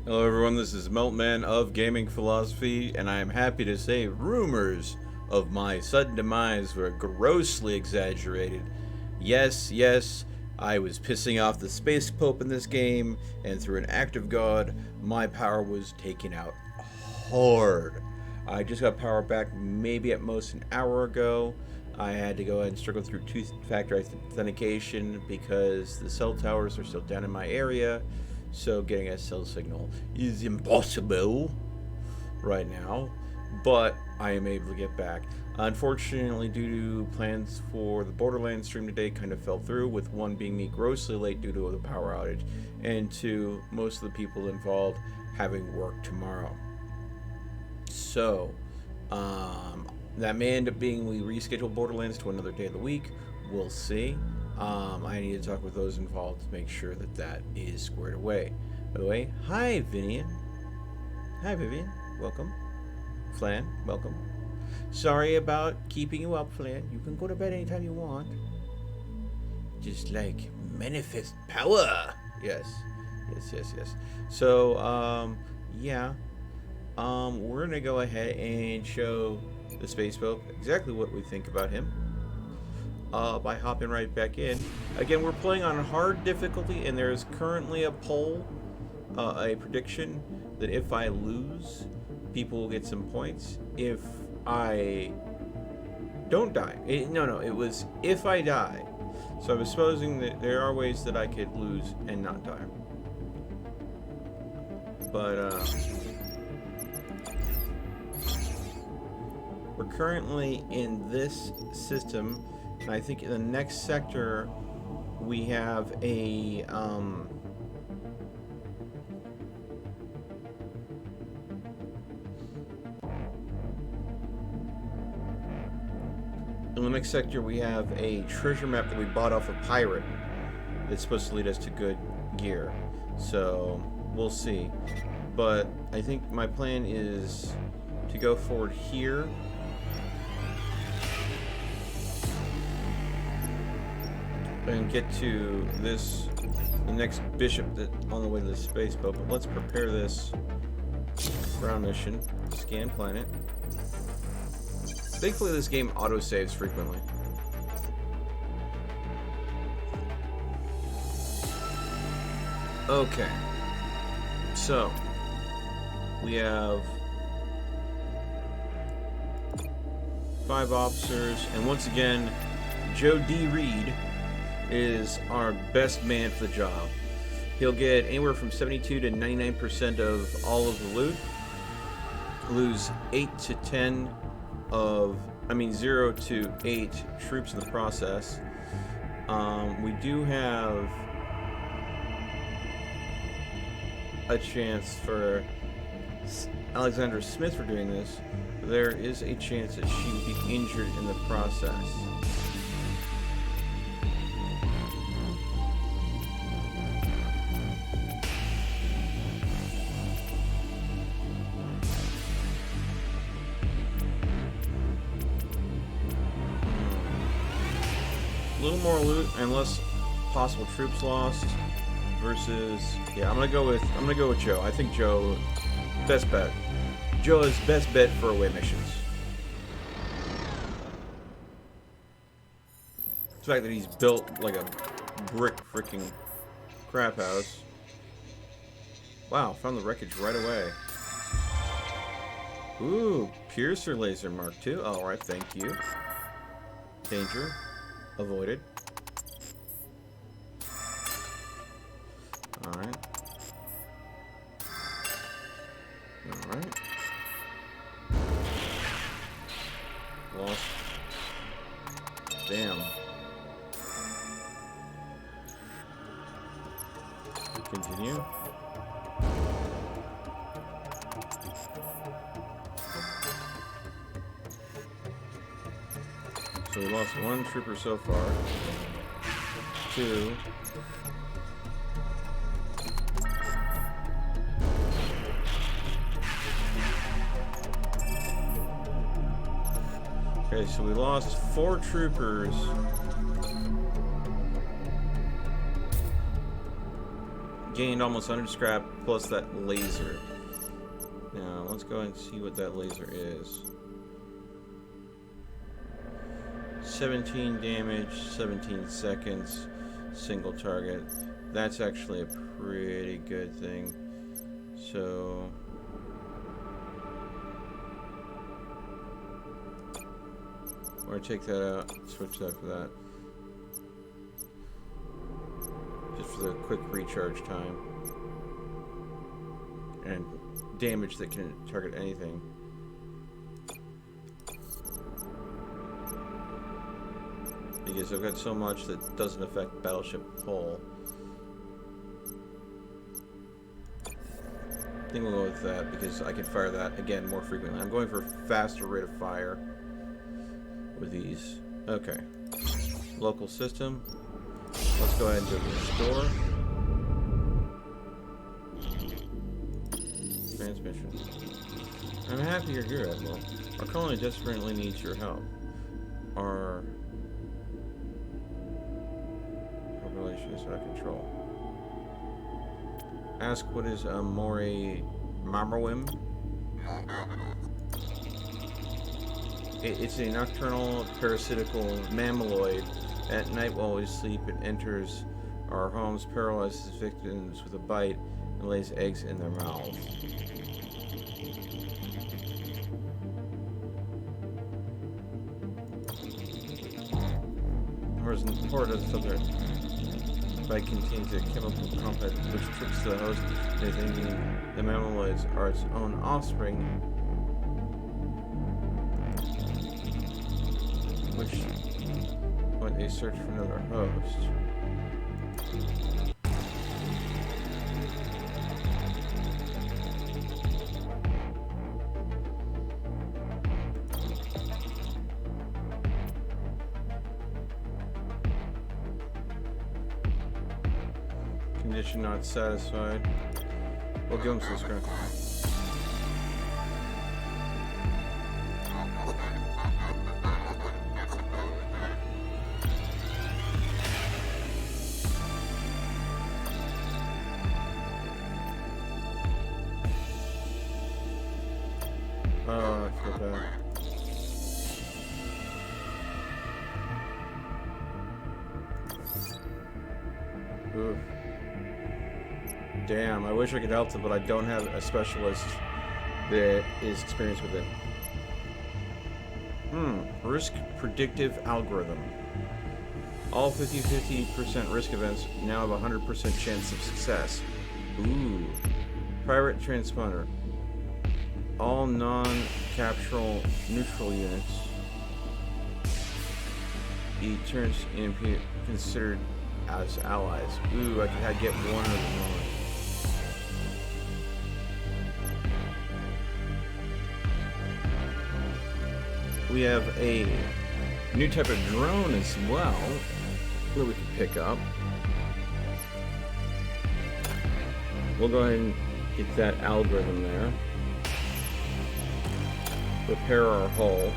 Hello everyone, this is Meltman of Gaming Philosophy, and I am happy to say rumors of my sudden demise were grossly exaggerated. Yes, I was pissing off the Space Pope in this game, and through an act of God, my power was taken out hard. I just got power back maybe at most an hour ago. I had to go ahead and struggle through two-factor authentication because the cell towers are still down in my area. So getting a cell signal is impossible right now, but I am able to get back. Unfortunately, due to plans for the Borderlands stream today kind of fell through, with one being me grossly late due to the power outage, and two, most of the people involved having work tomorrow. So, that may end up being we reschedule Borderlands to another day of the week. We'll see. I need to talk with those involved to make sure that that is squared away. By the way, hi Vivian. Hi Vivian, welcome. Flan, welcome. Sorry about keeping you up, Flan. You can go to bed anytime you want. Just like manifest power. Yes. So, yeah. We're gonna go ahead and show the Space Pope exactly what we think about him. By hopping right back in. Again, we're playing on hard difficulty, and there's currently a poll, a prediction that if I lose, people will get some points. If I don't die, it was if I die. So I was supposing that there are ways that I could lose and not die. But we're currently in this system. And I think in the next sector we have a treasure map that we bought off a pirate that's supposed to lead us to good gear. So we'll see. But I think my plan is to go forward here. And get to the next bishop that on the way to the Space Boat. But let's prepare this ground mission. Scan planet. Thankfully, this game auto-saves frequently. Okay. So, we have 5 officers, and once again, Joe D. Reed is our best man for the job. He'll get anywhere from 72 to 99% of all of the loot. Lose 8 to 10 0 to 8 troops in the process. We do have a chance for Alexandra Smith for doing this. There is a chance that she would be injured in the process. A little more loot and less possible troops lost versus I'm gonna go with Joe. I think Joe, best bet. Joe is best bet for away missions. The fact that he's built like a brick freaking crap house. Wow, found the wreckage right away. Ooh, Piercer laser Mark II. Alright, thank you. Danger. Avoided. Alright. Lost. Damn. Continue. So we lost 1 trooper so far. 2. Okay, so we lost 4 troopers. gained almost 100 scrap plus that laser. Now, let's go and see what that laser is. 17 damage, 17 seconds, single target. That's actually a pretty good thing. So... we're gonna take that out, switch that for that. Just for the quick recharge time. And damage that can target anything. Because I've got so much that doesn't affect battleship hull. I think we'll go with that because I can fire that again more frequently. I'm going for faster rate of fire with these. Okay. Local system. Let's go ahead and do restore. Transmission. I'm happy you're here, Admiral. Our colony desperately needs your help. Our population is out of control. Ask what is a Mori Marmawim? It's a nocturnal parasitical mammaloid. At night while we sleep, it enters our homes, paralyzes victims with a bite, and lays eggs in their mouths. Horror does something. Bite contains a chemical compound which tricks the host into thinking the mammaloids are its own offspring, which when they search for another host. Condition not satisfied. We'll give him some scrap. Oh, I feel bad. Oof. Damn, I wish I could help them, but I don't have a specialist that is experienced with it. Risk predictive algorithm. All 50-50% risk events now have a 100% chance of success. Ooh. Pirate transponder. All non-captural neutral units. Turns considered as allies. Ooh, I could get one of them on. We have a new type of drone as well that we can pick up. We'll go ahead and get that algorithm there. Repair our hull.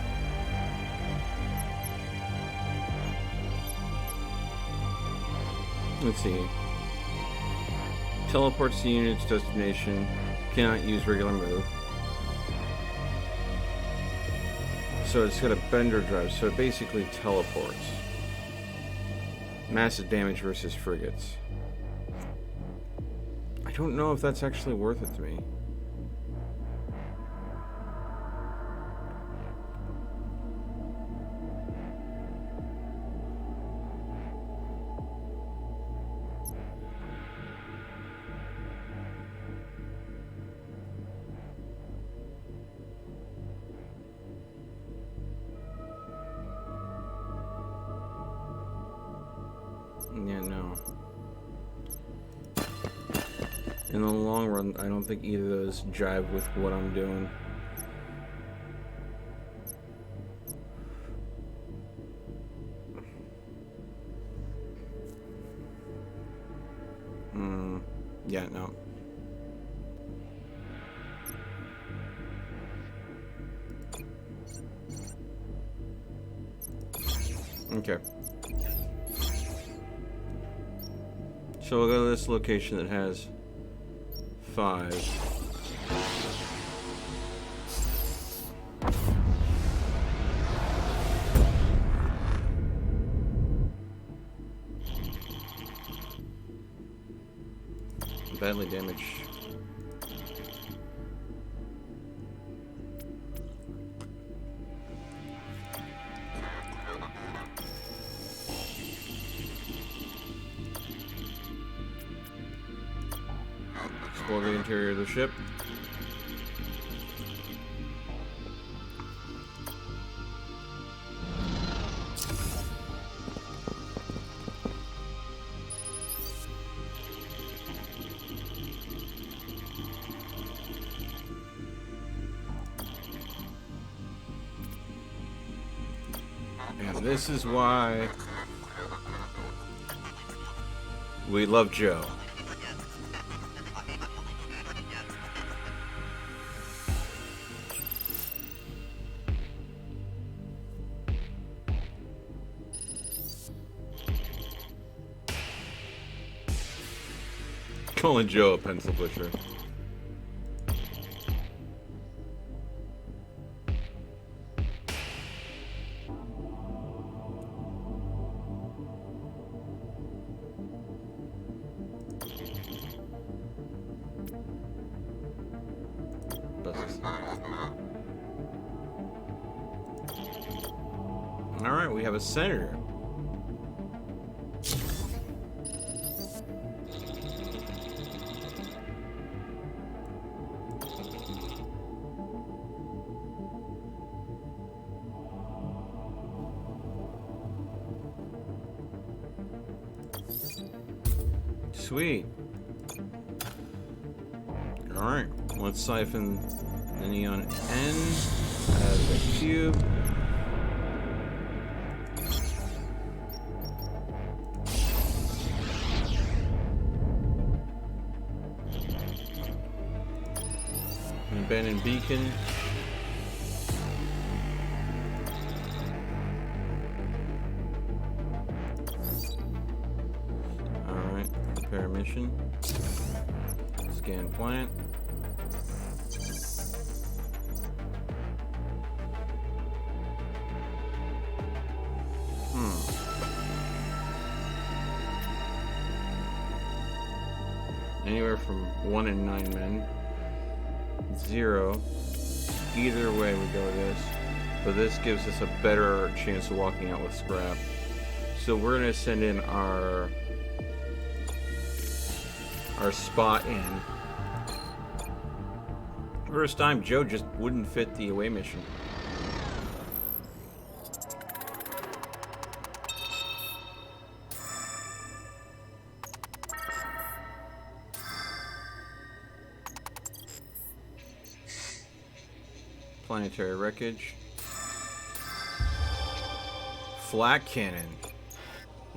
Let's see. Teleports the unit's destination. Cannot use regular move. So it's got a bender drive, so it basically teleports. Massive damage versus frigates. I don't know if that's actually worth it to me. Yeah, no. In the long run, I don't think either of those jive with what I'm doing. Yeah, no. Okay. So we'll go to this location that has 5. Badly damaged. Explore the interior of the ship. And this is why we love Joe. Calling Joe a pencil pusher. Alright, we have a senator. Sweet. Alright, let's siphon the neon N out of the cube. An abandoned beacon. Alright, repair mission. Scan plant. Anywhere from 1 and 9 men. 0. Either way we go with this. But this gives us a better chance of walking out with scrap. So we're gonna send in our spot in. First time Joe just wouldn't fit the away mission. Planetary wreckage. Flak cannon.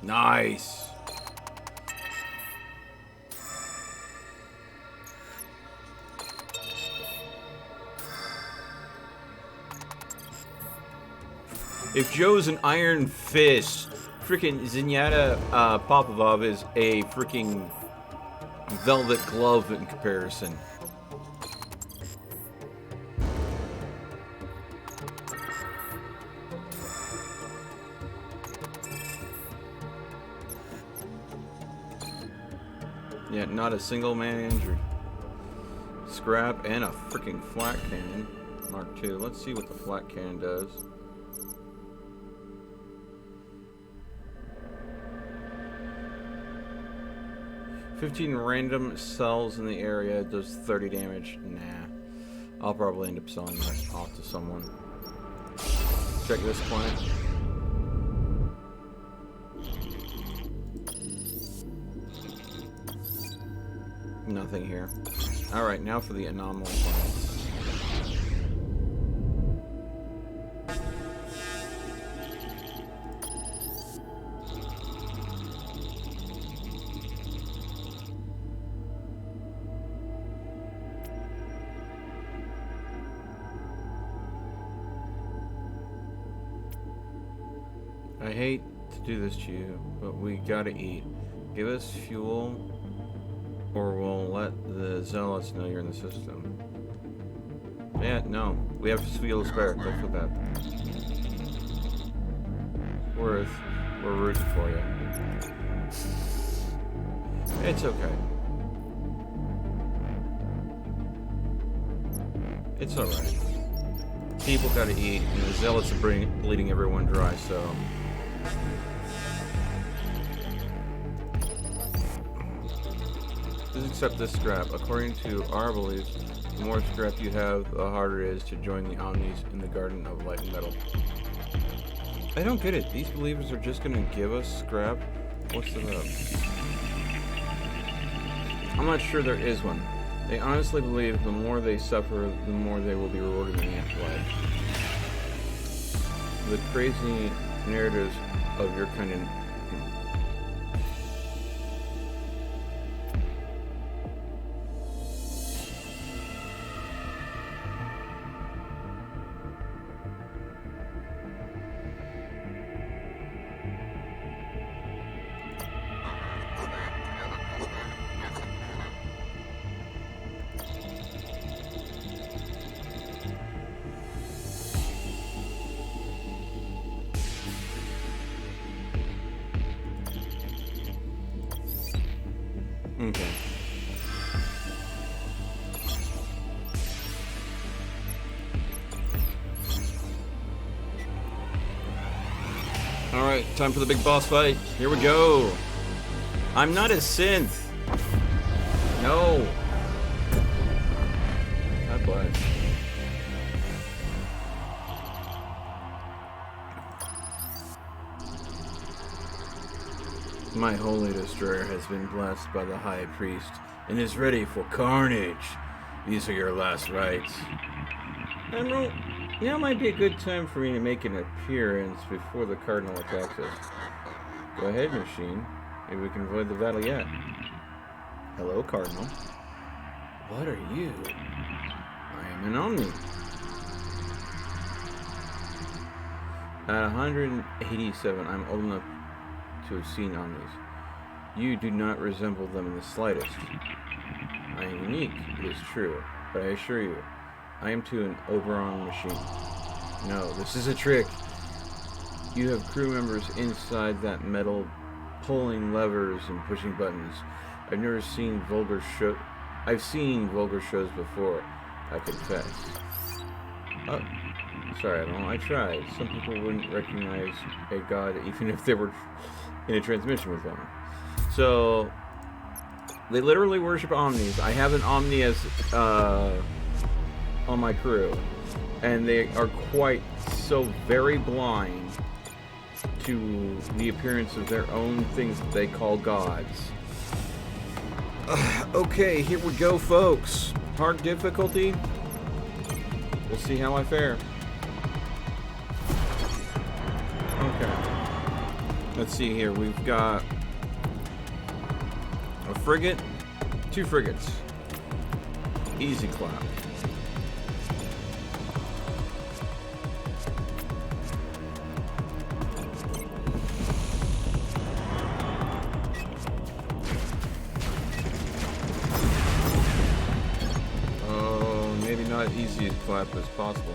Nice. If Joe's an iron fist, freaking Zenyatta Popovov is a freaking velvet glove in comparison. Yeah, not a single man injured. Scrap and a freaking flak cannon. Mark II. Let's see what the flak cannon does. "15 random cells in the area does 30 damage. Nah. I'll probably end up selling that off to someone. Check this plant. Nothing here. Alright, now for the anomaly plants. I hate to do this to you, but we gotta eat. Give us fuel, or we'll let the zealots know you're in the system. Yeah, no. We have fuel to spare. That's what that. We're rooting for you. It's okay. It's alright. People gotta eat, and the zealots are bleeding everyone dry, so... Just accept this scrap. According to our beliefs, the more scrap you have, the harder it is to join the Omnis in the Garden of Light and Metal. I don't get it. These believers are just gonna give us scrap? What's the rub? I'm not sure there is one. They honestly believe the more they suffer, the more they will be rewarded in the afterlife. The crazy narratives of your kind of... Okay. Alright, time for the big boss fight. Here we go. I'm not a synth. No. God bless. My holy destroyer has been blessed by the high priest and is ready for carnage. These are your last rites. Admiral, now might be a good time for me to make an appearance before the Cardinal attacks us. Go ahead, machine. Maybe we can avoid the battle yet. Hello, Cardinal. What are you? I am an Omni. At 187, I'm old enough to have seen Omnis. You do not resemble them in the slightest. I am unique, it is true, but I assure you, I am to an Oberon machine. No, this is a trick. You have crew members inside that metal, pulling levers and pushing buttons. I've never seen vulgar show. I've seen vulgar shows before, I confess. Oh, sorry, I tried. Some people wouldn't recognize a god even if they were in a transmission with one. So they literally worship Omnis. I have an Omni as on my crew, and they are quite so very blind to the appearance of their own things that they call gods. Okay, here we go, folks. Hard difficulty. We'll see how I fare. Okay. Let's see here. We've got a frigate, 2 frigates. Easy clap. Oh, maybe not easy as clap as possible.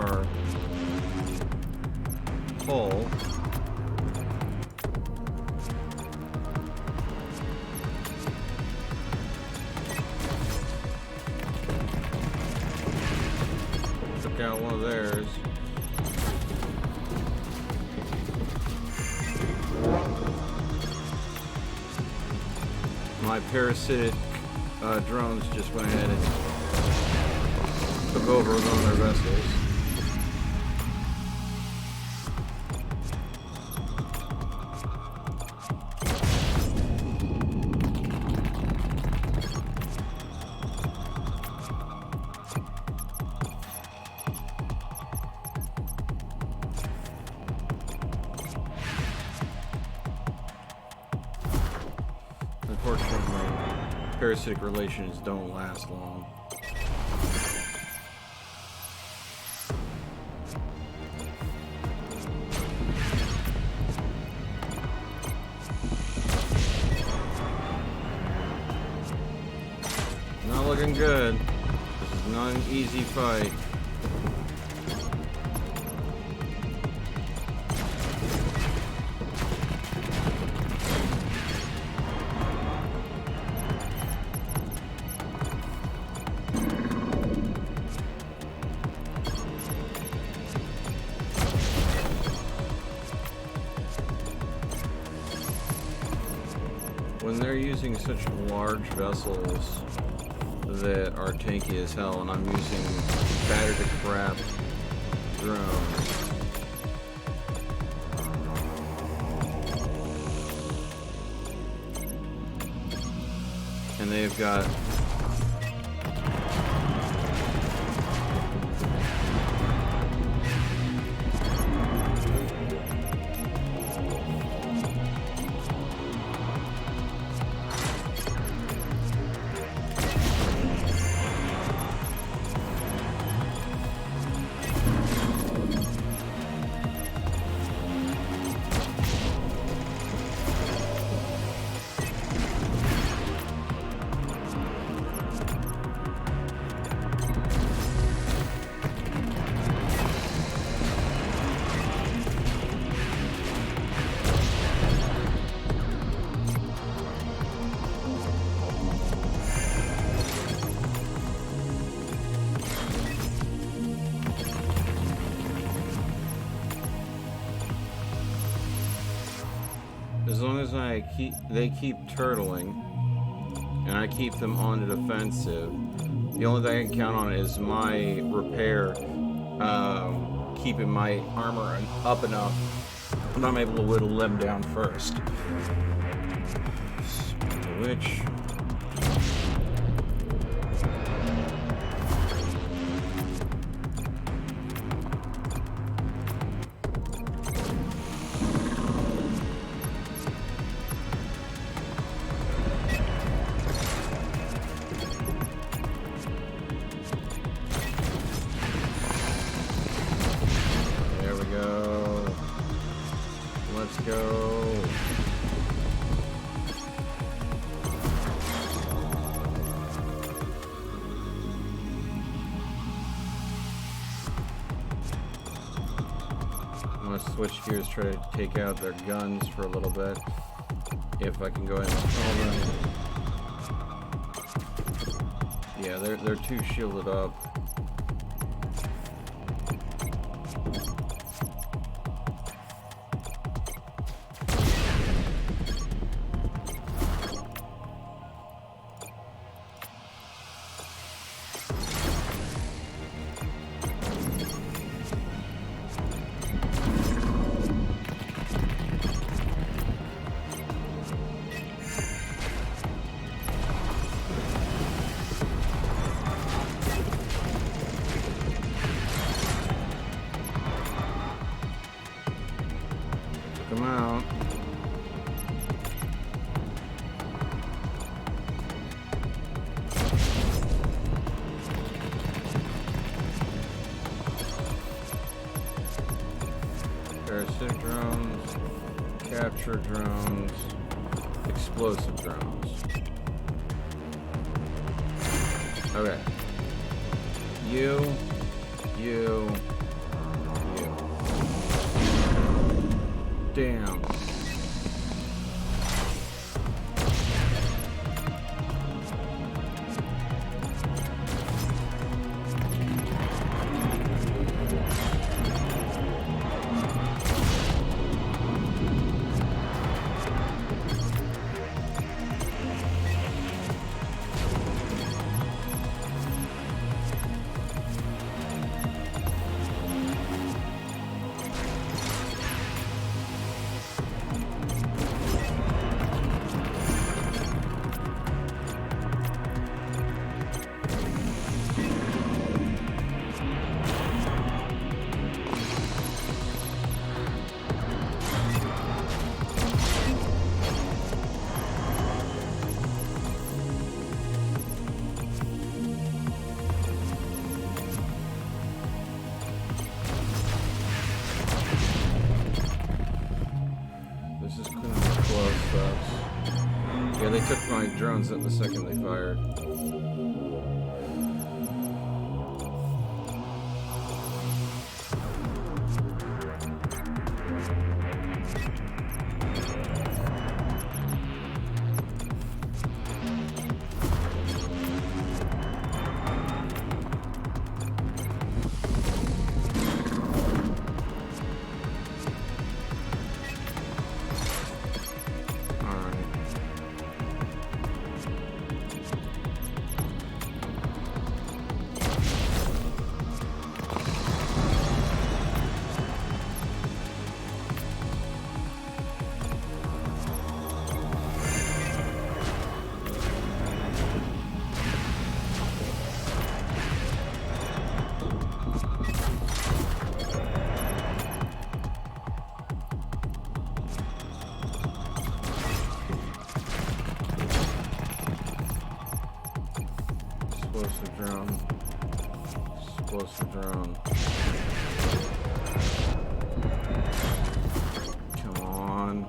our hull. Took out one of theirs. My parasitic drones just went ahead and took over one of their vessels. Unfortunately, parasitic relations don't last long. Not looking good. This is not an easy fight. When they're using such large vessels that are tanky as hell, and I'm using battered to crap drones, and they've got as long as they keep turtling, and I keep them on the defensive, the only thing I can count on is my repair, keeping my armor up enough, and I'm able to whittle them down first. Which... Let's go. I'm gonna switch gears, try to take out their guns for a little bit. If I can go ahead and kill them. Yeah, they're too shielded up. Come out. Parasitic drones, capture drones, explosive drones. Okay. You, Damn. Yeah, they took my drones at the second they fired. Explosive drone. Explosive drone. Come on.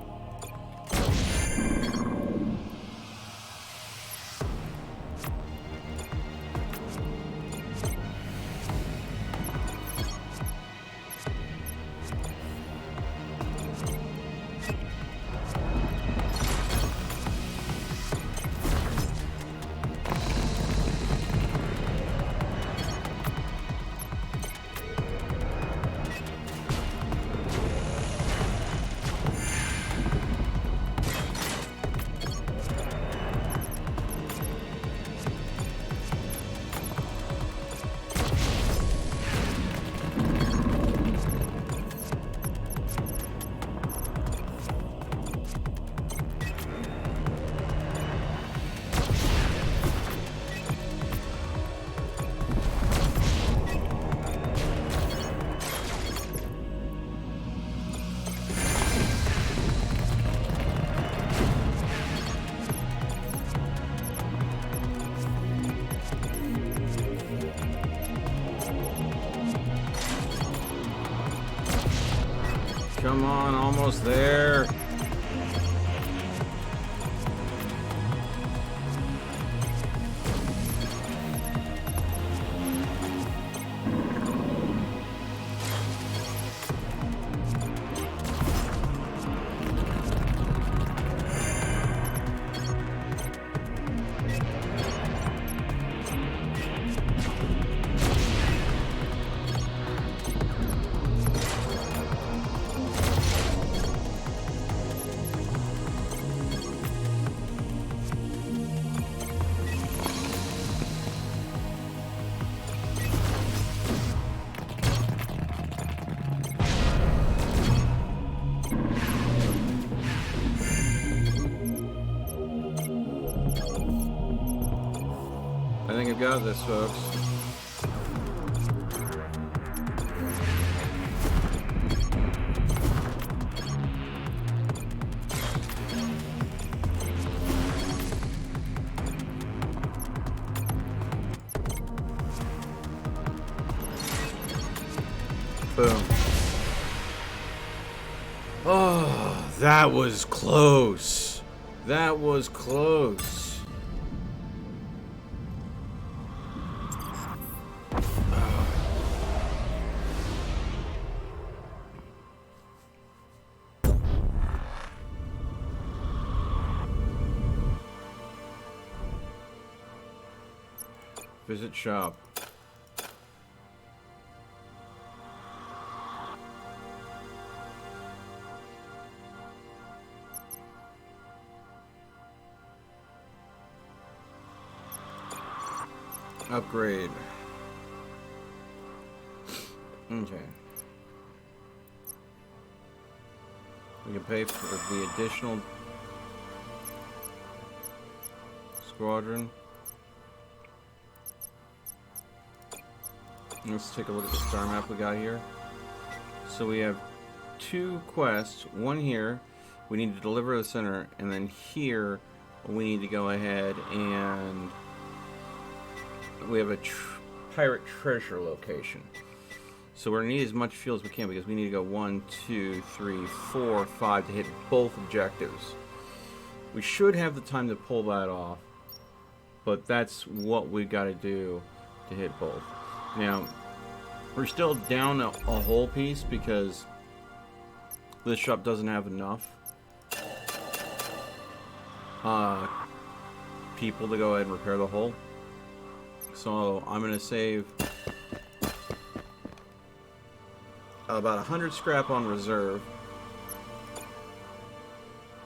Come on, almost there. I think I've got this, folks. Boom. Oh, that was close. That was close. Visit shop. Upgrade. Okay. We can pay for the additional squadron. Let's take a look at the star map we got here. So we have 2 quests. One here, we need to deliver the center, and then here we need to go ahead and we have a pirate treasure location. So we're gonna need as much fuel as we can because we need to go 1, 2, 3, 4, 5 to hit both objectives. We should have the time to pull that off, but that's what we got to do to hit both. Now, we're still down a whole piece because this shop doesn't have enough people to go ahead and repair the hull. So I'm going to save about 100 scrap on reserve,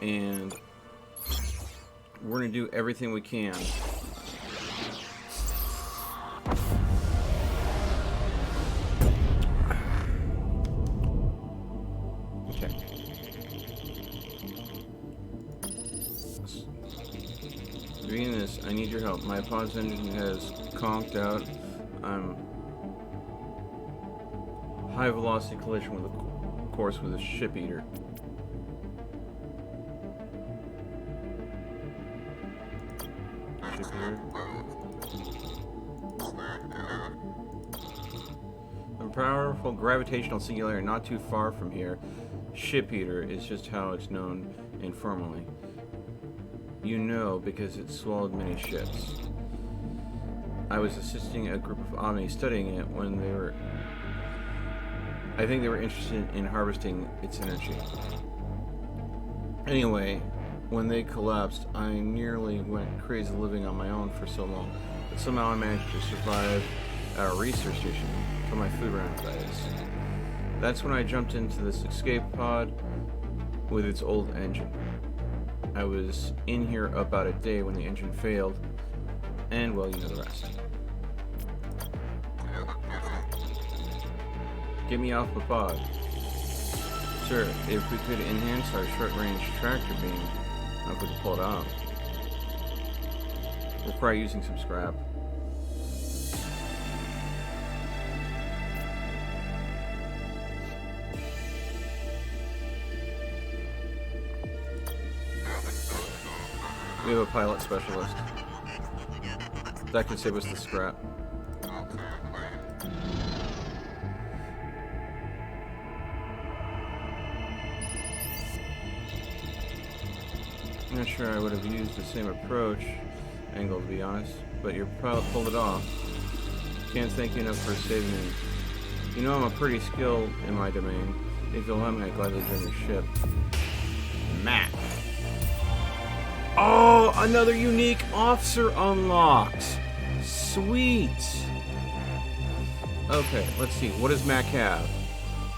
and we're going to do everything we can. Okay. Venus, I need your help. My pod's engine has conked out. I'm high velocity collision with a course with a ship eater. Ship eater. A powerful gravitational singularity not too far from here. Ship eater is just how it's known informally. You know because it swallowed many ships. I was assisting a group of Omni studying it when they were... I think they were interested in harvesting its energy. Anyway, when they collapsed, I nearly went crazy living on my own for so long. But somehow I managed to survive at a research station for my food round, that is. That's when I jumped into this escape pod with its old engine. I was in here about a day when the engine failed, and well, you know the rest. Get me off the pod. Sir, if we could enhance our short-range tractor beam, I could pull it off. We'll try using some scrap. We have a pilot specialist. That can save us the scrap. I'm not sure I would have used the same approach angle, to be honest, but your pilot pulled it off. Can't thank you enough for saving me. You know I'm a pretty skilled in my domain. If you'll let me, I'd gladly join your ship. Matt. Oh, another unique officer unlocked. Sweet. Okay, let's see. What does Mac have?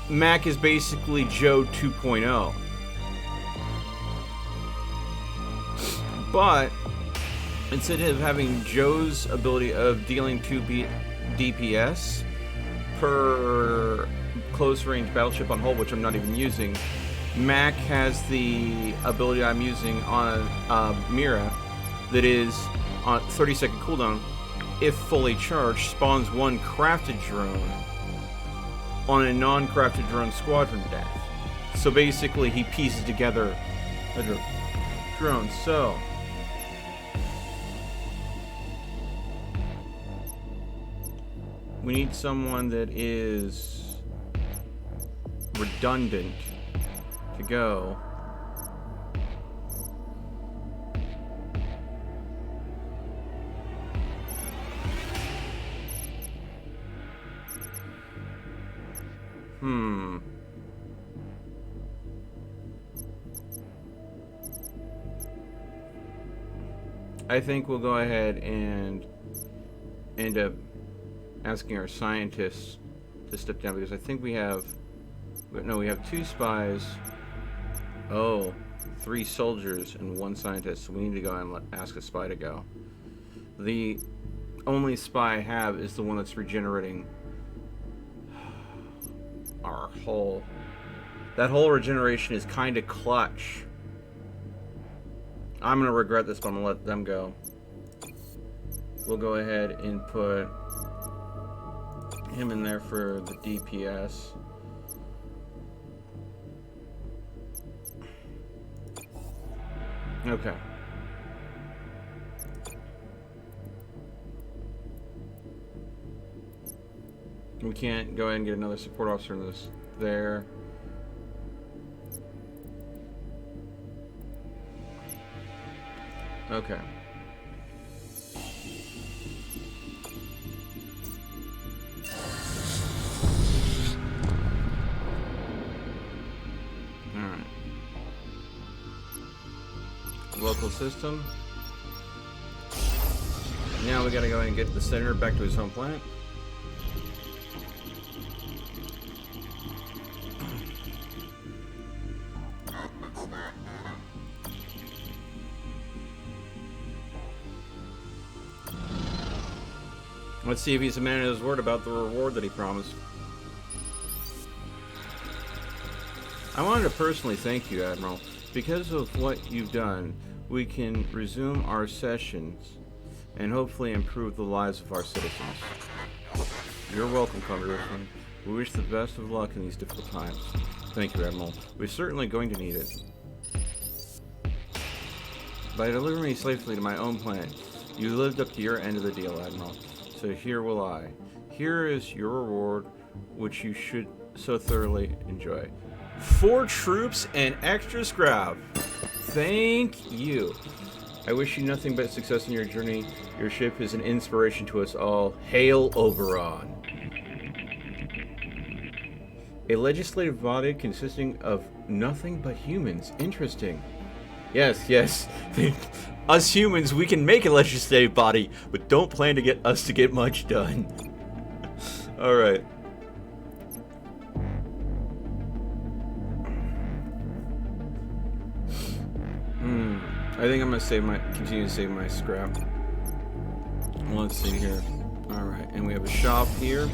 Mac is basically Joe 2.0. But instead of having Joe's ability of dealing 2 DPS per close range battleship on hull, which I'm not even using, Mac has the ability I'm using on Mira that is on 30-second cooldown. If fully charged, spawns 1 crafted drone on a non-crafted drone squadron death. So basically, he pieces together a drone. So we need someone that is redundant to go. I think we'll go ahead and end up asking our scientists to step down, because I think we have 2 spies. Oh, 3 soldiers and 1 scientist. So we need to go and ask a spy to go. The only spy I have is the one that's regenerating our hull. That whole regeneration is kind of clutch. I'm gonna regret this, but I'm gonna let them go. We'll go ahead and put him in there for the DPS. Okay. We can't go ahead and get another support officer in this there. Okay. Alright. Local system. Now we gotta go ahead and get the senator back to his home planet. Let's see if he's a man of his word about the reward that he promised. I wanted to personally thank you, Admiral. Because of what you've done, we can resume our sessions and hopefully improve the lives of our citizens. You're welcome, Congressman. We wish the best of luck in these difficult times. Thank you, Admiral. We're certainly going to need it. By delivering me safely to my own planet, you lived up to your end of the deal, Admiral. So here will I. Here is your reward, which you should so thoroughly enjoy. 4 troops and extra scrap. Thank you. I wish you nothing but success in your journey. Your ship is an inspiration to us all. Hail Oberon. A legislative body consisting of nothing but humans. Interesting. Yes. Us humans, we can make a legislative body, but don't plan to get us to get much done. Alright. I think I'm gonna continue to save my scrap. Let's see here. Alright, and we have a shop here.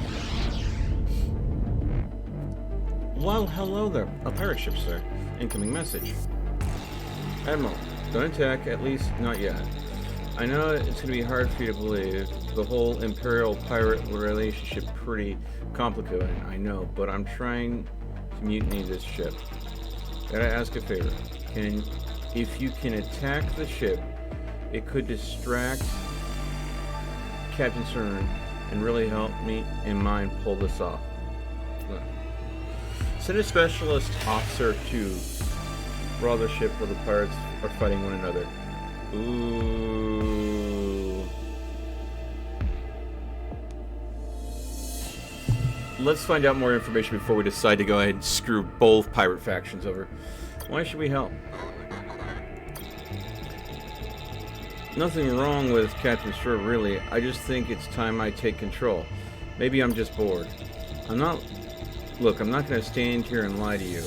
Well, hello there. A pirate ship, sir. Incoming message. Admiral, don't attack, at least not yet. I know it's gonna be hard for you to believe. The whole Imperial-pirate relationship pretty complicated, I know, but I'm trying to mutiny this ship. Gotta ask a favor. If you can attack the ship, it could distract Captain Cern and really help me and mine pull this off. Send a specialist officer to rob the ship where the pirates are fighting one another. Ooh. Let's find out more information before we decide to go ahead and screw both pirate factions over. Why should we help? Nothing wrong with Captain Stewart, really. I just think it's time I take control. Maybe I'm just bored. Look, I'm not going to stand here and lie to you.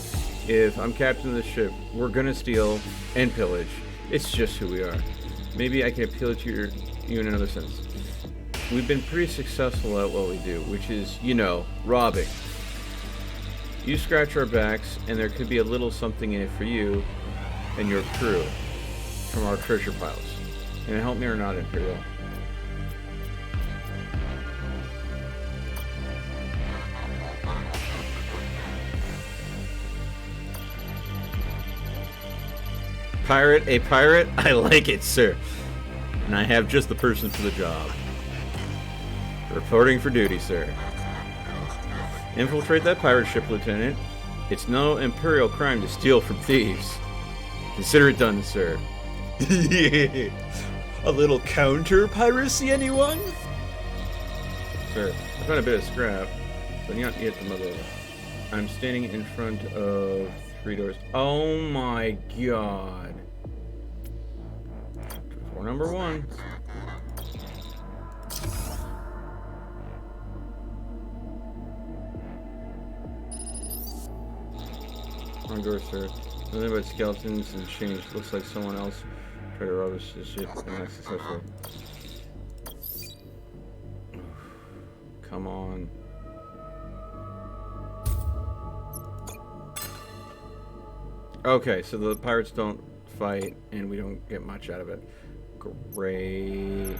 If I'm captain of the ship, we're going to steal and pillage. It's just who we are. Maybe I can appeal to you in another sense. We've been pretty successful at what we do, which is, robbing. You scratch our backs, and there could be a little something in it for you and your crew from our treasure piles. Can it help me or not, Imperial? Pirate? A pirate? I like it, sir. And I have just the person for the job. Reporting for duty, sir. Infiltrate that pirate ship, Lieutenant. It's no Imperial crime to steal from thieves. Consider it done, sir. A little counter-piracy, anyone? Sir, I found a bit of scrap, but not yet the mother. I'm standing in front of 3 doors. Oh my god. Door number 1. On Gorster. Nothing but skeletons and change. Looks like someone else tried to rob us this ship and not successful. Come on. Okay, so the pirates don't fight and we don't get much out of it. Great.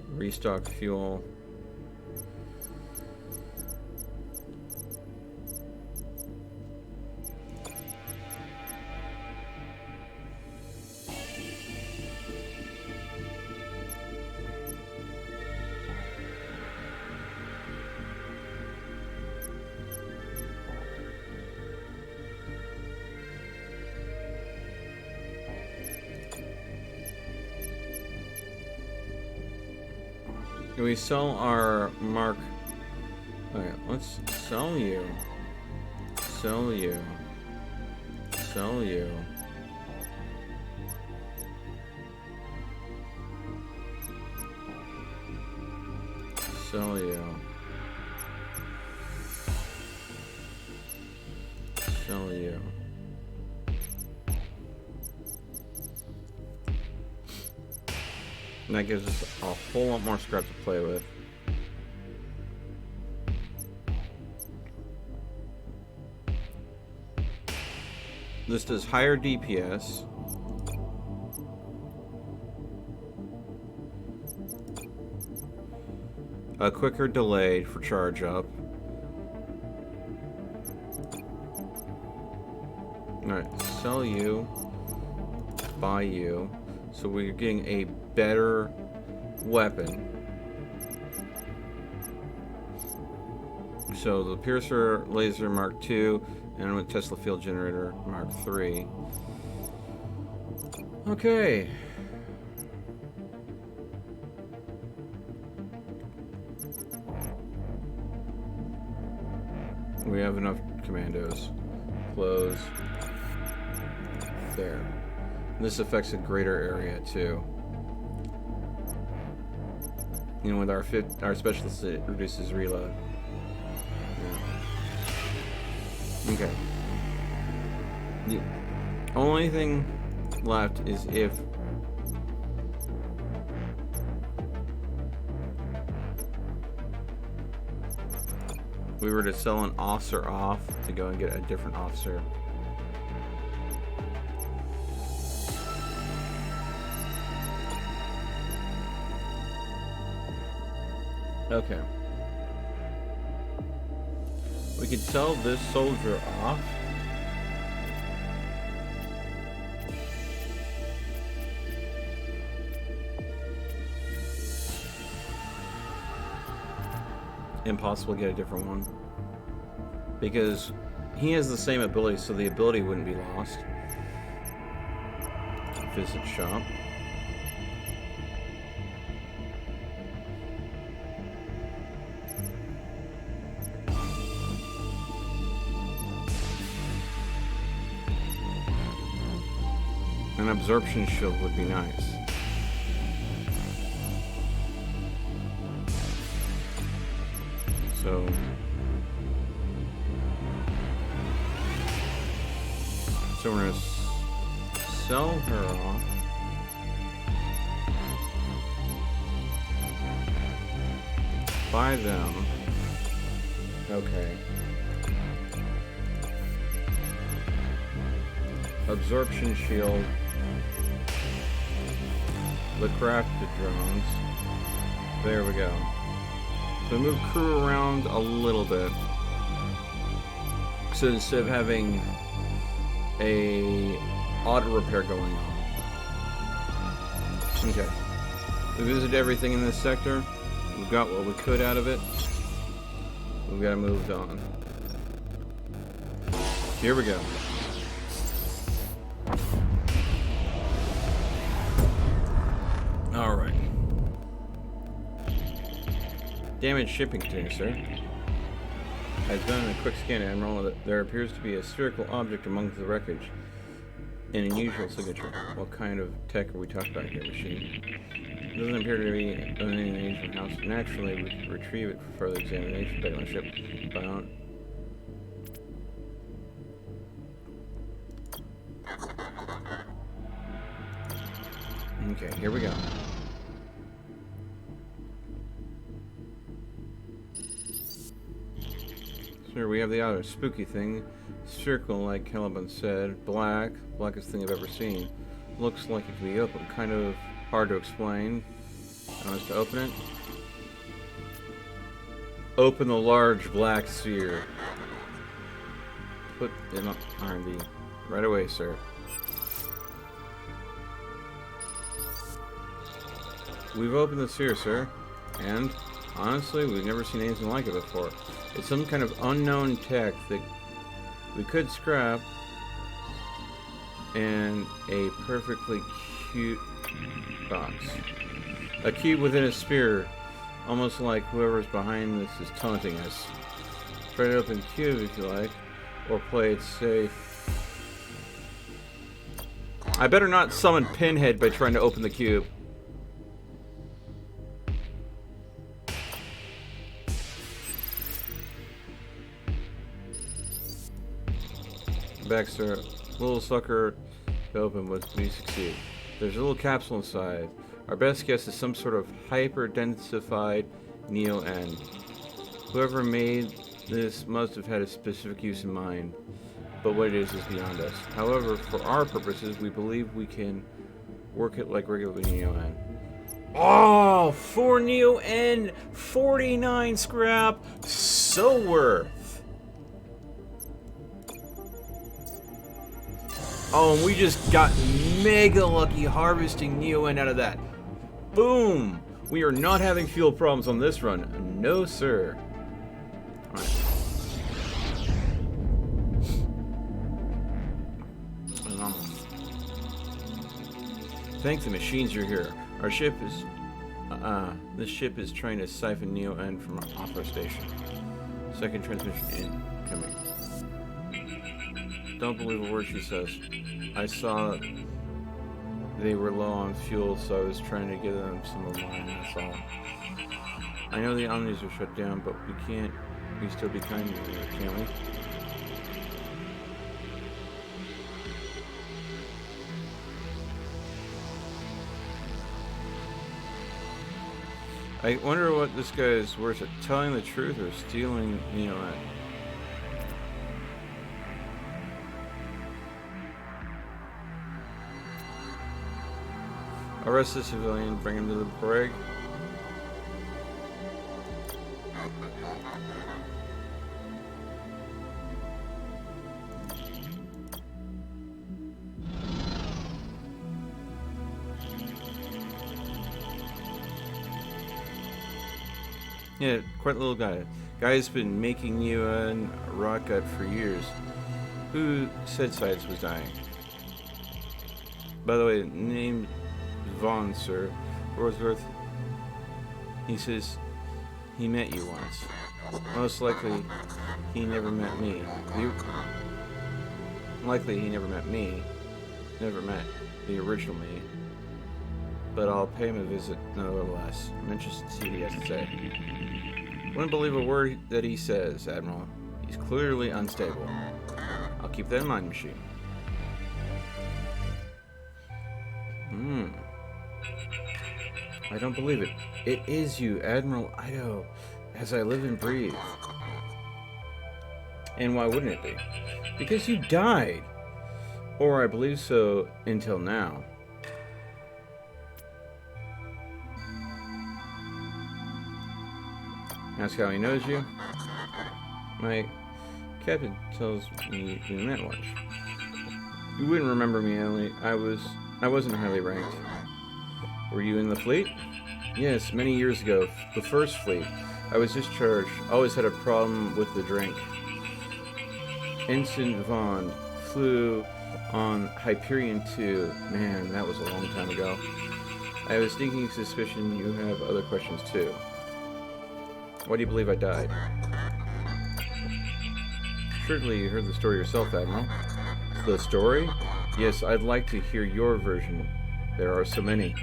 Restock fuel. Can we sell our Mark? Alright, let's sell you. Sell you. Sell you. Sell you. Sell you. And that gives us a whole lot more scrap to play with. This does higher DPS. A quicker delay for charge up. Alright, sell you. Buy you. So we're getting a better weapon. So the Piercer Laser Mark II and with Tesla Field Generator Mark III. Okay. We have enough commandos. Close. There. This affects a greater area too. You know, with our specialist, it reduces reload. Yeah. Okay. The only thing left is if we were to sell an officer off to go and get a different officer. Okay. We could sell this soldier off. Impossible to get a different one. Because he has the same ability, so the ability wouldn't be lost. Visit shop. An absorption shield would be nice. So we're gonna sell her off. Buy them. Okay. Absorption shield. The crafted drones. There we go. So move crew around a little bit. So instead of having a auto repair going on. Okay. We visited everything in this sector. We got what we could out of it. We've got to move on. Here we go. Alright. Damaged shipping container, sir. I've done a quick scan, Admiral. There appears to be a spherical object among the wreckage. An unusual signature. What kind of tech are we talking about here, machine? Doesn't appear to be in the ancient house. Naturally, we can retrieve it for further examination. Back on the ship. Bound. Okay, here we go. Sure, we have the other spooky thing. Circle, like Caliban said. Black. Blackest thing I've ever seen. Looks like it can be opened. Kind of hard to explain. I want us to open it. Open the large black sphere. Put in R&D. Right away, sir. We've opened the sphere, sir. And, honestly, we've never seen anything like it before. It's some kind of unknown tech that we could scrap. And a perfectly cute box. A cube within a sphere. Almost like whoever's behind this is taunting us. Try to open the cube if you like. Or play it safe. I better not summon Pinhead by trying to open the cube. Baxter, little sucker to open would we succeed. There's a little capsule inside. Our best guess is some sort of hyper-densified Neo-N. Whoever made this must have had a specific use in mind, but what it is beyond us. However, for our purposes, we believe we can work it like regular Neo-N. Oh, for Neo-N, 49 scrap, so worth. Oh, and we just got mega lucky harvesting Neo-N out of that. Boom! We are not having fuel problems on this run. No, sir. Alright. Thank the machines you're here. Our ship is... this ship is trying to siphon Neo-N from off our station. Second transmission incoming. Don't believe a word she says. I saw they were low on fuel, so I was trying to give them some of mine, that's all. I know the Omnis are shut down, but we still be kind to you, can't we? I wonder what this guy is worth, telling the truth or stealing Neo-N. Arrest the civilian, bring him to the brig. Yeah, quite a little guy. Guy's been making you a rock gut for years. Who said Sides was dying? By the way, name Vaughn, sir. Roseworth. He says he met you once. Most likely, he never met me. Likely he never met me. Never met the original me. But I'll pay him a visit nevertheless. I'm interested to see what he has to say. Wouldn't believe a word that he says, Admiral. He's clearly unstable. I'll keep that in mind, machine. I don't believe it. It is you, Admiral Ido, as I live and breathe. And why wouldn't it be? Because you died. Or I believe so until now. Ask how he knows you. My captain tells me we met once. You wouldn't remember me, Ellie. I wasn't highly ranked. Were you in the fleet? Yes, many years ago. The first fleet. I was discharged. Always had a problem with the drink. Ensign Vaughn flew on Hyperion 2. Man, that was a long time ago. I have a sneaking suspicion you have other questions too. Why do you believe I died? Surely you heard the story yourself, Admiral. The story? Yes, I'd like to hear your version. There are so many.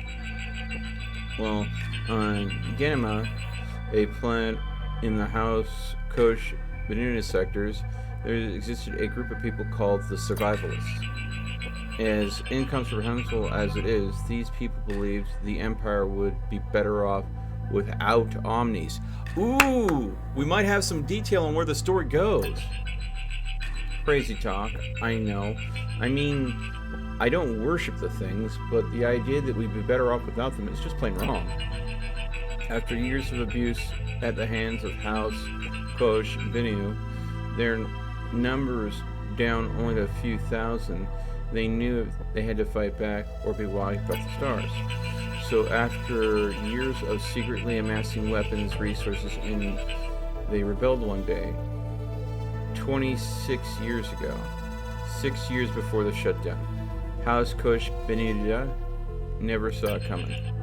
Well, on Ganima, a planet in the House Kosh Benina sectors, there existed a group of people called the Survivalists. As incomprehensible as it is, these people believed the Empire would be better off without Omnis. Ooh, we might have some detail on where the story goes. Crazy talk, I know. I mean, I don't worship the things, but the idea that we'd be better off without them is just plain wrong. After years of abuse at the hands of House Kosh Binu, their numbers down only to a few thousand, they knew they had to fight back or be wiped off the stars. So after years of secretly amassing weapons, resources, and they rebelled one day, 26 years ago, 6 years before the shutdown. House Kosh Benida never saw it coming.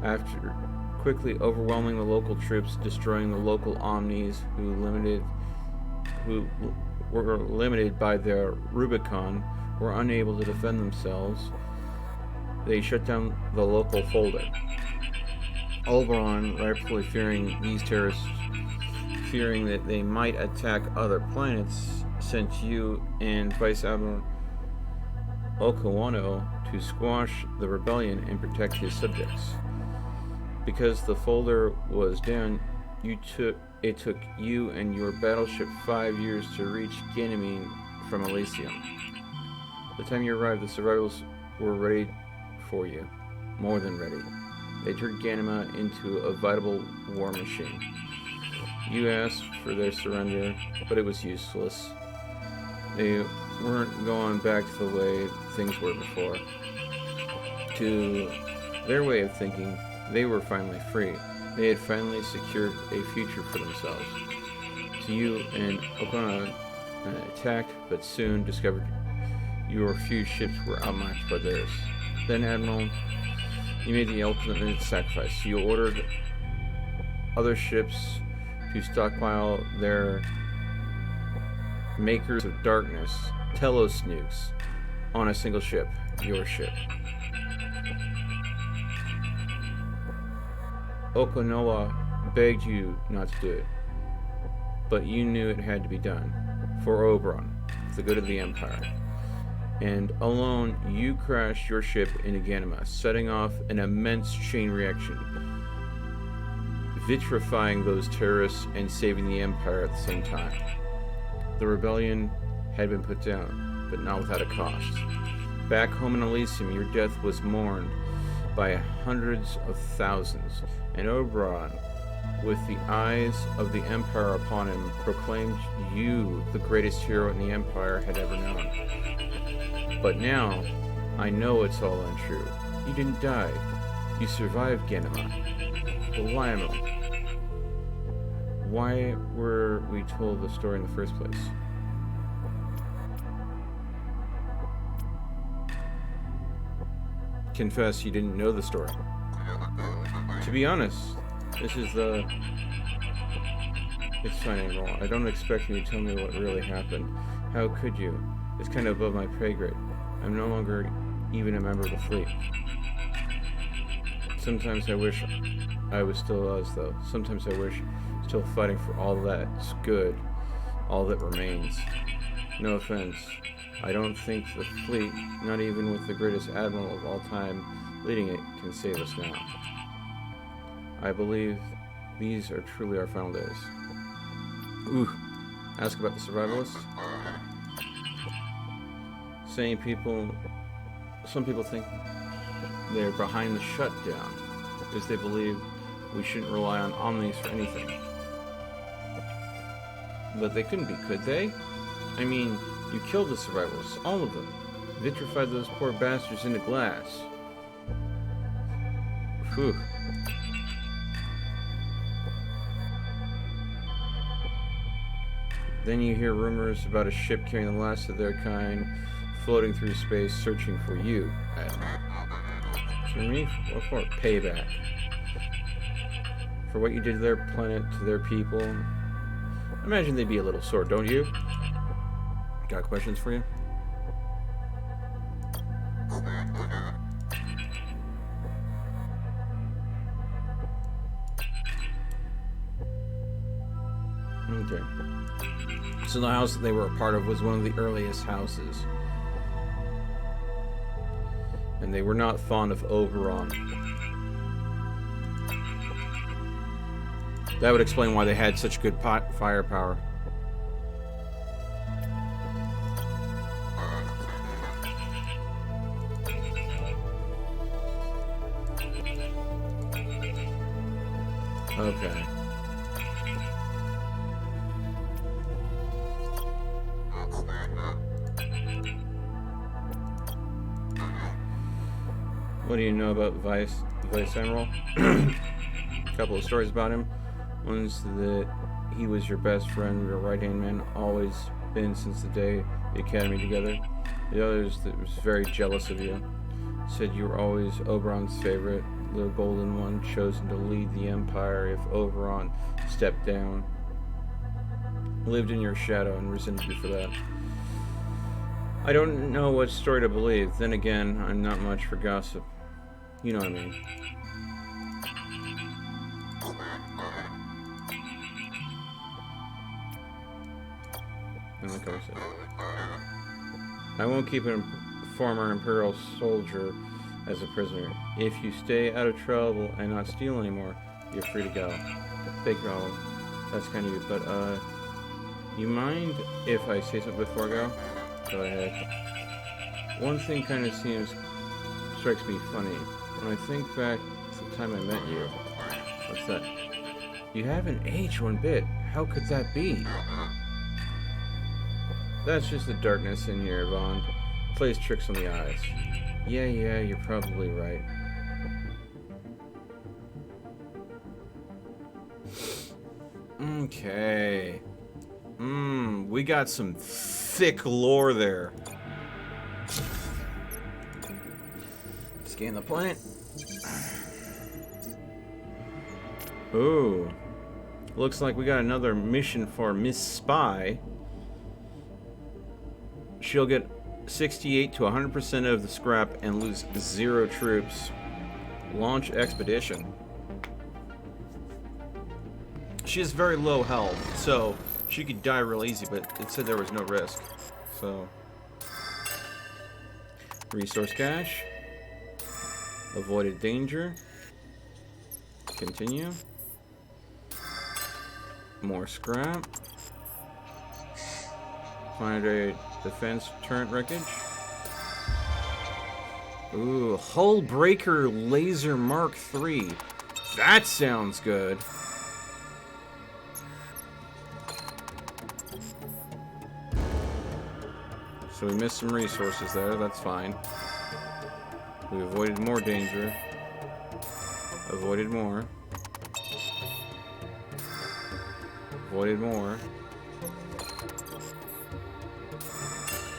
After quickly overwhelming the local troops, destroying the local Omnis who were limited by their Rubicon, were unable to defend themselves, they shut down the local folder. Oberon, rightfully fearing these terrorists, fearing that they might attack other planets, sent you and Vice Admiral Okawano to squash the rebellion and protect his subjects. Because the folder was down, it took you and your battleship 5 years to reach Ganymede from Elysium. The time you arrived, the survivors were ready for you. More than ready. They turned Ganymede into a vital war machine. You asked for their surrender, but it was useless. They weren't going back to the way things were before. To their way of thinking, they were finally free. They had finally secured a future for themselves. To you and Okana attacked, but soon discovered your few ships were outmatched by theirs. Then, Admiral, you made the ultimate sacrifice. You ordered other ships to stockpile their makers of darkness, Telos nukes, on a single ship, your ship. Okinawa begged you not to do it, but you knew it had to be done, for Oberon, for the good of the Empire. And alone, you crashed your ship into Ganima, setting off an immense chain reaction, vitrifying those terrorists and saving the Empire at the same time. The rebellion had been put down, but not without a cost. Back home in Elysium, your death was mourned by hundreds of thousands, and Oberon, with the eyes of the Empire upon him, proclaimed you the greatest hero in the Empire had ever known. But now, I know it's all untrue. You didn't die. You survived Ganima. But why, Emil? Why were we told the story in the first place? Confess you didn't know the story. To be honest, this is the... It's fine, Admiral. I don't expect you to tell me what really happened. How could you? It's kind of above my pay grade. I'm no longer even a member of the fleet. Sometimes I wish I was still us, though. Sometimes I wish still fighting for all that's good, all that remains. No offense. I don't think the fleet, not even with the greatest admiral of all time leading it, can save us now. I believe these are truly our final days. Ooh, ask about the survivalists? Some people think they're behind the shutdown because they believe we shouldn't rely on Omnis for anything. But they couldn't be, could they? I mean, you killed the survivalists, all of them. Vitrified those poor bastards into glass. Phew. Then you hear rumors about a ship carrying the last of their kind floating through space searching for you, Admiral. For me? What for? Payback. For what you did to their planet, to their people. I imagine they'd be a little sore, don't you? Got questions for you? Okay. So the house that they were a part of was one of the earliest houses. And they were not fond of Oberon. That would explain why they had such good firepower. Okay. What do you know about Vice Admiral? A couple of stories about him. One's that he was your best friend, your right-hand man, always been since the day the academy together. The others that was very jealous of you. Said you were always Oberon's favorite, the golden one chosen to lead the empire if Oberon stepped down. Lived in your shadow and resented you for that. I don't know what story to believe. Then again, I'm not much for gossip. You know what I mean. And the cover said, I won't keep a former Imperial soldier as a prisoner. If you stay out of trouble and not steal anymore, you're free to go. Thank you all. That's kind of you, but you mind if I say something before I go? Go ahead. One thing kind of strikes me funny. When I think back to the time I met you. What's that? You haven't aged one bit. How could that be? That's just the darkness in here, Vaughn. Plays tricks on the eyes. Yeah, you're probably right. Okay. We got some thick lore there. Scan the planet. Ooh. Looks like we got another mission for Miss Spy. She'll get 68 to 100% of the scrap and lose 0 troops. Launch expedition. She has very low health, so she could die real easy, but it said there was no risk. So, resource cache. Avoided danger. Continue. More scrap. Planetary defense turret wreckage. Ooh, hull breaker laser Mark III. That sounds good. So we missed some resources there, that's fine. We avoided more danger. Avoided more. Avoided more.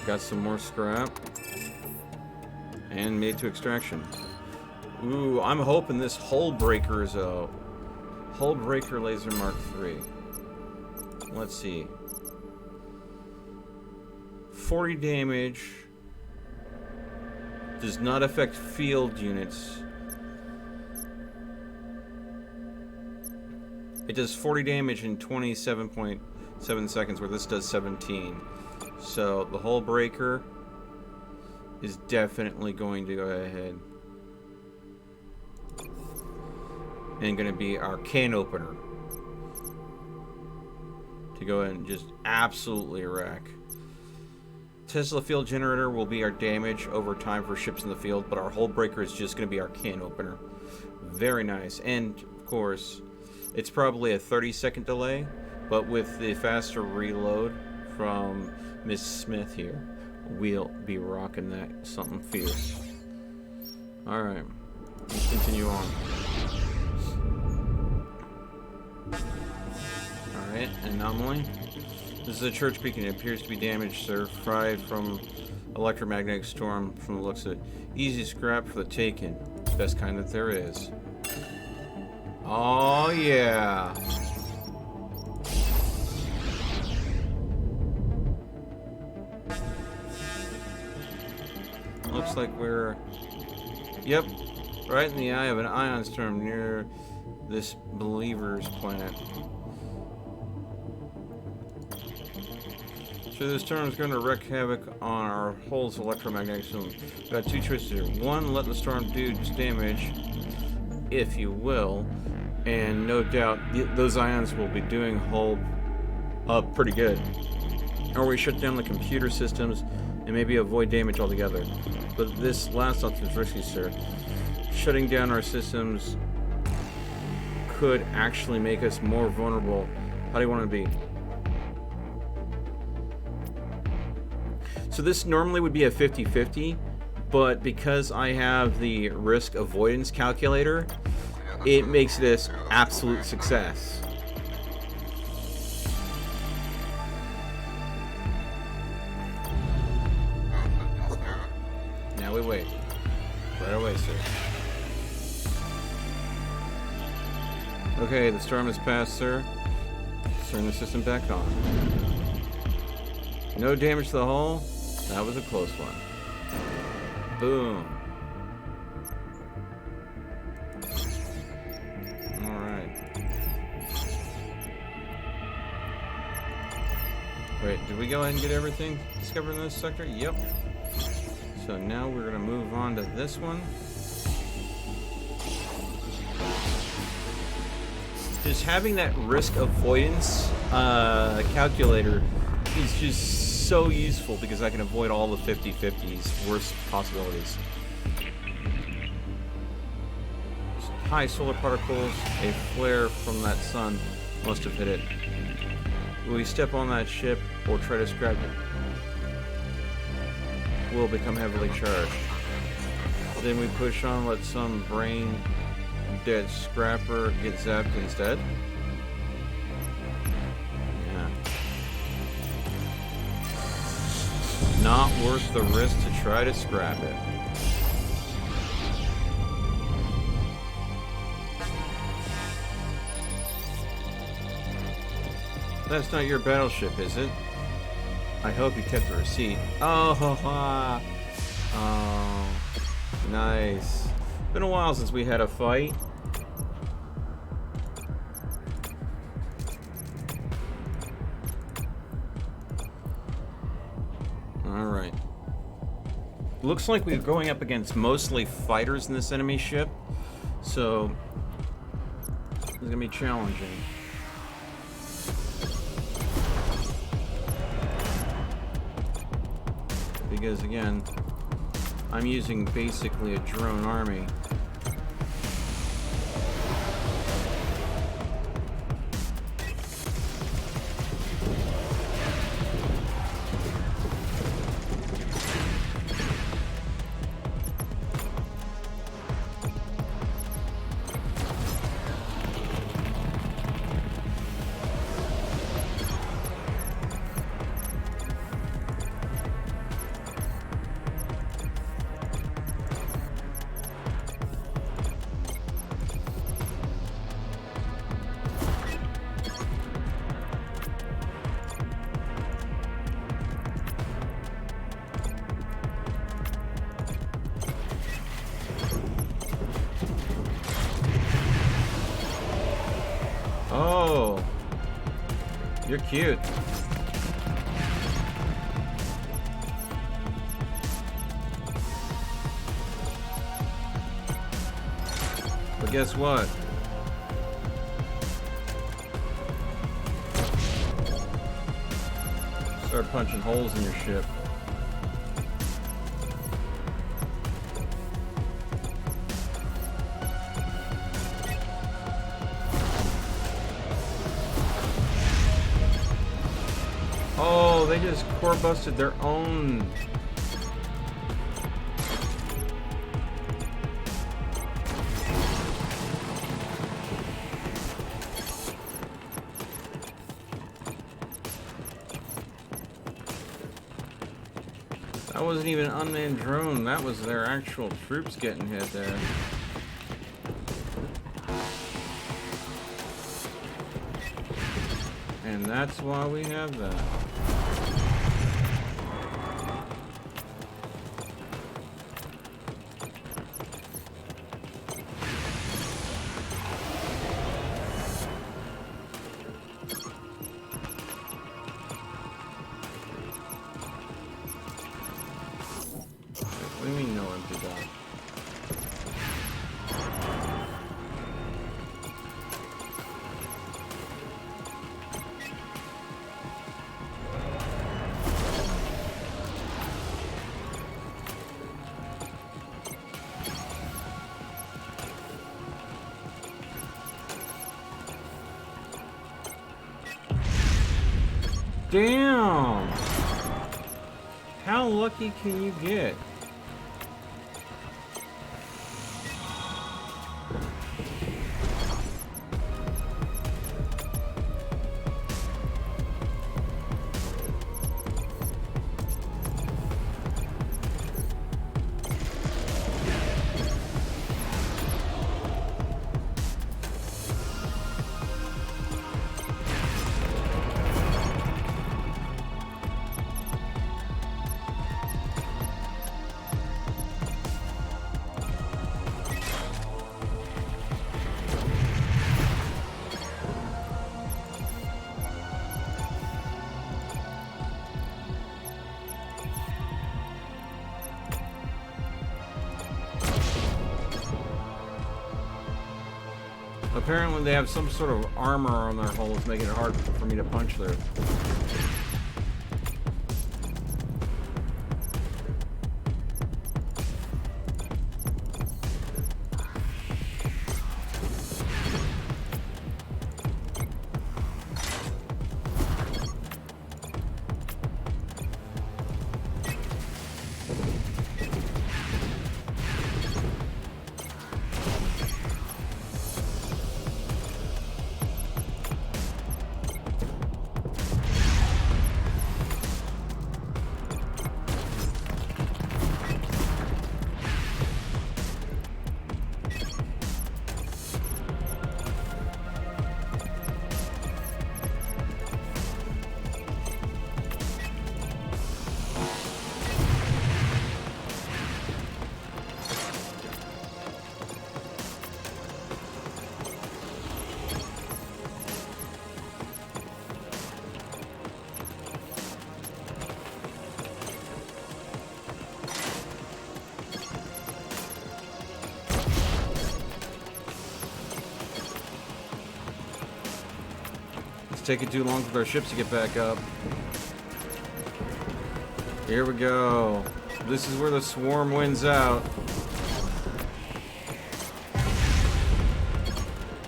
Got some more scrap. And made to extraction. Ooh, I'm hoping this hull breaker is a hull breaker laser Mark III. Let's see. 40 damage. Does not affect field units. It does 40 damage in 27.7 seconds, where this does 17. So the hull breaker is definitely going to go ahead and going to be our can opener to go ahead and just absolutely wreck. Tesla field generator will be our damage over time for ships in the field, but our hull breaker is just going to be our can opener. Very nice. And of course, it's probably a 30-second delay, but with the faster reload from Miss Smith here, we'll be rocking that something fierce. Alright, let's continue on. Alright, anomaly. This is a church beacon. It appears to be damaged, sir. Fried from electromagnetic storm from the looks of it. Easy scrap for the taking. Best kind that there is. Oh, yeah. Looks like we're... Yep. Right in the eye of an ion storm near this believer's planet. So this storm is going to wreak havoc on our hull's electromagnetic system. We've got two choices here. One, let the storm do damage, if you will, and no doubt those ions will be doing hull up pretty good. Or we shut down the computer systems and maybe avoid damage altogether. But this last option is risky, sir. Shutting down our systems could actually make us more vulnerable. How do you want to be? So this normally would be a 50-50, but because I have the risk avoidance calculator, it makes this absolute success. Now we wait. Right away, sir. Okay, the storm has passed, sir. Let's turn the system back on. No damage to the hull. That was a close one. Boom. Alright. Wait, did we go ahead and get everything discovered in this sector? Yep. So now we're going to move on to this one. Just having that risk avoidance calculator is just so useful because I can avoid all the 50-50s, worst possibilities. High solar particles, a flare from that sun must have hit it. Will we step on that ship or try to scrap it? Will become heavily charged. Then we push on, let some brain dead scrapper get zapped instead. Yeah. Not worth the risk to try to scrap it. That's not your battleship, is it? I hope you kept the receipt. Oh, ha, ha. Oh, nice. Been a while since we had a fight. Alright. Looks like we're going up against mostly fighters in this enemy ship. So, it's going to be challenging. Because again, I'm using basically a drone army. Oh, you're cute. But guess what? Start punching holes in your ship. Oh, they just core busted their own. That wasn't even an unmanned drone. That was their actual troops getting hit there. And that's why we have that. time to die. Damn! How lucky can you get? Apparently they have some sort of armor on their holes, making it hard for me to punch through. Taking too long for our ships to get back up. Here we go. This is where the swarm wins out.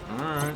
Alright.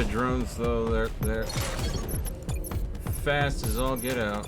private drones, though, they're fast as all get out.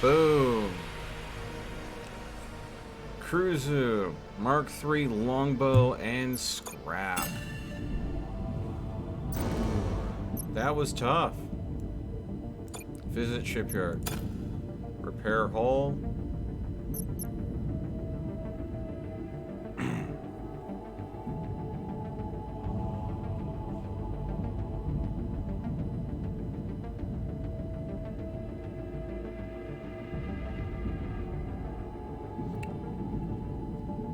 Boom. Cruiser, Mark III longbow and scrap. That was tough. Visit shipyard. Repair hull.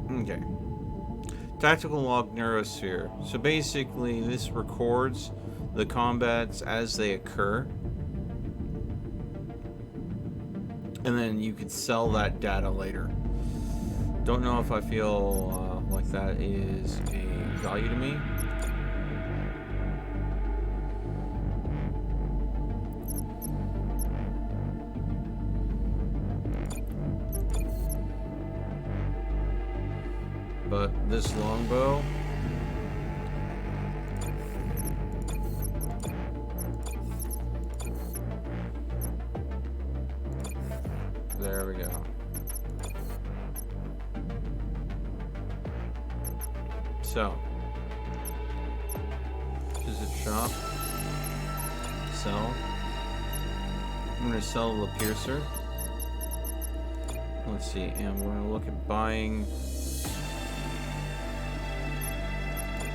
Okay. Tactical log neurosphere. So basically, this records the combats as they occur. And then you could sell that data later. Don't know if I feel like that is a value to me. But this longbow, there we go. So, visit shop, sell. I'm going to sell the piercer. Let's see, and we're going to look at buying.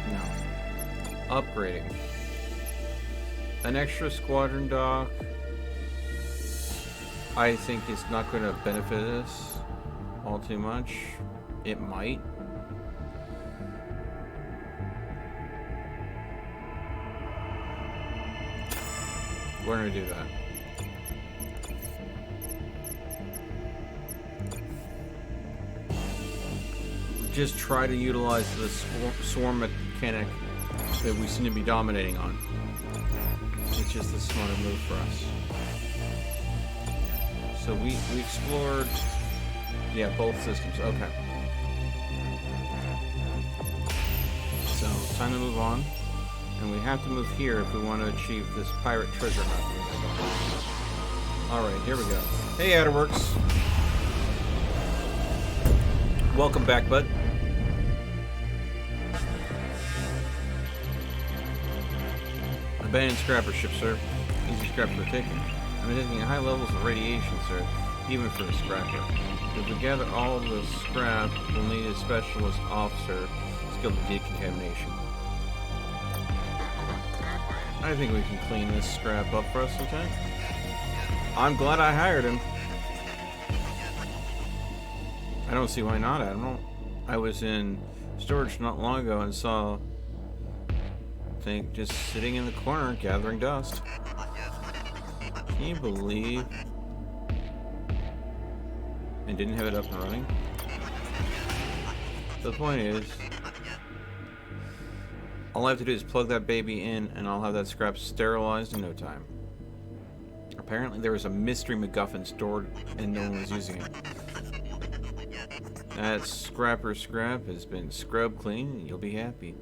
No. Upgrading. An extra squadron dock. I think it's not going to benefit us all too much. It might. We're going to do that. Just try to utilize the swarm mechanic that we seem to be dominating on. It's just a smarter move for us. So we explored, yeah, both systems. Okay. So time to move on, and we have to move here if we want to achieve this pirate treasure map. All right, here we go. Hey, Outerworks. Welcome back, bud. Abandoned scrapper ship, sir. Easy scraps for taking. I'm detecting high levels of radiation, sir, even for a scrapper. If we gather all of the scrap, we'll need a specialist officer skilled in decontamination. I think we can clean this scrap up for us sometime. I'm glad I hired him. I don't see why not, Admiral. I was in storage not long ago and saw thing just sitting in the corner gathering dust. Can you believe? And didn't have it up and running? The point is, all I have to do is plug that baby in and I'll have that scrap sterilized in no time. Apparently there was a mystery MacGuffin stored and no one was using it. That scrapper scrap has been scrubbed clean and you'll be happy.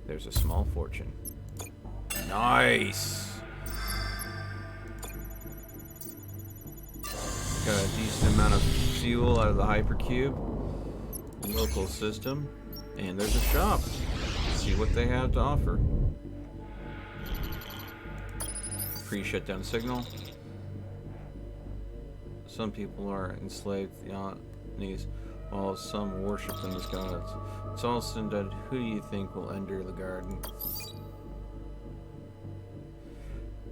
There's a small fortune. Nice! Got a decent amount of fuel out of the hypercube. Local system. And there's a shop. Let's see what they have to offer. pre-shutdown signal. Some people are enslaved to the Omnis, while some worship them as gods. It's all said and done. Who do you think will enter the garden?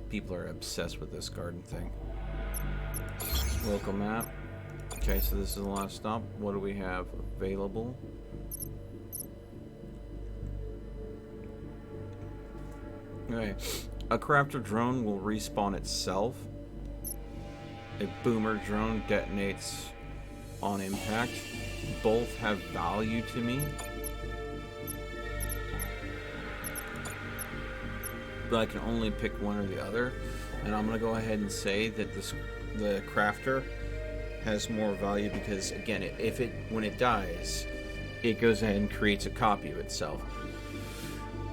People are obsessed with this garden thing. Local map. Okay, so this is the last stop. What do we have available? Okay. A crafter drone will respawn itself. A boomer drone detonates on impact. Both have value to me. But I can only pick one or the other. And I'm going to go ahead and say that the crafter has more value because, again, when it dies, it goes ahead and creates a copy of itself.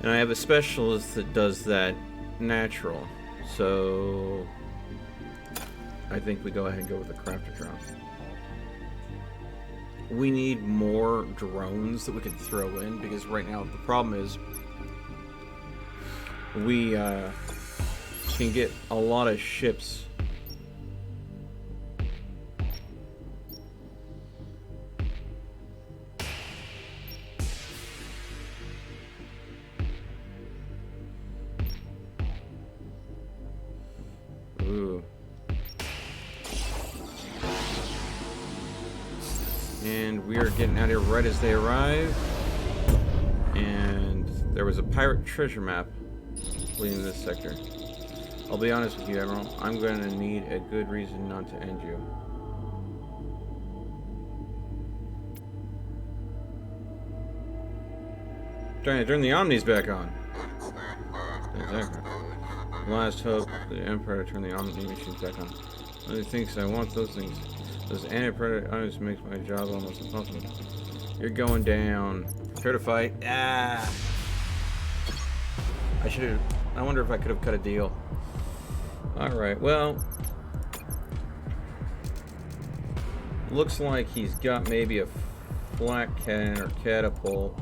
And I have a specialist that does that natural. So I think we go ahead and go with the crafter drone. We need more drones that we can throw in because right now the problem is we can get a lot of ships. Ooh. And we are getting out of here right as they arrive. And there was a pirate treasure map leading this sector. I'll be honest with you, Admiral. I'm going to need a good reason not to end you. Trying to turn the Omnis back on. Exactly. Last hope, the Empire to turn the Omni machines back on. Other things, I want those things. Those anti-predator items makes my job almost impossible. You're going down. Prepare to fight. Ah! I wonder if I could have cut a deal. Alright, well. Looks like he's got maybe a flak cannon or catapult.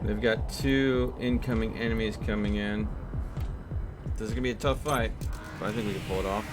They've got 2 incoming enemies coming in. This is going to be a tough fight, but I think we can pull it off.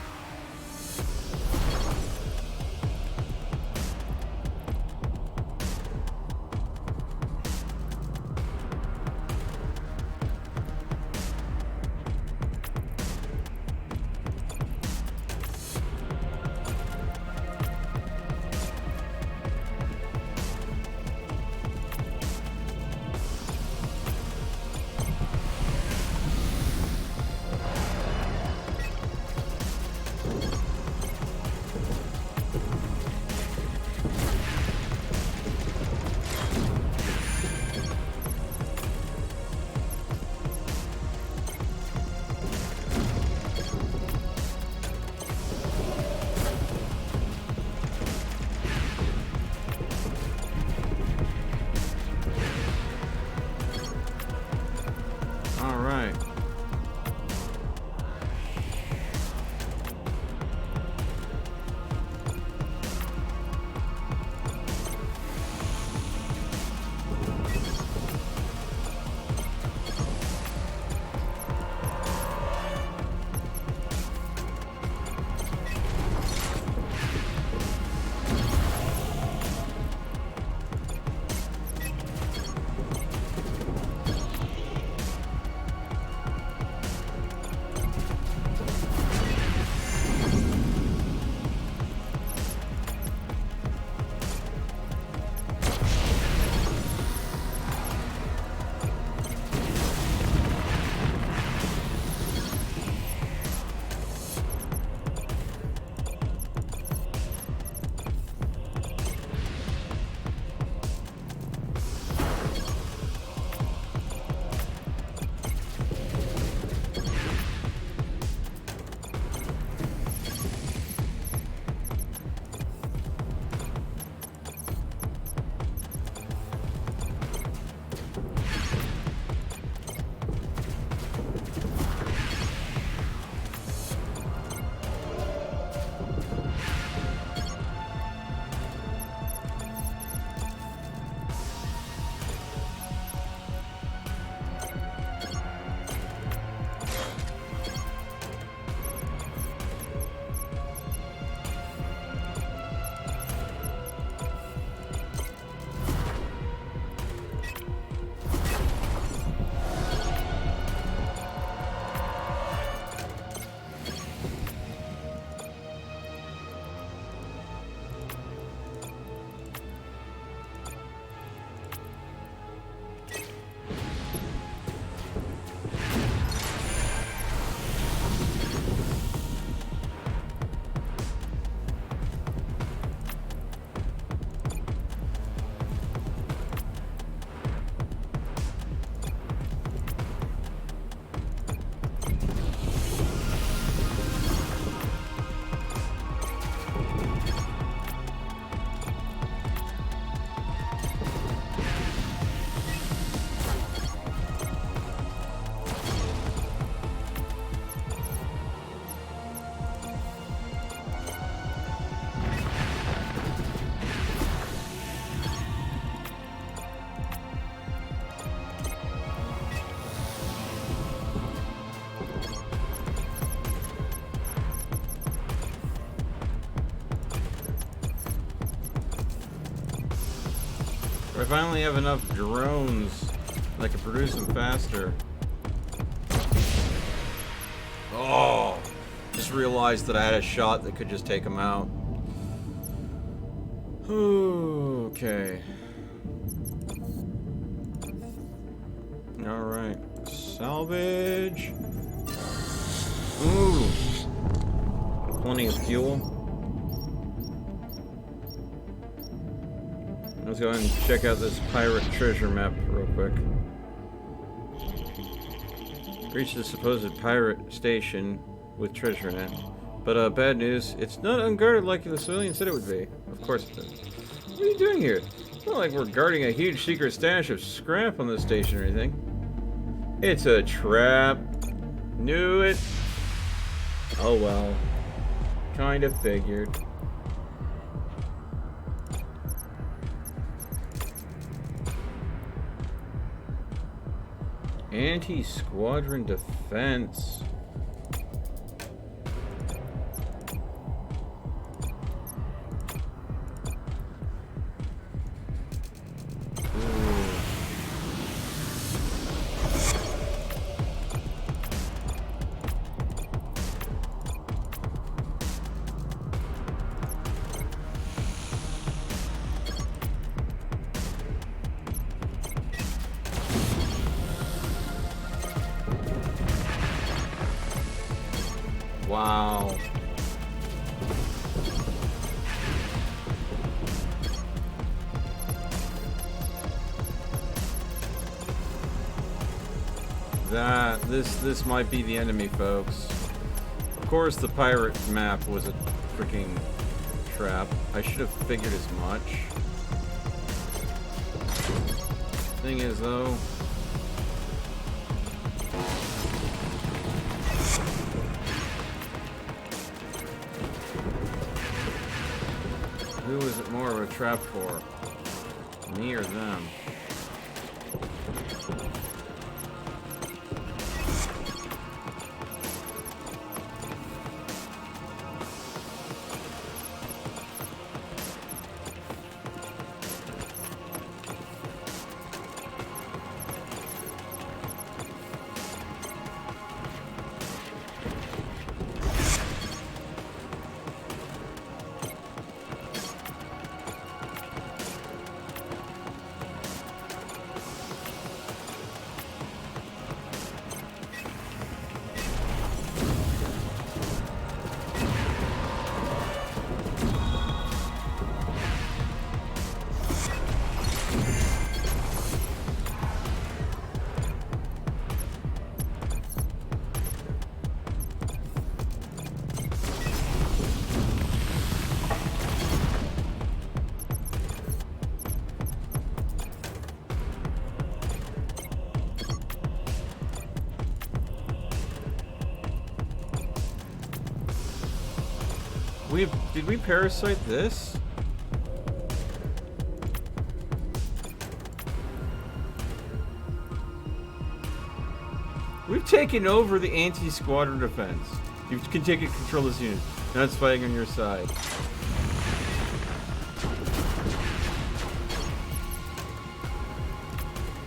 Or if I only have enough drones that can produce them faster. Oh! Just realized that I had a shot that could just take them out. Okay. Alright. Salvage. Ooh. Plenty of fuel. Let's go ahead and check out this pirate treasure map real quick. Reach the supposed pirate station with treasure in it. But bad news, it's not unguarded like the civilian said it would be. Of course it is. What are you doing here? It's not like we're guarding a huge secret stash of scrap on the station or anything. It's a trap. Knew it. Oh well. Kinda figured. Anti-squadron defense. Wow. This might be the enemy, folks. Of course the pirate map was a freaking trap. I should have figured as much. Thing is though, who is it more of a trap for? Me or them? Did we parasite this? We've taken over the anti-squadron defense. You can take and control this unit. Now it's fighting on your side.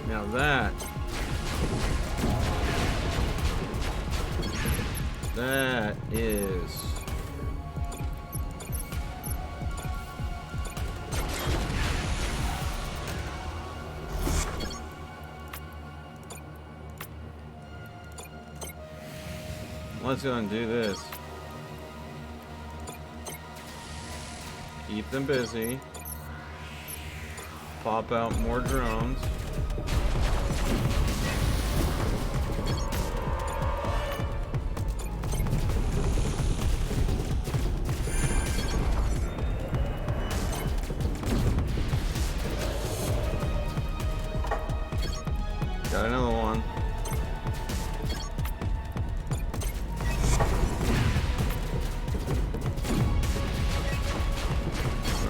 Now that is let's go and do this. Keep them busy. Pop out more drones. Got another one.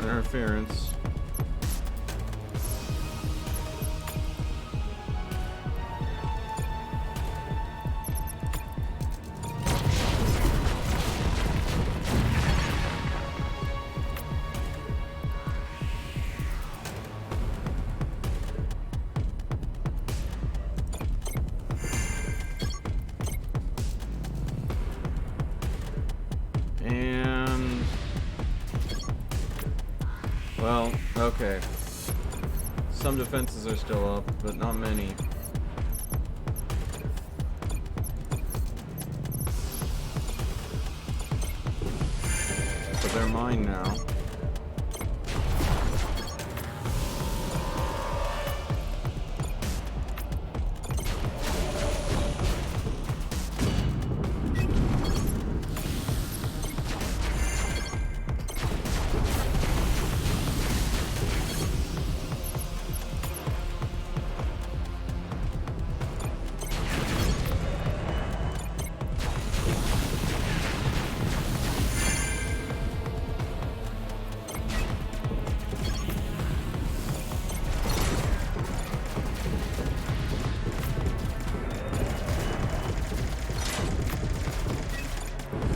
Interference. Well, okay. Some defenses are still up, but not many. So they're mine now.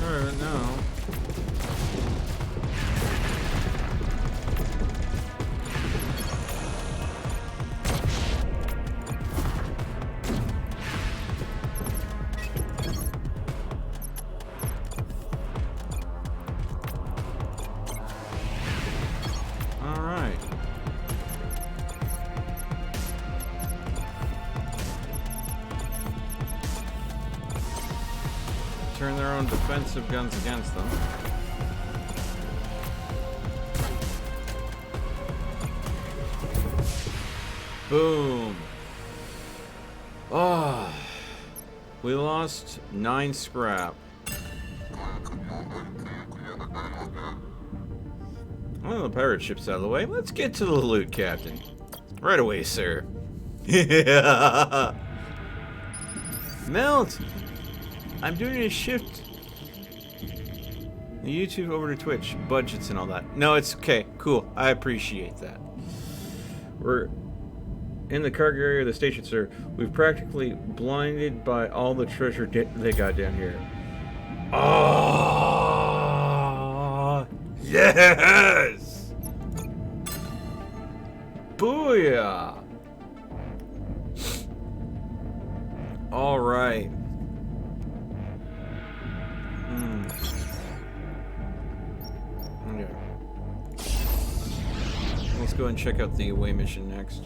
Alright, now. Alright. Turn their own defensive guns against them. Boom. Oh. We lost 9 scrap. Well, the pirate ship's out of the way. Let's get to the loot, Captain. Right away, sir. Yeah. Melt! I'm doing a shift. YouTube over to Twitch. Budgets and all that. No, it's okay. Cool. I appreciate that. We're in the cargo area of the station, sir. We've practically blinded by all the treasure they got down here. Oh, yes! Booyah! All right. Okay. Let's go and check out the away mission next.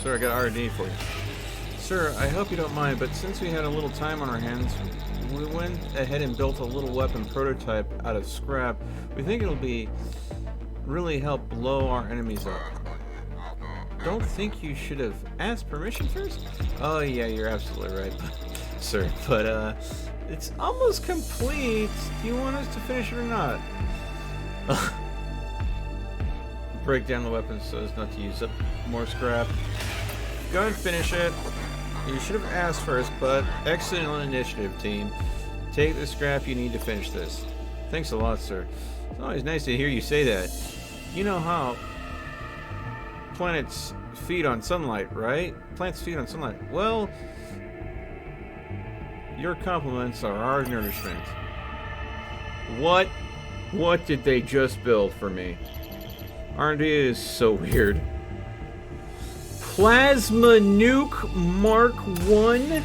Sir, I got R&D for you. Sir, I hope you don't mind, but since we had a little time on our hands, we went ahead and built a little weapon prototype out of scrap. We think it'll be really help blow our enemies up. Don't think you should have asked permission first? Oh yeah, you're absolutely right, sir. But it's almost complete. Do you want us to finish it or not? Break down the weapons so as not to use up more scrap. Go and finish it. You should have asked first, but excellent initiative, team. Take the scrap you need to finish this. Thanks a lot, sir. It's always nice to hear you say that. You know how planets feed on sunlight, right? Plants feed on sunlight. Well, your compliments are our nourishment. What did they just build for me? R&D is so weird. Plasma Nuke Mark 1?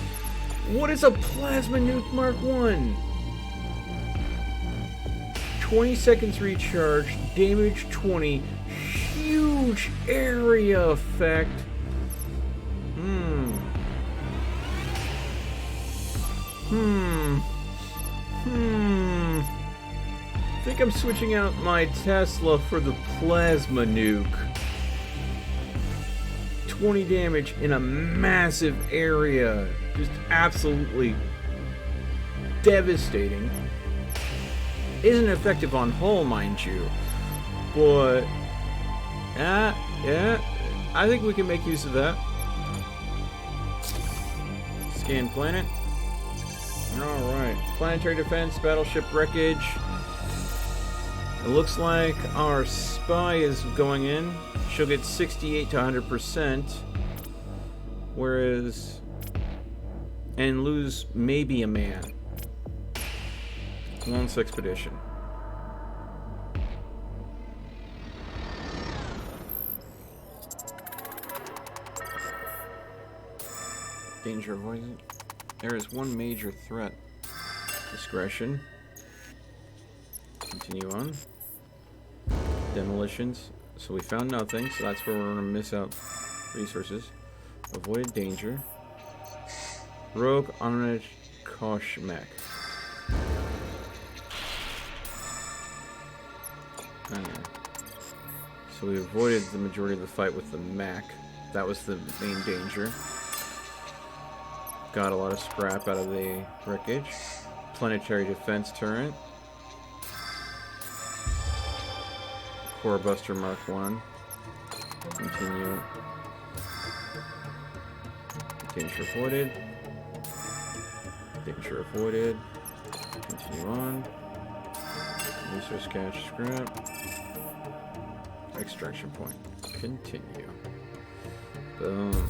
What is a Plasma Nuke Mark 1? 20 seconds recharge, damage 20, huge area effect. I think I'm switching out my Tesla for the Plasma Nuke. 20 damage in a massive area. Just absolutely devastating. Isn't effective on hull, mind you. But, yeah, I think we can make use of that. Scan planet. Alright. Planetary defense, battleship wreckage. It looks like our spy is going in. She'll get 68 to 100%. Whereas... and lose maybe a man. Once expedition. Danger avoided. There is one major threat. Discretion. Continue on. Demolitions. So we found nothing, so that's where we're gonna miss out resources. Avoided danger. Rogue Honorage Kosh mech. Okay. So we avoided the majority of the fight with the mech. That was the main danger. Got a lot of scrap out of the wreckage. Planetary defense turret. Core Buster Mark 1. Continue. Danger avoided. Danger avoided. Continue on. Resource cache scrap. Extraction point. Continue. Boom.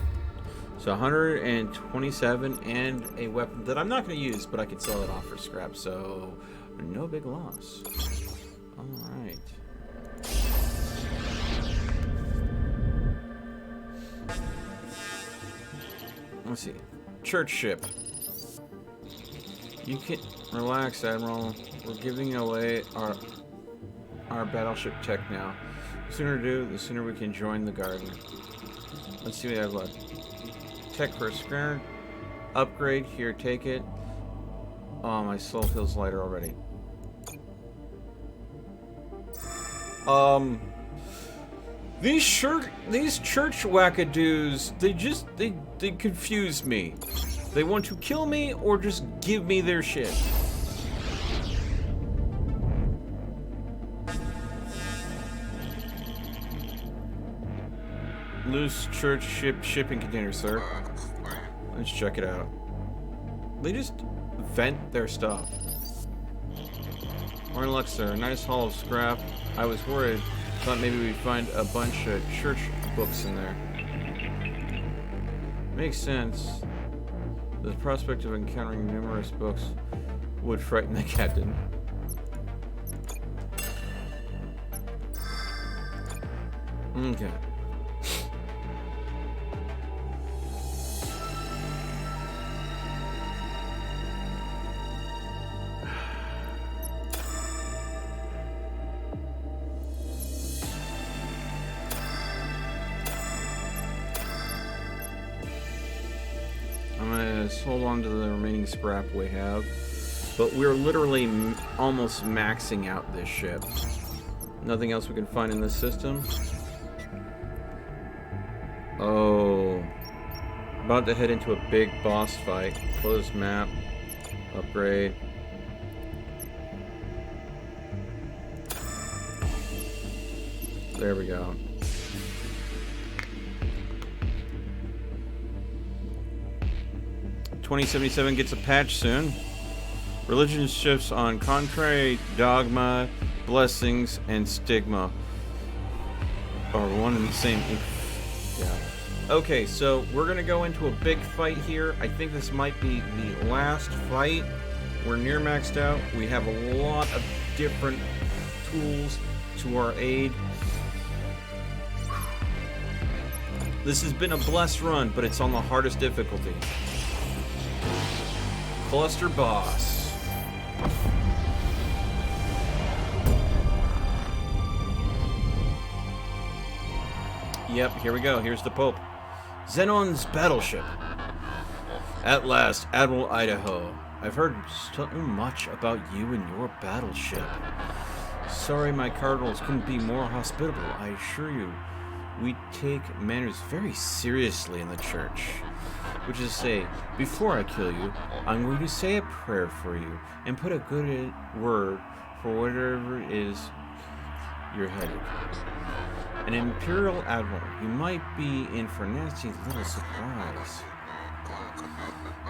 So 127 and a weapon that I'm not going to use, but I could sell it off for scrap, so no big loss. Alright. Let's see. Church ship. You can relax, Admiral. We're giving away our battleship tech now. The sooner we do, the sooner we can join the garden. Let's see what I have left. Tech per square. Upgrade. Here, take it. Oh, my soul feels lighter already. These church wackadoos, they confuse me. They want to kill me or just give me their shit. Loose church shipping container, sir. Let's check it out. They just vent their stuff. More luck, sir. Nice haul of scrap. I was worried. Thought maybe we'd find a bunch of church books in there. Makes sense. The prospect of encountering numerous books would frighten the captain. Okay. Hold on to the remaining scrap we have, but we're literally almost maxing out this ship. Nothing else we can find in this system. Oh, about to head into a big boss fight. Close map. Upgrade. There we go. 2077 gets a patch soon. Religion shifts on contrary, dogma, blessings, and stigma are one and the same. Yeah. Okay, so we're gonna go into a big fight here. I think this might be the last fight. We're near maxed out. We have a lot of different tools to our aid. This has been a blessed run, but it's on the hardest difficulty. Cluster boss. Yep, here we go. Here's the Pope. Xenon's battleship. At last, Admiral Idaho. I've heard so much about you and your battleship. Sorry my cardinals couldn't be more hospitable. I assure you, we take manners very seriously in the church. Which is to say, before I kill you, I'm going to say a prayer for you and put a good word for whatever it is you're headed. An Imperial Admiral, you might be in for a nasty little surprise.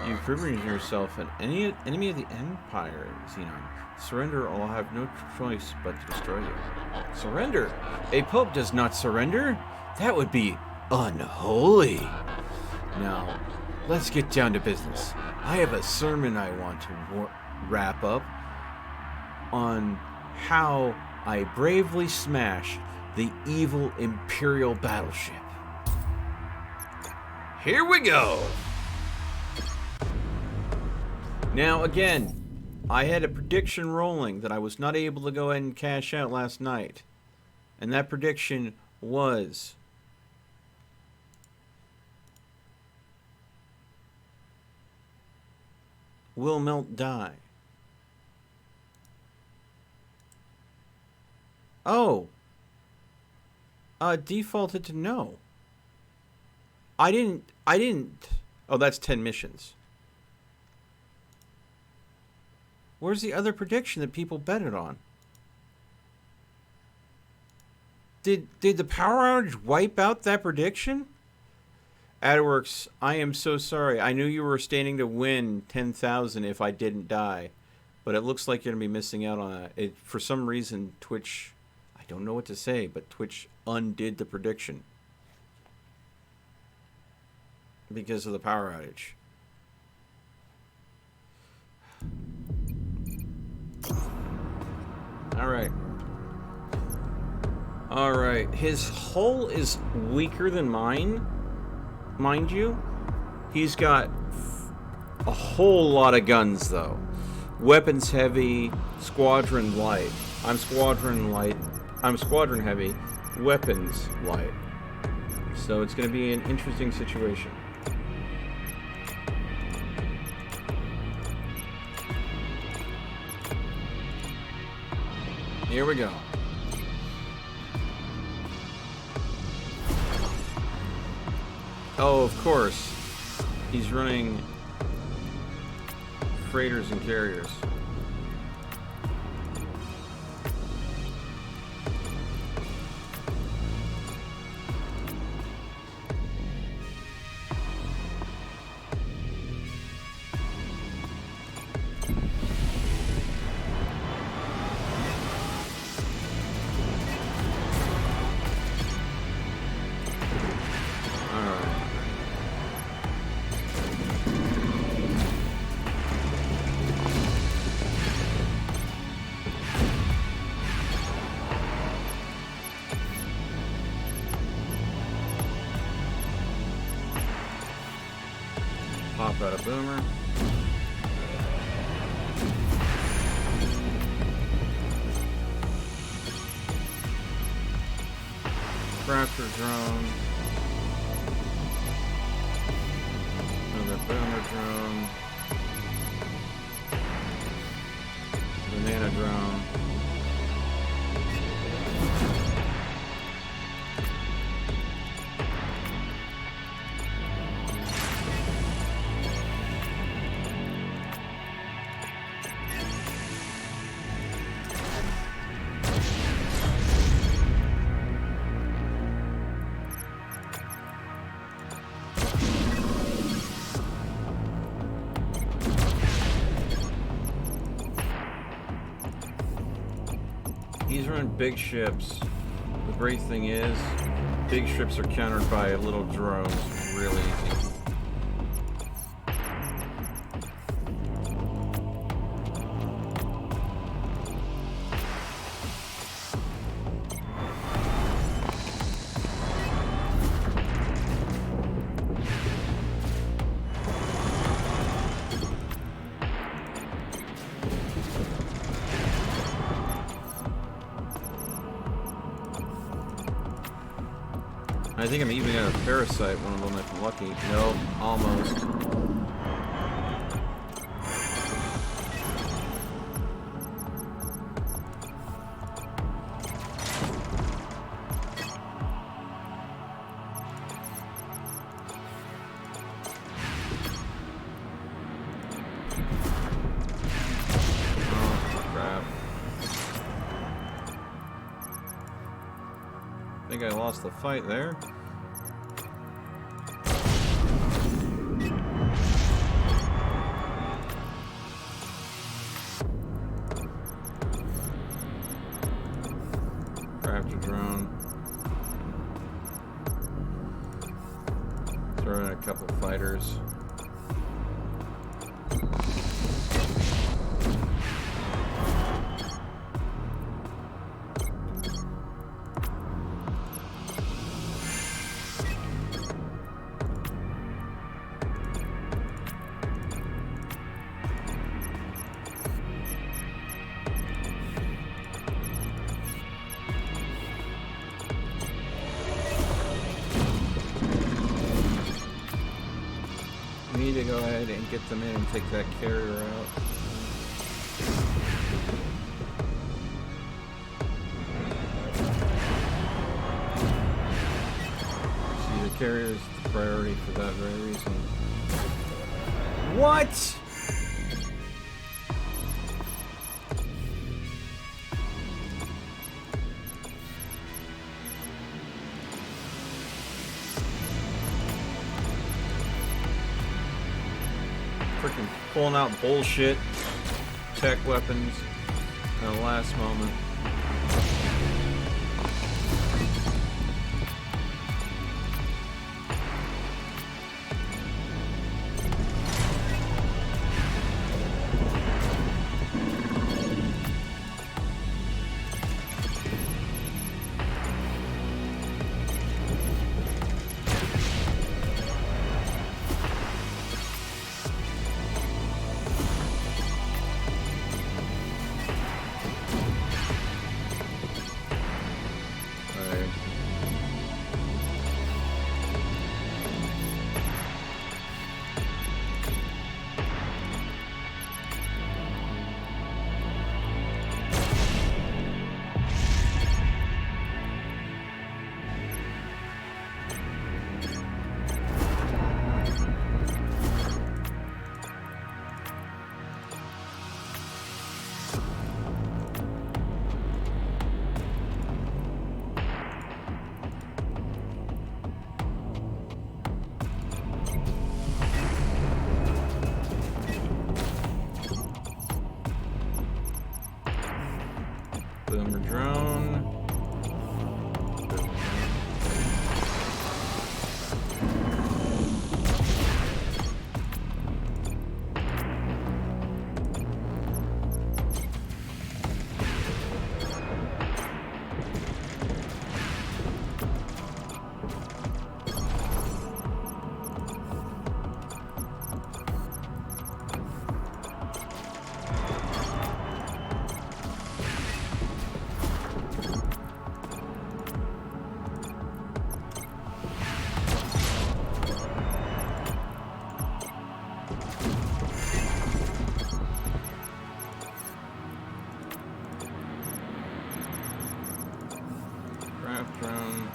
You've proven yourself an enemy of the Empire, Xenon. Surrender or I'll have no choice but to destroy you. Surrender? A Pope does not surrender? That would be unholy. Now, let's get down to business. I have a sermon I want to wrap up on how I bravely smashed the evil Imperial battleship. Here we go! Now, again, I had a prediction rolling that I was not able to go ahead and cash out last night. And that prediction was will Melt die? Oh. Defaulted to no. I didn't. Oh, that's 10 missions. Where's the other prediction that people betted on? Did the power outage wipe out that prediction? AdWorks, I am so sorry. I knew you were standing to win 10,000 if I didn't die. But it looks like you're going to be missing out on that. For some reason, Twitch, I don't know what to say, but Twitch undid the prediction. Because of the power outage. Alright. His hull is weaker than mine. Mind you. He's got a whole lot of guns, though. Weapons heavy, squadron light. I'm squadron light. I'm squadron heavy, weapons light. So it's going to be an interesting situation. Here we go. Oh, of course. He's running freighters and carriers. Pop out a boomer. Crafter drone. Another boomer drone. Banana drone. He's running big ships. The great thing is, big ships are countered by little drones real easy. I think I'm even gonna parasite one of them if I'm lucky. Nope, almost. Oh, crap. I think I lost the fight there. Crafter drone. Throw in a couple fighters. need to go ahead and get them in and take that carrier out. See, the carrier is the priority for that very reason. What? Freaking pulling out bullshit tech weapons at the last moment. Boomer drone. Craft drone.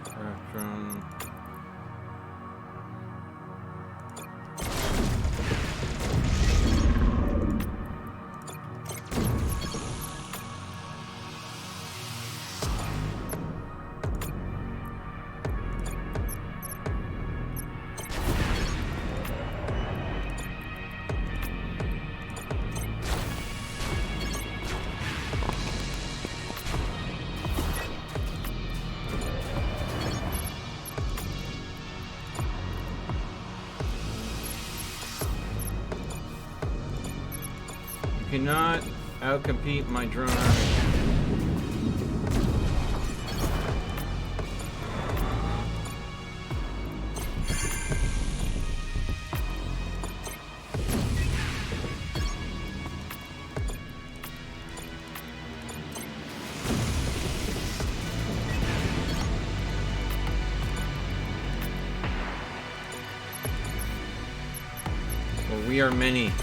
Craft drone. You cannot outcompete my drone army. For we are many.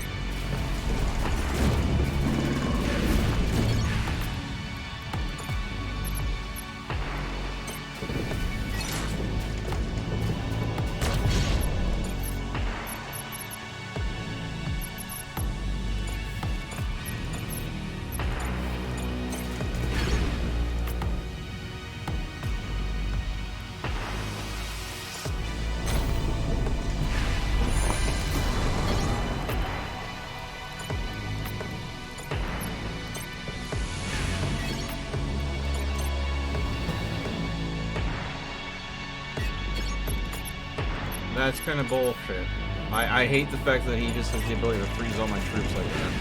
That's kind of bullshit. I hate the fact that he just has the ability to freeze all my troops like that.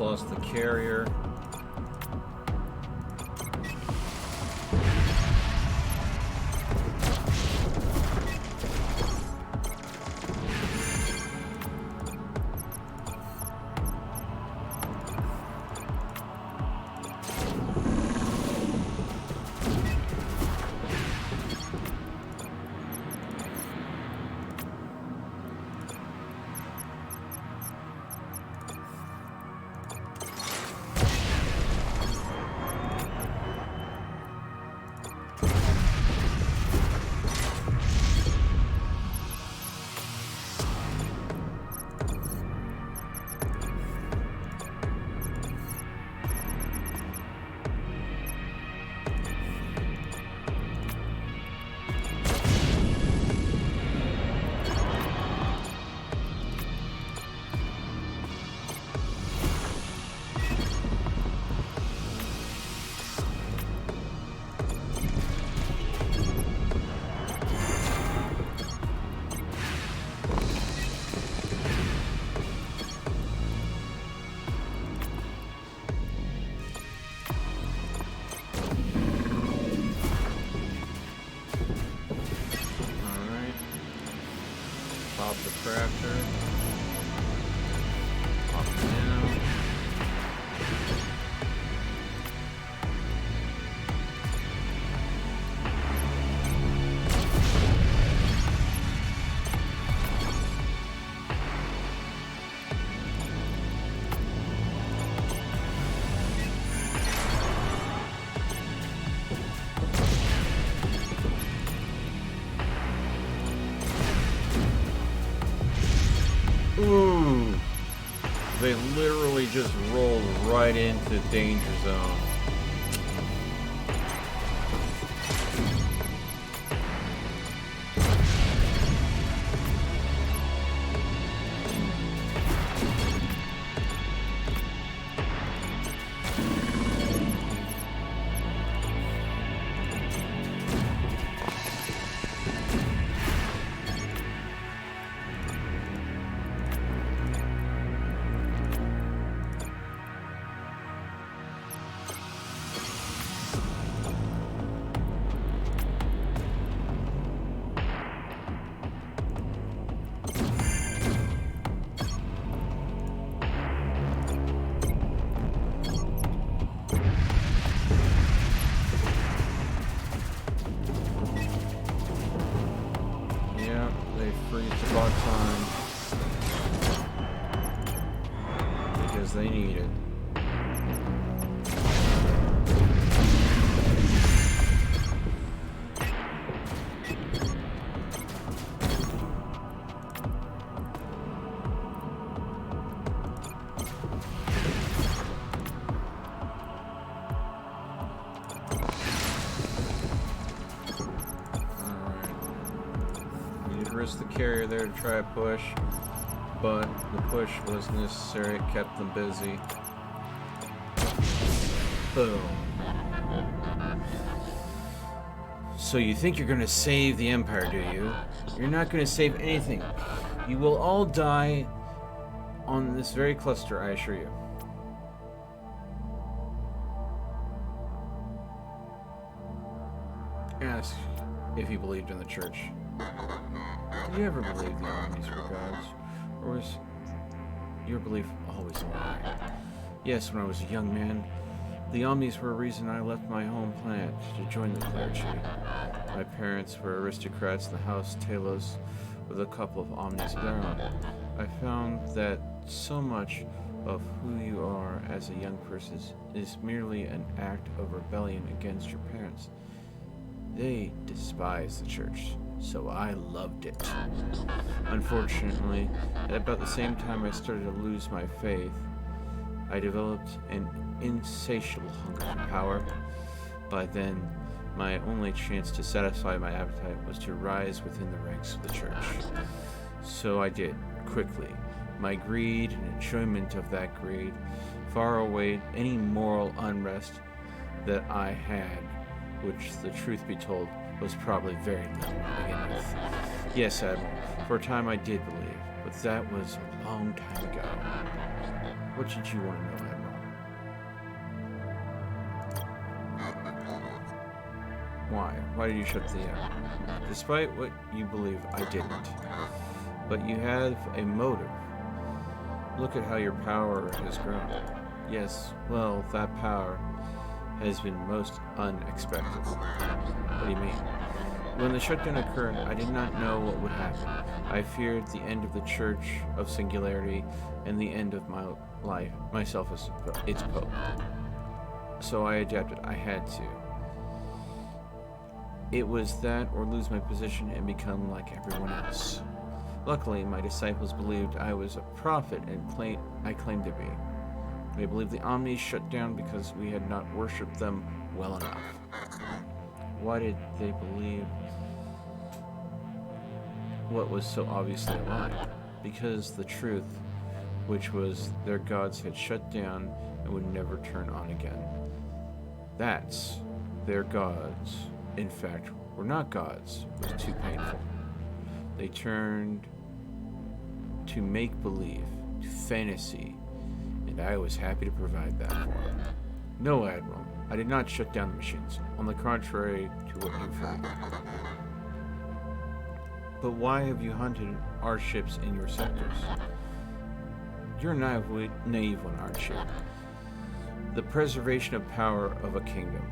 lost the carrier. Pop the crafter. Pop it down. Ooh, they literally just rolled right into danger zone. Freeze about time because they need it. Risk the carrier there to try a push, but the push was necessary. It kept them busy. Boom. So you think you're gonna save the Empire, do you? You're not gonna save anything. You will all die on this very cluster, I assure you. Ask if you believed in the church. Did you ever believe the armies were gods? Or was your belief always a lie? Yes, when I was a young man, the Omnis were a reason I left my home planet to join the clergy. My parents were aristocrats in the House Talos with a couple of Omnis of their own. I found that so much of who you are as a young person is merely an act of rebellion against your parents. They despise the church, so I loved it. Unfortunately, at about the same time I started to lose my faith, I developed an insatiable hunger for power. By then, my only chance to satisfy my appetite was to rise within the ranks of the church. So I did, quickly. My greed and enjoyment of that greed far outweighed any moral unrest that I had, which, the truth be told, was probably very little to begin with. Yes, Admiral, for a time I did believe, but that was a long time ago. What did you want to know, Admiral? Why? Why did you shut the Despite what you believe, I didn't. But you have a motive. Look at how your power has grown. Yes, well, that power has been most unexpected. What do you mean? When the shutdown occurred, I did not know what would happen. I feared the end of the Church of Singularity and the end of my life, myself as its Pope. So I adapted. I had to. It was that or lose my position and become like everyone else. Luckily, my disciples believed I was a prophet and I claimed to be. They believed the Omnis shut down because we had not worshipped them well enough. Why did they believe what was so obviously a lie? Because the truth, which was their gods had shut down and would never turn on again. That's their gods, in fact, were not gods. It was too painful. They turned to make-believe, to fantasy, and I was happy to provide that for them. No, Admiral, I did not shut down the machines, on the contrary to what you've heard. But why have you hunted our ships in your sectors? You're a naive one, aren't you? The preservation of power of a kingdom.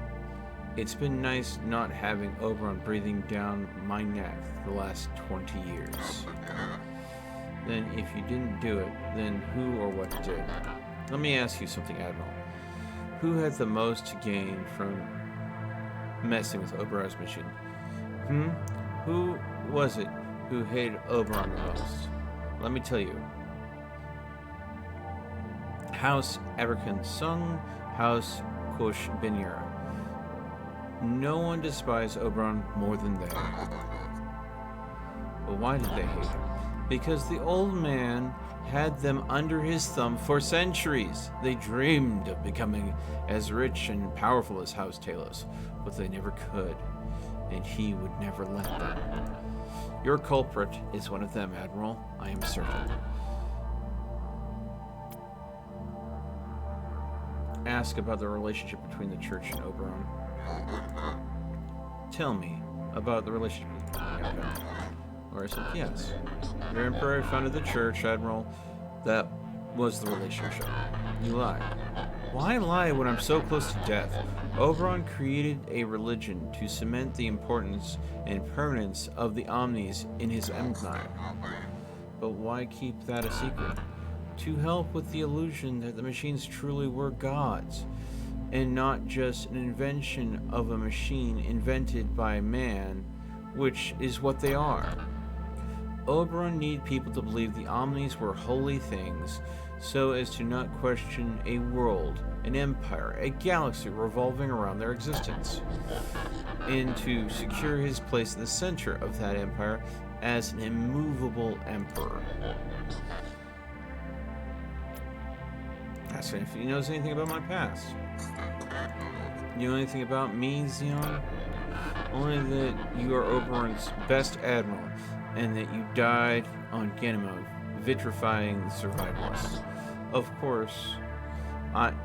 It's been nice not having Oberon breathing down my neck the last 20 years. Then if you didn't do it, then who or what did? Let me ask you something, Admiral. Who had the most to gain from messing with Oberon's machine? Who was it who hated Oberon the most? Let me tell you. House Aberkan Sung, House Kosh Binir. No one despised Oberon more than they. But why did they hate him? Because the old man had them under his thumb for centuries. They dreamed of becoming as rich and powerful as House Talos, but they never could, and he would never let them. Your culprit is one of them, Admiral, I am certain. Ask about the relationship between the Church and Oberon. Tell me about the relationship. Or I said, yes. Your Emperor founded the Church, Admiral. That was the relationship. You lie. Why lie when I'm so close to death? Oberon created a religion to cement the importance and permanence of the Omnis in his empire. But why keep that a secret? To help with the illusion that the machines truly were gods, and not just an invention of a machine invented by man, which is what they are. Oberon needed people to believe the Omnis were holy things, so as to not question a world, an empire, a galaxy revolving around their existence, and to secure his place in the center of that empire as an immovable emperor. Ask him if he knows anything about my past. You know anything about me, Xeon? Only that you are Oberon's best admiral, and that you died on Ganymede, vitrifying the survivalists. Of course,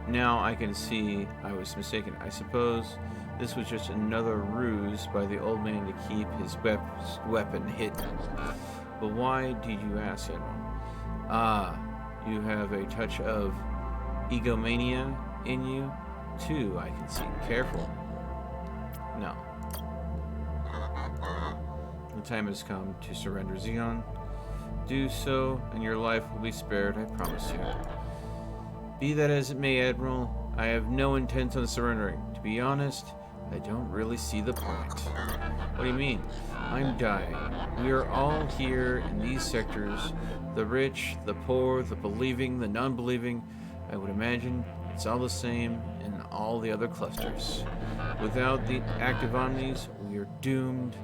now I can see I was mistaken. I suppose this was just another ruse by the old man to keep his weapon hidden. But why did you ask, Admiral? You have a touch of egomania in you, too, I can see. Careful. No. The time has come to surrender, Xeon. Do so, and your life will be spared, I promise you. Be that as it may, Admiral, I have no intent on surrendering. To be honest, I don't really see the point. What do you mean? I'm dying. We are all here in these sectors, the rich, the poor, the believing, the non-believing. I would imagine it's all the same in all the other clusters. Without the active Omnis, we are doomed.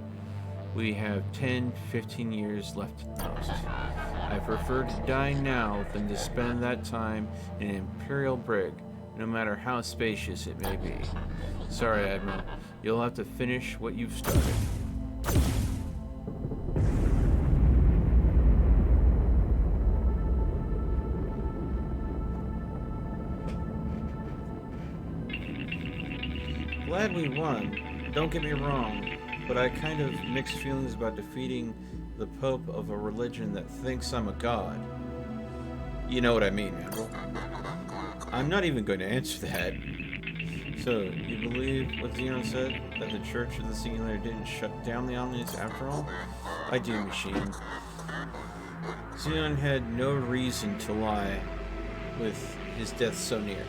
We have 10, 15 years left at most. I prefer to die now than to spend that time in an Imperial brig, no matter how spacious it may be. Sorry, Admiral. You'll have to finish what you've started. Glad we won, Don't get me wrong, but I kind of mixed feelings about defeating the Pope of a religion that thinks I'm a god. You know what I mean, Admiral. I'm not even going to answer that. So, you believe what Xenon said? That the Church of the Singular didn't shut down the Omnius after all? I do, Machine. Xenon had no reason to lie with his death so near.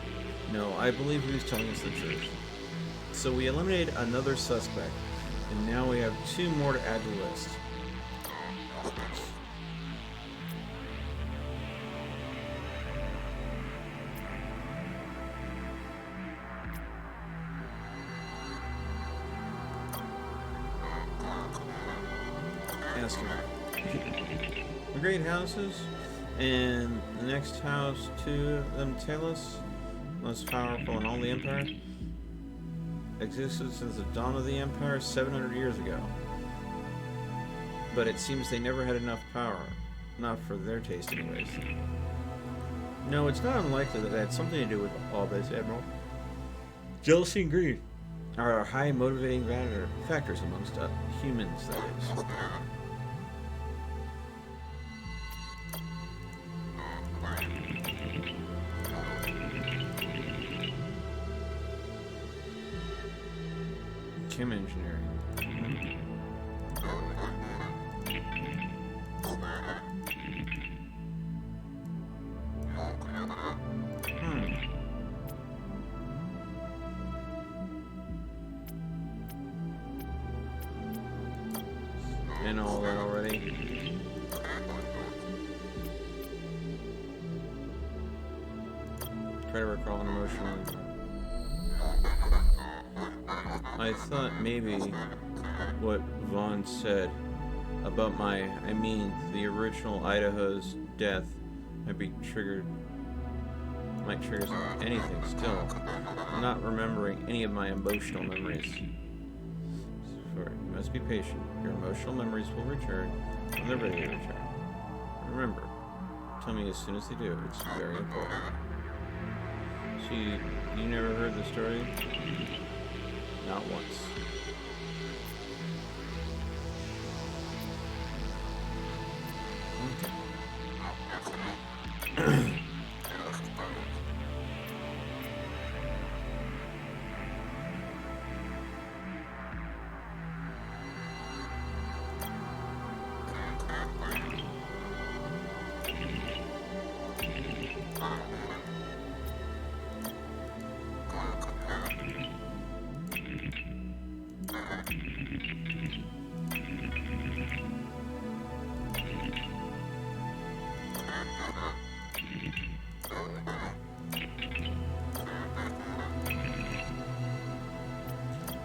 No, I believe he was telling us the truth. So we eliminated another suspect, and now we have 2 more to add to the list. Ask him. The great houses, and the next house to them tell us, most powerful in all the Empire, existed since the dawn of the Empire 700 years ago. But it seems they never had enough power. Not for their taste, anyways. No, it's not unlikely that it had something to do with all this, Admiral. Jealousy and greed are high motivating factors amongst humans, that is. Chem engineering. I know all that already. Try to recall an emotional. I thought maybe what Vaughn said about the original Idaho's death might trigger anything still. I'm not remembering any of my emotional memories. You must be patient. Your emotional memories will return when they're ready to return. Remember, tell me as soon as they do. It's very important. So you never heard the story? Not once. Okay.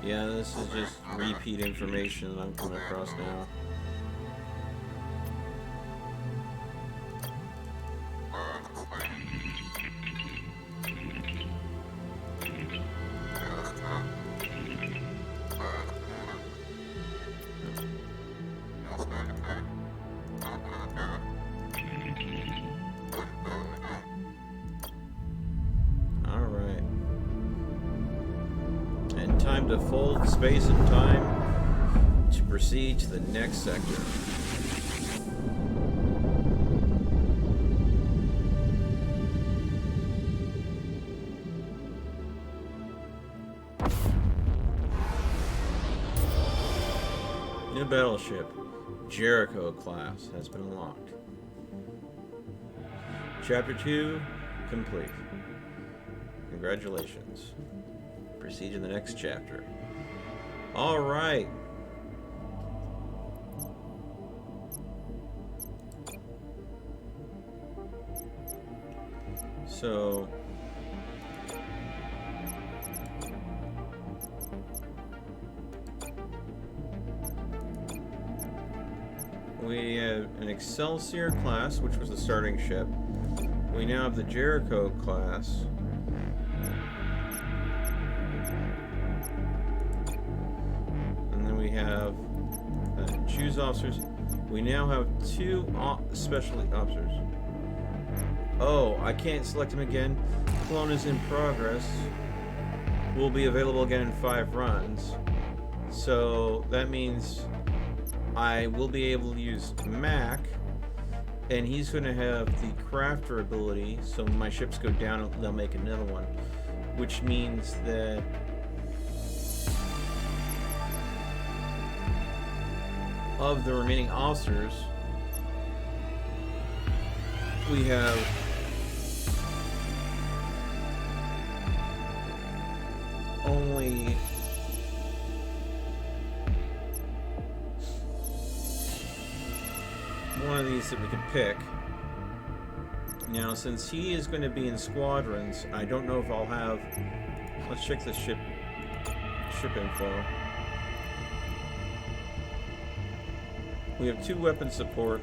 Yeah, this is just repeat information that I'm coming across now. Time to fold space and time to proceed to the next sector. New battleship, Jericho class, has been unlocked. Chapter 2 complete. Congratulations. Proceed to the next chapter. All right. So we have an Excelsior class, which was the starting ship. We now have the Jericho class. We have choose officers. We now have 2 specialty officers. Oh, I can't select them again. Clone is in progress. Will be available again in 5 runs. So that means I will be able to use Mac, and he's going to have the crafter ability, so when my ships go down, they'll make another one, which means that of the remaining officers, we have only one of these that we can pick. Now, since he is going to be in squadrons, I don't know if I'll have... Let's check the ship info. We have 2 weapon support.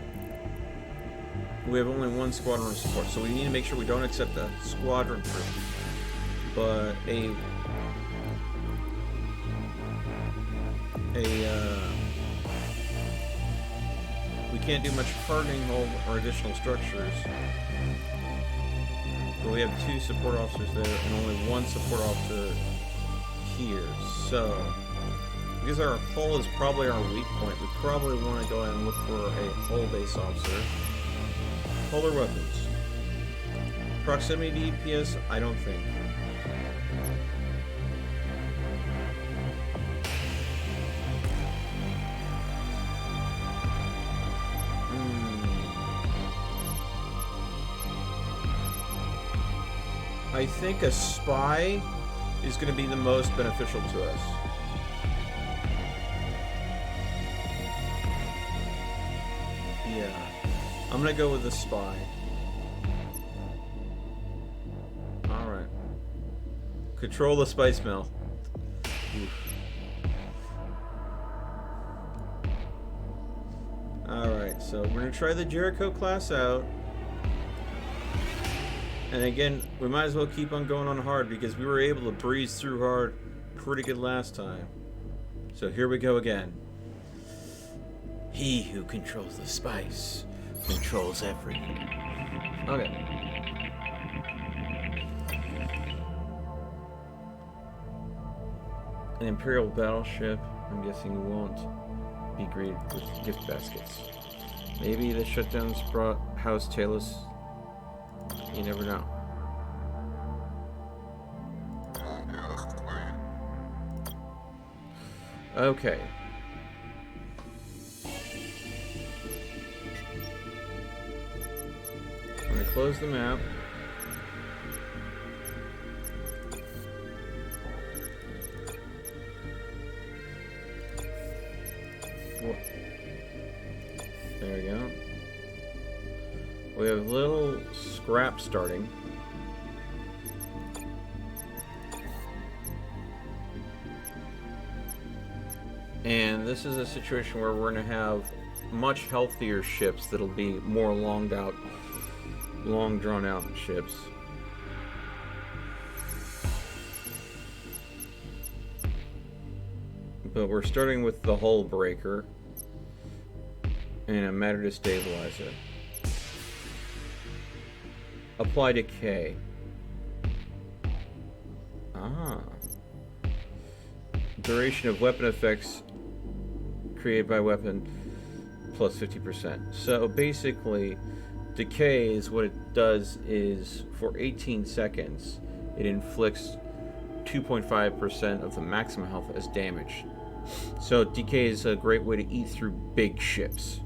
We have only 1 squadron support, so we need to make sure we don't accept a squadron crew. But we can't do much hardening or additional structures. But we have 2 support officers there and only 1 support officer here. So, because our hull is probably our weak point, we probably want to go ahead and look for a hull base officer. Polar weapons. Proximity DPS, I don't think. I think a spy is going to be the most beneficial to us. Yeah. I'm going to go with a spy. Alright. Control the spy smell. Alright, so we're going to try the Jericho class out. And again, we might as well keep on going on hard because we were able to breeze through hard pretty good last time. So here we go again. He who controls the spice controls everything. Okay. An Imperial battleship. I'm guessing won't be greeted with gift baskets. Maybe the shutdowns brought House Talus. You never know. Okay. I'm going to close the map. There we go. We have little scrap starting. And this is a situation where we're going to have much healthier ships that'll be more long drawn out ships. But we're starting with the hull breaker and a matter destabilizer. Apply decay. Duration of weapon effects created by weapon plus 50%. So basically, decay is what it does is for 18 seconds, it inflicts 2.5% of the maximum health as damage. So decay is a great way to eat through big ships.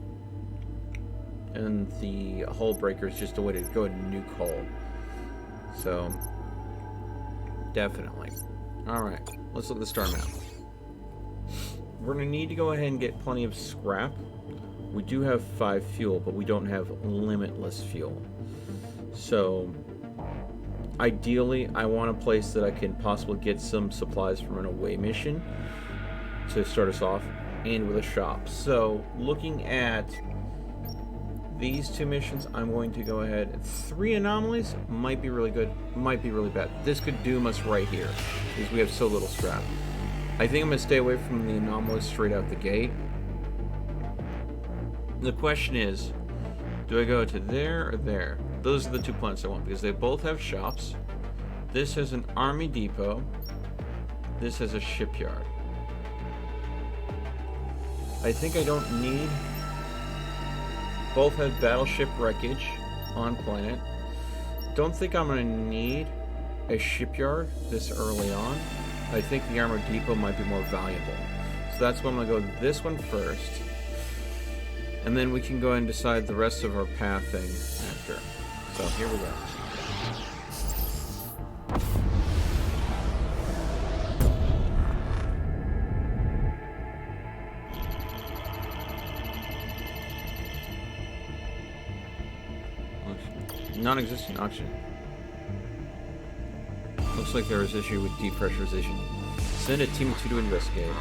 And the hull breaker is just a way to go ahead and nuke hull. So, definitely. Alright, let's look at the star map. We're going to need to go ahead and get plenty of scrap. We do have 5 fuel, but we don't have limitless fuel. So, ideally, I want a place that I can possibly get some supplies from an away mission to start us off, and with a shop. So, looking at these 2 missions, I'm going to go ahead. 3 anomalies might be really good, might be really bad. This could doom us right here, because we have so little scrap. I think I'm going to stay away from the anomalies straight out the gate. The question is, do I go to there or there? Those are the 2 planets I want, because they both have shops. This has an army depot. This has a shipyard. I think I don't need... Both have battleship wreckage on planet. Don't think I'm going to need a shipyard this early on. I think the armor depot might be more valuable. So that's why I'm going to go with this one first. And then we can go and decide the rest of our pathing after. So here we go. Non-existent oxygen. Looks like there is issue with depressurization. Send a team of 2 to investigate.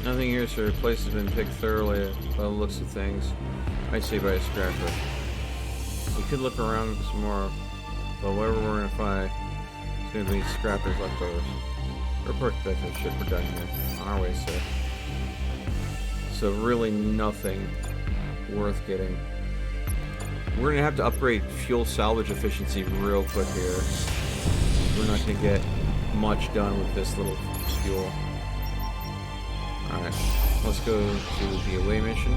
Nothing here, sir. The place has been picked thoroughly by the looks of things. I'd say by a scrapper. We could look around some more, but whatever we're gonna find, it's gonna be scrappers leftovers. Report back to the ship. We're done here. On our way, sir. So really nothing worth getting. We're gonna have to upgrade fuel salvage efficiency real quick here. We're not gonna get much done with this little fuel. Alright, let's go to the away mission.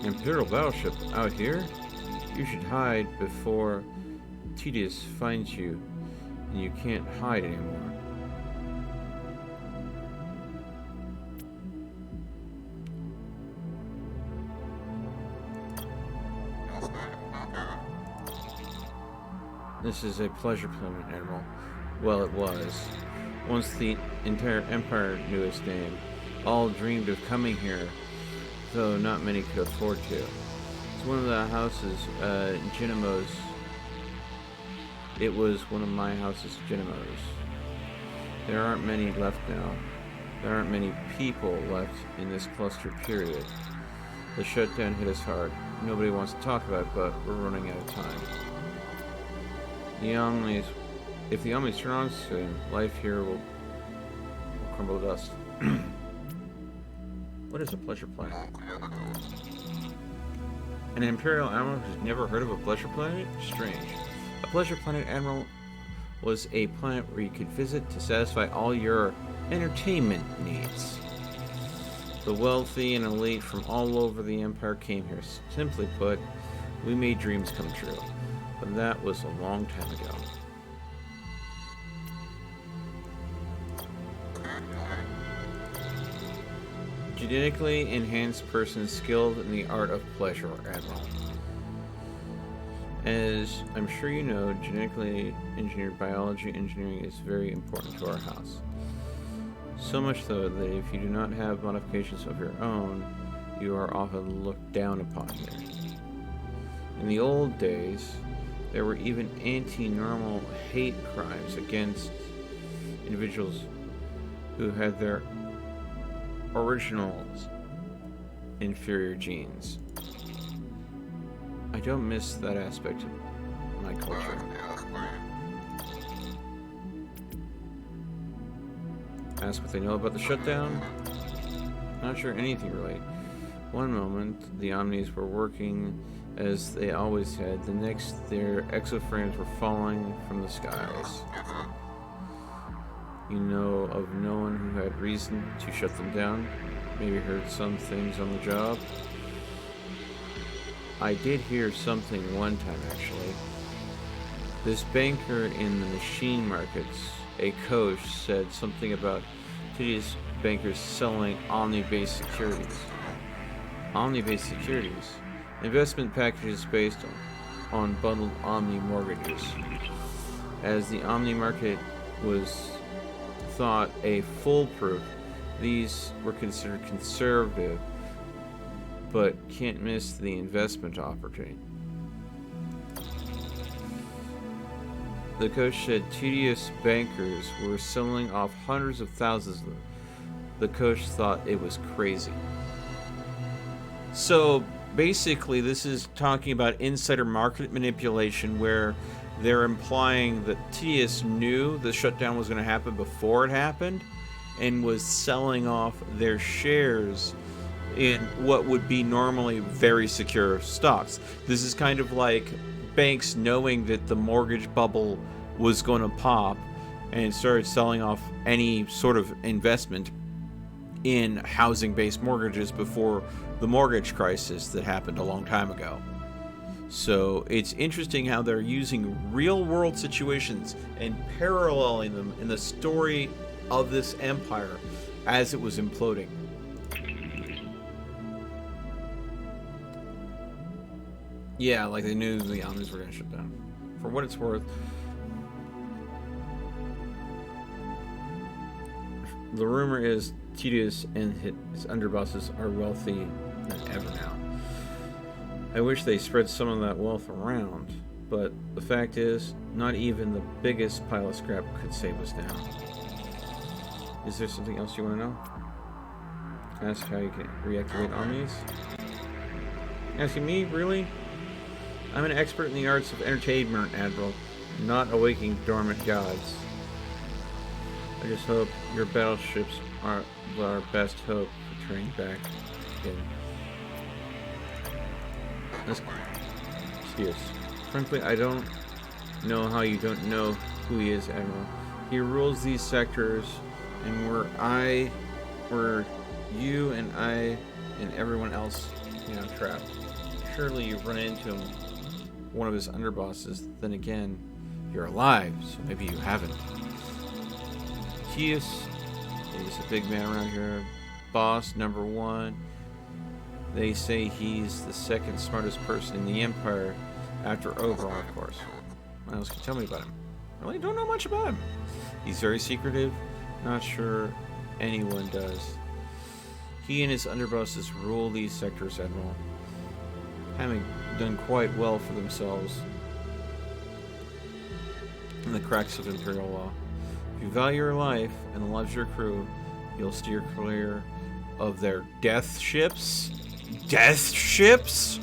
Imperial battleship out here? You should hide before Tedious finds you, and you can't hide anymore. This is a pleasure planet, Admiral. Well, it was. Once the entire Empire knew its name, all dreamed of coming here, though not many could afford to. It's one of the houses, Genemos. It was one of my houses, Genemos. There aren't many left now. There aren't many people left in this cluster period. The shutdown hit us hard. Nobody wants to talk about it, but we're running out of time. If the Omnis turn on soon, life here will crumble to dust. What is a pleasure planet? An Imperial Admiral who's never heard of a pleasure planet? Strange. A pleasure planet, Admiral, was a planet where you could visit to satisfy all your entertainment needs. The wealthy and elite from all over the Empire came here. Simply put, we made dreams come true. But that was a long time ago. Genetically enhanced person skilled in the art of pleasure, Admiral. As I'm sure you know, genetically engineered biology engineering is very important to our house. So much so that if you do not have modifications of your own, you are often looked down upon here. In the old days, there were even anti-normal hate crimes against individuals who had their originals inferior genes. I don't miss that aspect of my culture. Ask what they know about the shutdown? Not sure anything really. One moment, the Omnis were working as they always had. The next, their exoframes were falling from the skies. You know of no one who had reason to shut them down? Maybe heard some things on the job? I did hear something one time, actually. This banker in the machine markets, a coach, said something about tedious bankers selling Omni-based securities. Omni-based securities? Investment packages based on bundled Omni mortgages. As the Omni market was thought a foolproof, these were considered conservative, but can't miss the investment opportunity. The coach said tedious bankers were selling off hundreds of thousands of them. The coach thought it was crazy. So basically, this is talking about insider market manipulation, where they're implying that Tedious knew the shutdown was going to happen before it happened and was selling off their shares in what would be normally very secure stocks. This is kind of like banks knowing that the mortgage bubble was going to pop and started selling off any sort of investment in housing-based mortgages before the mortgage crisis that happened a long time ago. So it's interesting how they're using real-world situations and paralleling them in the story of this empire as it was imploding. Yeah, like they knew the armies were going to shut down. For what it's worth, the rumor is Tedious and his underbosses are wealthy than ever now. I wish they spread some of that wealth around, but the fact is, not even the biggest pile of scrap could save us now. Is there something else you want to know? Ask how you can reactivate armies? Asking me? Really? I'm an expert in the arts of entertainment, Admiral, not awaking dormant gods. I just hope your battleships are our best hope for turning back again. Excuse. Frankly, I don't know how you don't know who he is, Admiral. He rules these sectors, and were you and I and everyone else, trapped. Surely you've run into him, one of his underbosses. Then again, you're alive, so maybe you haven't. He's a big man around here. Boss number one. They say he's the second smartest person in the Empire, after Overall, of course. What else can you tell me about him? I really don't know much about him. He's very secretive. Not sure anyone does. He and his underbosses rule these sectors, Admiral, having done quite well for themselves in the cracks of Imperial law. If you value your life and the lives of your crew, you'll steer clear of their death ships. Death ships?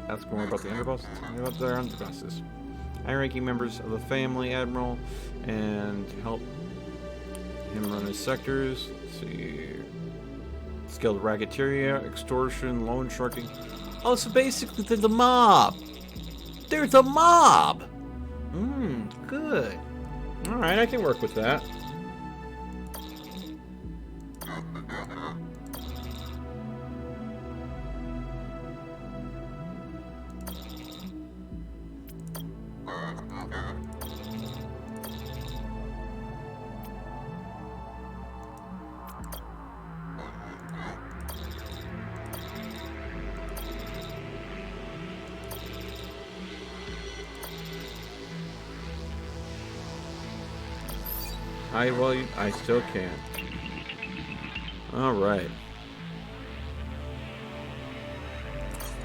Ask more about the underbosses. About their underbosses. High-ranking members of the family, Admiral, and help him run his sectors. Let's see. Skilled racketeer, extortion, loan sharking. Oh, so basically they're the mob. They're the mob. Good. Alright, I can work with that. I still can. Alright.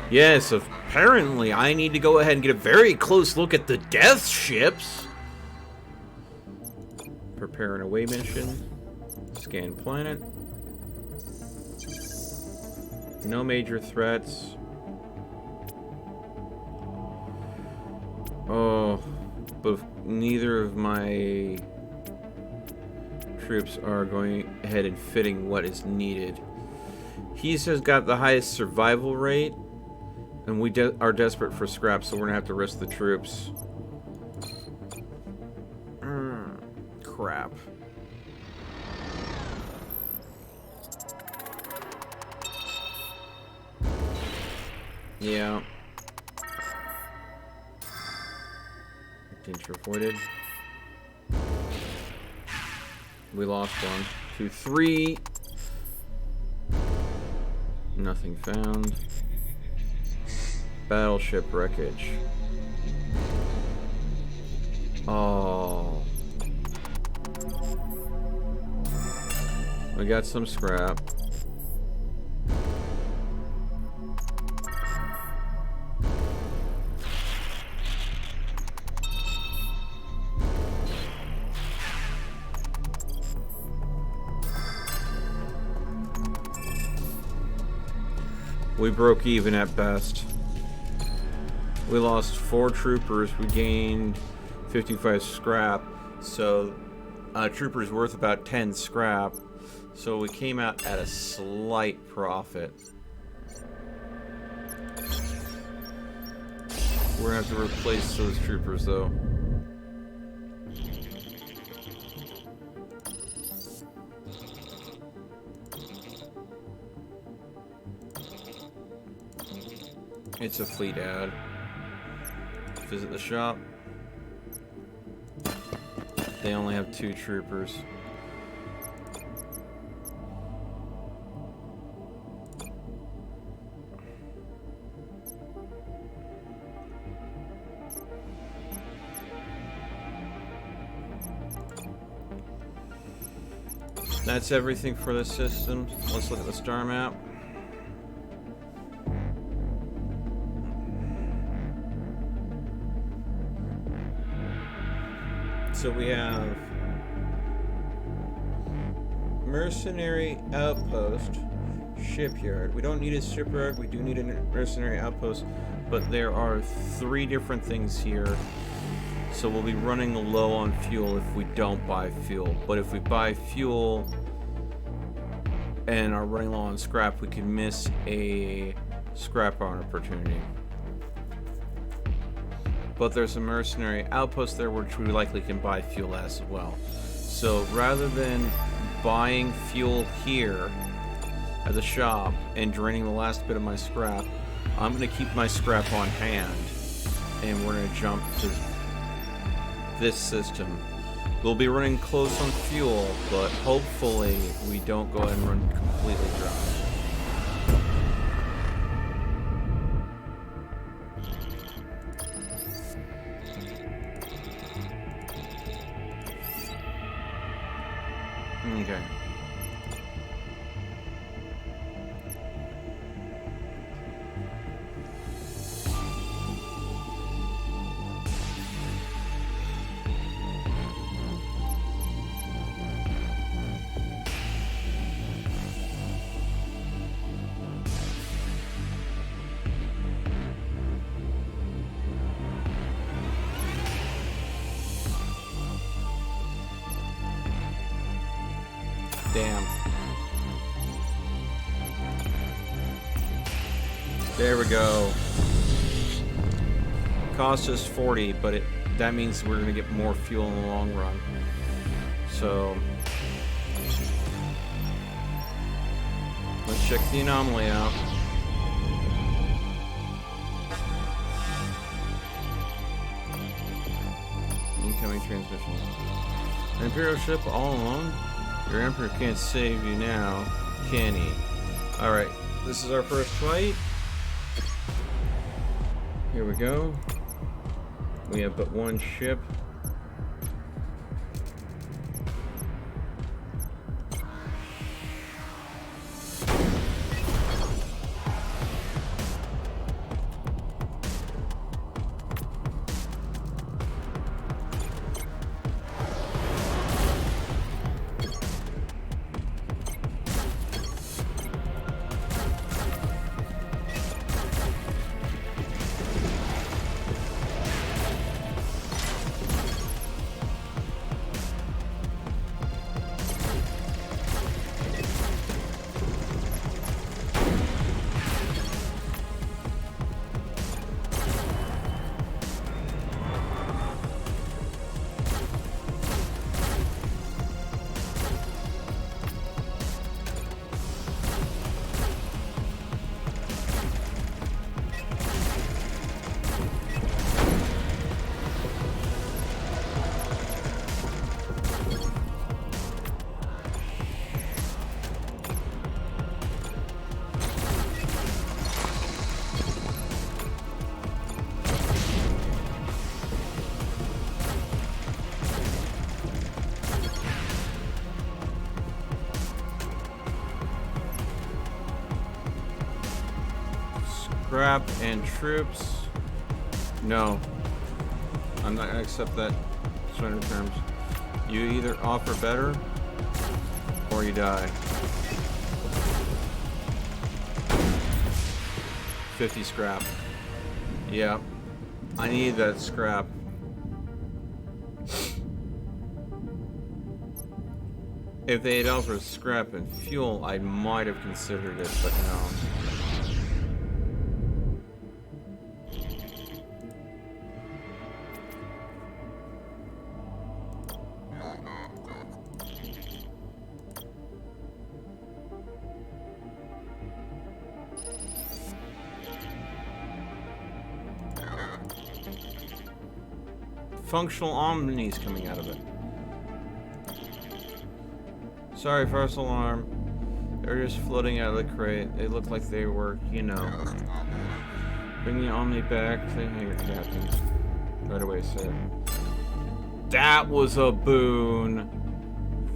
Yes, apparently I need to go ahead and get a very close look at the death ships. Prepare an away mission. Scan planet. No major threats. Oh, but neither of my troops are going ahead and fitting what is needed. He's has got the highest survival rate, and we are desperate for scrap, so we're gonna have to risk the troops. Crap. Yeah. Danger avoided. We lost 1, 2, 3. Nothing found. Battleship wreckage. Oh. We got some scrap. We broke even at best. We lost 4 troopers. We gained 55 scrap. So, troopers worth about 10 scrap. So we came out at a slight profit. We're gonna have to replace those troopers though. It's a fleet ad. Visit the shop. They only have 2 troopers. That's everything for this system. Let's look at the star map. So we have mercenary outpost, shipyard. We don't need a shipyard, we do need a mercenary outpost, but there are 3 different things here. So we'll be running low on fuel if we don't buy fuel. But if we buy fuel and are running low on scrap, we can miss a scrap on opportunity. But there's a mercenary outpost there which we likely can buy fuel as well. So rather than buying fuel here at the shop and draining the last bit of my scrap, I'm going to keep my scrap on hand and we're going to jump to this system. We'll be running close on fuel, but hopefully we don't go ahead and run completely dry. Okay. Damn. There we go. Cost us 40, but that means we're gonna get more fuel in the long run. So let's check the anomaly out. Incoming transmission. An Imperial ship all alone? Your Emperor can't save you now, can he? Alright, this is our first fight. Here we go. We have but one ship. Scrap and troops. No. I'm not gonna accept that surrender terms. You either offer better or you die. 50 scrap. Yeah. I need that scrap. If they had offered scrap and fuel, I might have considered it, but no. Functional omnis coming out of it. Sorry, false alarm. They're just floating out of the crate. They look like they were, you know. Bring the Omni back. Say hi, your captain. Right away, sir. That was a boon.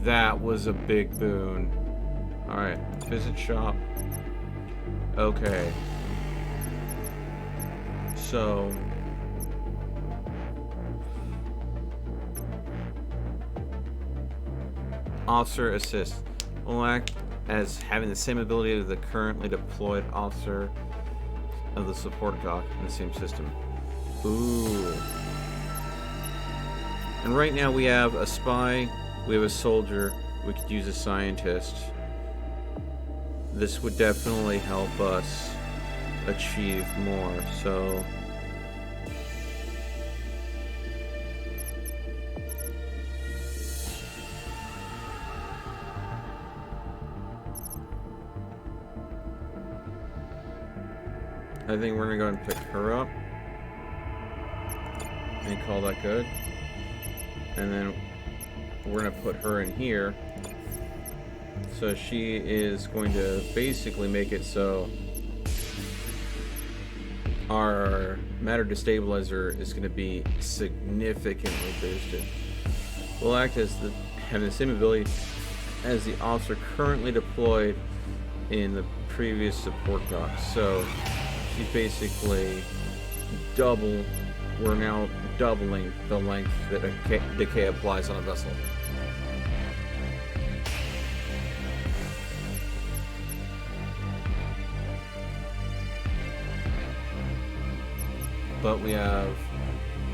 That was a big boon. Alright, visit shop. Okay. So... Officer assist will act as having the same ability as the currently deployed officer of the support dock in the same system. Ooh. And right now we have a spy, we have a soldier, we could use a scientist. This would definitely help us achieve more, so... I think we're gonna go ahead and pick her up and call that good. And then we're gonna put her in here. So she is going to basically make it so our matter destabilizer is gonna be significantly boosted. We'll act as having the same ability as the officer currently deployed in the previous support dock. So she's basically we're now doubling the length that decay applies on a vessel. But we have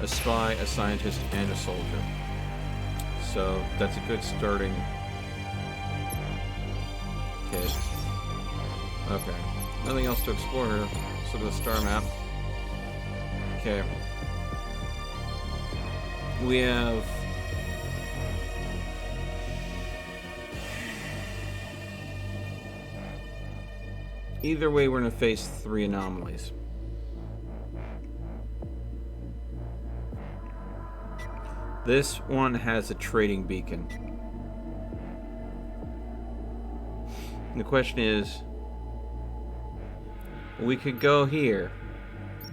a spy, a scientist, and a soldier. So that's a good starting kit. Okay. Nothing else to explore here. So the star map. Okay. We have either way we're gonna face 3 anomalies. This one has a trading beacon. And the question is, we could go here,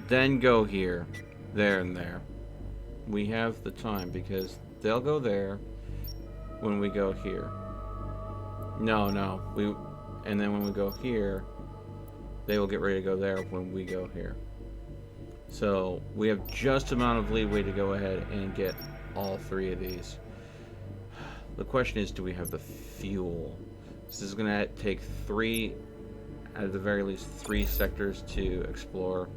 then go here, there and there. We have the time because they'll go there when we go here. No, and then when we go here, they will get ready to go there when we go here. So we have just amount of leeway to go ahead and get all 3 of these. The question is, do we have the fuel? This is gonna take 3, at the very least 3 sectors to explore.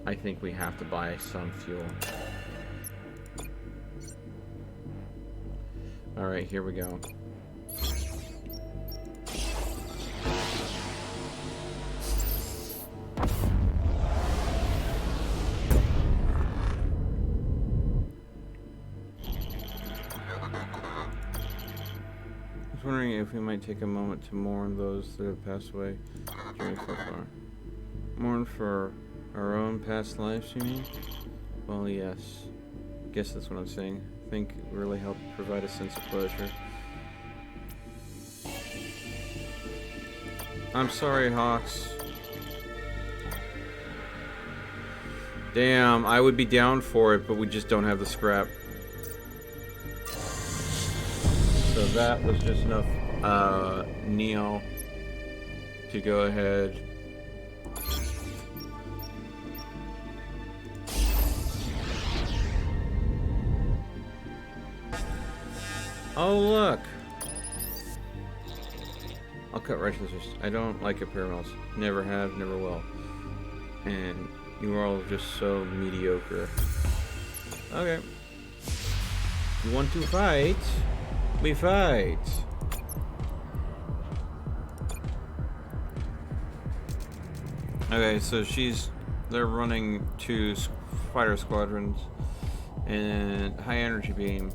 I think we have to buy some fuel. Alright, here we go. I was wondering if we might take a moment to mourn those that have passed away during so far. Mourn for our own past lives, you mean? Well, yes. I guess that's what I'm saying. I think it really helped provide a sense of closure. I'm sorry, Hawks. Damn, I would be down for it, but we just don't have the scrap. So that was just enough Neo to go ahead. Oh, look! I'll cut right scissors. I don't like imperials. Never have, never will. And you are all just so mediocre. Okay. You want to fight? We fight. Okay, so they're running two fighter squadrons and high energy beam.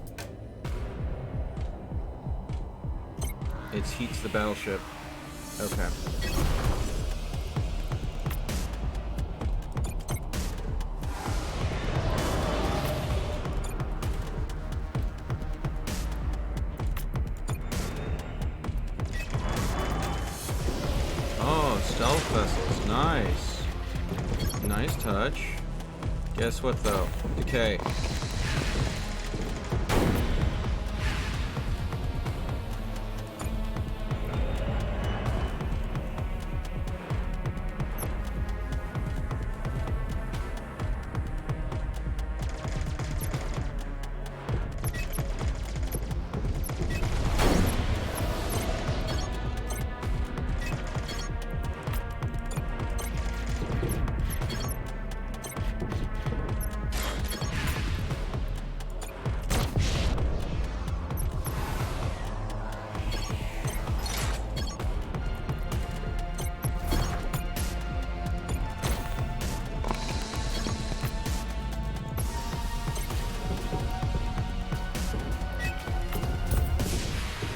It heats the battleship. Okay. Oh, stealth vessels. Nice. Nice touch. Guess what, though? Decay.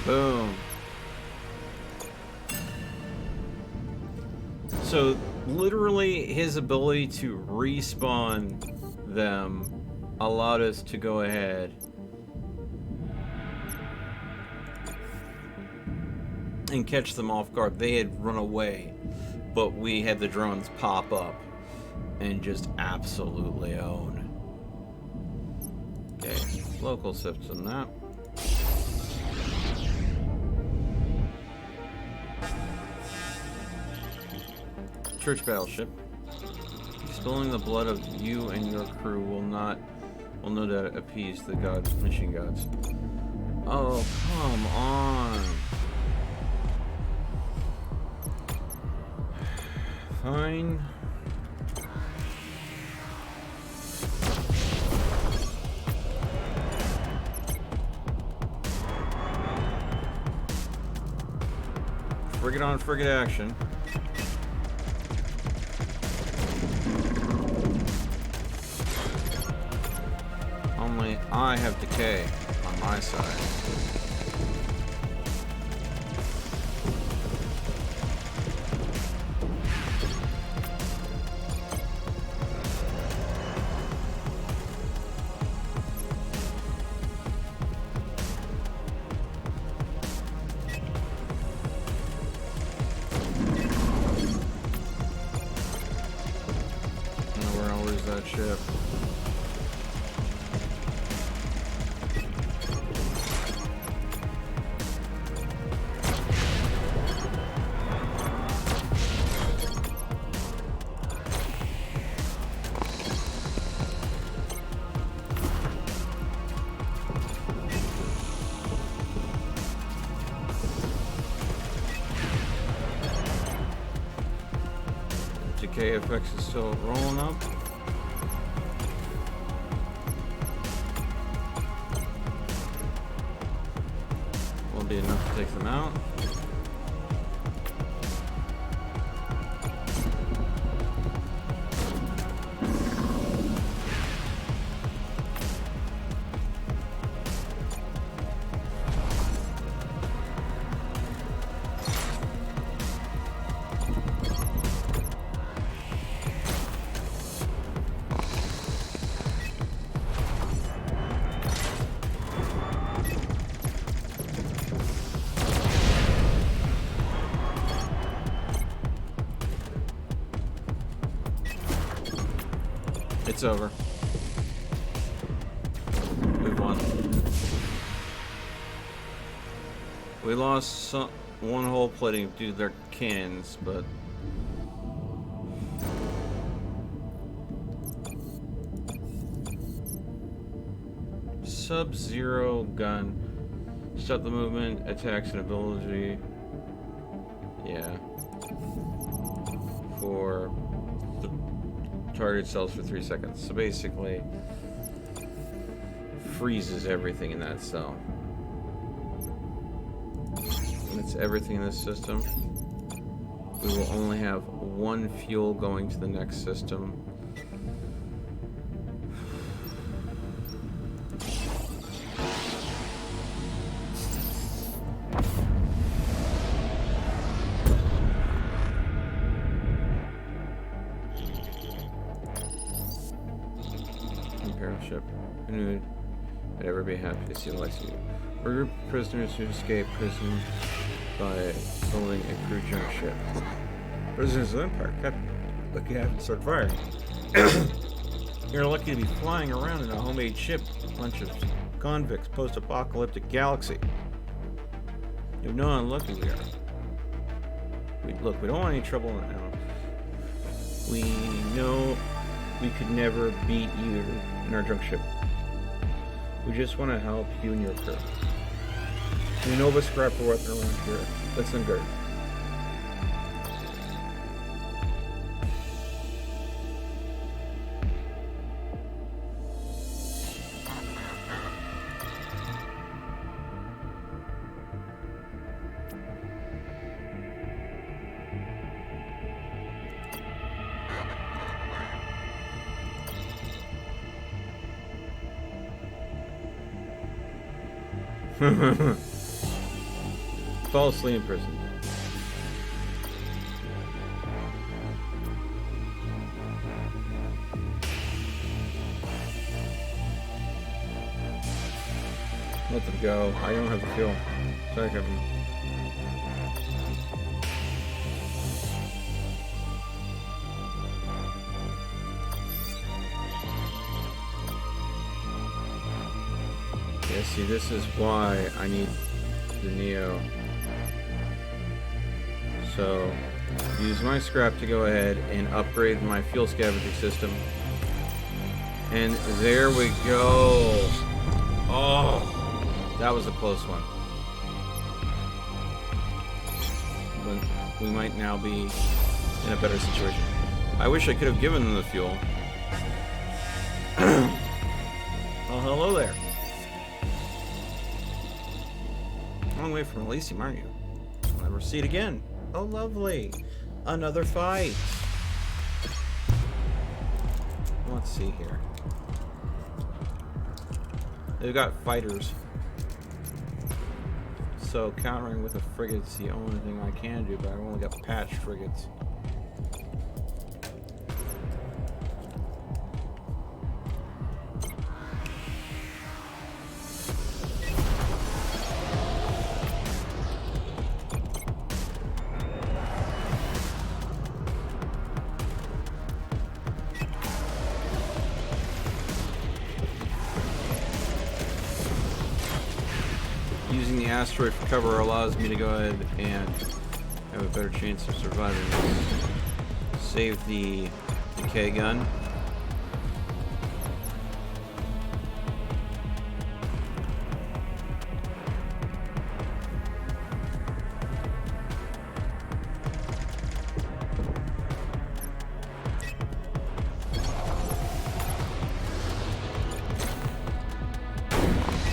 Boom. So, literally, his ability to respawn them allowed us to go ahead and catch them off guard. They had run away, but we had the drones pop up and just absolutely own. Okay, local system that. Church battleship. Spilling the blood of you and your crew will no doubt appease the gods, machine gods. Oh, come on. Fine. Frigate on frigate action. Only I have decay on my side. That ship. Decay effects is still rolling up. Be enough to take them out. It's over. We've won. We lost one whole plating due to their cannons, but Sub-Zero gun. Stop the movement, attacks and ability. Yeah. For the target cells for 3 seconds. So basically freezes everything in that cell. gets everything in this system, we will only have one fuel going to the next system. Ship. I knew I'd ever be happy to see the likes of you. We're a group of prisoners who escaped prison by building a crew junk ship. Prisoners of the Empire. God, lucky I haven't started firing. You're lucky to be flying around in a homemade ship. A bunch of convicts, post-apocalyptic galaxy. You know how unlucky we are. Look, we don't want any trouble now. We know we could never beat you in our junk ship. We just want to help you and your crew. We know of a scrap for weapon around here. Let's unguard. Fall asleep in prison. Let them go. I don't have the fuel. Sorry, Kevin. Yeah, see, this is why I need the Neo. So, use my scrap to go ahead and upgrade my fuel scavenging system. And there we go. Oh, that was a close one. But we might now be in a better situation. I wish I could have given them the fuel. Oh, hello there. Long way from Elysium, aren't you? I'll never see it again. Oh, lovely. Another fight. Let's see here. They've got fighters. So countering with a frigate's the only thing I can do, but I've only got patched frigates. Using the asteroid for cover allows me to go ahead and have a better chance of surviving this. Save the decay gun.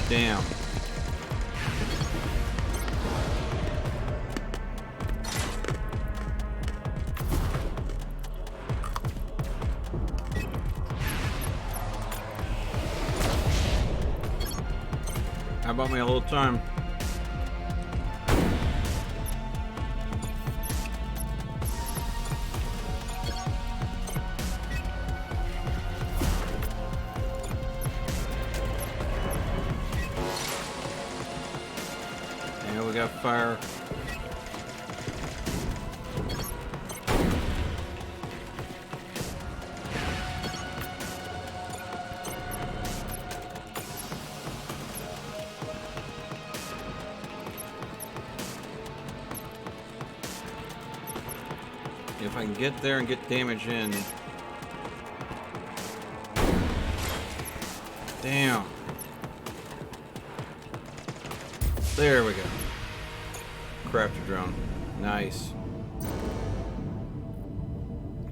Damn. How about me a little time? Yeah, we got fire. If I can get there and get damage in. Damn. There we go. Crafter drone. Nice.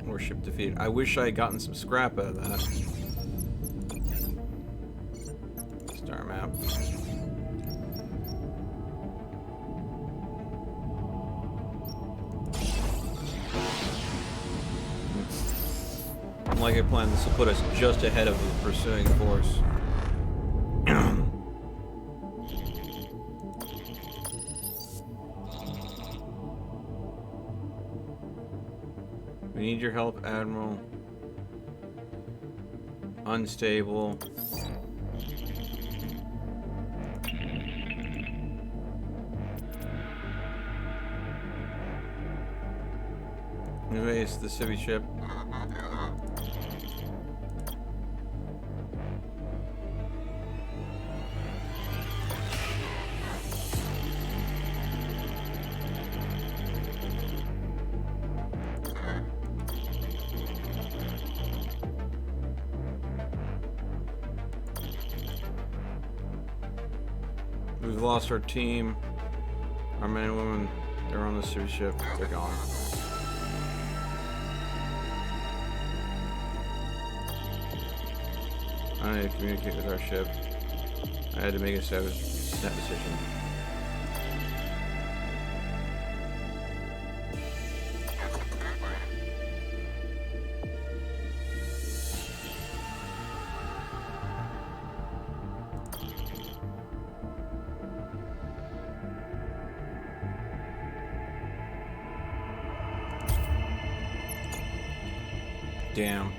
Warship defeated. I wish I had gotten some scrap out of that. Star map. Like I planned, this will put us just ahead of the pursuing force. We need your help, Admiral. Unstable. Anyways, the civvy ship. We've lost our team. Our men and women, they're on the civvy ship. They're gone. I need to communicate with our ship. I had to make a snap decision. Damn.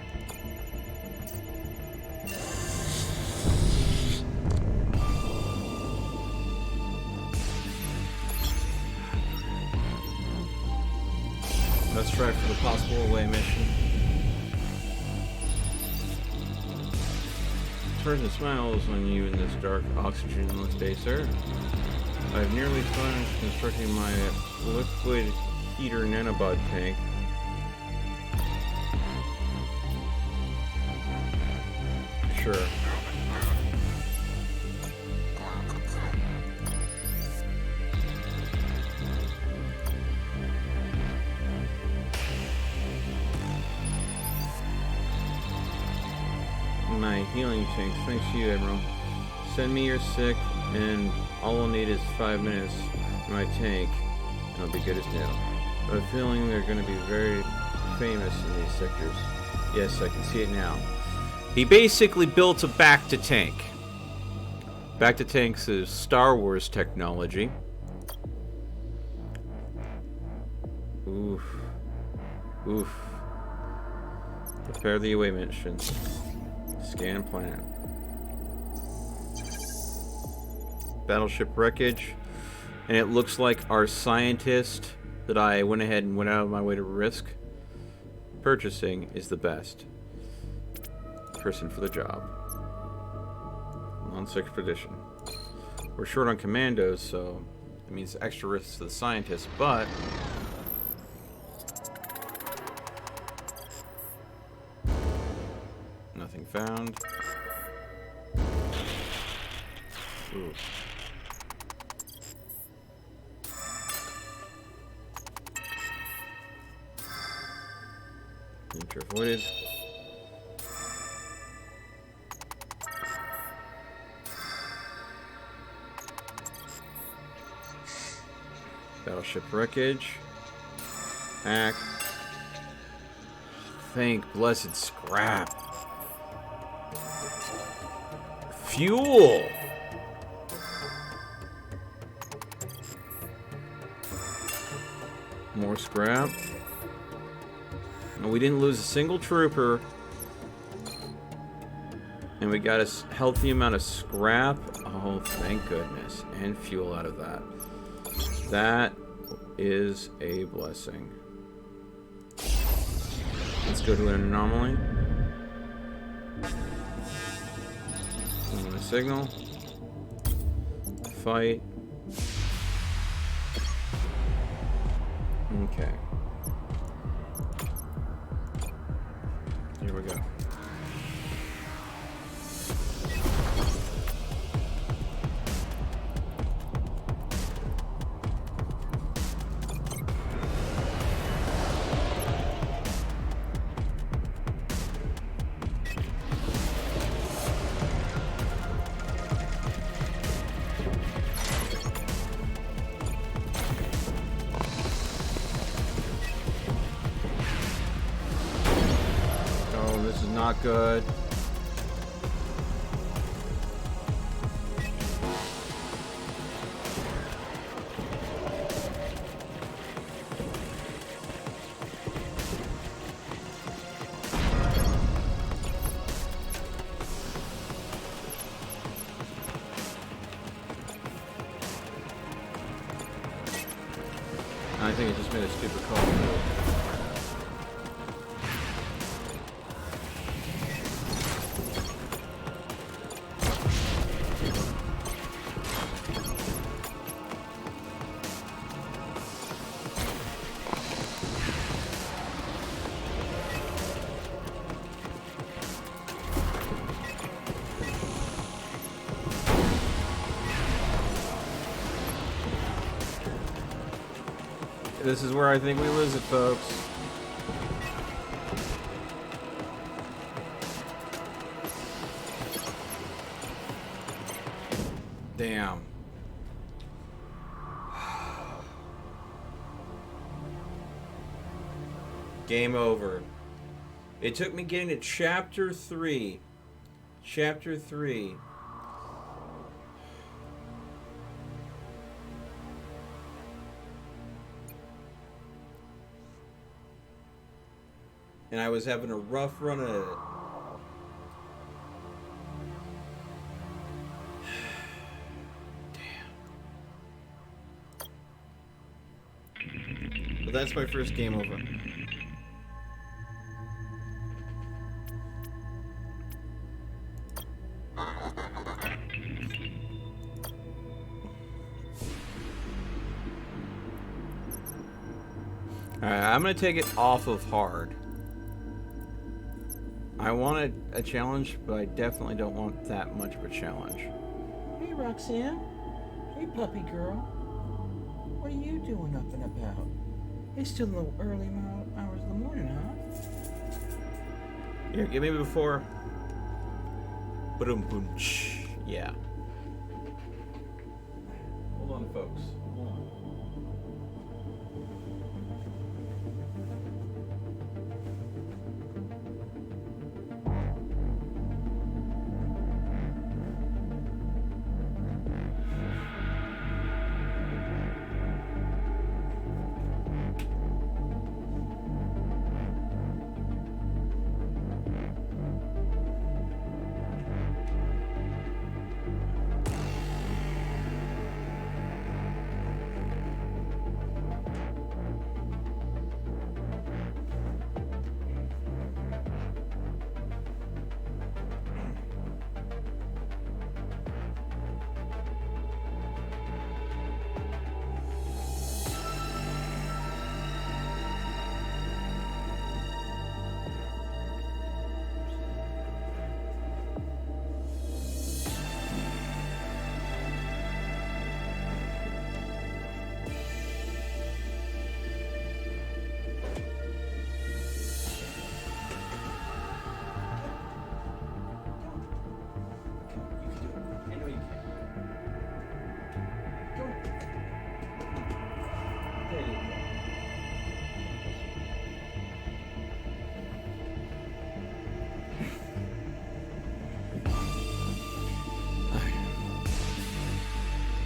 Let's try for the possible away mission. Person smiles on you in this dark, oxygenless day, sir. I've nearly finished constructing my liquid heater nanobot tank. Sure. My healing tank. Thanks to you, Admiral. Send me your sick, and all we'll need is 5 minutes in my tank, and I'll be good as new. I have a feeling they're going to be very famous in these sectors. Yes, I can see it now. He basically built a back-to-tank. Back-to-tanks is Star Wars technology. Oof. Oof. Prepare the away mission. Scan and plan. Battleship wreckage. And it looks like our scientist that I went ahead and went out of my way to risk purchasing is the best person for the job. Launch expedition. We're short on commandos, so it means extra risks to the scientists, but nothing found. Ooh. Danger avoided. Battleship wreckage. Hack. Thank blessed scrap. Fuel! More scrap. And we didn't lose a single trooper. And we got a healthy amount of scrap. Oh, thank goodness. And fuel out of that. That is a blessing. Let's go to an anomaly. I'm gonna signal. Fight. Okay. Here we go. This is not good. I think I just made a stupid call. This is where I think we lose it, folks. Damn. Game over. It took me getting to chapter 3. Chapter 3. And I was having a rough run at it. Damn. But that's my first game over. Alright, I'm gonna take it off of hard. I want a challenge, but I definitely don't want that much of a challenge. Hey, Roxanne. Hey, puppy girl. What are you doing up and about? It's still the early hours of the morning, huh? Here, give me before. Boom, boom, yeah. Hold on, folks. Hold on.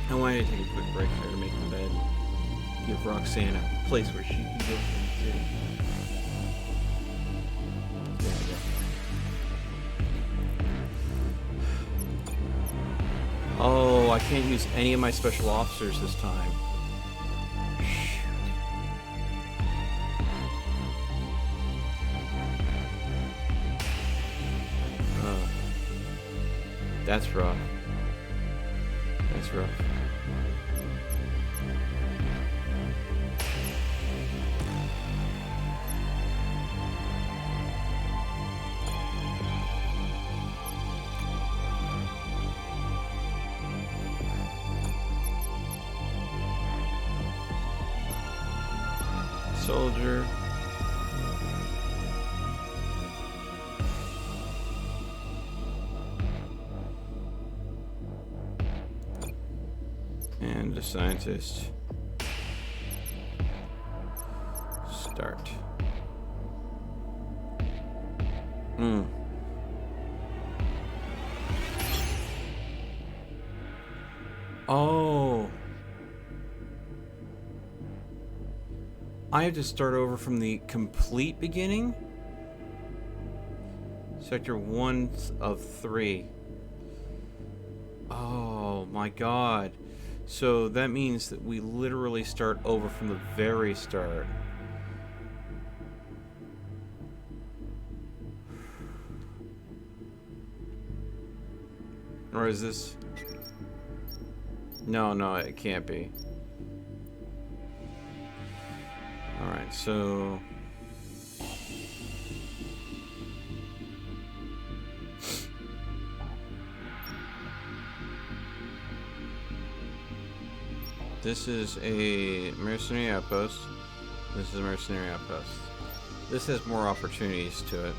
I wanted to take a quick break here to make the bed. Give Roxanne a place where she can go and sit. Oh, I can't use any of my special officers this time. Shoot. That's rough. That's rough. Soldier. And a scientist. Start. Hmm. Oh. I have to start over from the complete beginning? Sector 1 of 3. Oh my god. So that means that we literally start over from the very start. Or is this... No, it can't be. Alright, so... This is a mercenary outpost. This is a mercenary outpost. This has more opportunities to it.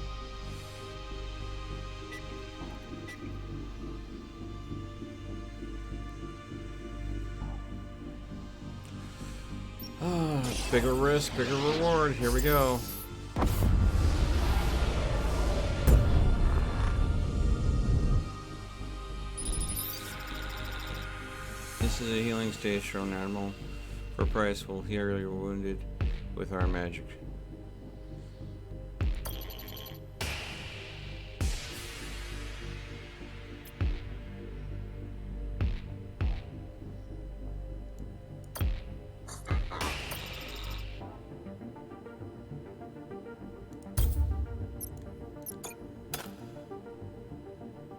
Bigger risk, bigger reward. Here we go. This is a healing station animal. For a price, we'll heal your wounded with our magic.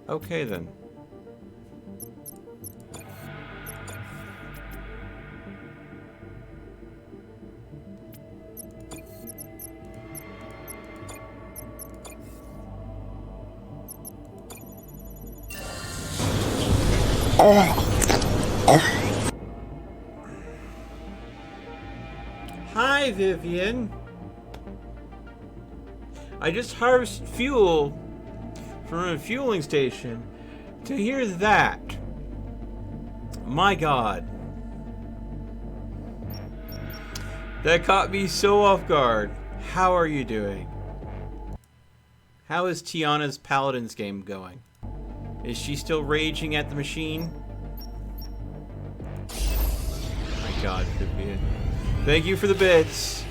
Okay then. Hi, Vivian. I just harvested fuel from a fueling station. To hear that, my god, that caught me so off guard. How are you doing? How is Tiana's Paladins game going? Is she still raging at the machine? My god, Vivian. Thank you for the bits.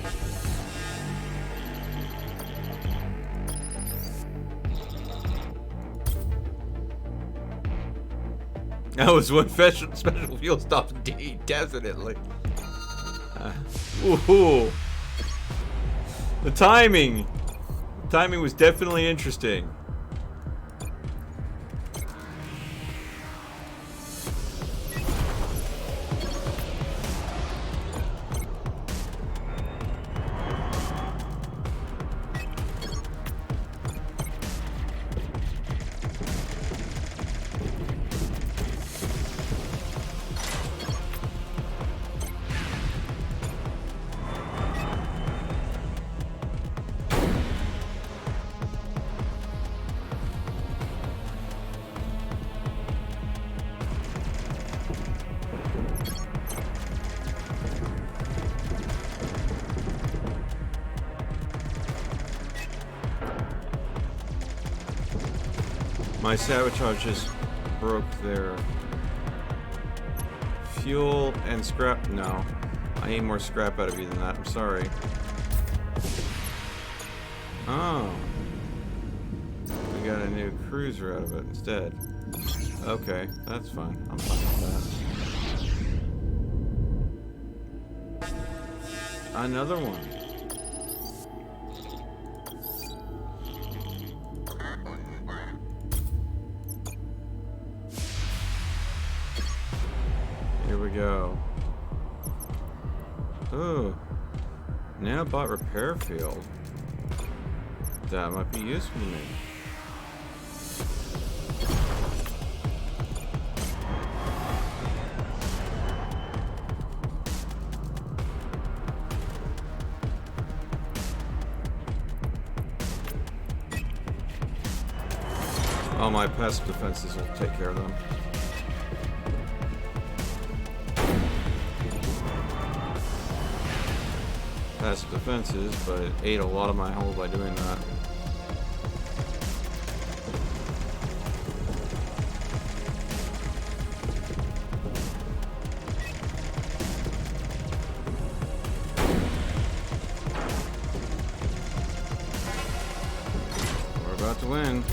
That was one special fuel stop indeed, definitely. Woohoo! The timing! The timing was definitely interesting. My sabotage just broke their fuel and scrap. No, I need more scrap out of you than that. I'm sorry. Oh, we got a new cruiser out of it instead. Okay, that's fine. I'm fine with that. Another one. Here we go. Ooh. NightBot repair field. That might be useful to me. Oh, my passive defenses will take care of them. Passive defenses, but it ate a lot of my health by doing that. to win.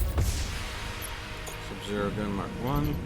Sub-Zero gun Mark 1.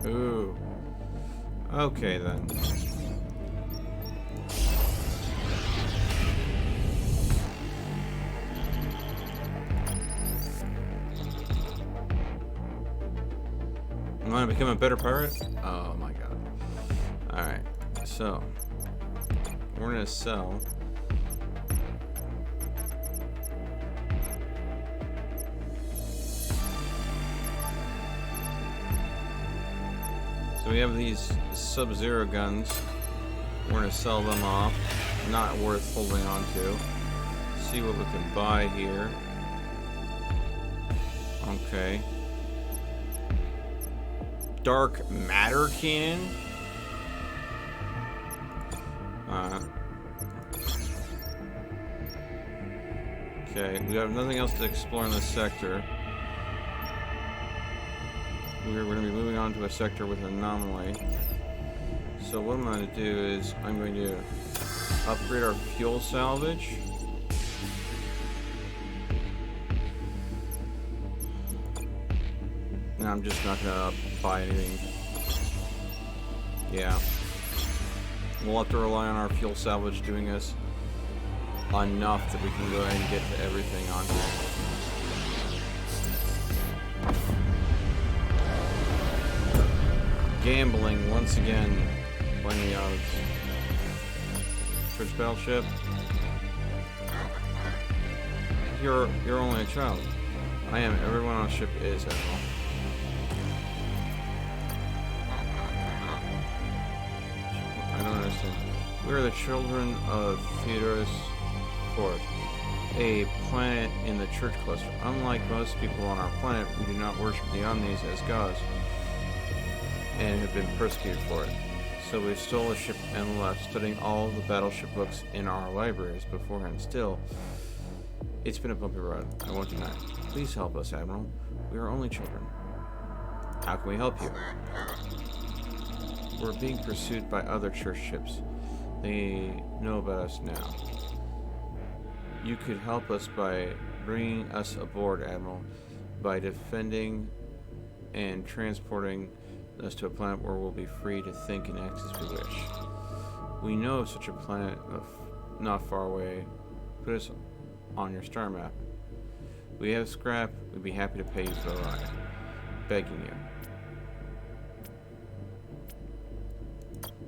Ooh. Okay then. I want to become a better pirate? Oh my god. Alright. So, we're going to sell. So we have these Sub-Zero guns. We're going to sell them off. Not worth holding on to. See what we can buy here. Okay. Dark matter cannon? Okay, we have nothing else to explore in this sector. We're going to be moving on to a sector with an anomaly. So what I'm going to do is I'm going to upgrade our fuel salvage. And I'm just not going to buy anything. Yeah. We'll have to rely on our fuel salvage doing us enough that we can go ahead and get to everything on here. Gambling once again, playing the odds. Church battleship. You're only a child. I am. Everyone on the ship is, Admiral. I don't understand. We are the children of Theodorus IV, a planet in the church cluster. Unlike most people on our planet, we do not worship the Omnis as gods, and have been persecuted for it. So we stole a ship and left, studying all the battleship books in our libraries beforehand. Still, it's been a bumpy road, I won't deny. Please help us, Admiral. We are only children. How can we help you? We're being pursued by other church ships. They know about us now. You could help us by bringing us aboard, Admiral, by defending and transporting us to a planet where we'll be free to think and act as we wish. We know of such a planet not far away. Put us on your star map. We have scrap. We'd be happy to pay you for the ride. Begging you.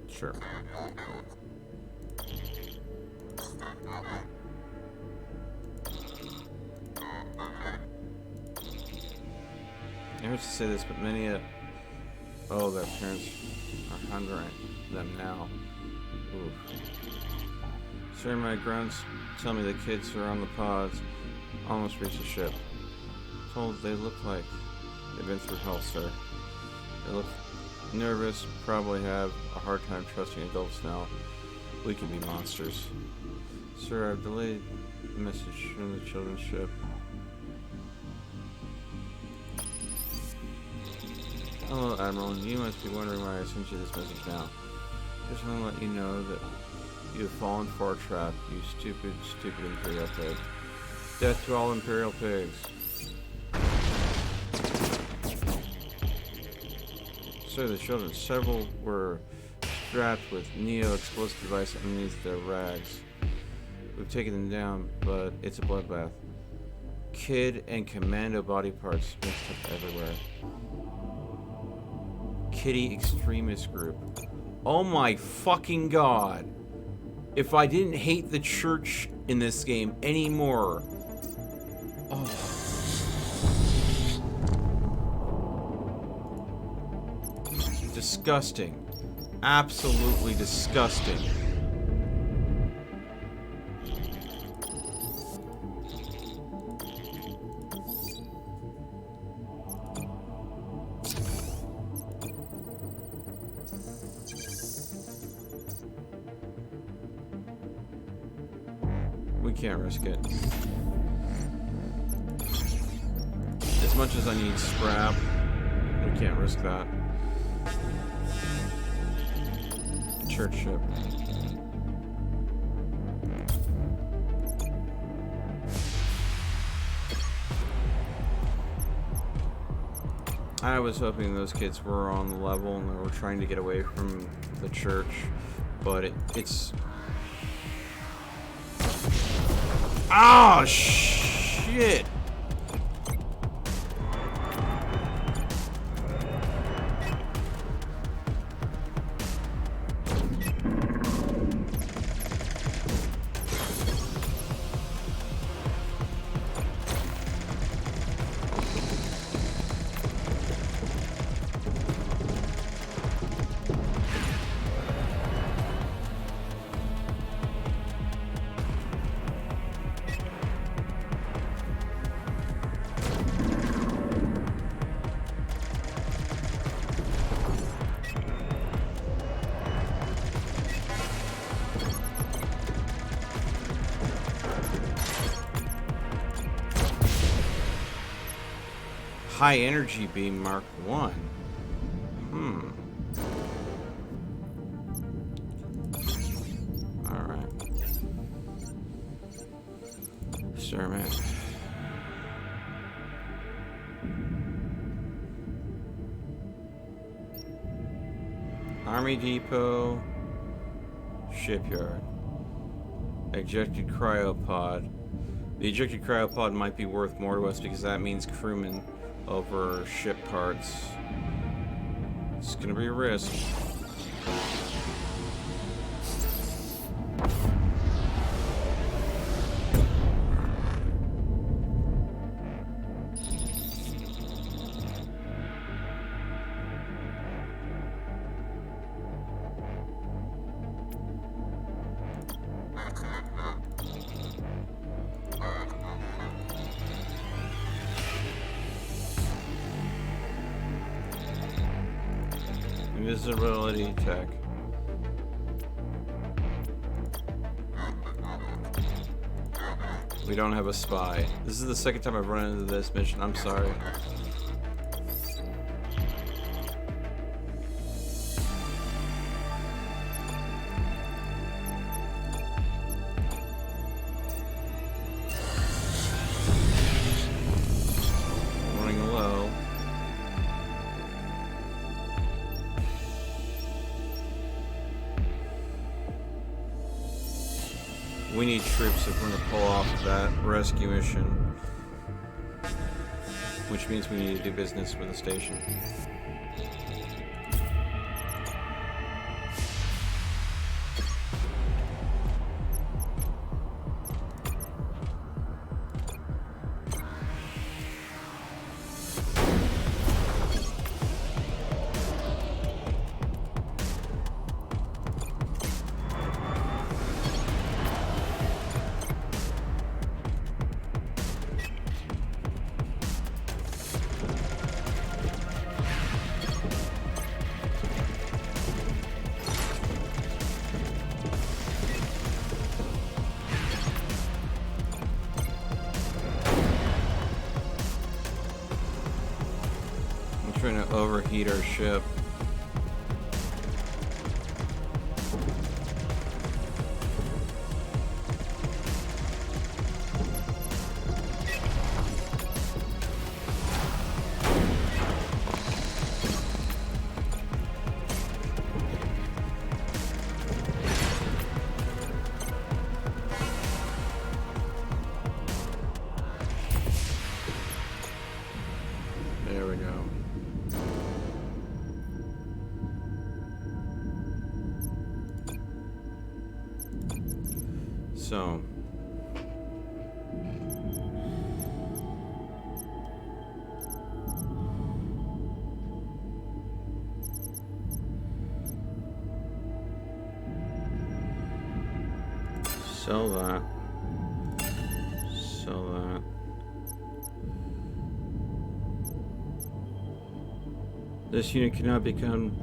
Sure. I hate to say this, but many oh, their parents are hungering them now. Oof. Sir, my grunts tell me the kids who are on the pods almost reached the ship. Told they look like they've been through hell, sir. They look nervous, probably have a hard time trusting adults now. We can be monsters. Sir, I've delayed the message from the children's ship. Hello, Admiral. You must be wondering why I sent you this message now. Just want to let you know that you have fallen for our trap, you stupid, stupid Imperial pig. Death to all Imperial pigs. So the children, several were strapped with neo-explosive device underneath their rags. We've taken them down, but it's a bloodbath. Kid and commando body parts mixed up everywhere. Kitty extremist group. Oh my fucking god. If I didn't hate the church in this game anymore. Oh. Disgusting. Absolutely disgusting. We can't risk it. As much as I need scrap, we can't risk that. Church ship. I was hoping those kids were on the level and they were trying to get away from the church, but it's... Ah, shit! High energy beam Mark 1. Alright. Sure, man. Army Depot. Shipyard. Ejected cryopod. The ejected cryopod might be worth more to us because that means crewmen over ship parts. It's gonna be a risk. Invisibility tech. We don't have a spy. This is the second time I've run into this mission. I'm sorry. Running low. We need troops if we're going to pull off that rescue mission. Which means we need to do business with the station. Trying to overheat our ship. There we go. So, Sell that. Sell that. This unit cannot become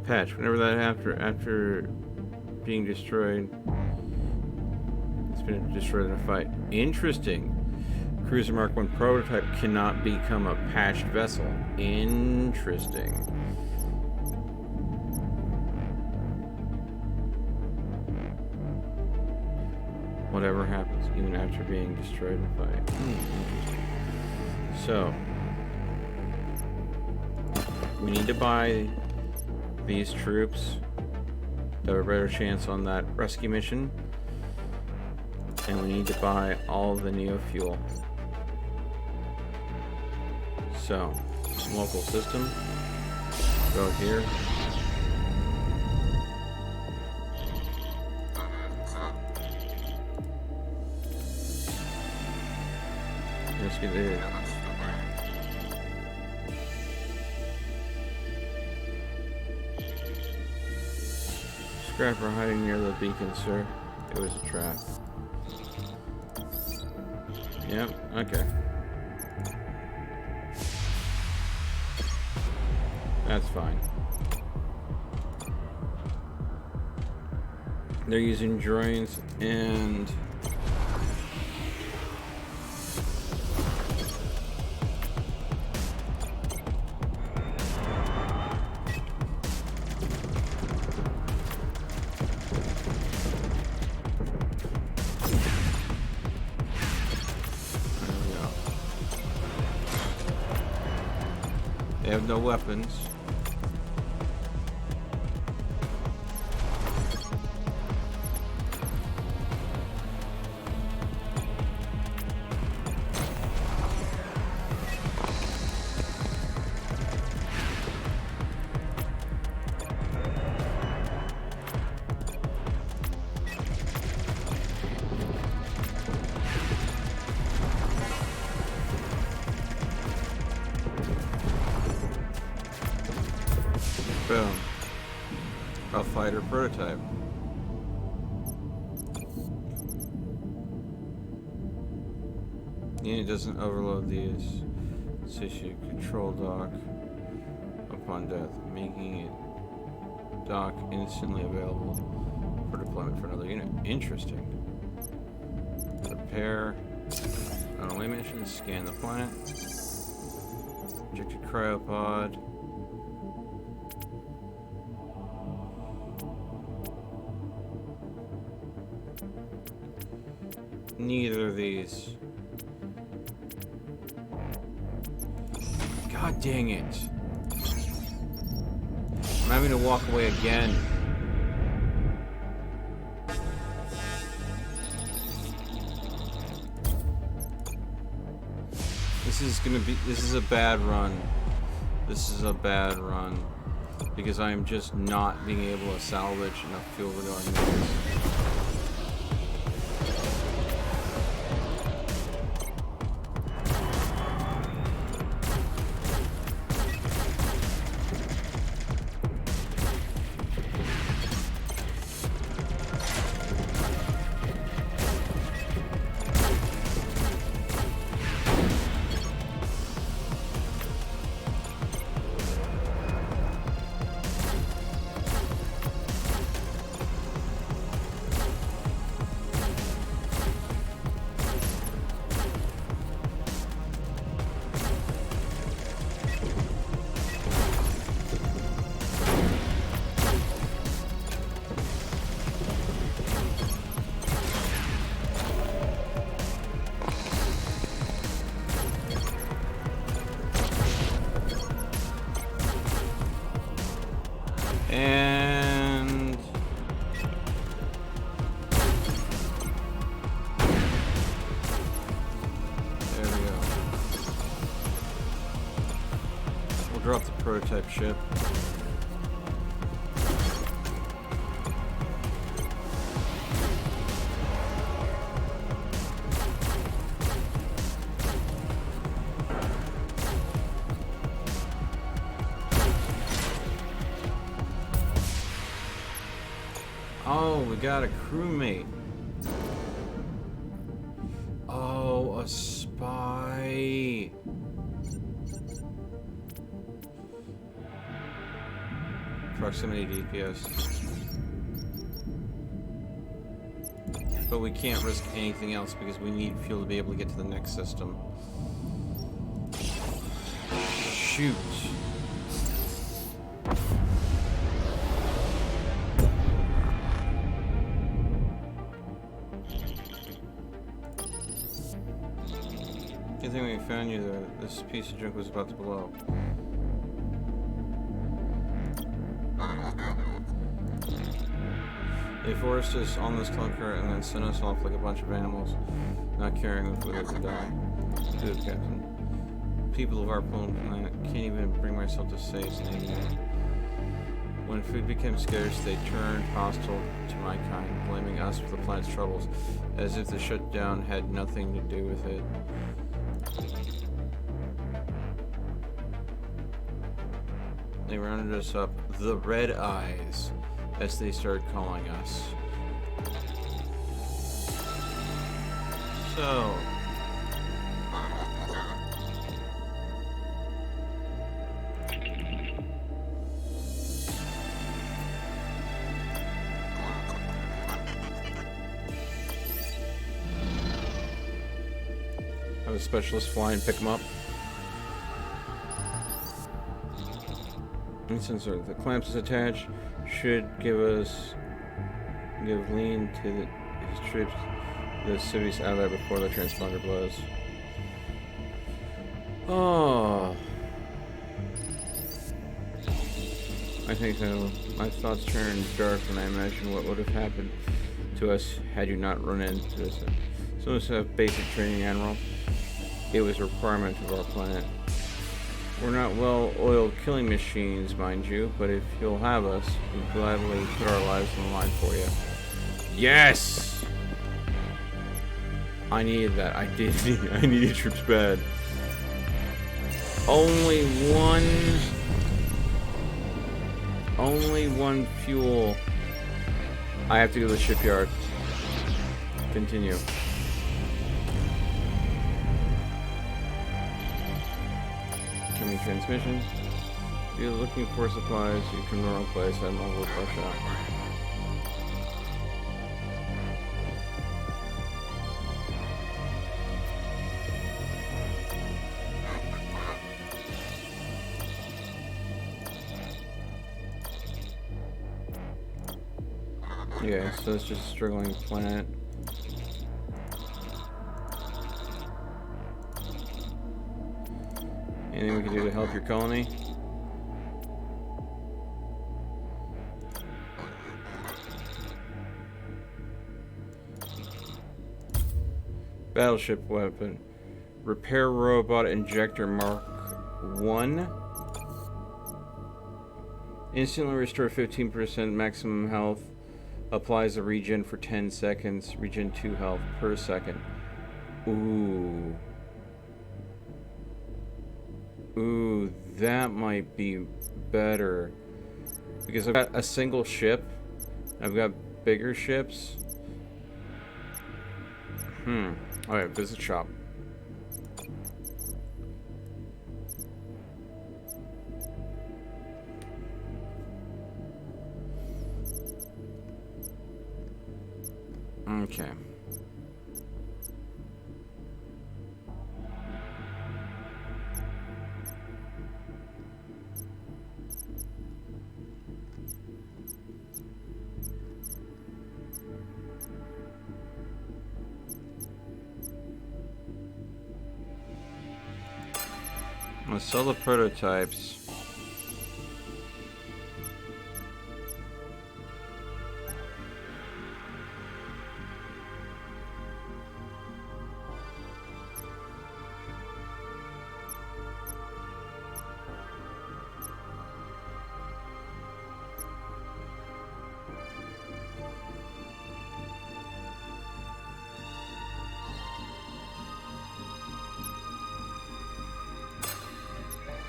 patched. Whenever that after being destroyed, it's been destroyed in a fight. Interesting. Cruiser Mark 1 prototype cannot become a patched vessel. Interesting. Whatever happens, even after being destroyed in a fight. Interesting. So, we need to buy these troops to have a better chance on that rescue mission. And we need to buy all of the neo fuel. So, local system. Go here. Let's get there. Scrapper hiding near the beacon, sir. It was a trap. Yep, okay. That's fine. They're using drones and they have no weapons. Boom. A fighter prototype. Unit doesn't overload these. Let's issue control dock upon death, making it dock instantly available for deployment for another unit. Interesting. Prepare runaway mission, scan the planet. Ejected cryopod. Neither of these. God dang it. I'm having to walk away again. This is a bad run. This is a bad run. Because I am just not being able to salvage enough fuel regarding this. And there we go. We'll drop the prototype ship. Oh, we got a crewmate. proximity DPS. But we can't risk anything else because we need fuel to be able to get to the next system. Shoot. Good thing we found you there. This piece of junk was about to blow. They forced us on this clunker and then sent us off like a bunch of animals, not caring if we lived or die. Good, Captain. People of our planet can't even bring myself to say its name yet. When food became scarce, they turned hostile to my kind, blaming us for the planet's troubles, as if the shutdown had nothing to do with it. They rounded us up, the Red Eyes, as they started calling us. So... have a specialist fly and pick them up. Since the clamps is attached, should give lean to his troops the cities out of there before the transponder blows. Oh, I think so. My thoughts turned dark when I imagined what would have happened to us had you not run into us. So let's have basic training, Admiral. It was a requirement of our planet. We're not well-oiled killing machines, mind you, but if you'll have us, we'll gladly put our lives on the line for you. Yes! I needed that. I needed troops bad. Only one fuel. I have to go to the shipyard. Continue. Transmission. If you're looking for supplies, you can run a place at my local shop. Yeah, so it's just a struggling planet. Anything we can do to help your colony? Battleship weapon. Repair robot injector Mark 1. Instantly restore 15% maximum health. Applies a regen for 10 seconds. Regen 2 health per second. Ooh. Ooh, that might be better. Because I've got a single ship. I've got bigger ships. Alright, visit shop. Okay. Let's sell the prototypes.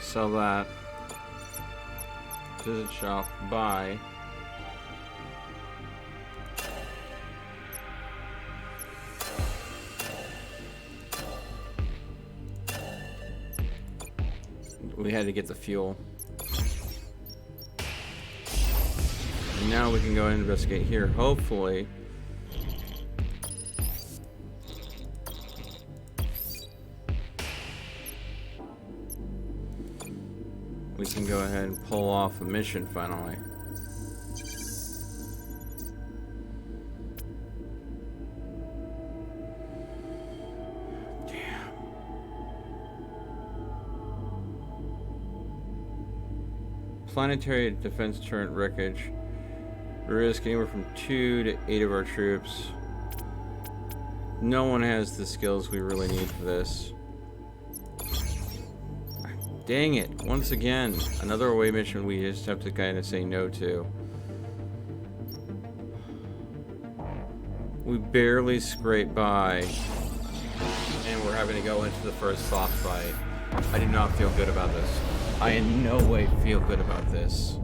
Sell that. Visit shop. Buy. We had to get the fuel. And now we can go and investigate here. Hopefully. We can go ahead and pull off a mission finally. Damn. Planetary defense turret wreckage. Risk anywhere from 2 to 8 of our troops. No one has the skills we really need for this. Dang it, once again, another away mission we just have to kind of say no to. We barely scrape by, and we're having to go into the first soft fight. I do not feel good about this. I in no way feel good about this.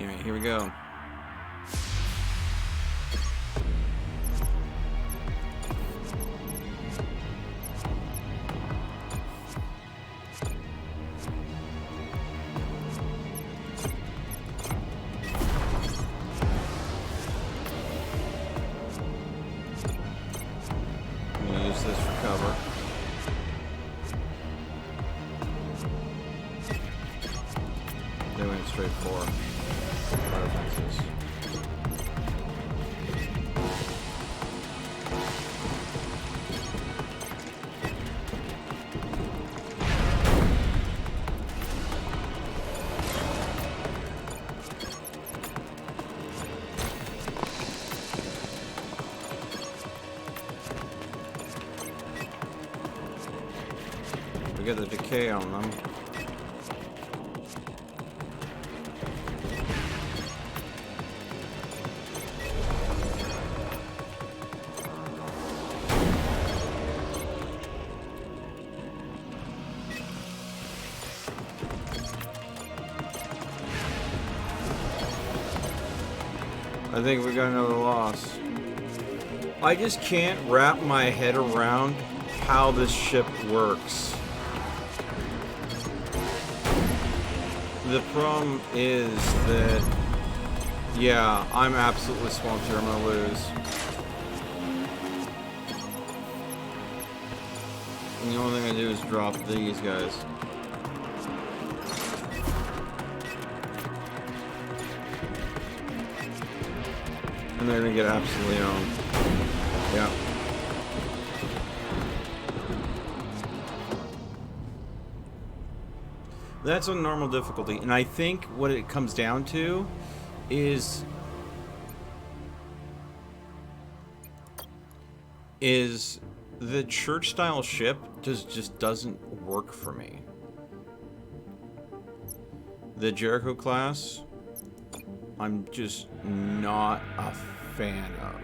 Alright, here we go. I'm gonna use this for cover. They went straight for our fences. We got the decay on them. I think we got another loss. I just can't wrap my head around how this ship works. The problem is that, yeah, I'm absolutely swamped here. I'm gonna lose. And the only thing I do is drop these guys. And they're gonna get absolutely owned. Yeah. That's on normal difficulty, and I think what it comes down to is the church style ship just doesn't work for me. The Jericho class, I'm just not a fan of.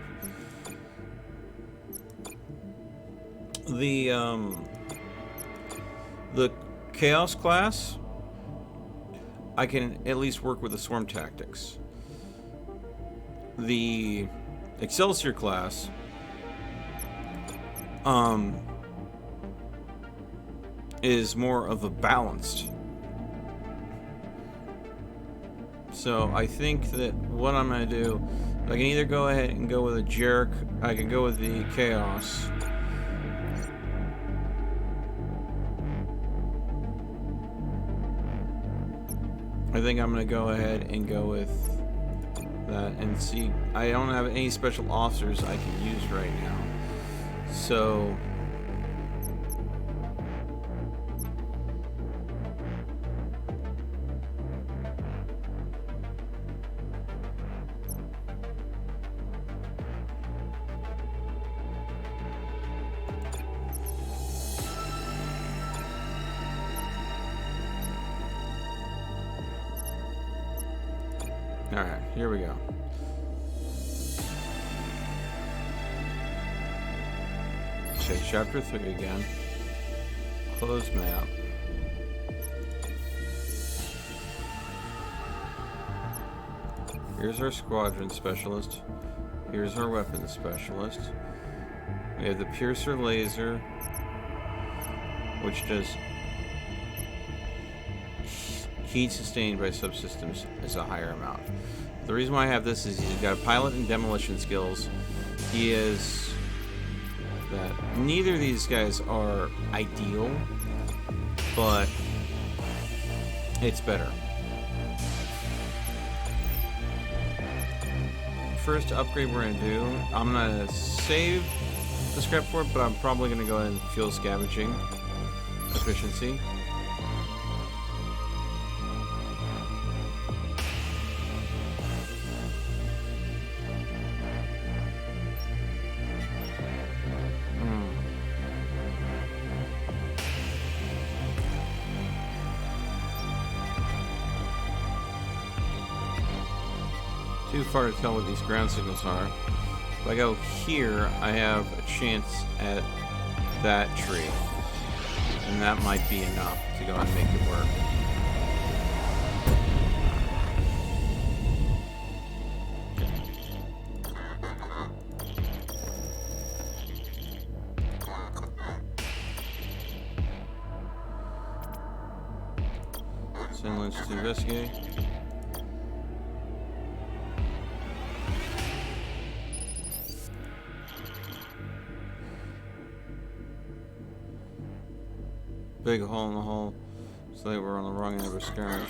The Chaos class, I can at least work with the swarm tactics. The Excelsior class, is more of a balanced. So I think that what I'm gonna do, I can either go ahead and go with a Jericho, I can go with the Chaos. I think I'm gonna go ahead and go with that and see. I don't have any special officers I can use right now, so alright, here we go. Okay, chapter 3 again. Close map. Here's our squadron specialist. Here's our weapons specialist. We have the piercer laser, which does heat sustained by subsystems as a higher amount. The reason why I have this is he's got pilot and demolition skills. He is that. Neither of these guys are ideal, but it's better. First upgrade we're going to do, I'm going to save the scrap for it, but I'm probably going to go ahead and fuel scavenging efficiency. Too far to tell what these ground signals are. If I go here, I have a chance at that tree. And that might be enough to go and make it work. Send Lynch to investigate. Big hole in the hole, so they were on the wrong end of a skirmish.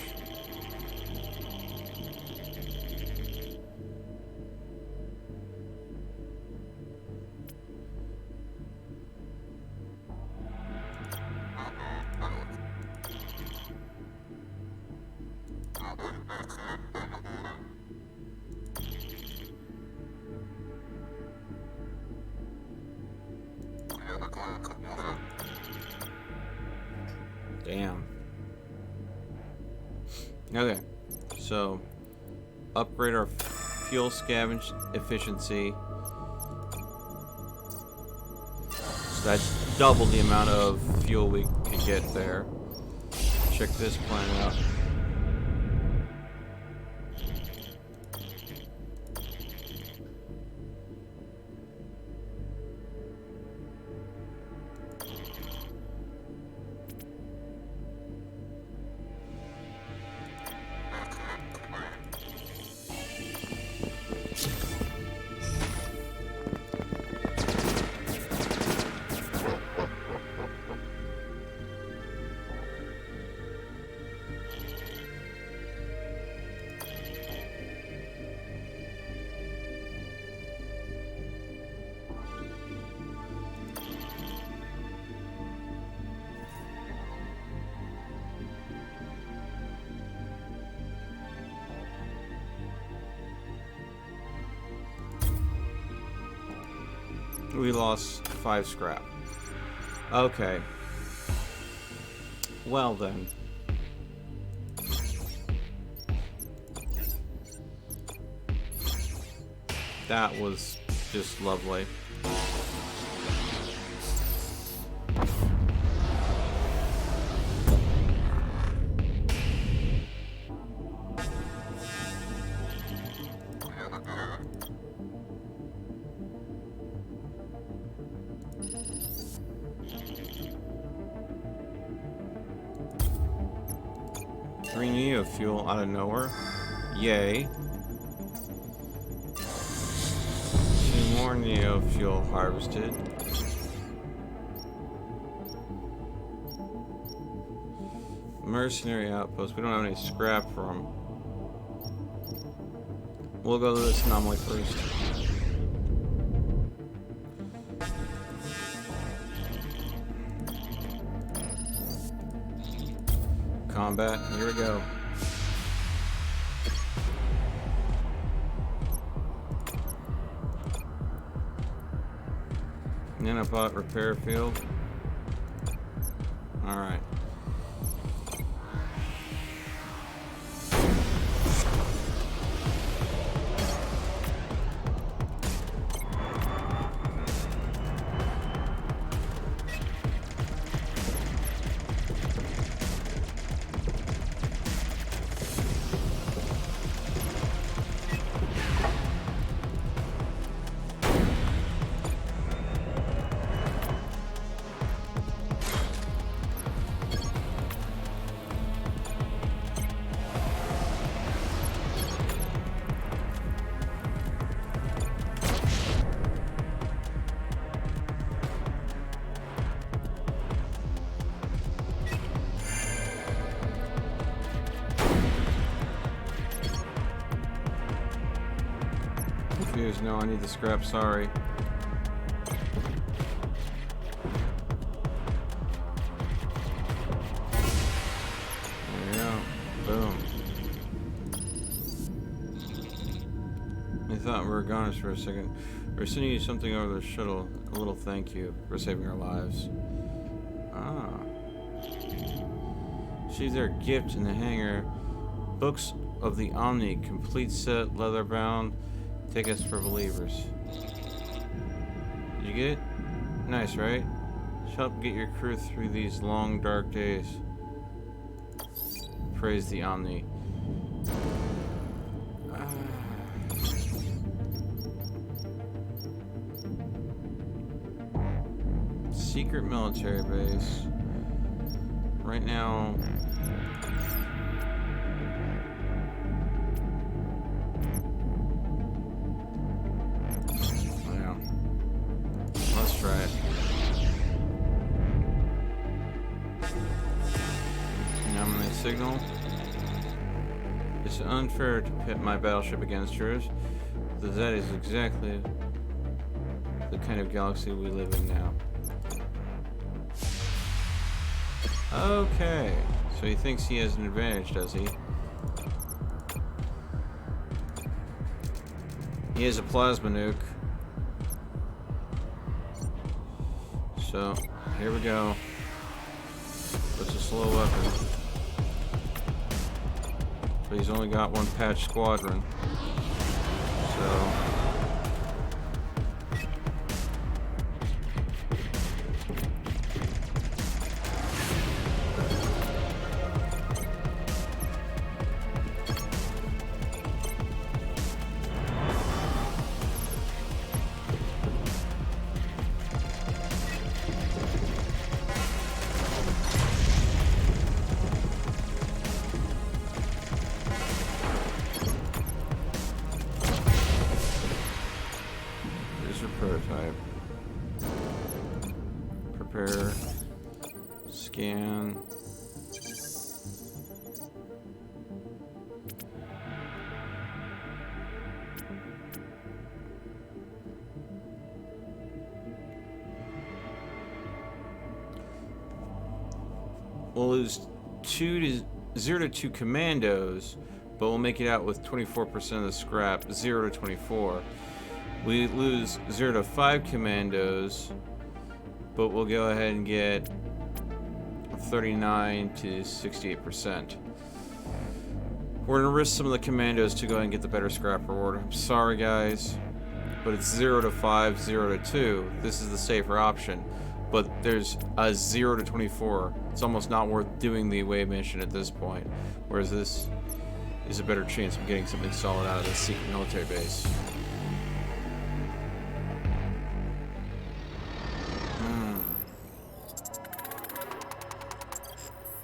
Damn. Okay, so upgrade our fuel scavenge efficiency. So that's double the amount of fuel we can get there. Check this plan out. We lost 5 scrap. Okay. Well then. That was just lovely. Green Neo fuel out of nowhere. Yay. 2 more Neo fuel harvested. Mercenary outpost. We don't have any scrap for them. We'll go to this anomaly first. Combat, here we go. Nanobot repair field. Alright. believers. No, I need the scrap. Sorry. There we go. Boom. I thought we were goners for a second. We're sending you something over the shuttle. A little thank you for saving our lives. Ah. See their gift in the hangar. Books of the Omni, complete set, leather bound. Take us for believers. Did you get it? Nice, right? Should help get your crew through these long, dark days. Praise the Omni. Secret military base. Right now. Wow. Let's try it. Nominate signal. It's unfair to pit my battleship against yours. That is exactly the kind of galaxy we live in now. Okay, so he thinks he has an advantage, does he? He has a plasma nuke. So, here we go. It's a slow weapon. But he's only got one patch squadron. So... prototype. Prepare. Scan. We'll lose 0 to 2 commandos, but we'll make it out with 24% of the scrap, 0 to 24. We lose 0 to 5 commandos, but we'll go ahead and get 39 to 68%. We're gonna risk some of the commandos to go ahead and get the better scrap reward. I'm sorry guys, but it's 0 to 5, 0 to 2. This is the safer option, but there's a 0 to 24. It's almost not worth doing the away mission at this point, whereas this is a better chance of getting something solid out of this secret military base.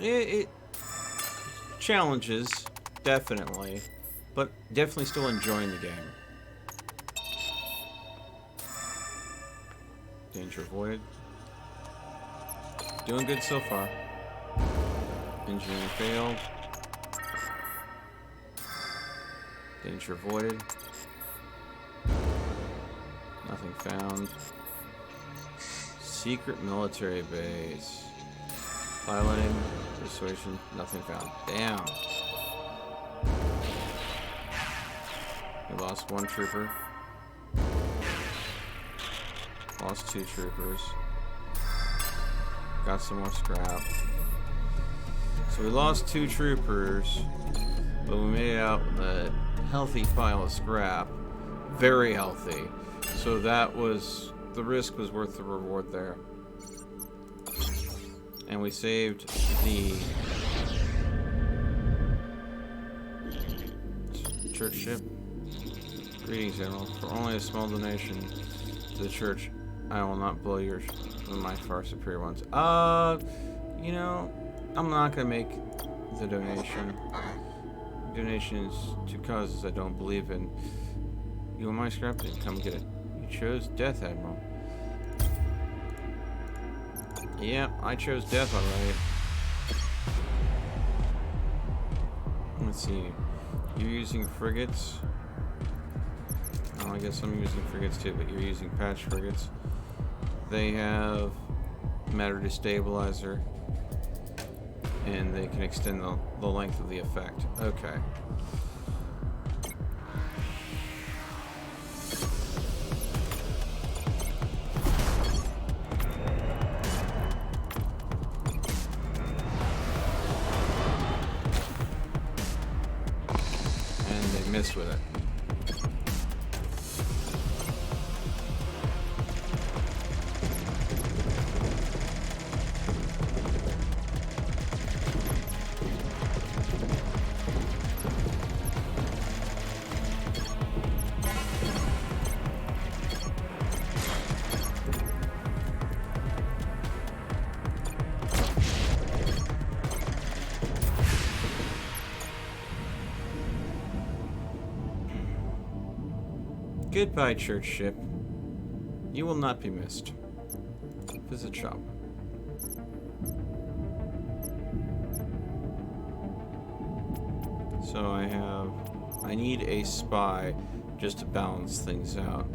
It challenges, definitely, but definitely still enjoying the game. Danger avoided. Doing good so far. Engineering failed. Danger avoided. Nothing found. Secret military base. Piloting. Persuasion. Nothing found. Damn. We lost 1 trooper. Lost 2 troopers. Got some more scrap. So we lost 2 troopers, but we made it out with a healthy pile of scrap. Very healthy. So that was, the risk was worth the reward there. And we saved the church ship. Greetings, General. For only a small donation to the church, I will not blow my far superior ones. You know, I'm not gonna make the donation. Donations to causes I don't believe in. You want my scrap? Then come get it. You chose death, Admiral. Yep, I chose death, alright. Let's see. You're using frigates. Well, I guess I'm using frigates too, but you're using patch frigates. They have matter destabilizer, and they can extend the length of the effect. Okay. And they missed with it. Goodbye, church ship. You will not be missed. Visit shop. So I need a spy just to balance things out.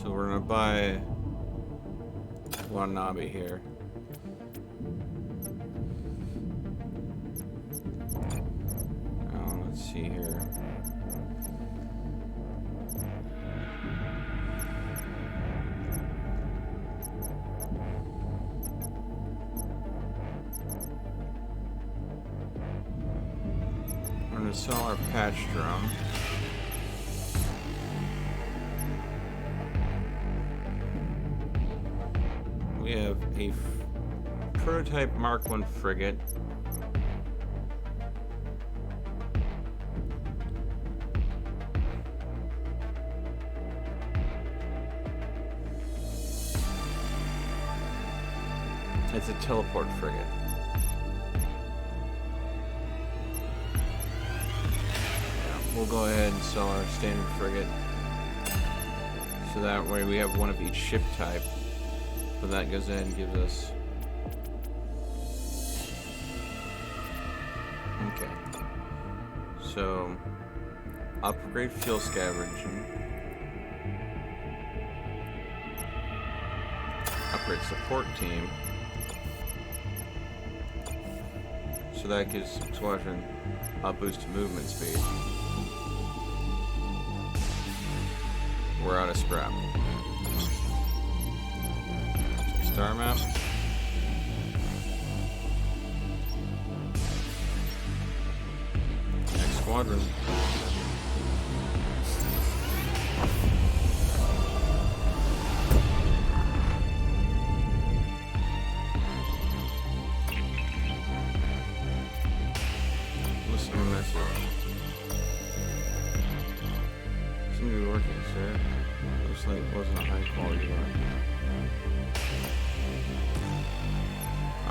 So we're gonna buy Watanabe here. Oh, let's see here. We're gonna sell our patch drum. We have a prototype Mark I frigate. It's a teleport frigate. Yeah, we'll go ahead and sell our standard frigate. So that way we have one of each ship type. So that goes in and gives us... Okay. So, upgrade fuel scavenging. Upgrade support team. So that gives Squadron a boost to movement speed. We're out of scrap. Star map. Next squadron. Listen to the message. Seem to be working, sir. Looks like it wasn't a high quality one.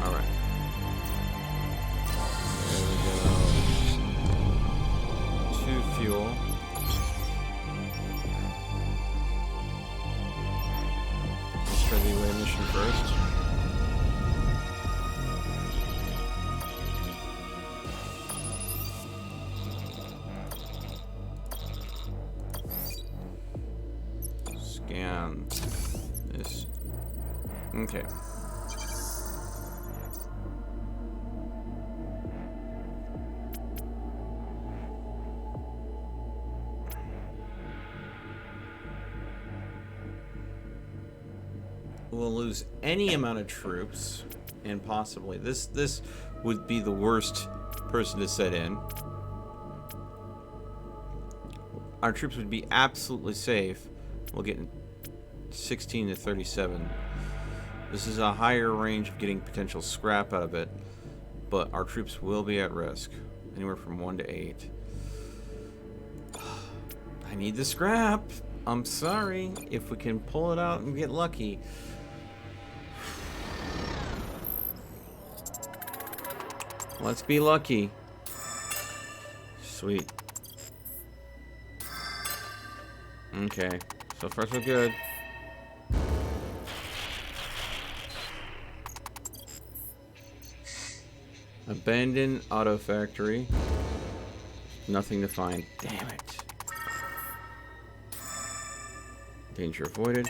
Alright. There we go. 2 fuel. Let's try the away mission first. Scan this. Okay. We'll lose any amount of troops, and possibly this would be the worst person to set in. Our troops would be absolutely safe. We'll get 16 to 37. This is a higher range of getting potential scrap out of it, but our troops will be at risk, anywhere from 1 to 8. I need the scrap. I'm sorry. If we can pull it out and get lucky. Let's be lucky. Sweet. Okay. So far so good. Abandoned auto factory. Nothing to find. Damn it. Danger avoided.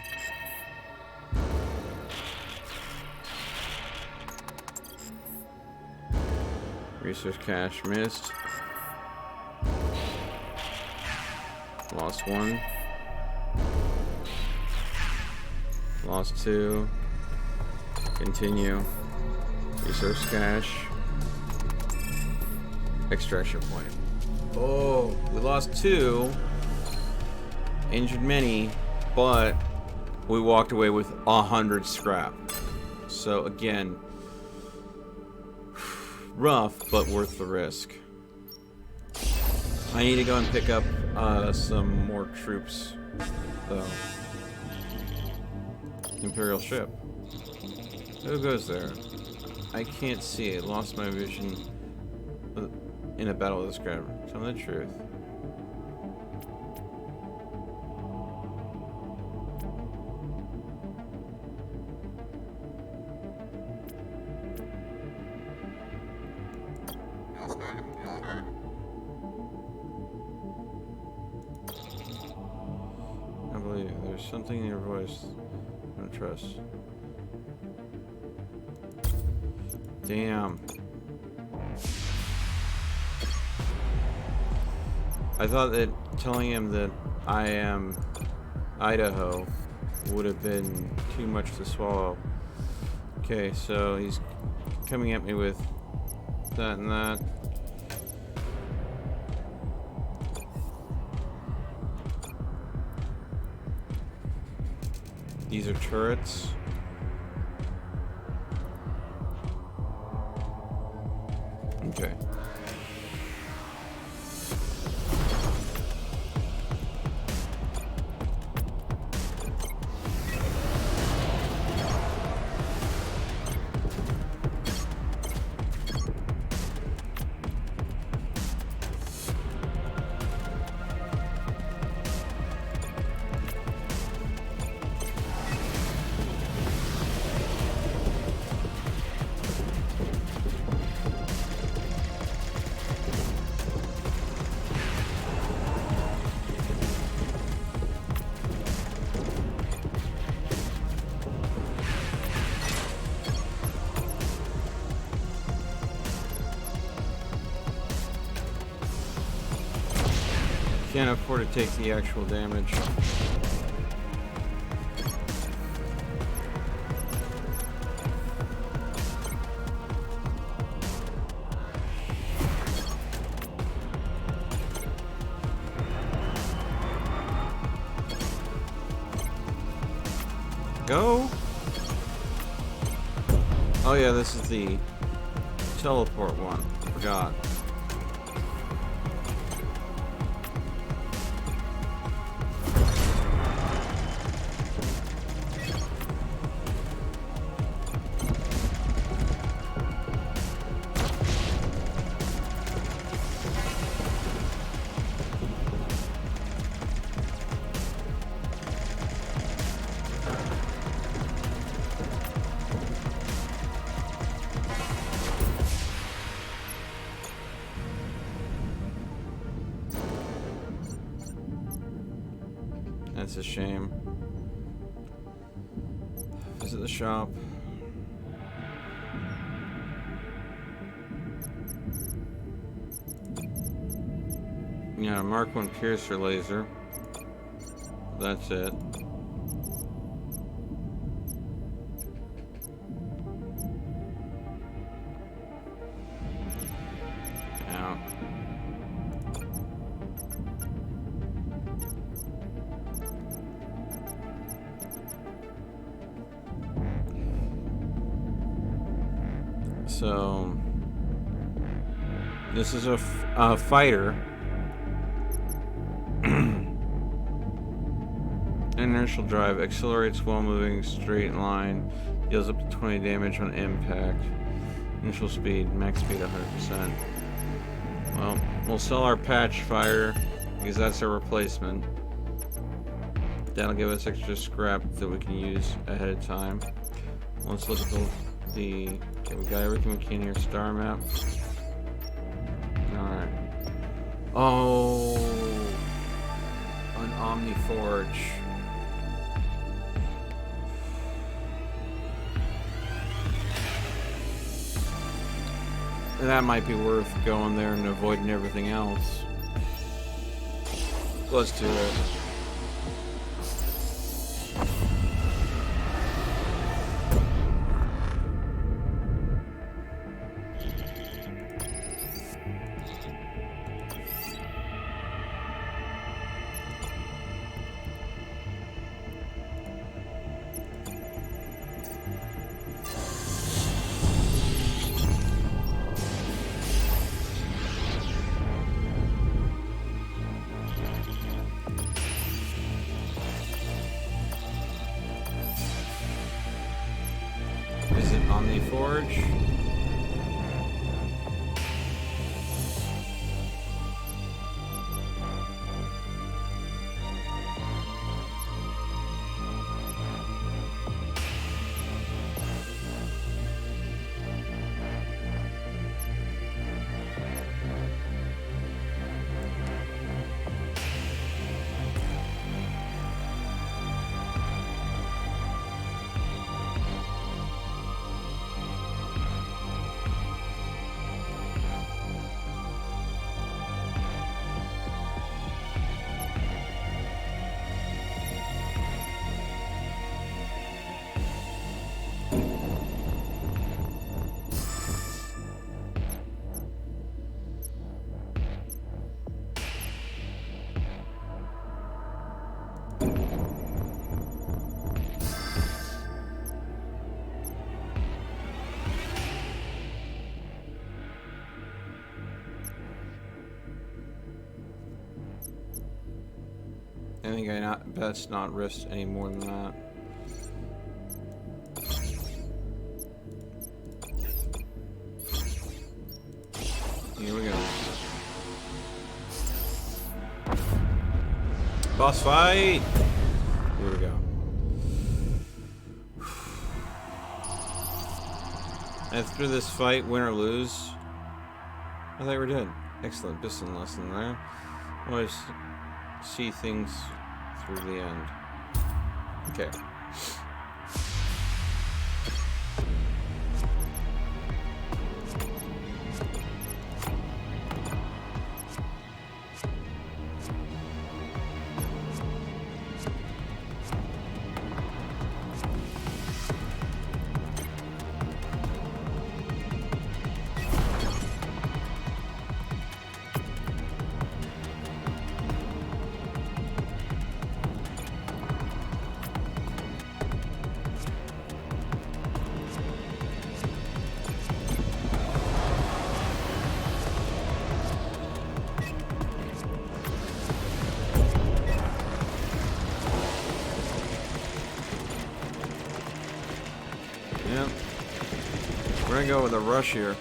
Resource cache missed. Lost 1. Lost 2. Continue. Resource cache. Extraction point. Oh, we lost 2. Injured many, but we walked away with 100 scrap. So again, rough, but worth the risk. I need to go and pick up some more troops, though. Imperial ship. Who goes there? I can't see it. Lost my vision in a battle with this grabber. Tell me the truth. I believe there's something in your voice I don't trust. Damn. I thought that telling him that I am Idaho would have been too much to swallow. Okay, so he's coming at me with that and that. These are turrets. Okay. Can't afford to take the actual damage. Go! Oh yeah, this is the teleport one. Forgot. That's a shame. Visit the shop. Yeah, Mark 1 piercer laser. That's it. Out. So this is a fighter. Inertial drive accelerates while moving straight in line, deals up to 20 damage on impact. Initial speed, max speed 100%. Well, we'll sell our patch fire because that's our replacement. That'll give us extra scrap that we can use ahead of time. Let's look at the Okay, we got everything we can here. Star map. Alright. Oh, an Omni Forge. That might be worth going there and avoiding everything else. Let's do it. Visit Omni Forge. I think I best not risk any more than that. Here we go. Boss fight! Here we go. After this fight, win or lose. I thought we were dead. Excellent piston lesson there. Always see things through the end. Okay. Yep. We're gonna go with a rush here.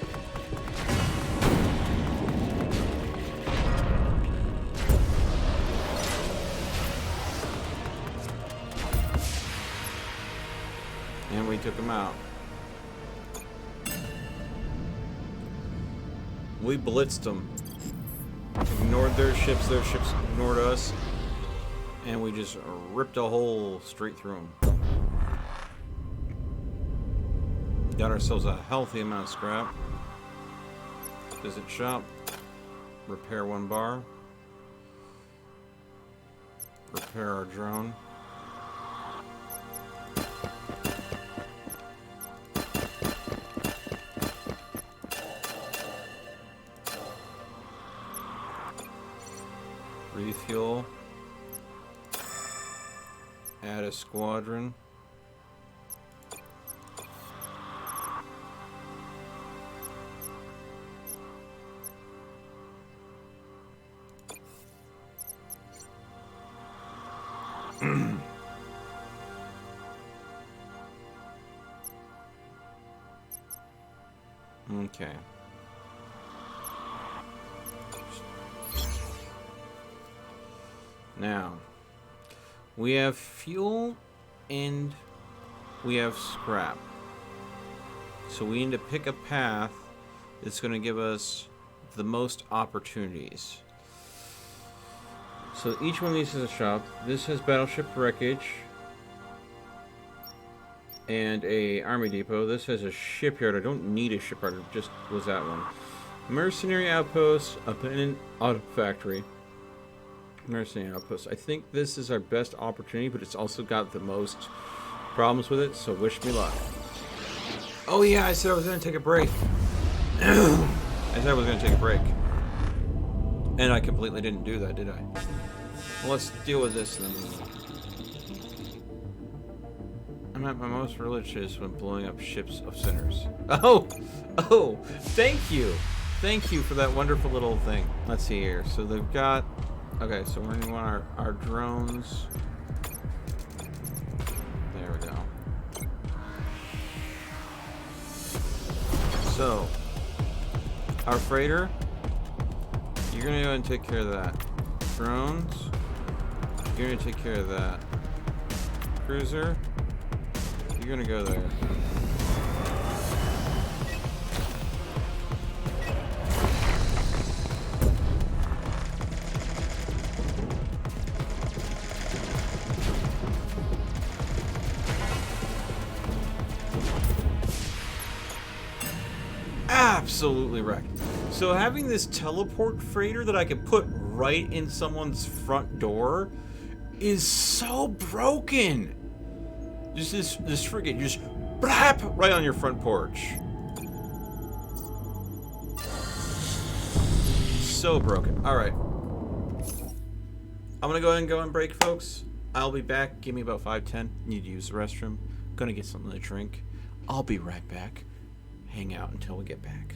And we took them out. We blitzed them. Ignored their ships ignored us. And we just ripped a hole straight through them. Got ourselves a healthy amount of scrap. Visit shop. Repair 1 bar. Repair our drone. Refuel. Add a squadron. Okay. Now, we have fuel and we have scrap. So we need to pick a path that's going to give us the most opportunities. So each one of these is a shop. This has battleship wreckage and a army depot. This has a shipyard. I don't need a shipyard. It just was that one. Mercenary outpost, abandoned auto factory. Mercenary outpost. I think this is our best opportunity, but it's also got the most problems with it, so wish me luck. Oh yeah, I said I was going to take a break. I said I was going to take a break. And I completely didn't do that, did I? Well, let's deal with this then. I'm at my most religious when blowing up ships of sinners. Oh! Oh! Thank you! Thank you for that wonderful little thing. Let's see here. So they've got... Okay, so we're going to want our drones. There we go. So, our freighter, you're going to go ahead and take care of that. Drones, you're going to take care of that. Cruiser, you're going to go there. Absolutely wrecked. So having this teleport freighter that I could put right in someone's front door is so broken. Just this frigate just blap right on your front porch. So broken. All right. I'm gonna go ahead and go on break, folks. I'll be back. Give me about 5-10. Need to use the restroom. Gonna get something to drink. I'll be right back. Hang out until we get back.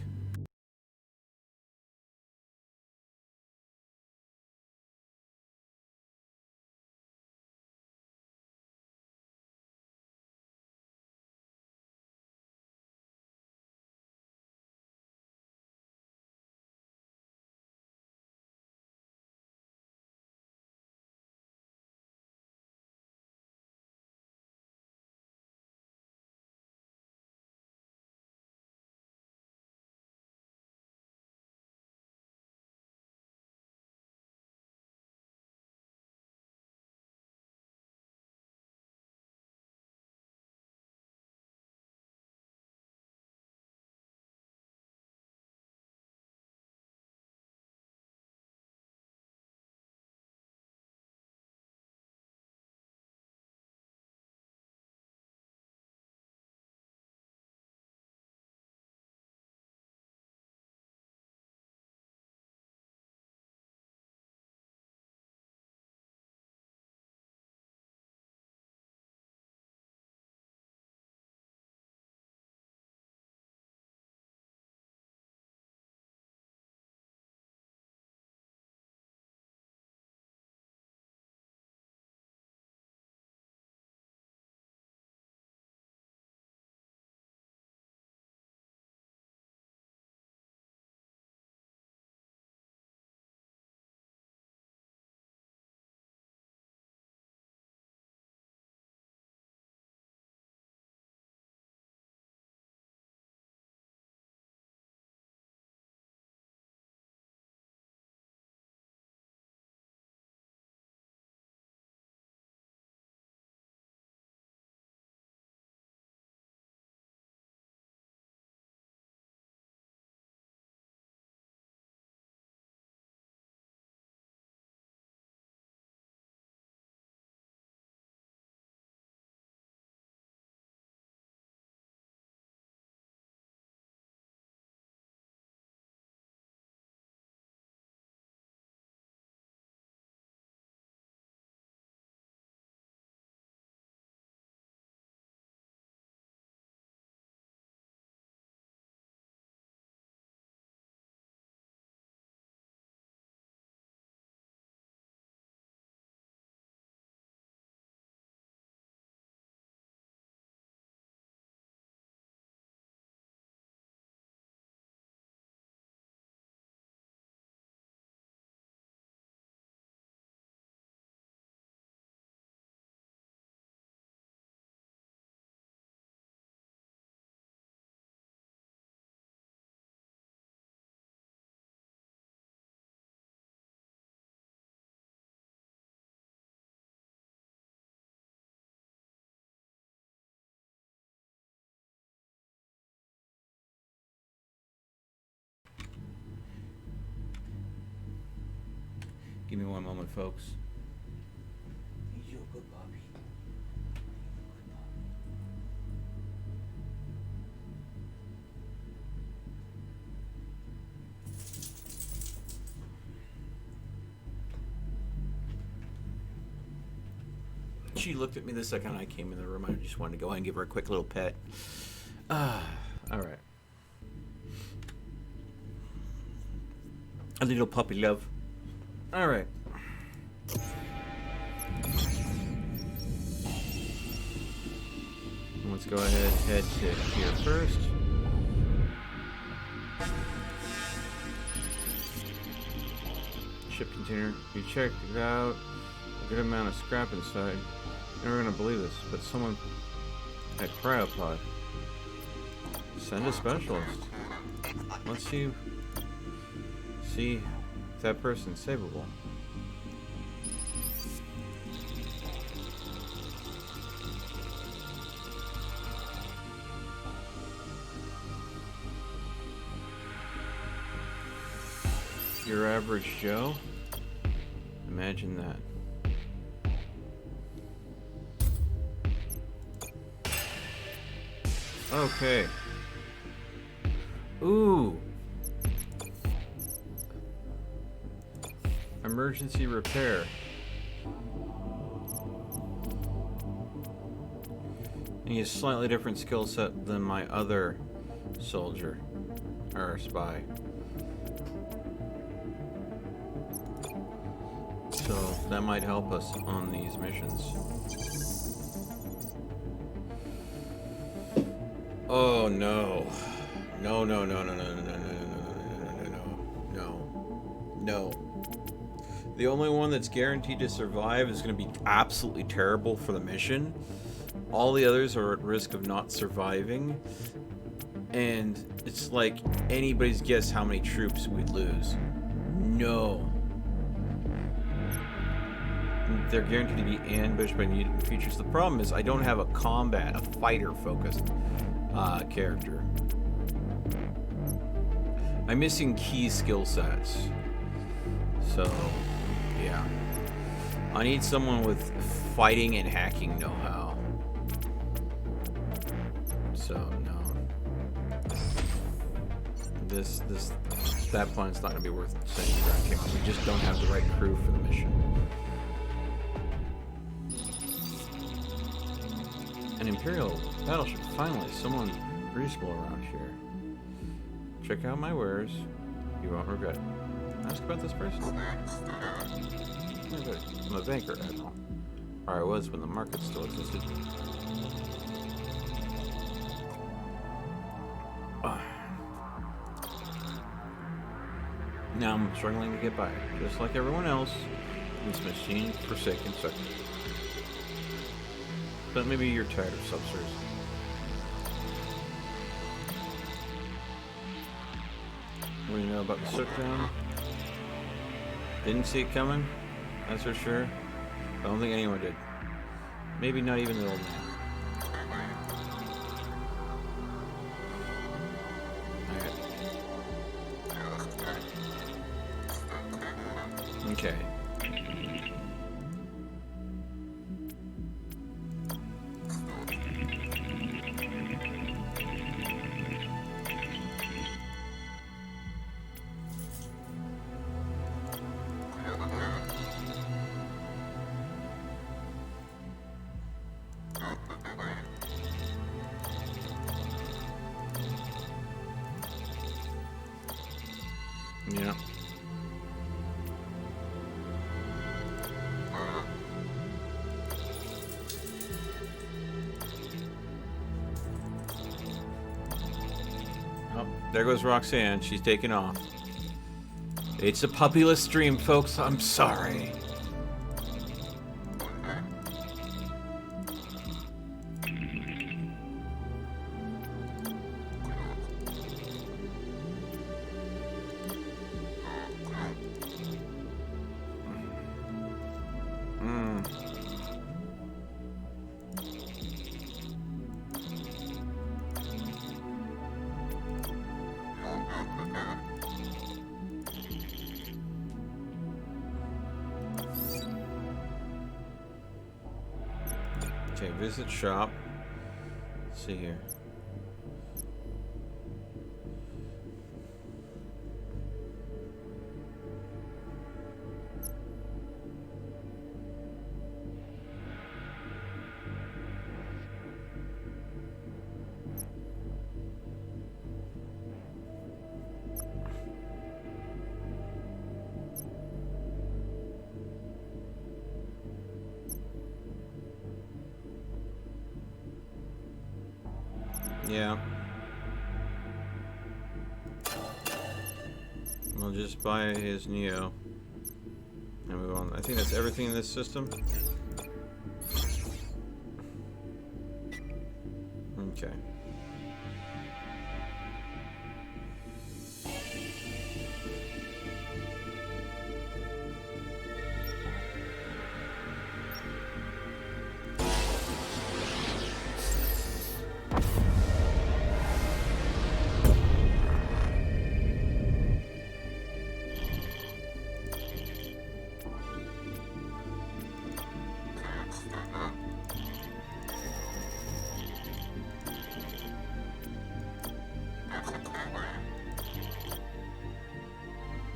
Give me one moment, folks. You a good puppy. She looked at me the second I came in the room. I just wanted to go ahead and give her a quick little pet. All right. A little puppy love. All right. Let's go ahead and head to here first. Ship container. You checked it out. A good amount of scrap inside. Never gonna believe this, but someone at Cryopod. Send a specialist. Let's see if that person's savable. Your average Joe? Imagine that. Okay. Ooh. Emergency repair. He has a slightly different skill set than my other soldier. Or spy. So that might help us on these missions. Oh no. No, no, no, no, no, no, no, no, no, no, no, no. The only one that's guaranteed to survive is going to be absolutely terrible for the mission. All the others are at risk of not surviving. And it's like anybody's guess how many troops we'd lose. No. They're guaranteed to be ambushed by mutant features. The problem is I don't have a fighter-focused character. I'm missing key skill sets. So, yeah. I need someone with fighting and hacking know-how. So, no. That plan's not going to be worth sending back on. We just don't have the right crew for the mission. An Imperial battleship. Finally, someone reasonable around here. Check out my wares. You won't regret it. Ask about this person. I'm a banker, Admiral. Or I was when the market still existed. Now I'm struggling to get by, just like everyone else in this machine-forsaken sector. But maybe you're tired of subsidies. What do you know about the soot down? Didn't see it coming, that's for sure. I don't think anyone did. Maybe not even the old man. Okay. Yeah. Oh, there goes Roxanne. She's taking off. It's a puppyless stream, folks. I'm sorry. Okay, visit shop. Let's see here. Yeah. We'll just buy his Neo and move on. I think that's everything in this system. Okay.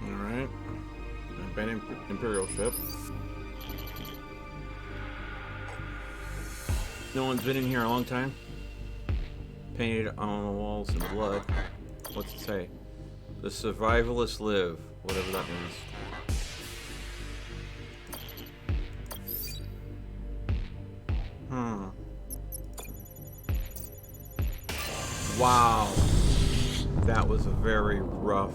Alright. Abandoned Imperial ship. No one's been in here a long time. Painted on the walls in blood. What's it say? The survivalists live. Whatever that means. Wow. That was a very rough.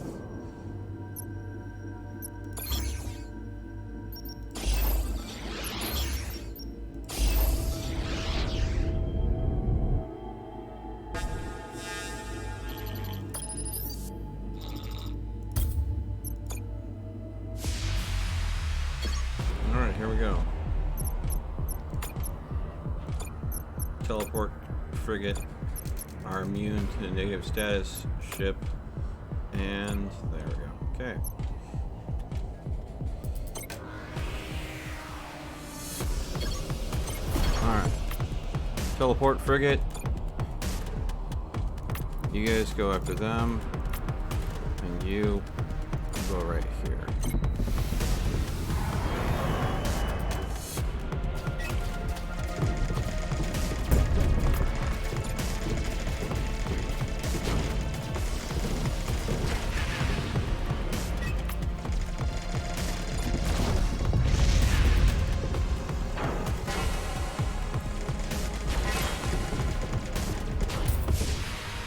Alright, here we go. Teleport frigate. Are immune to the negative status ship. And there we go. Okay. Alright. Teleport frigate. You guys go after them. And you go right here.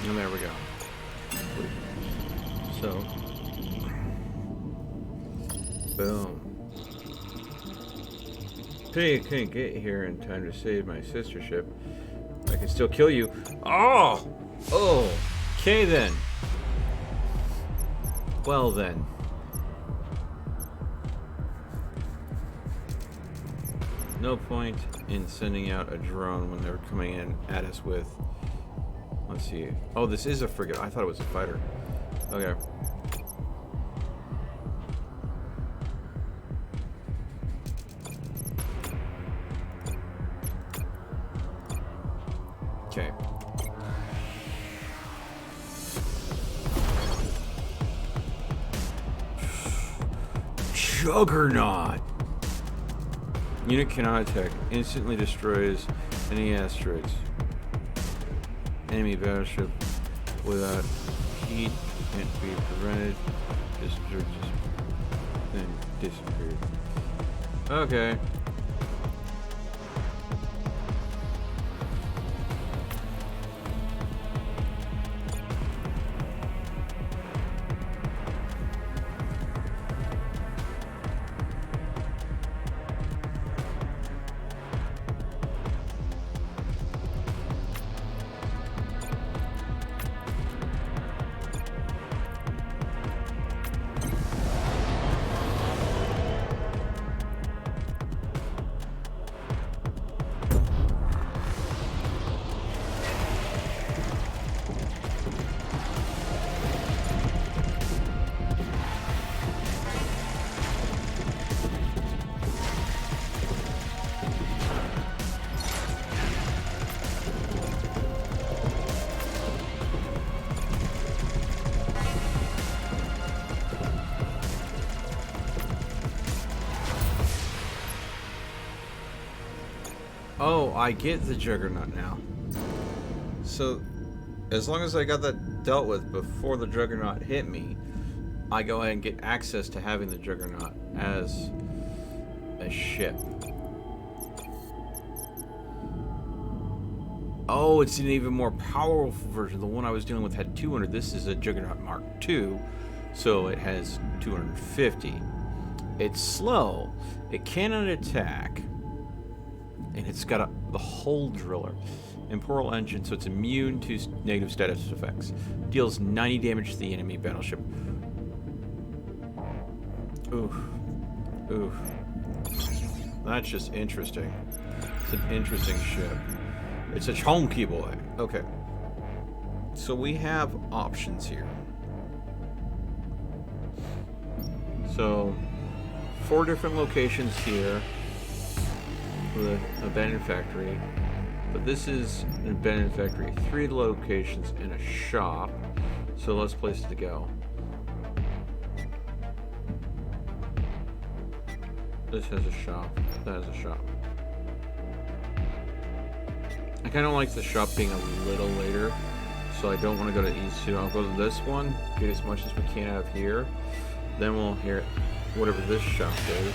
And there we go. So, boom. Pity I couldn't get here in time to save my sister ship. I can still kill you. Oh! Oh! Okay then. Well then. No point in sending out a drone when they're coming in at us with... Let's see. Oh, this is a frigate. I thought it was a fighter. Okay. Okay. Juggernaut! Unit cannot attack. Instantly destroys any asteroids. Enemy battleship without heat can't be prevented. Just then disappeared. Okay. Oh, I get the Juggernaut now. So, as long as I got that dealt with before the Juggernaut hit me, I go ahead and get access to having the Juggernaut as a ship. Oh, it's an even more powerful version. The one I was dealing with had 200. This is a Juggernaut Mark II, so it has 250. It's slow. It cannot attack. And it's got the hull driller and Pearl engine, so it's immune to negative status effects. Deals 90 damage to the enemy battleship. Oof. Oof. That's just interesting. It's an interesting ship. It's a chunky boy. Okay. So we have options here. So, 4 different locations here. The abandoned factory, but this is an abandoned factory. 3 locations and a shop, so less places to go. This has a shop. That has a shop. I kind of like the shop being a little later, so I don't want to go to East 2. I'll go to this one, get as much as we can out of here. Then we'll hear whatever this shop is.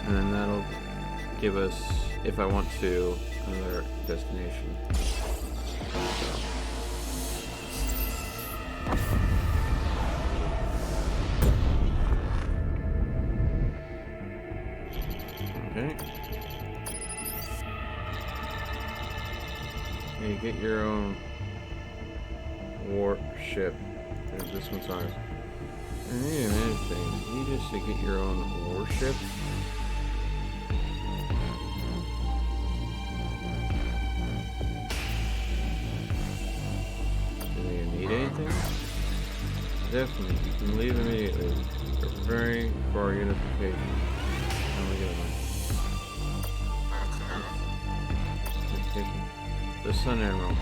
And then that'll give us, if I want to, another destination. Okay. You get your own warship. This one's ours. And yeah, man, things. You just to get your own warship. Definitely, you can leave immediately. Preparing for unification. The Sun Admiral.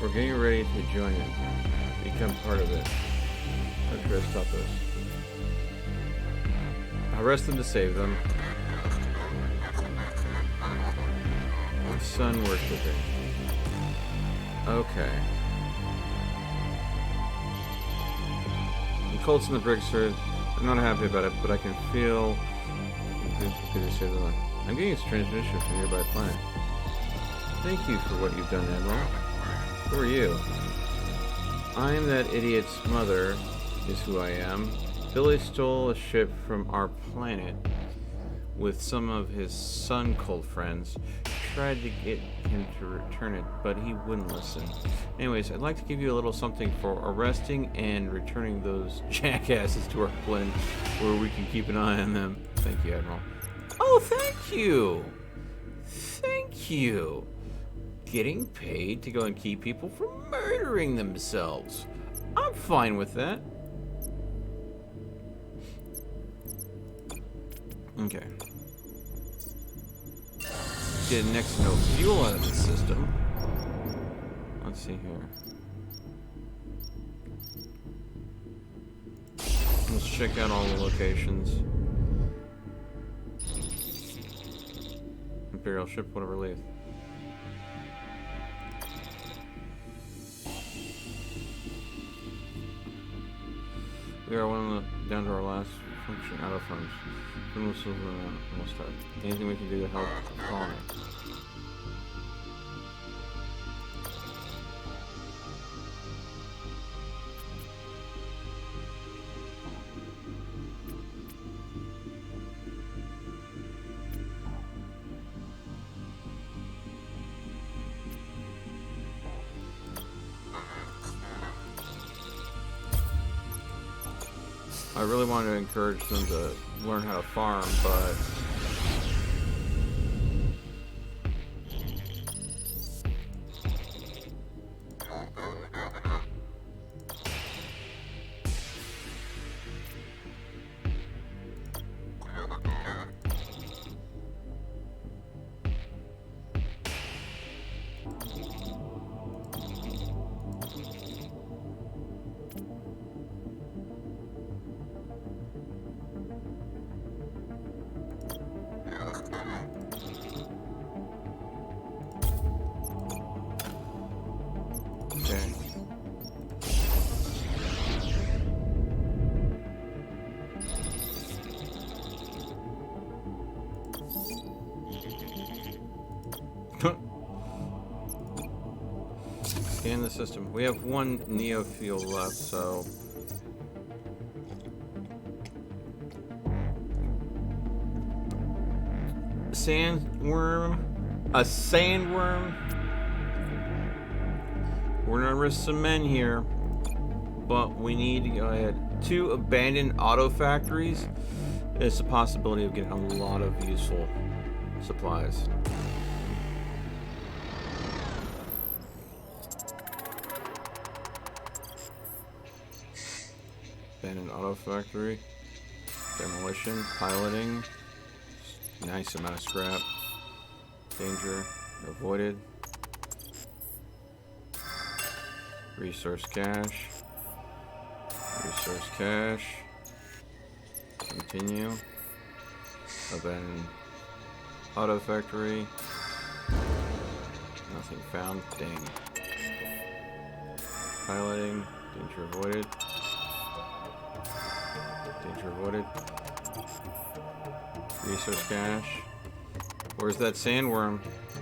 We're getting ready to join it. Become part of it. Let's try to stop this. Arrest them to save them. The Sun Worshipping. Okay. The Colts and the Bricks are not happy about it, but I can feel I'm getting a transmission from a nearby planet. Thank you for what you've done, Admiral. Who are you? I'm that idiot's mother, is who I am. Billy stole a ship from our planet with some of his Sun Cult friends. Tried to get him to return it, but he wouldn't listen. Anyways, I'd like to give you a little something for arresting and returning those jackasses to our planet where we can keep an eye on them. Thank you, Admiral. Oh, thank you! Thank you! Getting paid to go and keep people from murdering themselves. I'm fine with that. Okay. Get next to no fuel out of the system. Let's see here. Let's check out all the locations. Imperial ship, whatever, leave. We are down to our last function, out of funds. We'll start. Anything we can do to help the colony. I really wanted to encourage them to learn how to farm, but Scan the system. We have one neo fuel left, so sandworm, a sandworm. We're gonna risk some men here, but we need to go ahead. 2 abandoned auto factories. It's a possibility of getting a lot of useful supplies. Abandoned auto factory. Demolition. Piloting. Nice amount of scrap. Danger avoided. Resource cache. Resource cache. Continue. Abandoned auto factory. Nothing found. Dang. Piloting. Danger avoided. Danger avoided. Resource cache. Where's that sandworm?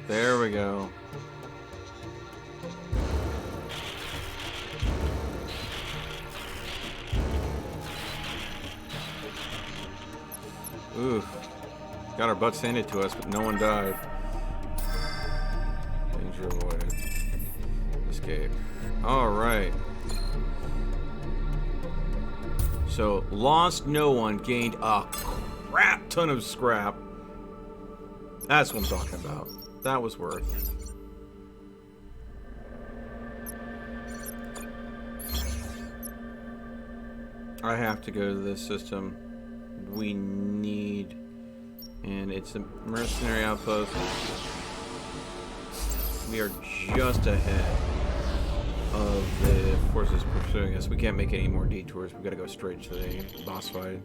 There we go. Oof. Got our butts handed to us, but no one died. Danger avoided. Escape. Alright. So, lost no one, gained a crap ton of scrap. That's what I'm talking about. That was worth. I have to go to this system. We need, and it's a mercenary outpost. We are just ahead of the forces pursuing us. We can't make any more detours. We gotta go straight to the boss fight.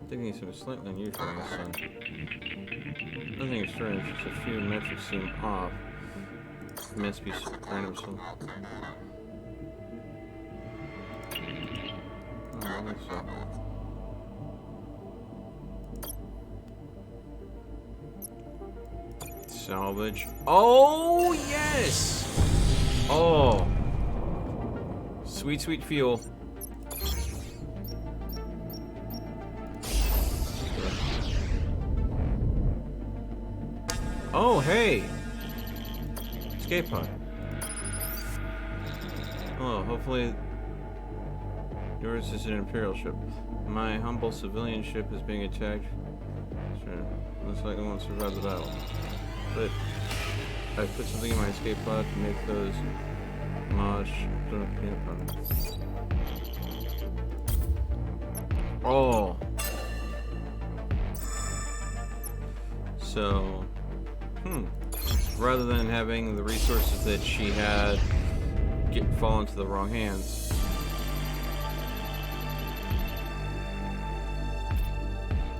Thinking something slightly unusual in this one. Nothing strange, just a few metrics seem off. It must be random. Salvage. Oh, yes! Oh. Sweet, sweet fuel. Oh, hey! Escape pod. Oh, hopefully yours is an Imperial ship. My humble civilian ship is being attacked. Sure. Looks like it won't survive the battle. But I put something in my escape pod to make those mods. Oh. So, rather than having the resources that she had fall into the wrong hands.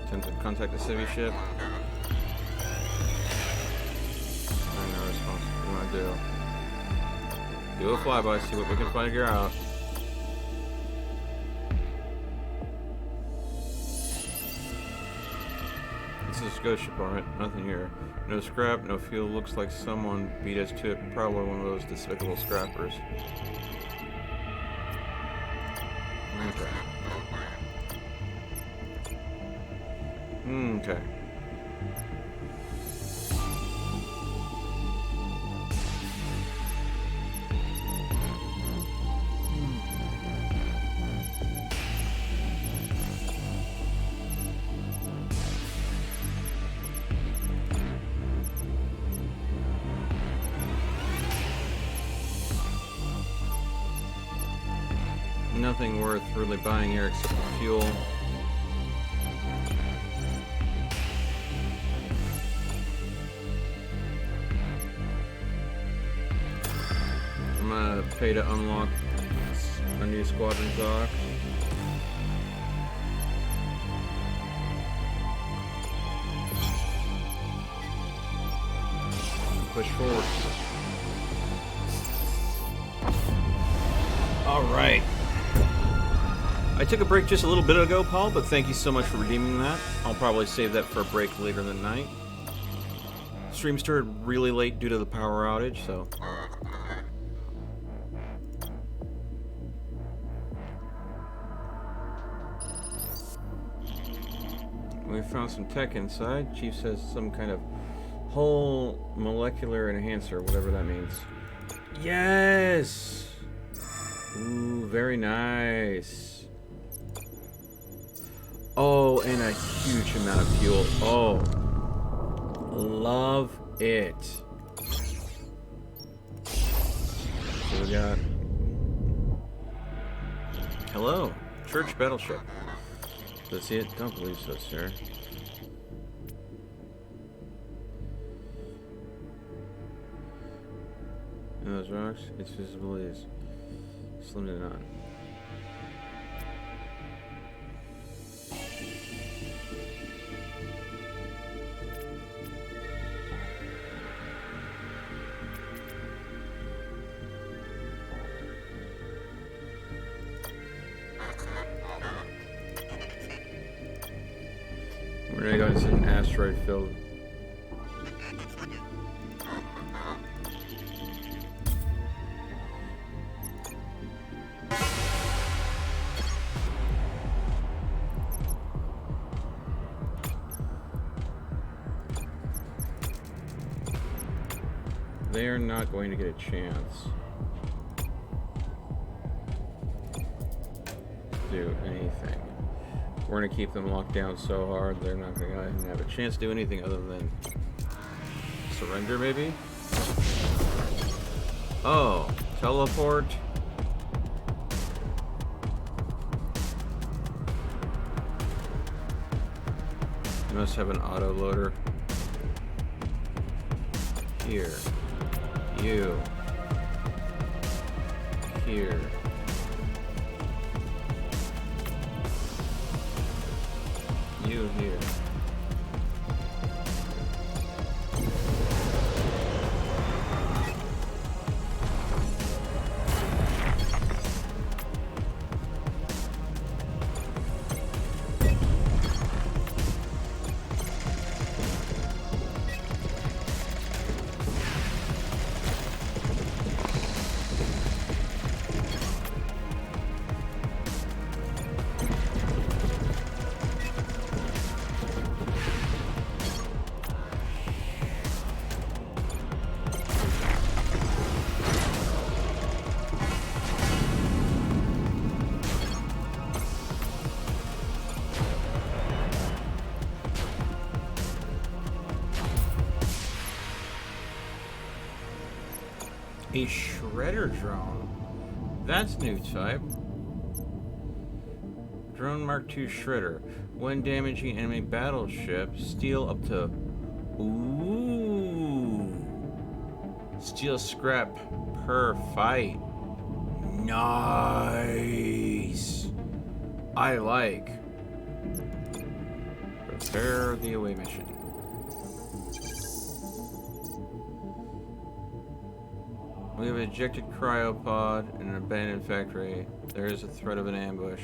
Attempt to contact the civvy ship. No response. What do you want to do? Do a flyby, see what we can figure out. This is a ghost ship, alright. Nothing here. No scrap, no fuel. Looks like someone beat us to it. Probably one of those despicable scrappers. Okay. Okay. Nothing worth really buying here except the fuel. I'm gonna pay to unlock a new squadron dock. Push forward. All right. I took a break just a little bit ago, Paul, but thank you so much for redeeming that. I'll probably save that for a break later in the night. stream started really late due to the power outage, so. We found some tech inside. Chief says some kind of whole molecular enhancer, whatever that means. Yes! Ooh, very nice. Oh, and a huge amount of fuel. Oh, love it. So we got... Hello, church battleship. Let's see it. Don't believe so, sir. And those rocks, its visibility is slim to none. We're gonna go into an asteroid field. They are not going to get a chance to do anything. We're gonna keep them locked down so hard they're not gonna have a chance to do anything other than surrender, maybe? Oh, teleport. You must have an auto loader. Here. You. Here. You here. A shredder drone. That's new type. Drone Mark II shredder. When damaging enemy battleships, steal up to... Ooh. Steal scrap per fight. Nice. I like. Prepare the away mission. We have an ejected cryopod and an abandoned factory. There is a threat of an ambush.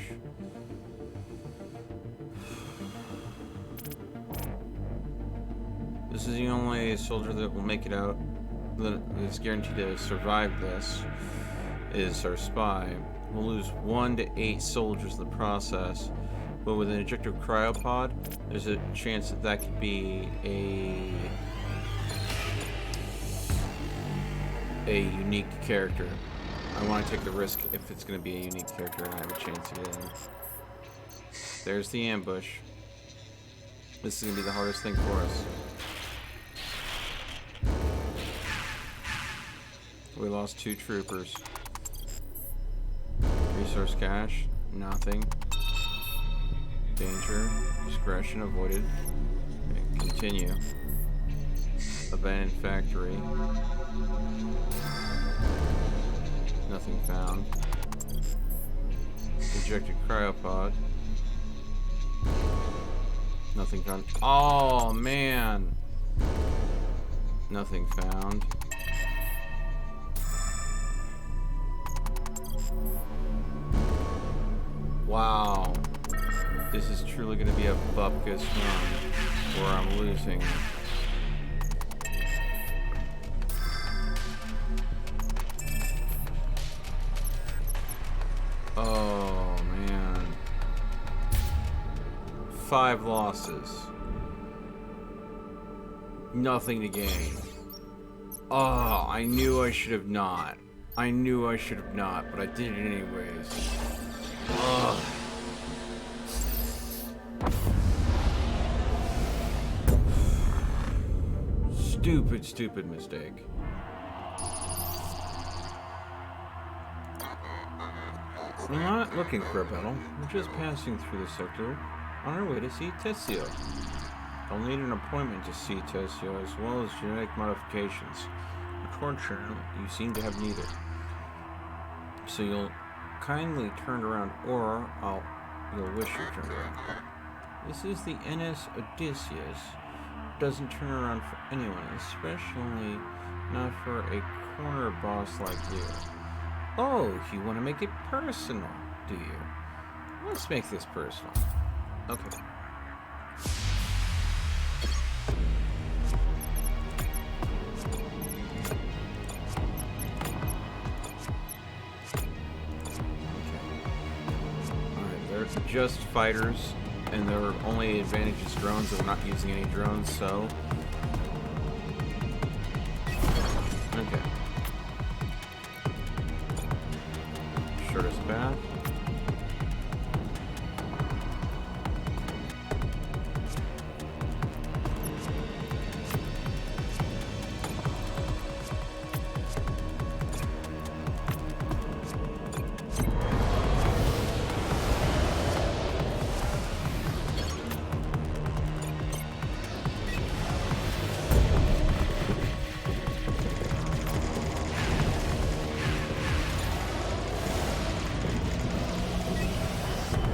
This is the only soldier that will make it out, that is guaranteed to survive this, is our spy. We'll lose 1 to 8 soldiers in the process, but with an ejected cryopod, there's a chance that that could be a unique character. I want to take the risk if it's going to be a unique character and I have a chance to get in. There's the ambush. This is going to be the hardest thing for us. We lost 2 troopers. Resource cache, nothing. Danger, discretion avoided. Okay, continue. Abandoned factory. Nothing found. Ejected cryopod. Nothing found. Oh man! Nothing found. Wow. This is truly going to be a bupkis run where I'm losing. 5 losses. Nothing to gain. Oh, I knew I should have not. I knew I should have not, but I did it anyways. Ugh. Stupid, stupid mistake. We're not looking for a battle. We're just passing through the sector on our way to see Tessio. I'll need an appointment to see Tessio as well as genetic modifications. Unfortunately, you seem to have neither. So you'll kindly turn around, or you'll wish you turned around. This is the NS Odysseus. Doesn't turn around for anyone, especially not for a corner boss like you. Oh, you want to make it personal, do you? Let's make this personal. Okay. Alright, they're just fighters, and their only advantage is drones, and we're not using any drones, so... Okay. Shortest path.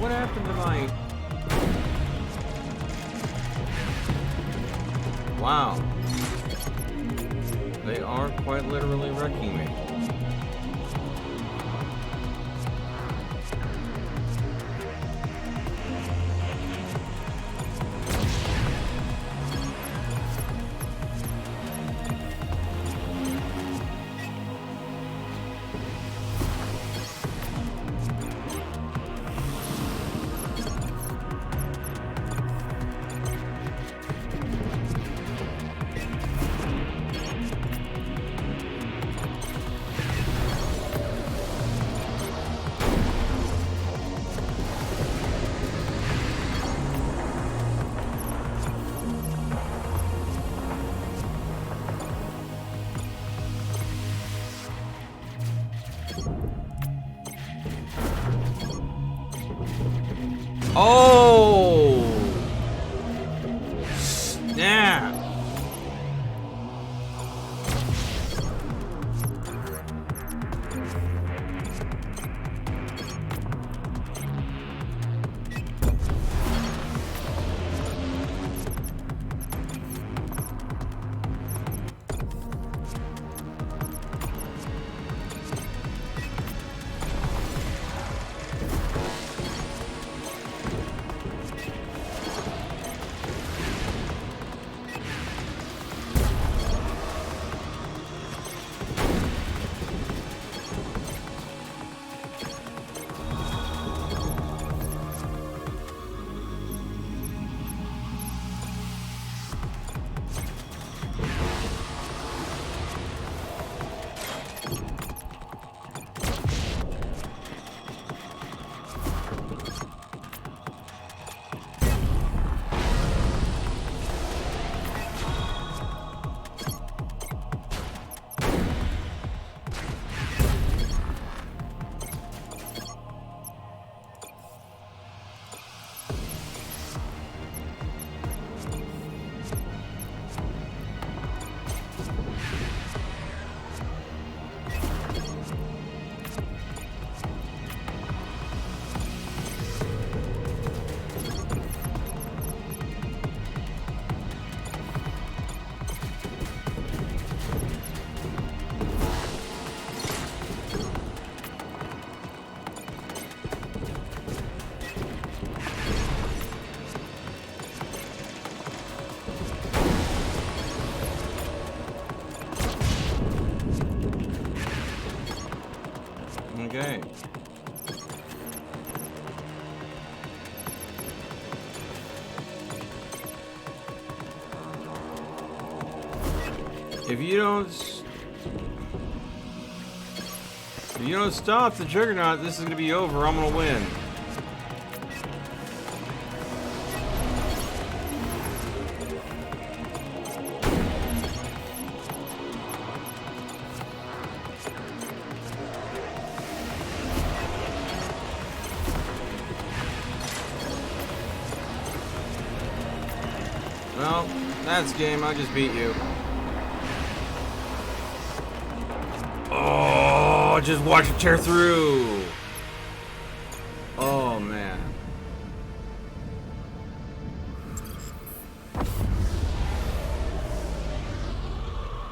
What happened to my... Wow. They are quite literally wrecking me. If you don't stop the Juggernaut, this is gonna be over. I'm gonna win. Well, that's game. I just beat you. Oh, just watch it tear through. Oh, man.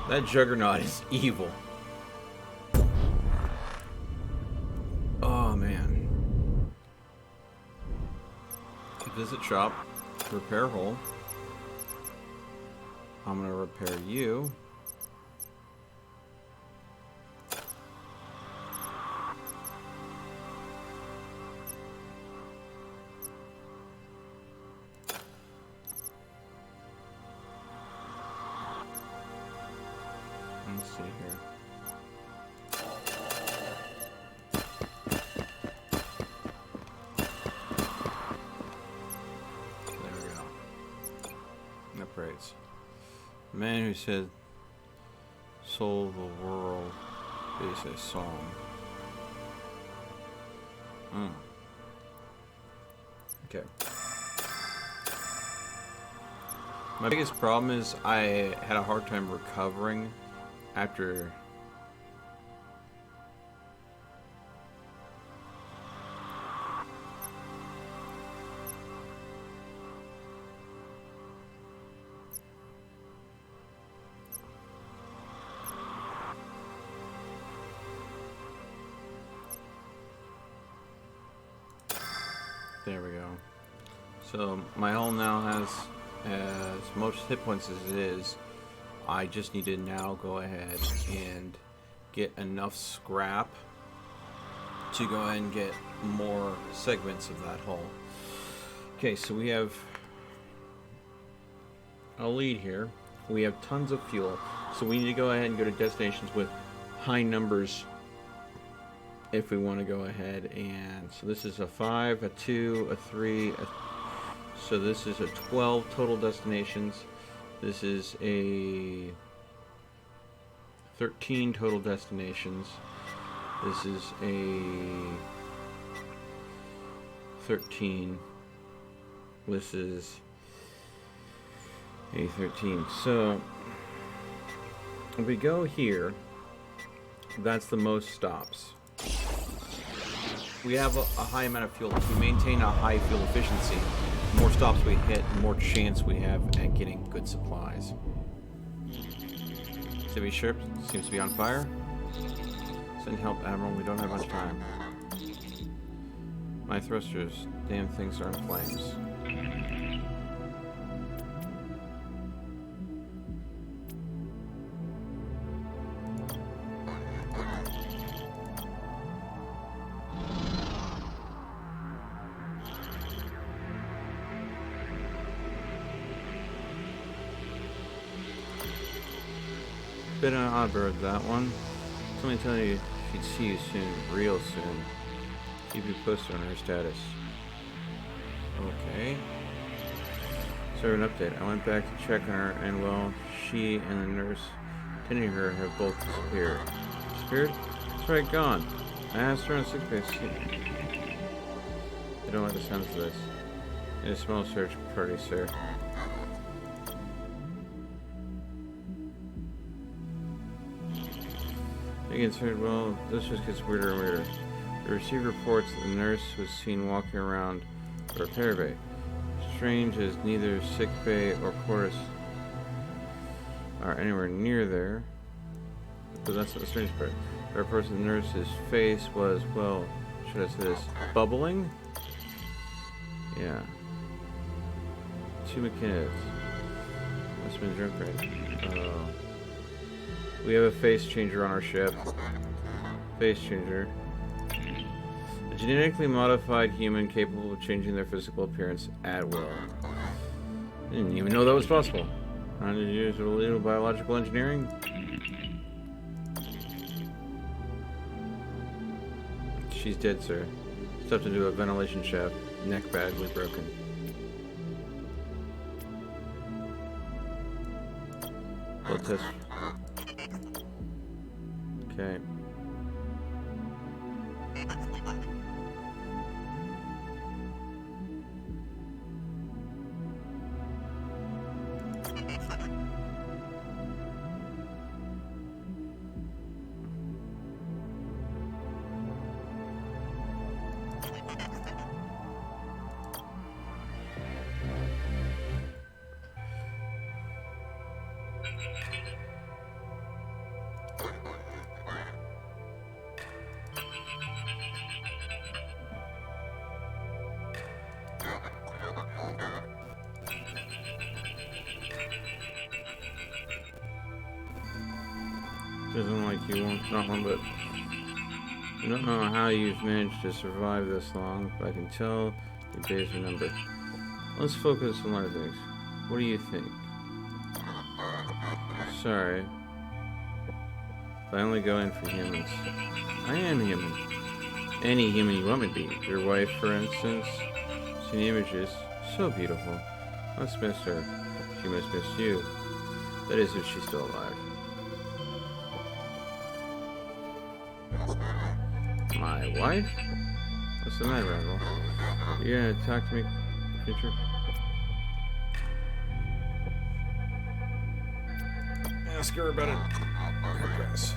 That Juggernaut is evil. Oh, man. Visit shop. Repair hole. I'm gonna repair you. Let's see here. There we go. Upgrades. The man who said, "Soul of the world," is a song. Okay. My biggest problem is I had a hard time recovering after. There we go. So my hull now has as much hit points as it is. I just need to now go ahead and get enough scrap to go ahead and get more segments of that hull. Okay, so we have a lead here. We have tons of fuel, so we need to go ahead and go to destinations with high numbers if we want to go ahead. And so this is a 5, a 2, a 3, so this is a 12 total destinations. This is a 13 total destinations. This is a 13. This is a 13. So if we go here, that's the most stops. We have a high amount of fuel. If we maintain a high fuel efficiency, the more stops we hit, the more chance we have at getting good supplies. Civvy ship seems to be on fire. Send help, Admiral. We don't have much time. My thrusters. Damn things are in flames. Bit on odd bird, that one. Somebody tell you she'd see you soon, real soon. Keep you posted on her status. Okay. So an update. I went back to check on her, and well, she and the nurse tending her have both disappeared. Disappeared? That's right, gone. I asked her on sick bay. I don't like the sounds of this. In a small search party, sir. Concerned, well, this just gets weirder and weirder. We received reports that the nurse was seen walking around the repair bay. Strange as neither sick bay or quarters are anywhere near there. But that's the strange part. The reports of the nurse's face was, well, should I say this, bubbling? Yeah. 2 mechanics. Must have been drunk, right? Oh. We have a face changer on our ship. Face changer. A genetically modified human capable of changing their physical appearance at will. I didn't even know that was possible. 100 years of illegal biological engineering? She's dead, sir. Stepped into a ventilation shaft. Neck badly broken. Blood test. Okay. Doesn't like you, not one, but I don't know how you've managed to survive this long, but I can tell your days are numbered. Let's focus on other things. What do you think? Sorry, but I only go in for humans. I am human. Any human you want me to be. Your wife, for instance. Seen the images. So beautiful. Must miss her. She must miss you. That is, if she's still alive. My wife? What's the matter, Randall? You gonna talk to me, creature? Ask her about it. Progress.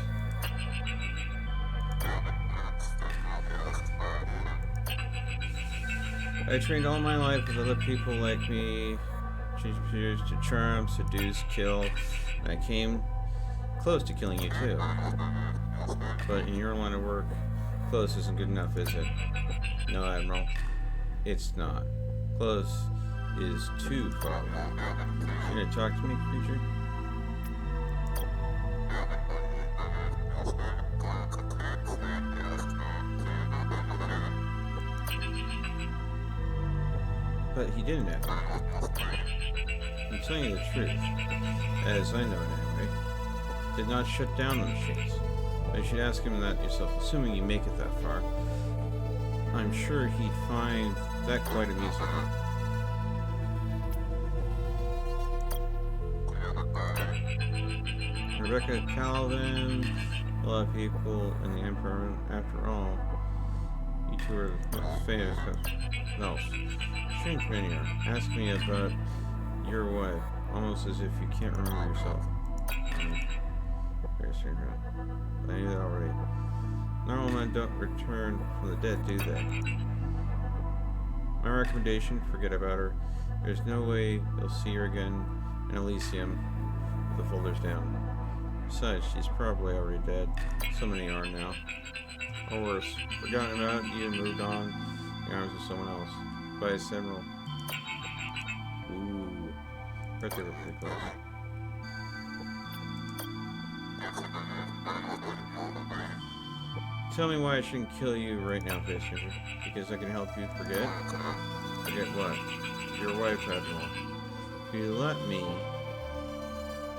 I trained all my life with other people like me. Choose to charm, seduce, kill. And I came close to killing you too. But in your line of work, close isn't good enough, is it? No, Admiral. It's not. Close is too far. You gonna talk to me, creature? But he didn't have to. I'm telling you the truth, as I know it anyway. Did not shut down the machines. But you should ask him that yourself, assuming you make it that far. I'm sure he'd find that quite amusing. Rebecca Calvin, a lot of people in the Emperor, after all. You two are the most famous. No. Strange man here. Ask me about your wife, almost as if you can't remember yourself. Very strange man. I knew that already. Normal men don't return from the dead, do they? My recommendation, forget about her. There's no way you'll see her again in Elysium with the folders down. Besides, she's probably already dead. So many are now. Or worse, forgotten about, you moved on in the arms of someone else. Vice Admiral. Ooh. Right there, we're pretty close. Tell me why I shouldn't kill you right now, Face Ranger. Because I can help you forget? Forget what? Your wife, Admiral. If you let me,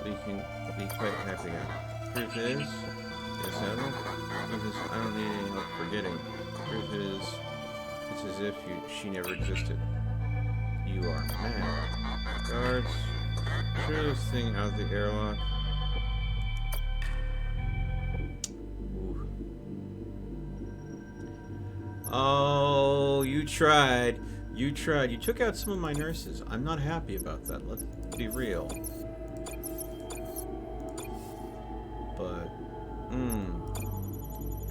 we can be quite happy again. Truth is, yes, Admiral, because I don't need any help forgetting. Truth is, it's as if she never existed. You are mad. Guards, throw this thing out the airlock. Ooh. Oh, you tried. You tried. You took out some of my nurses. I'm not happy about that. Let's be real. But,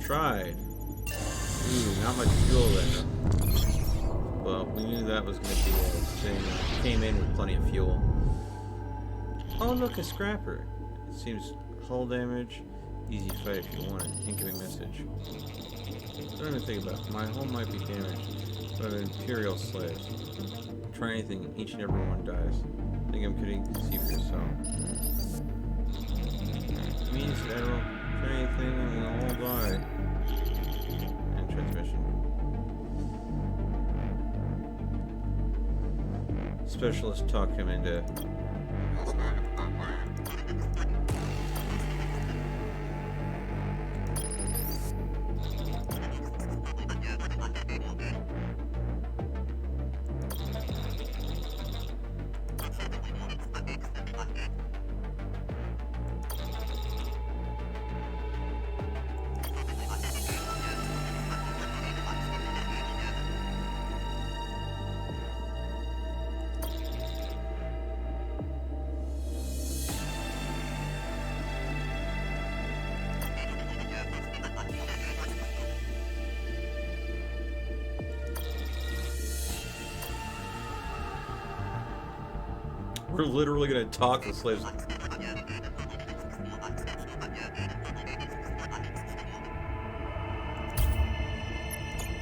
tried. Ooh, not much fuel there. Well, we knew that was going to be a thing. Came in with plenty of fuel. Oh, look, a scrapper. It seems hull damage. Easy fight if you want an incoming message. Don't even think about it. My hull might be damaged, but I'm Imperial slaves. Try anything, each and every one dies. Think I'm kidding? See for yourself. It means, Admiral, try anything and we'll all die. And transmission. Specialist talked him into We're literally gonna talk the slaves.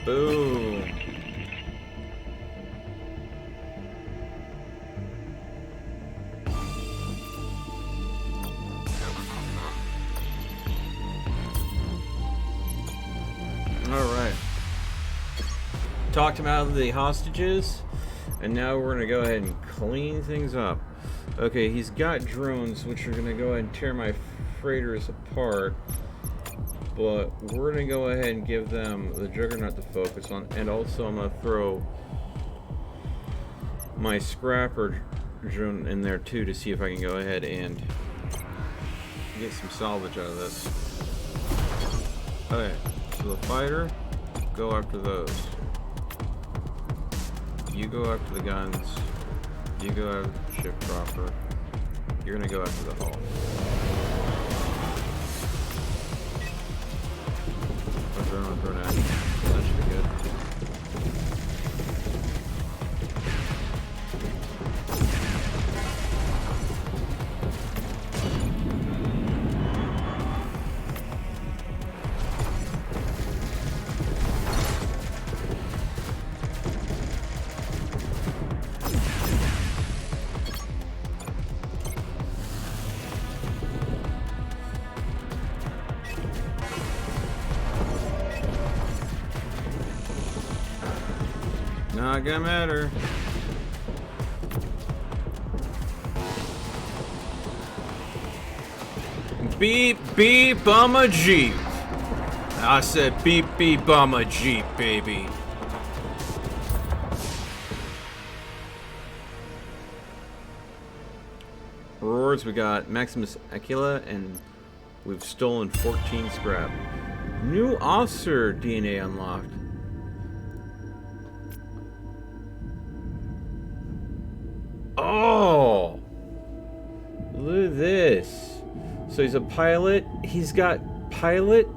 Boom. Alright. Talked him out of the hostages, and now we're gonna go ahead and clean things up. Okay, he's got drones, which are gonna go ahead and tear my freighters apart, but we're gonna go ahead and give them the Juggernaut to focus on, and also I'm gonna throw my scrapper drone in there too to see if I can go ahead and get some salvage out of this. Okay, so the fighter, go after those. You go after the guns. You go after the ship dropper. You're gonna go after the hull. Throw that. That should be good. Not gonna matter. Beep beep, I'm a Jeep. I said beep beep, I'm a Jeep, baby. Rewards, we got Maximus Aquila, and we've stolen 14 scrap. New officer DNA unlocked. Oh! Look at this. So he's a pilot. He's got pilot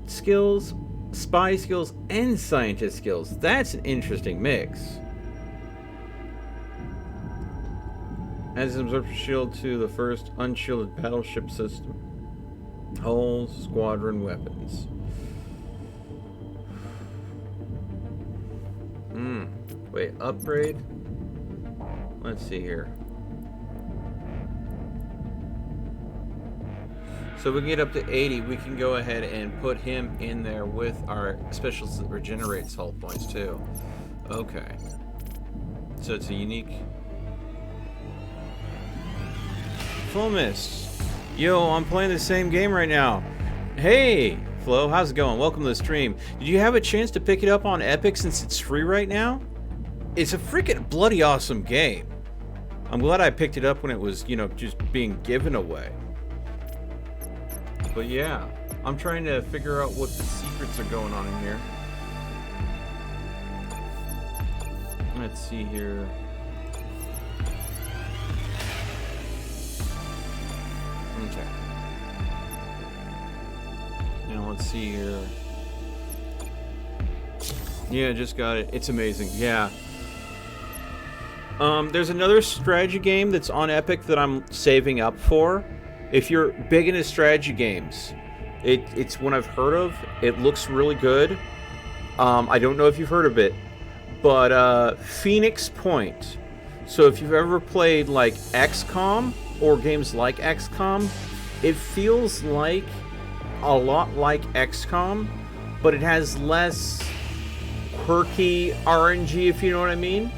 skills, spy skills, and scientist skills. That's an interesting mix. Adds an absorption shield to the first unshielded battleship system. Hulls, squadron weapons. Wait, upgrade? Let's see here. So we can get up to 80. We can go ahead and put him in there with our specials that regenerates hull points too. Okay. So it's a unique. Full Mist. Yo, I'm playing the same game right now. Hey, Flo, how's it going? Welcome to the stream. Did you have a chance to pick it up on Epic since it's free right now? It's a freaking bloody awesome game. I'm glad I picked it up when it was, you know, just being given away. But yeah, I'm trying to figure out what the secrets are going on in here. Let's see here. Okay. Now let's see here. Yeah, just got it. It's amazing. Yeah. There's another strategy game that's on Epic that I'm saving up for. If you're big into strategy games, it's one I've heard of. It looks really good. I don't know if you've heard of it, but Phoenix Point. So if you've ever played like XCOM or games like XCOM, it feels like a lot like XCOM, but it has less quirky RNG, if you know what I mean.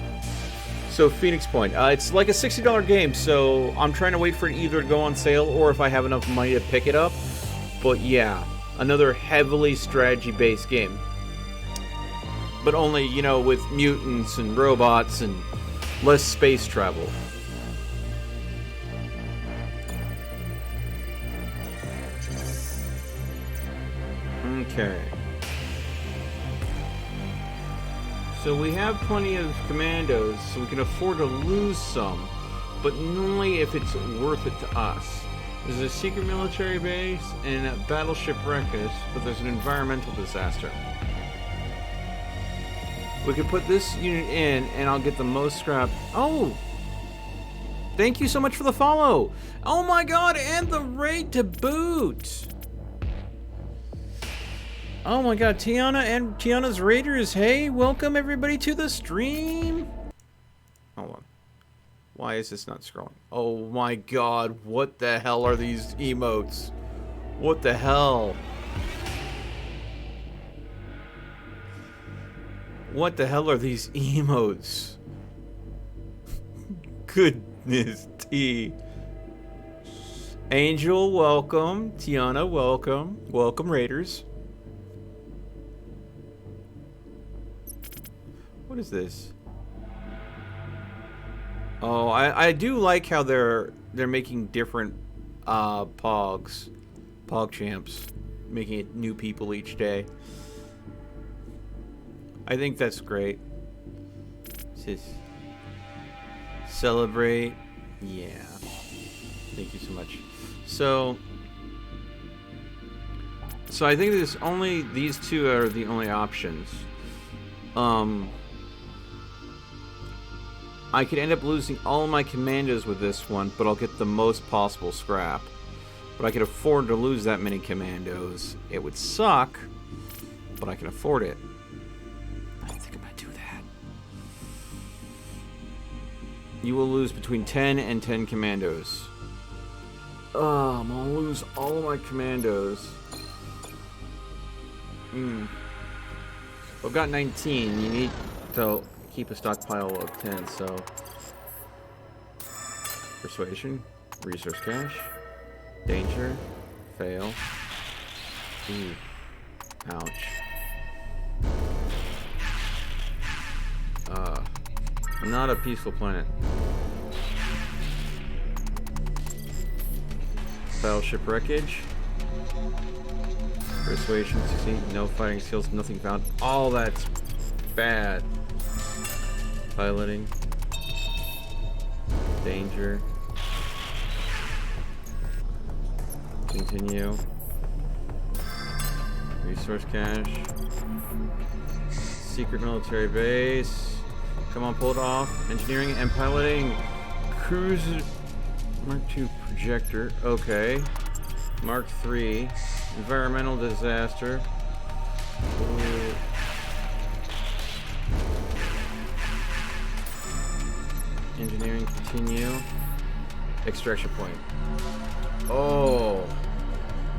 So Phoenix Point, it's like a $60 game, so I'm trying to wait for it either to go on sale or if I have enough money to pick it up. But yeah, another heavily strategy-based game. But only, you know, with mutants and robots and less space travel. Okay. So we have plenty of commandos, so we can afford to lose some, but only if it's worth it to us. There's a secret military base and a battleship Welches, but there's an environmental disaster. We could put this unit in, and I'll get the most scrap. Oh! Thank you so much for the follow. Oh my god, and the raid to boot. Oh my god, Tiana and Tiana's Raiders. Hey, welcome everybody to the stream. Hold on. Why is this not scrolling? Oh my god, what the hell are these emotes? What the hell? What the hell are these emotes? Goodness T. Angel, welcome. Tiana, welcome. Welcome, Raiders. What is this? Oh, I do like how they're making different Pog champs, making it new people each day. I think that's great. Just celebrate. Yeah. Thank you so much. So I think there's only these two are the only options. I could end up losing all of my commandos with this one, but I'll get the most possible scrap. But I could afford to lose that many commandos. It would suck, but I can afford it. I think I'm gonna do that. You will lose between 10 and 10 commandos. Oh, I'm gonna lose all of my commandos. I've got 19. You need to keep a stockpile of 10, so... Persuasion. Resource cache. Danger. Fail. Ooh. Ouch. Not a peaceful planet. Battleship wreckage. Persuasion, succeed, no fighting skills, nothing found. All that's bad. Piloting. Danger. Continue. Resource cache. Secret military base. Come on, pull it off. Engineering and piloting. Cruise Mark II projector. Okay. Mark III. Environmental disaster. Ooh. Engineering, continue. Extraction point. Oh.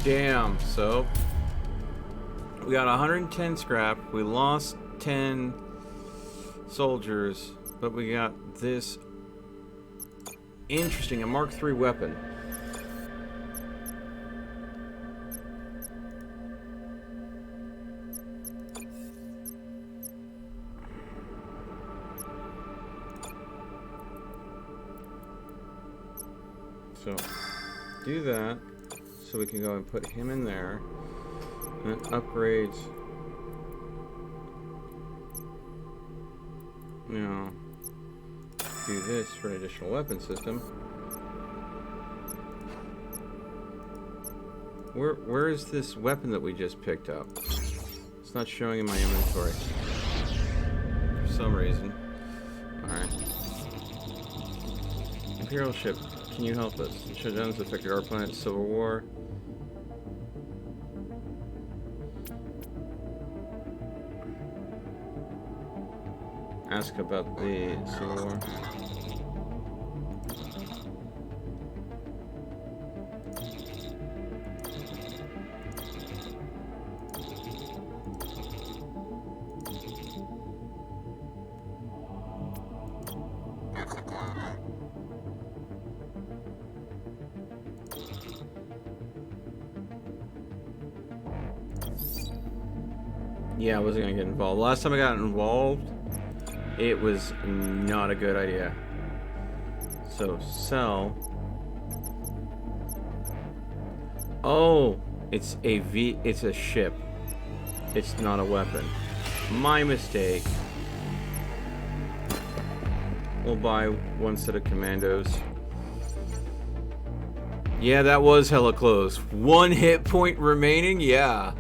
Damn. So, we got 110 scrap. We lost 10 soldiers, but we got this interesting, a Mark III weapon. So, do that, so we can go and put him in there, and it upgrades, you know, do this for an additional weapon system. Where is this weapon that we just picked up? It's not showing in my inventory for some reason. Alright. Imperial ship. Can you help us? Shutdowns affected our planet. Civil War. Ask about the Civil War. Yeah, I wasn't gonna get involved. Last time I got involved, it was not a good idea. So, sell. Oh, it's a ship. It's not a weapon. My mistake. We'll buy one set of commandos. Yeah, that was hella close. 1 hit point remaining, yeah.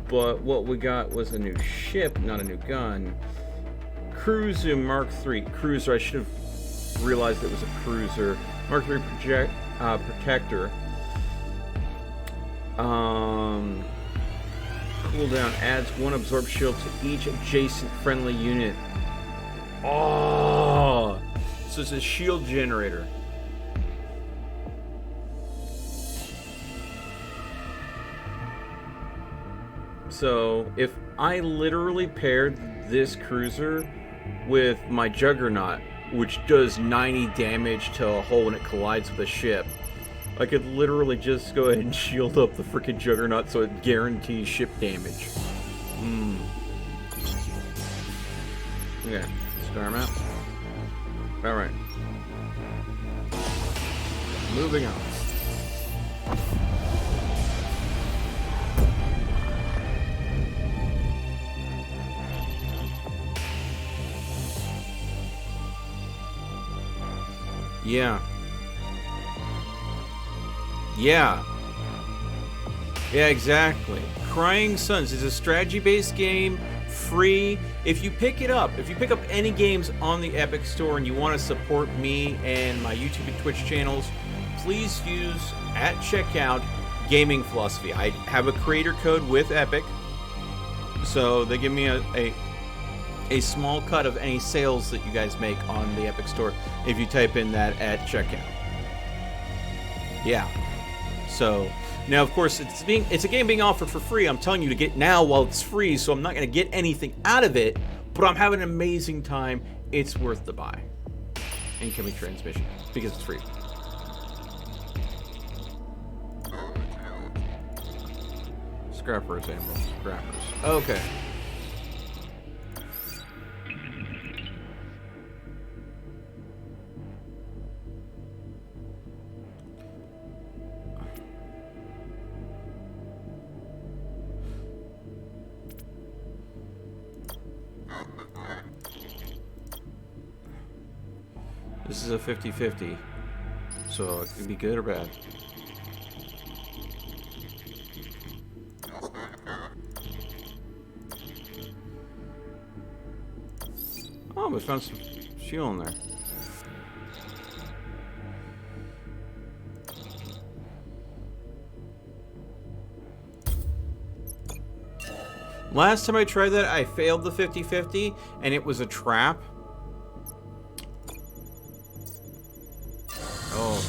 But what we got was a new ship, not a new gun. Cruiser Mark III. Cruiser, I should have realized it was a cruiser. Mercury protector. Cooldown adds 1 absorb shield to each adjacent friendly unit. Oh, so it's a shield generator. So if I literally paired this cruiser with my Juggernaut, which does 90 damage to a hull when it collides with a ship, I could literally just go ahead and shield up the freaking Juggernaut so it guarantees ship damage. Okay, star map. Alright. Moving on. Yeah. Yeah, exactly. Crying Suns is a strategy-based game, free. If you pick it up, if you pick up any games on the Epic Store and you want to support me and my YouTube and Twitch channels, please use at checkout Gaming Philosophy. I have a creator code with Epic, so they give me a small cut of any sales that you guys make on the Epic Store if you type in that at checkout. Yeah. So now, of course, it's a game being offered for free. I'm telling you to get now while it's free, so I'm not going to get anything out of it, but I'm having an amazing time. It's worth the buy. Incoming transmission because it's free. Scrappers, ammo. Scrappers. Okay. This is a 50-50, so it could be good or bad. Oh, we found some fuel in there. Last time I tried that, I failed the 50-50, and it was a trap. Oh.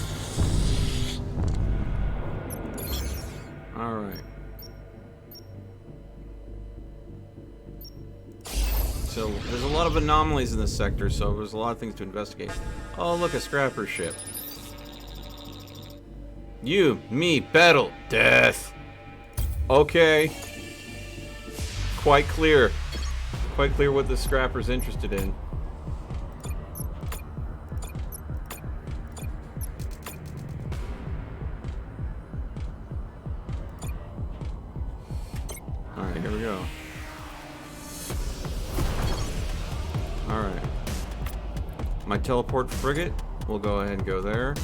Alright. So, there's a lot of anomalies in this sector, so there's a lot of things to investigate. Oh, look, a scrapper ship. You, me, battle, death. Okay. Quite clear. Quite clear what the scrapper's interested in. Alright, here we go. Alright. My teleport frigate will go ahead and go there.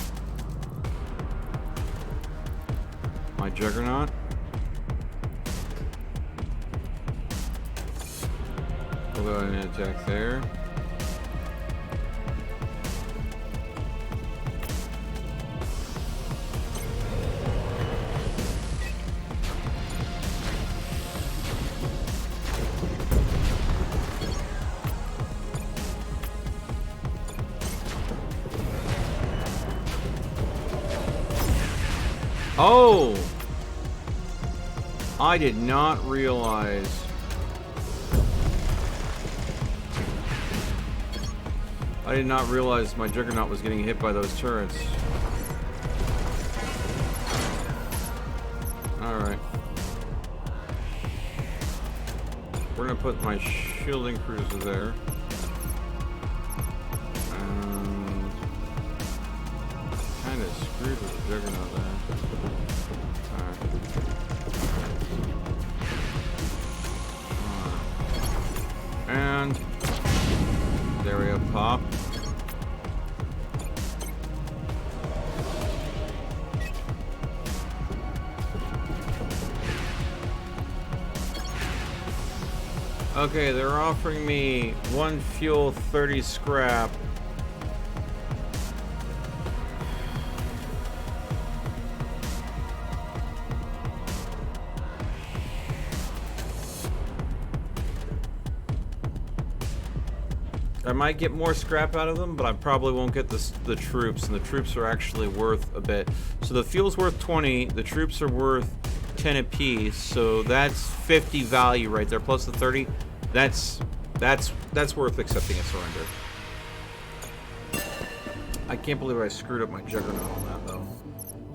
My Juggernaut. We'll go ahead and attack there. Oh! I did not realize. I did not realize my Juggernaut was getting hit by those turrets. Alright. We're gonna put my shielding cruiser there. And kinda screwed with the Juggernaut there. And there we go, pop. Okay, they're offering me 1 fuel, 30 scrap. might get more scrap out of them, but I probably won't get the troops, and the troops are actually worth a bit. So the fuel's worth 20, the troops are worth 10 apiece, so that's 50 value right there, plus the 30. That's worth accepting a surrender. I can't believe I screwed up my Juggernaut on that, though.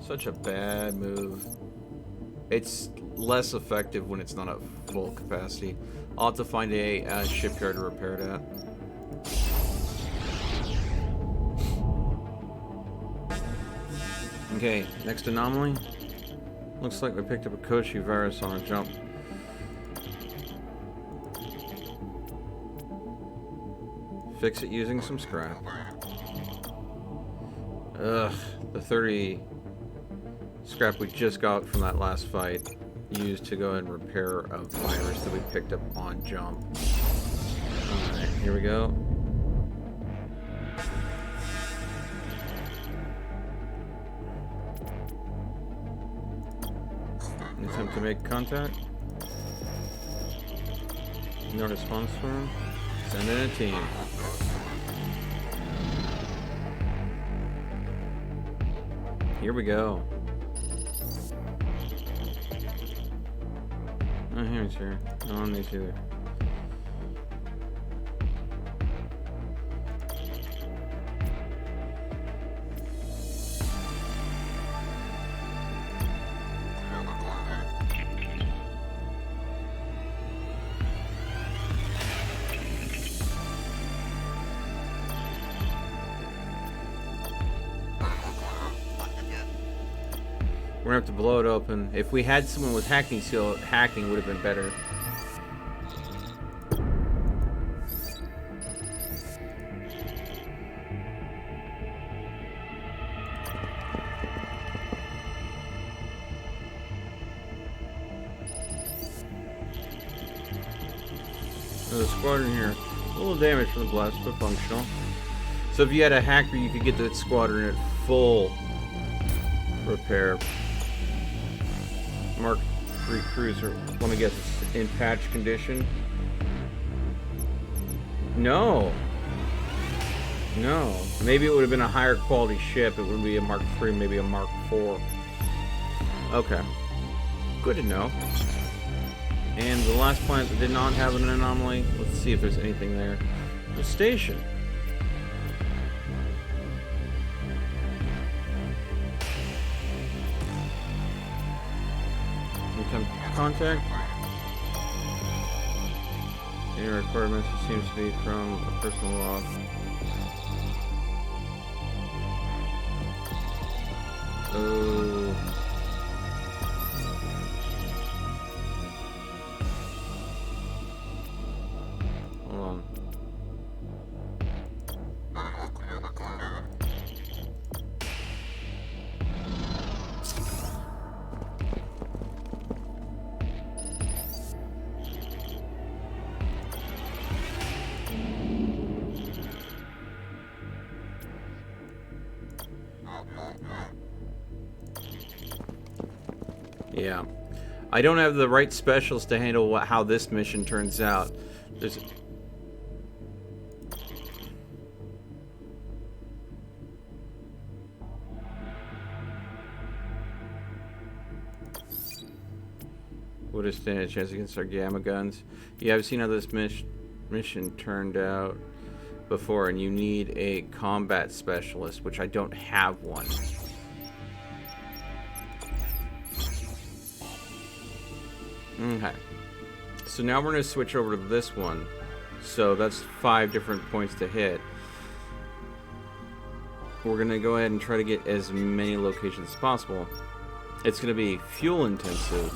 Such a bad move. It's less effective when it's not at full capacity. I'll have to find a shipyard to repair it at. Okay, next anomaly. Looks like we picked up a Koshi virus on our jump. Fix it using some scrap. Ugh, the 30 scrap we just got from that last fight used to go and repair a virus that we picked up on jump. Alright, here we go. Attempt to make contact. No response from him. Send in a team. Here we go. Oh, here's here. No on these either. We're gonna have to blow it open. If we had someone with hacking skill, hacking would have been better. There's a squadron here. A little damage from the blast, but functional. So if you had a hacker, you could get the squadron at full repair. Mark III cruiser. Want to guess it's in patch condition? No. No. Maybe it would have been a higher quality ship. It would be a Mark III, maybe a Mark IV. Okay. Good to know. And the last planet that did not have an anomaly. Let's see if there's anything there. The station. Contact. Any requirements seems to be from a personal log. Oh. Hold on. Yeah. I don't have the right specials to handle how this mission turns out. There's... Would it stand a chance against our gamma guns? Yeah, I've seen how this mission turned out before, and you need a combat specialist, which I don't have one. Okay. So now we're going to switch over to this one. So that's 5 different points to hit. We're going to go ahead and try to get as many locations as possible. It's going to be fuel intensive,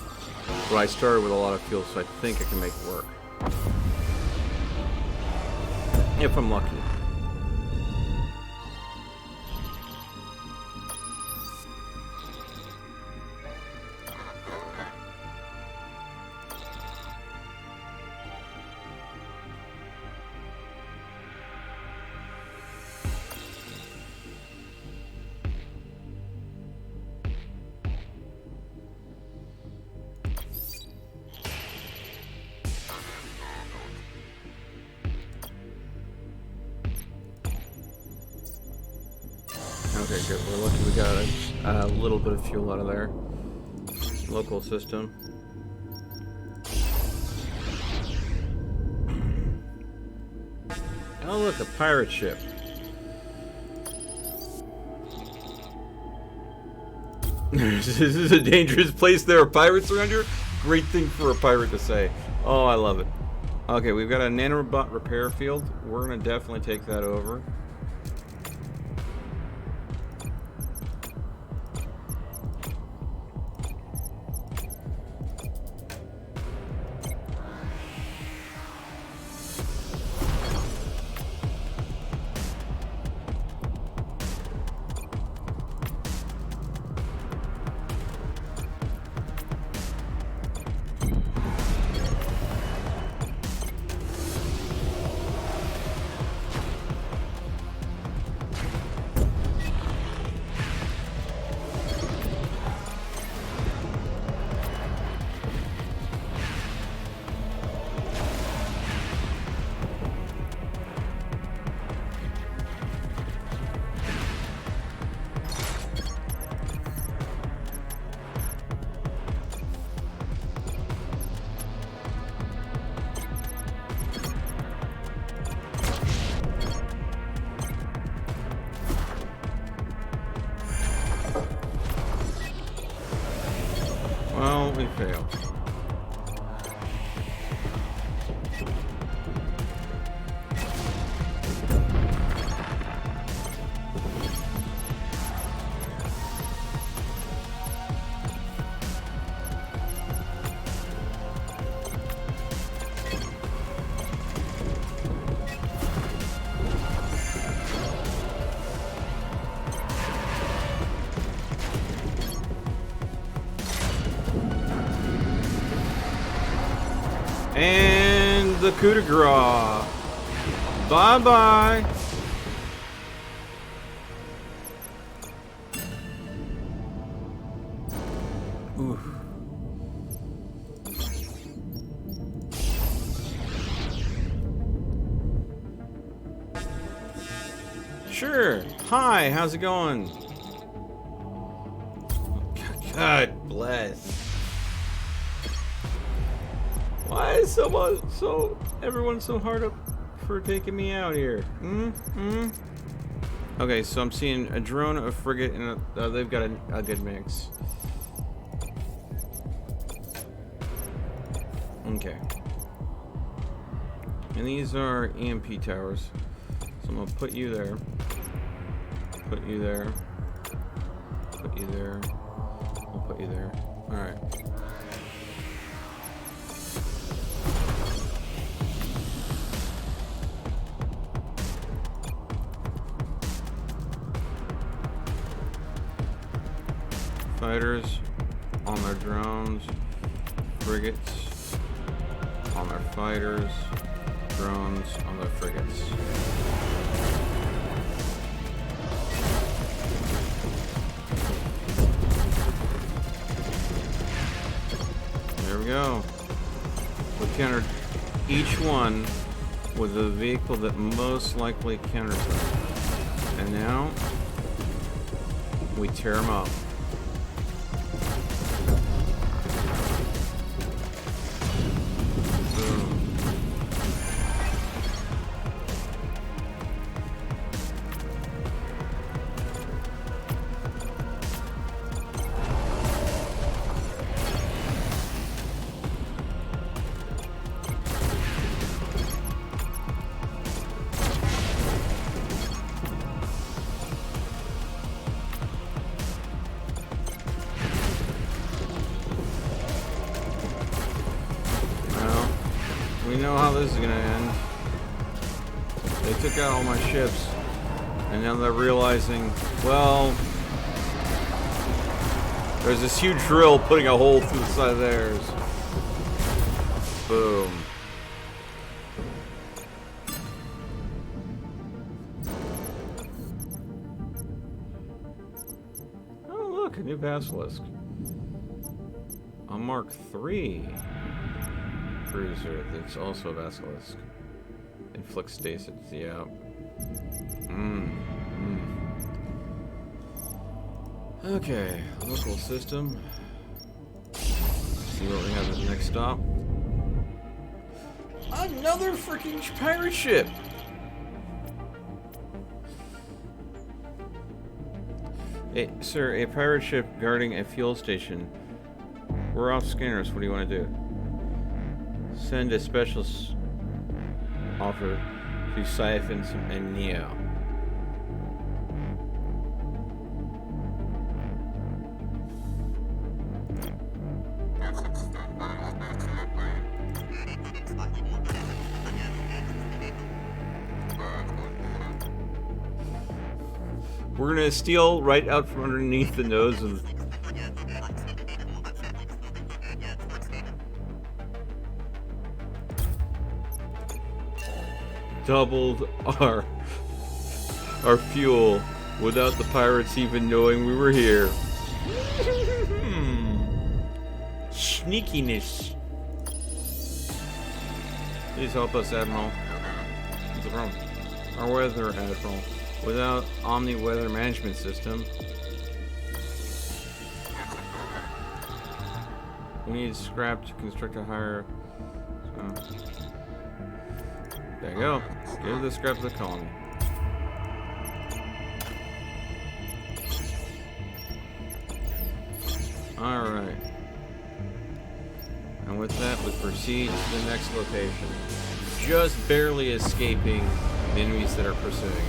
but I started with a lot of fuel, so I think I can make it work. If I'm lucky. Okay, good. We're lucky we got a little bit of fuel out of there. Local system. Oh, look, a pirate ship. This is a dangerous place. There are pirates around here. Great thing for a pirate to say. Oh, I love it. Okay, we've got a NightBot repair field. We're going to definitely take that over. Well, we failed. And the coup de grace. Bye-bye. Oof. Sure. Hi, how's it going? God bless. Why is everyone so hard up for taking me out here? Okay, so I'm seeing a drone, a frigate, and they've got a good mix. Okay. And these are EMP towers. So I'm gonna put you there. Put you there. Put you there. I'll put you there. Alright. Fighters on their drones, frigates on their fighters, drones on their frigates. There we go. We countered each one with the vehicle that most likely counters them. And now we tear them up. We know how this is gonna end. They took out all my ships, and now they're realizing, well, there's this huge drill putting a hole through the side of theirs. Boom. Oh, look, a new basilisk. A Mark III cruiser that's also a basilisk. Inflict stasis, yeah. Okay, local system. See what we have at the next stop. Another freaking pirate ship! Sir, a pirate ship guarding a fuel station. We're off scanners. What do you want to do? Send a special offer to Siphon and Neo. We're gonna steal right out from underneath the nose of... Doubled our fuel without the pirates even knowing we were here. Sneakiness. Please help us, Admiral. What's the problem? Our weather, Admiral. Without Omni Weather Management System, we need scrap to construct a higher... there you go. Give the scrap to the colony. Alright. And with that, we proceed to the next location. Just barely escaping the enemies that are pursuing us.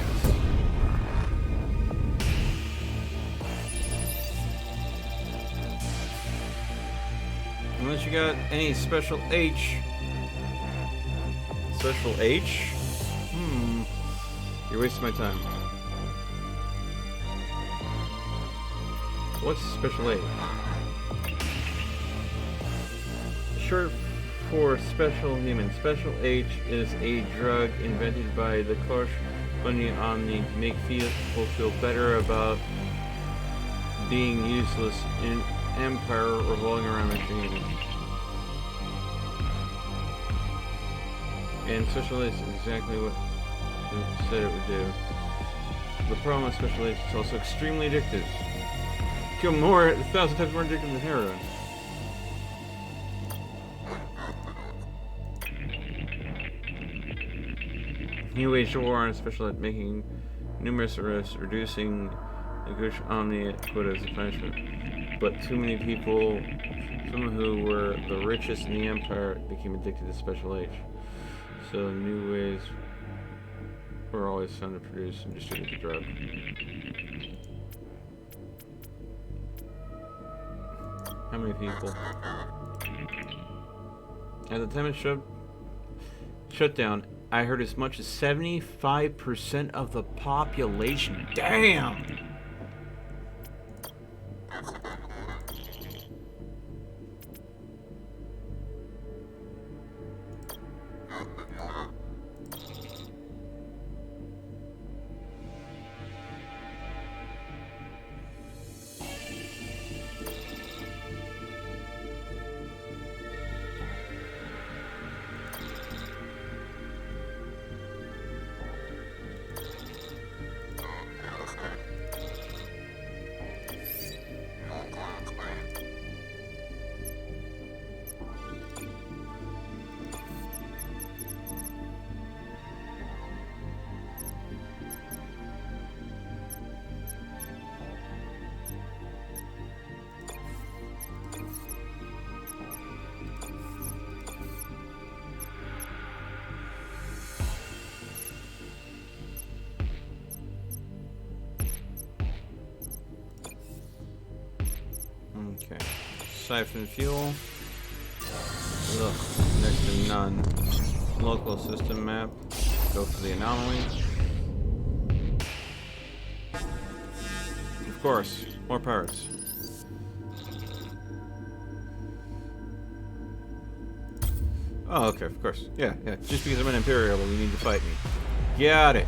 Unless you got any special H. Special H? You're wasting my time. What's special H? Short for special human. Special H is a drug invented by the Kosh Bunny Omni to make people feel better about being useless in Empire revolving around machines. And Special H is exactly what it said it would do. The problem with Special H is it's also extremely addictive. Kill more, 1,000 times more addictive than heroin. He waged a war on Special H, making numerous arrests, reducing the Gush Omni quota as a punishment. But too many people, some who were the richest in the Empire, became addicted to Special H. So new ways were always found to produce and distribute the drug. How many people? At the time it shut down, I heard as much as 75% of the population. Damn! Okay. Siphon fuel. Ugh. Next to none. Local system map. Go for the anomaly. Of course. More pirates. Oh, okay, of course. Yeah. Just because I'm an Imperial, you need to fight me. Got it.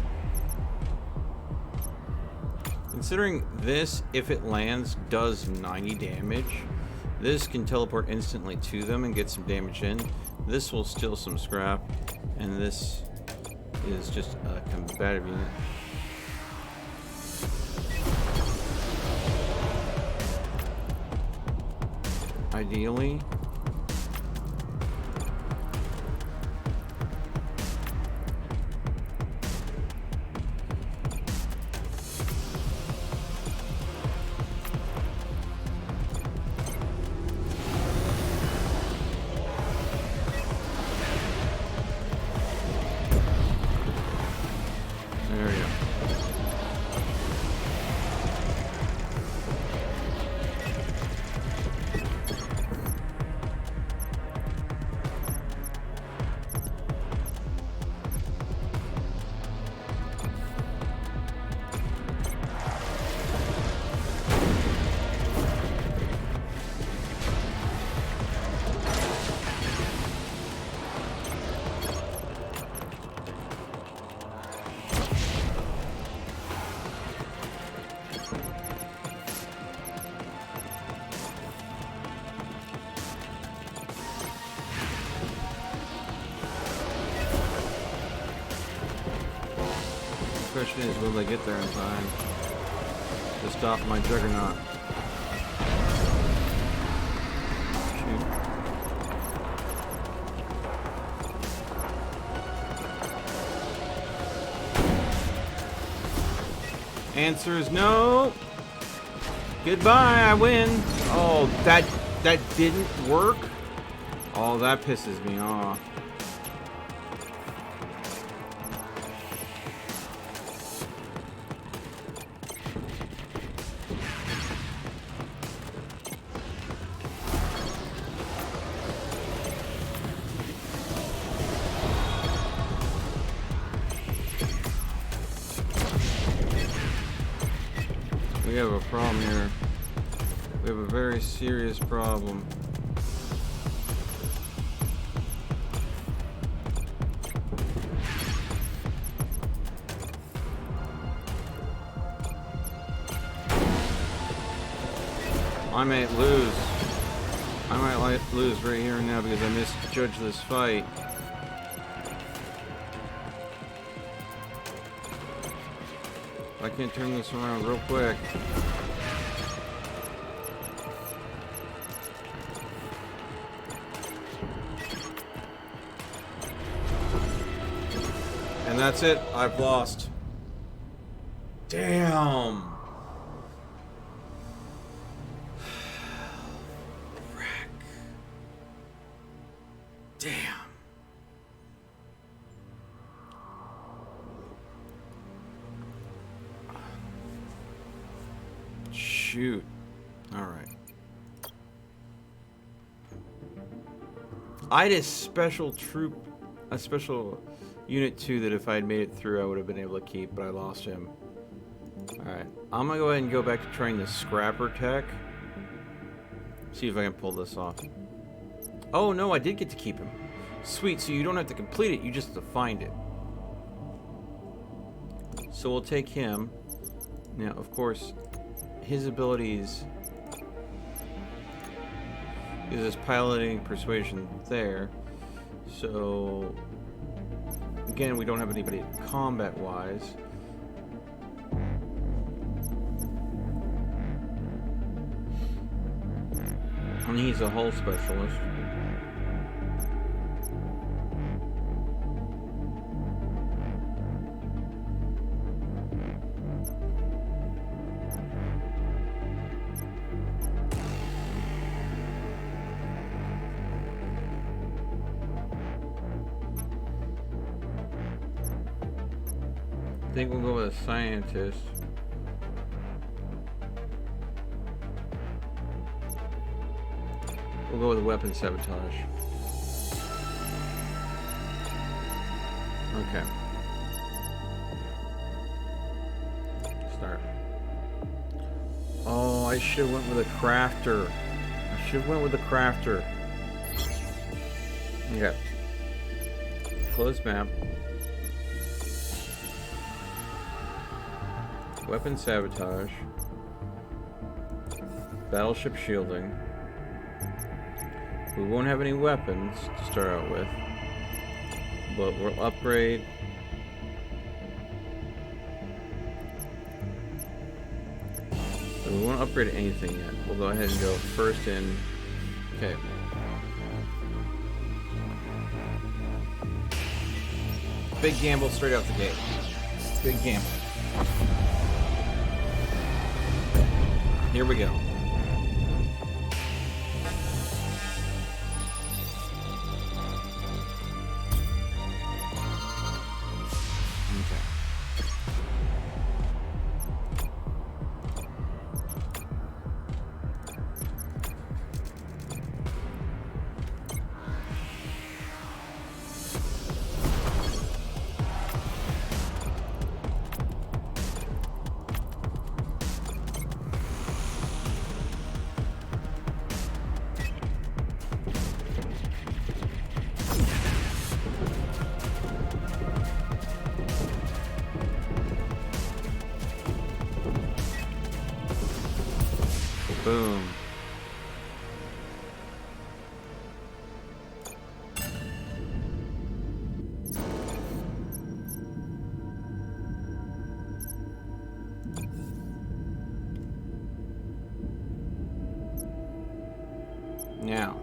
Considering this, if it lands, does 90 damage, this can teleport instantly to them and get some damage in. This will steal some scrap, and this is just a combative unit. Ideally. There we go. The question is, will they get there in time to stop my juggernaut? Shoot. Answer is no. Goodbye, I win. Oh, that didn't work? Oh, that pisses me off. We have a problem here. We have a very serious problem. I might lose. I might lose right here and now because I misjudged this fight. I can't turn this around real quick. And that's it. I've lost. Damn. Frack. Damn. Shoot. All right. I had a special unit 2 that if I had made it through, I would have been able to keep, but I lost him. All right. I'm gonna go ahead and go back to trying the scrapper tech. See if I can pull this off. Oh no, I did get to keep him. Sweet. So you don't have to complete it; you just have to find it. So we'll take him. Now, of course, his abilities is his piloting persuasion there. So again, we don't have anybody combat wise. And he's a hull specialist. I think we'll go with a scientist. We'll go with a weapon sabotage. Okay. Start. Oh, I should have went with a crafter. I should have went with a crafter. Okay. Close map. Weapon sabotage. Battleship shielding. We won't have any weapons to start out with, but we'll upgrade. So we won't upgrade anything yet. We'll go ahead and go first in Okay. Big gamble straight out the gate. Big gamble. Here we go. Boom. Now,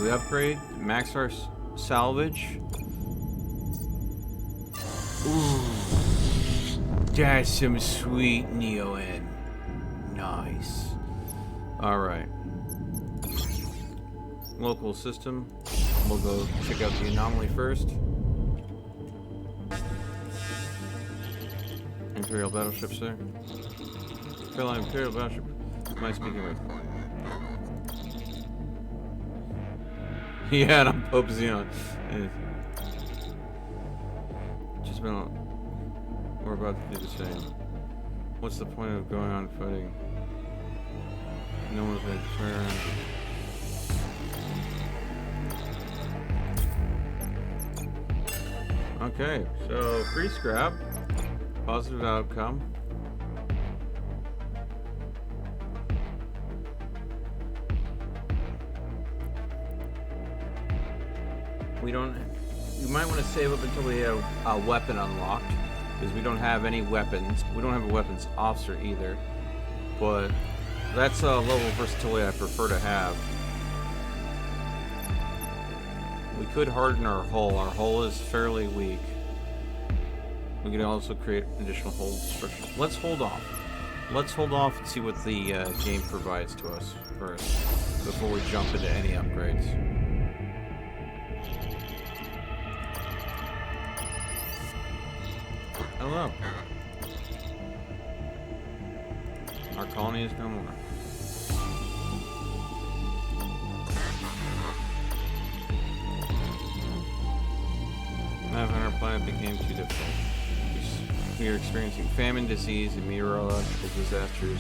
we upgrade, max our salvage. Ooh, that's some sweet Neo-N. Nice. All right. Local system. We'll go check out the anomaly first. Imperial battleship, sir. Imperial battleship. Am I speaking with? Yeah, and I'm Pope Xenon. Just been. We're about to do the same. What's the point of going on fighting? No one's gonna turn. Okay, so free scrap. Positive outcome. We might want to save up until we have a weapon unlocked, because we don't have any weapons. We don't have a weapons officer either, but that's a level of versatility I prefer to have. We could harden our hull. Our hull is fairly weak. We can also create additional hull structure. Let's hold off. Let's hold off and see what the game provides to us first, before we jump into any upgrades. Hello. Our colony is no more. Life on our planet became too difficult. We are experiencing famine, disease, and meteorological disasters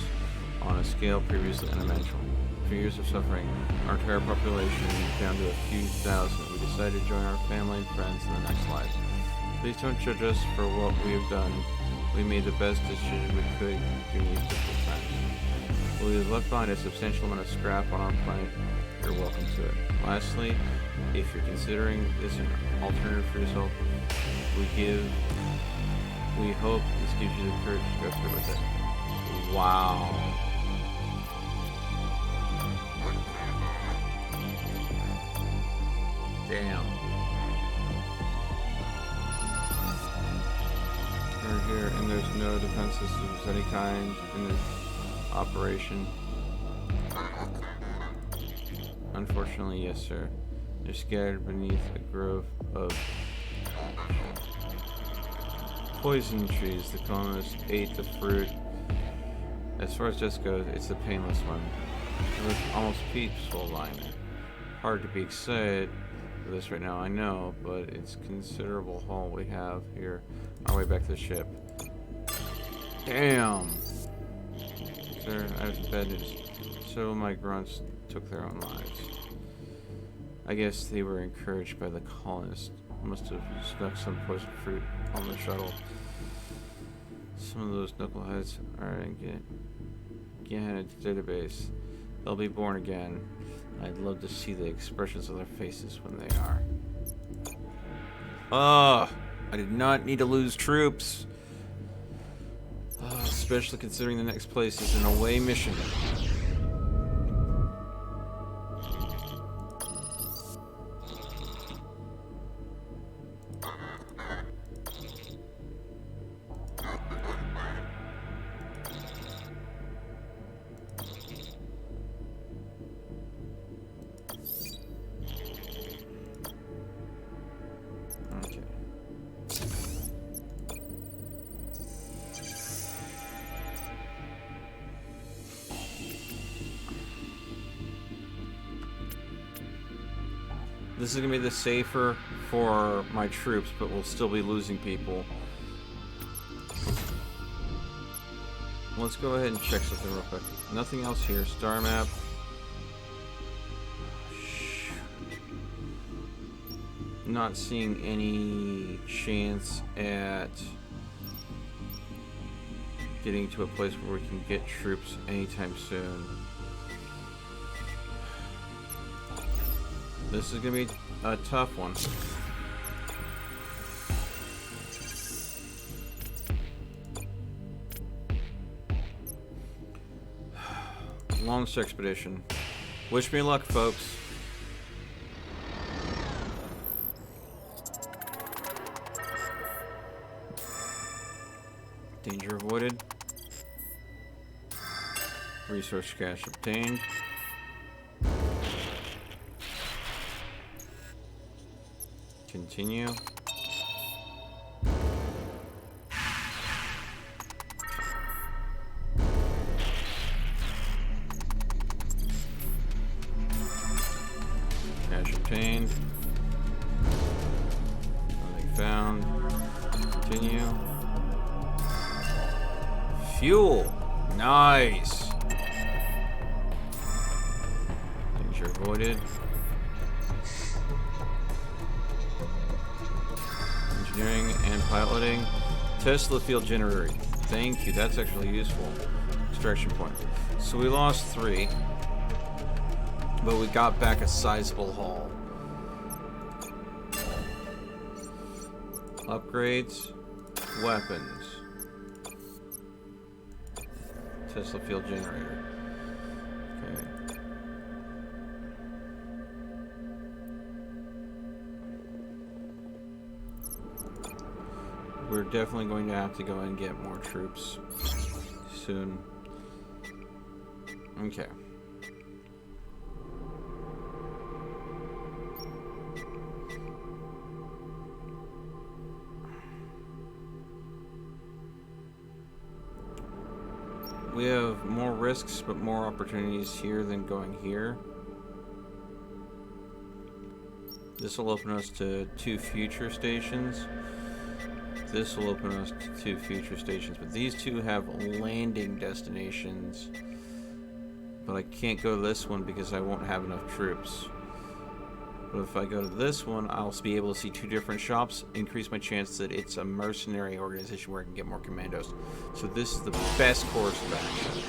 on a scale previously unimaginable. After years of suffering, our entire population down to a few thousand. We decided to join our family and friends in the next life. Please don't judge us for what we have done. We made the best decision we could during these difficult times. We have left behind a substantial amount of scrap on our planet. You're welcome to it. Lastly, if you're considering this an alternative for yourself, we hope this gives you the courage to go through with it. Wow. Damn. We're here, and there's no defense systems of any kind in this operation. Unfortunately, yes, sir. They're scattered beneath a grove of poison trees. The colonists ate the fruit. As far as this goes, it's the painless one. It was almost peaceful lying there. Hard to be excited for this right now, I know, but it's considerable haul we have here. Our way back to the ship. Damn! Sir, I have some bad news. Several of my grunts took their own lives. I guess they were encouraged by the colonists. Must have snuck some poison fruit on the shuttle. Some of those knuckleheads are in Gehenna's database. They'll be born again. I'd love to see the expressions of their faces when they are. I did not need to lose troops. Especially considering the next place is an away mission. This is going to be the safer for my troops, but we'll still be losing people. Let's go ahead and check something real quick. Nothing else here. Star map. Not seeing any chance at getting to a place where we can get troops anytime soon. This is going to be a tough one. Longest expedition. Wish me luck, folks. Danger avoided. Resource cache obtained. Continue. Cache obtained. Nothing found. Continue. Fuel. Nice. Danger avoided. Engineering and piloting. Tesla field generator. Thank you. That's actually useful. Extraction point. So we lost 3, but we got back a sizable haul. Upgrades. Weapons. Tesla field generator. Okay. We're definitely going to have to go and get more troops soon. Okay. We have more risks, but more opportunities here than going here. This will open us to 2 future stations. This will open us to 2 future stations, but these 2 have landing destinations. But I can't go to this one because I won't have enough troops. But if I go to this one, I'll be able to see 2 different shops, increase my chance that it's a mercenary organization where I can get more commandos. So this is the best course of action.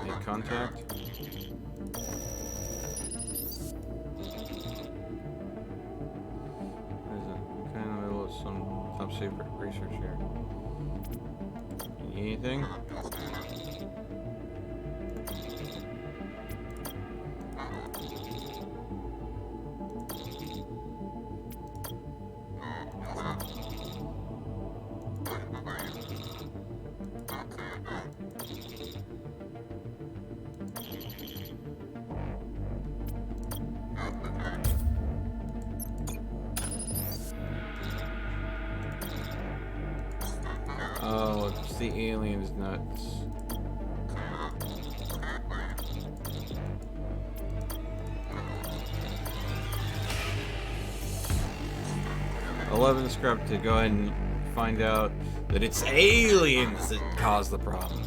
Make contact. Some top secret research here. Anything? Oh, it's the aliens nuts. $11 scrub to go ahead and find out that it's aliens that caused the problem.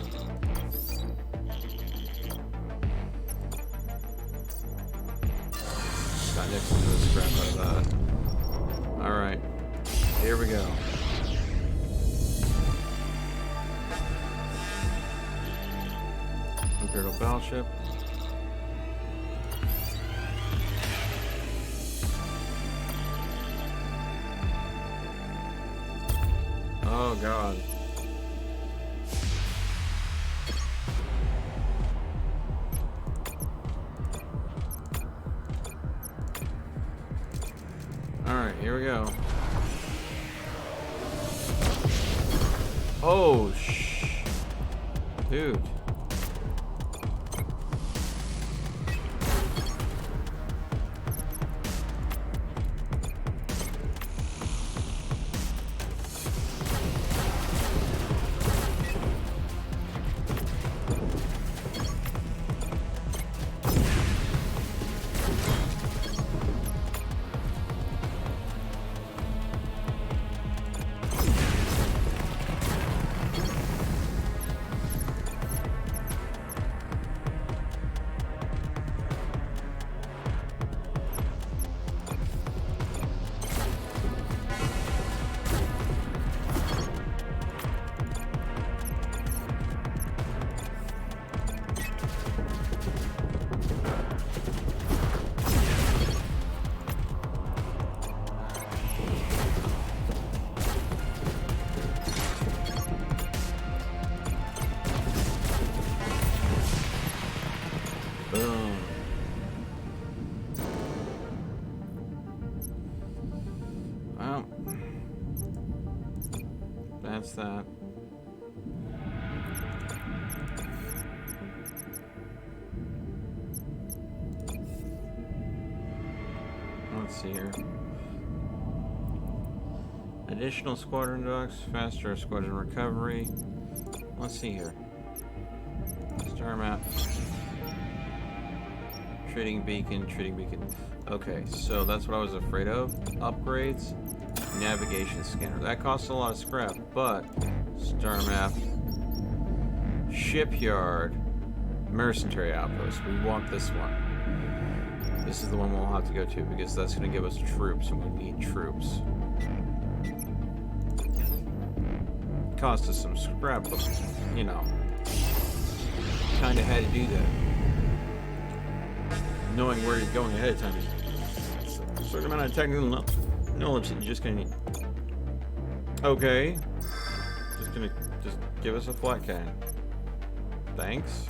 Got next to the scrap out of that. Alright, here we go. Imperial battleship. Oh god. Alright, here we go. Oh dude. that's that. Let's see here. Additional squadron docks, faster squadron recovery. Let's see here. Star map. Trading beacon, trading beacon. Okay, so that's what I was afraid of. Upgrades, navigation scanner. That costs a lot of scrap, but star map, shipyard, mercenary outpost. We want this one. This is the one we'll have to go to because that's going to give us troops, and we need troops. Cost us some scrap, but you know, kind of had to do that. Knowing where you're going ahead of time is a certain amount of technical knowledge that you're just gonna need. Okay, just give us a flat cannon. Thanks.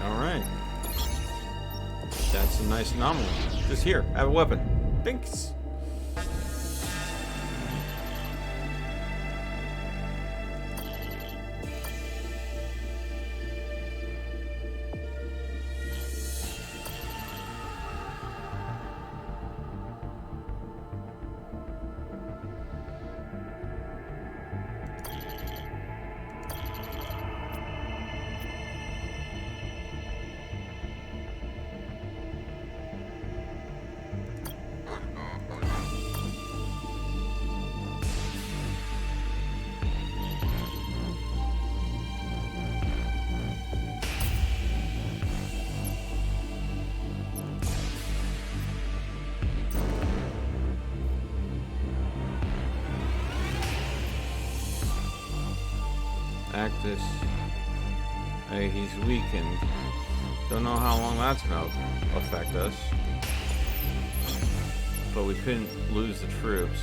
All right, that's a nice anomaly. Just here, have a weapon. Thanks. Actus. Hey, he's weakened. Don't know how long that's gonna affect us. But we couldn't lose the troops.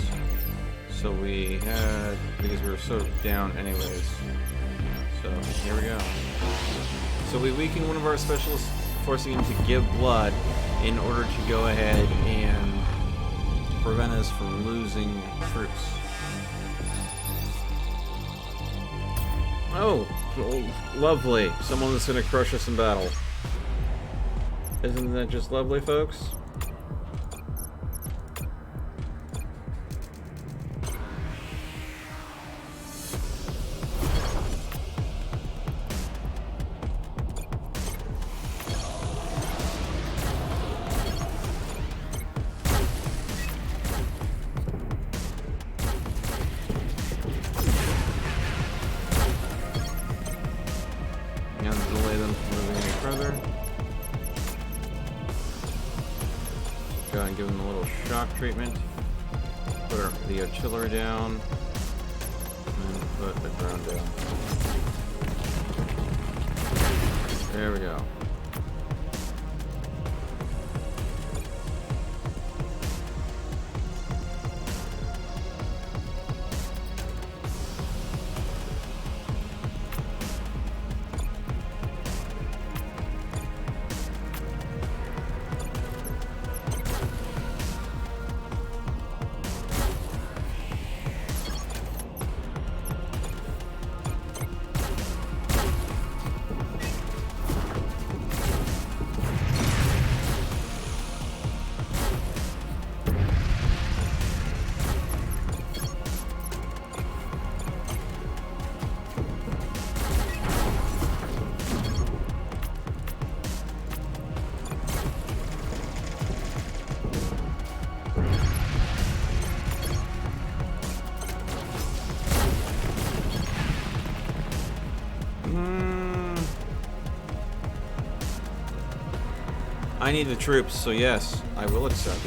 So we had, because we were sort of down anyways. So here we go. So we weakened one of our specialists, forcing him to give blood in order to go ahead and prevent us from losing troops. Oh, lovely. Someone that's going to crush us in battle. Isn't that just lovely, folks? Go ahead and give them a little shock treatment. Put the artillery down. And put the ground down. There we go. I need the troops, so yes, I will accept.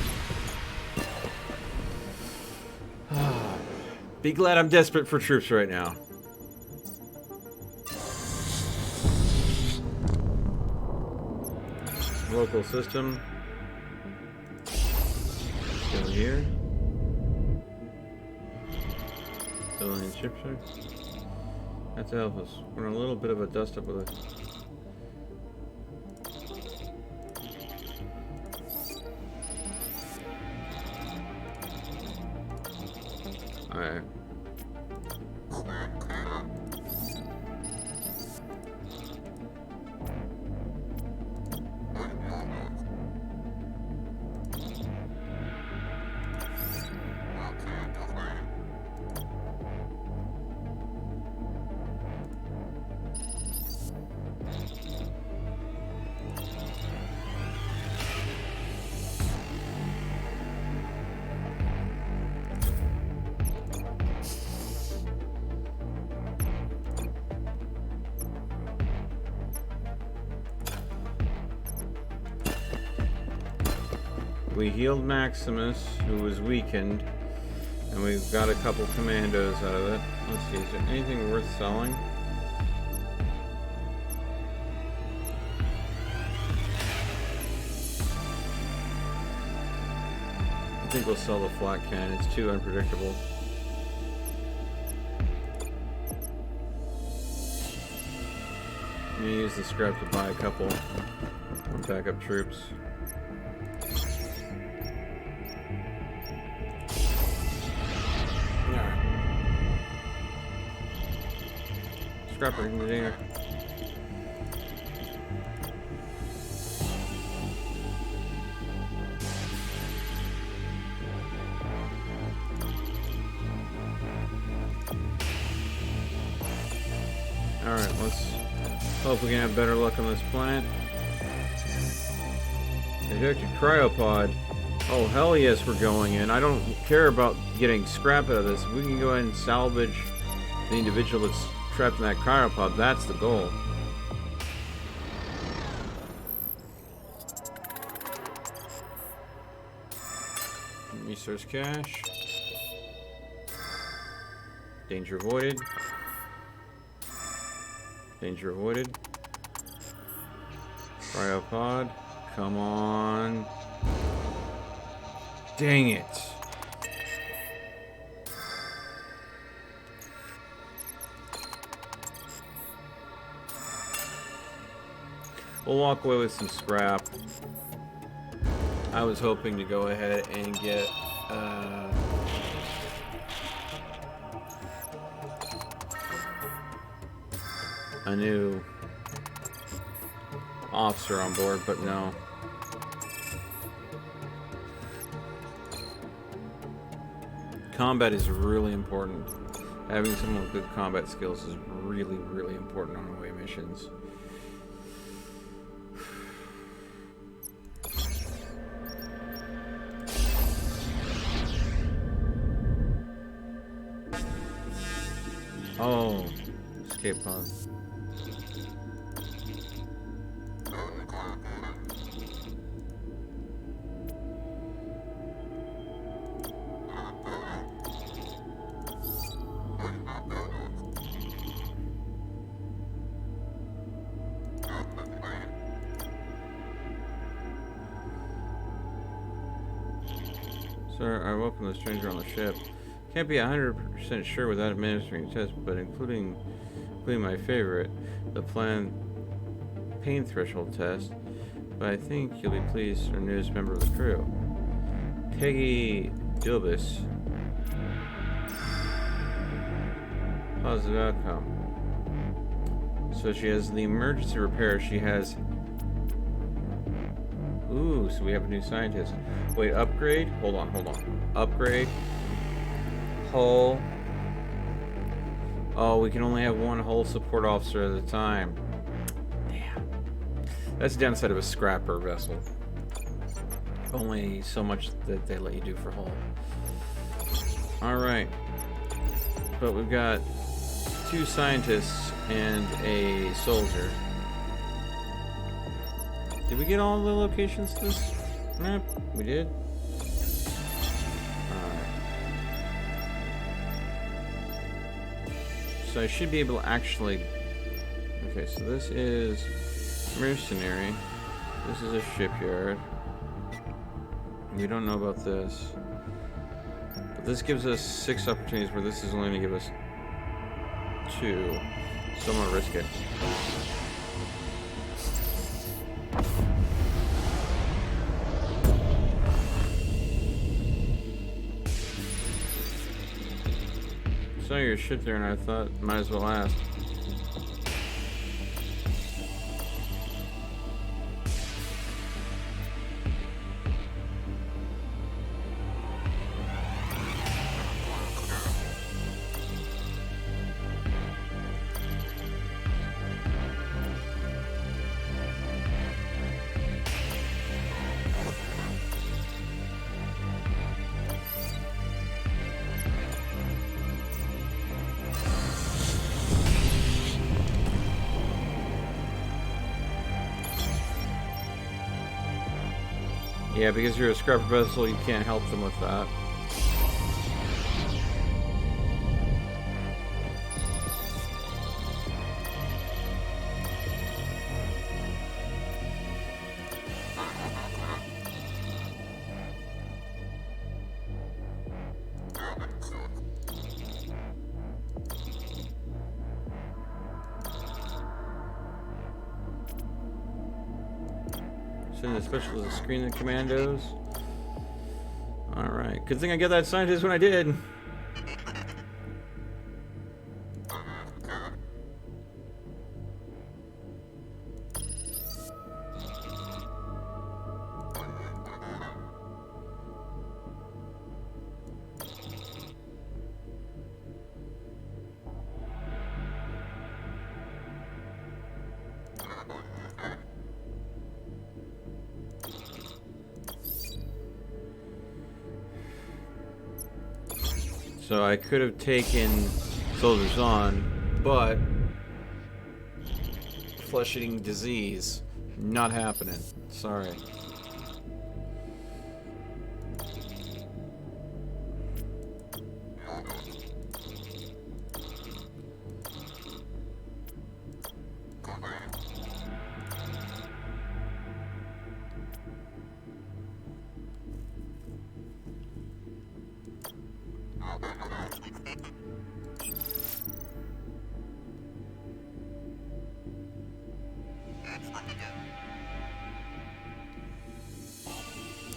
Be glad I'm desperate for troops right now. Local system. Go here. Civilian shipyards. That's to help us. We're in a little bit of a dust up with it. We healed Maximus, who was weakened, and we've got a couple commandos out of it. Let's see, is there anything worth selling? I think we'll sell the flak cannon. It's too unpredictable. I'm gonna use the scrap to buy a couple backup troops. Scrapper in the air. Alright, let's hope we can have better luck on this planet. Ejected cryopod. Oh, hell yes, we're going in. I don't care about getting scrap out of this. If we can go ahead and salvage the individual that's trapped in that cryopod, that's the goal. Resource cache. Danger avoided. Danger avoided. Cryopod. Come on. Dang it. We'll walk away with some scrap. I was hoping to go ahead and get a new officer on board, but no. Combat is really important. Having someone with good combat skills is really, really important on away missions. Oh, escape pod. Sir, I welcome the stranger on the ship. Can't be 100% sure without administering a test, but including my favorite, the planned pain threshold test. But I think you'll be pleased for newest member of the crew. Peggy Dilbus. Positive outcome. So she has the emergency repair. She has... Ooh, so we have a new scientist. Wait, upgrade? Hold on. Upgrade. Hull. Oh, we can only have one hull support officer at a time. Damn. That's the downside of a scrapper vessel. Only so much that they let you do for hull. Alright. But we've got 2 scientists and a soldier. Did we get all the locations to this map? We did? Alright. So I should be able to actually... Okay, so this is mercenary. This is a shipyard. We don't know about this. But this gives us 6 opportunities where this is only going to give us 2. So I'm going to risk it. Saw your ship there and I thought might as well ask. Yeah, because you're a scrubber vessel, you can't help them with that. Send the specialists to screen the commandos. Alright, good thing I got that scientist when I did. So I could have taken soldiers on, but flesh-eating disease, not happening. Sorry.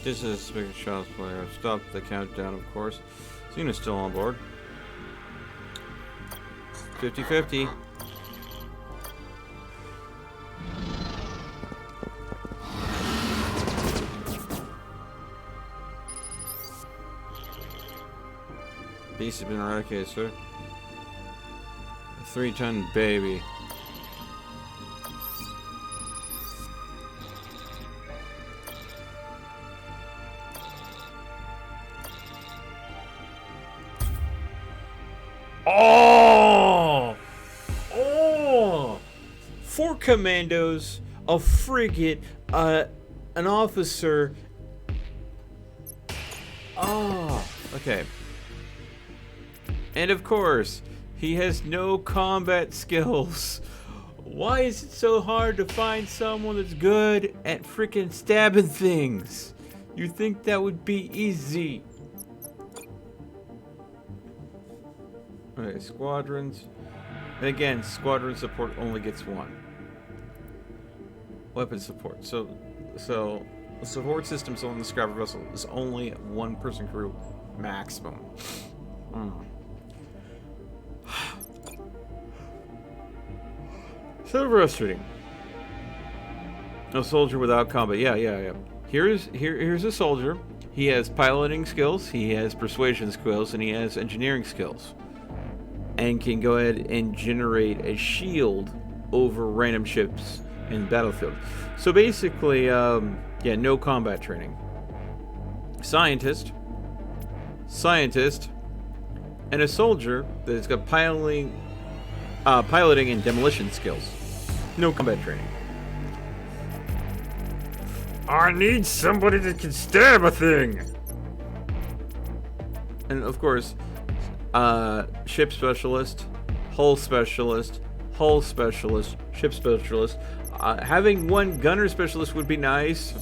This is big shots player. Stop the countdown, of course. Cena's still on board. 50-50. Beast has been eradicated, sir. A 3-ton baby. Oh! Oh! 4 commandos, a frigate, an officer. Oh, okay. And of course, he has no combat skills. Why is it so hard to find someone that's good at freaking stabbing things? You'd think that would be easy. Okay, squadrons. And again, squadron support only gets 1. Weapon support. So the support systems on the scrubber vessel is only 1-person crew maximum. So frustrating. A soldier without combat. Yeah. Here's a soldier. He has piloting skills, he has persuasion skills, and he has engineering skills. And can go ahead and generate a shield over random ships in the battlefield. So basically, yeah, no combat training. Scientist, and a soldier that's got piloting and demolition skills. No combat training. I need somebody that can stab a thing. And of course, ship specialist, hull specialist, ship specialist. Having 1 gunner specialist would be nice.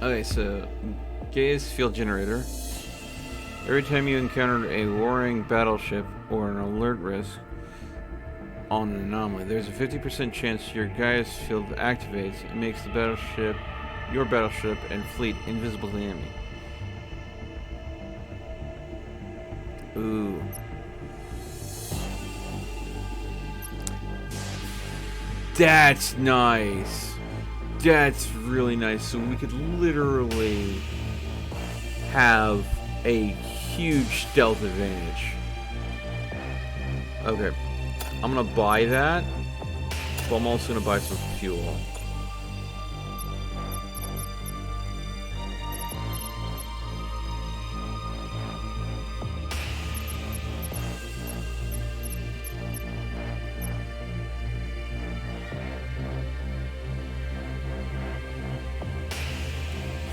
Okay, so gaze field generator. Every time you encounter a warring battleship or an alert risk on an anomaly, there's a 50% chance your Gaia's field activates and makes your battleship and fleet invisible to the enemy. Ooh. That's nice. That's really nice. So we could literally have a huge stealth advantage. Okay, I'm gonna buy that, but I'm also gonna buy some fuel.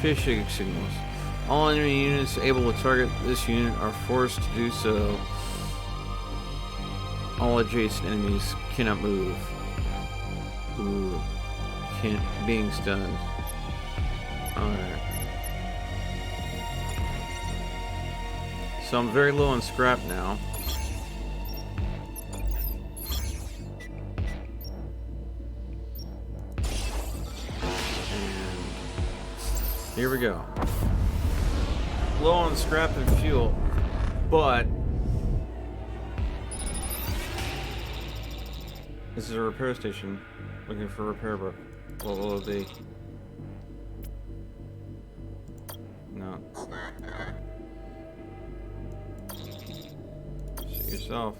Fishing signals. All enemy units able to target this unit are forced to do so. All adjacent enemies cannot move. Ooh. Being stunned. Alright. So I'm very low on scrap now. And here we go. Low on scrap and fuel, but this is a repair station. Looking for a repair book. What will it be? No. See yourself.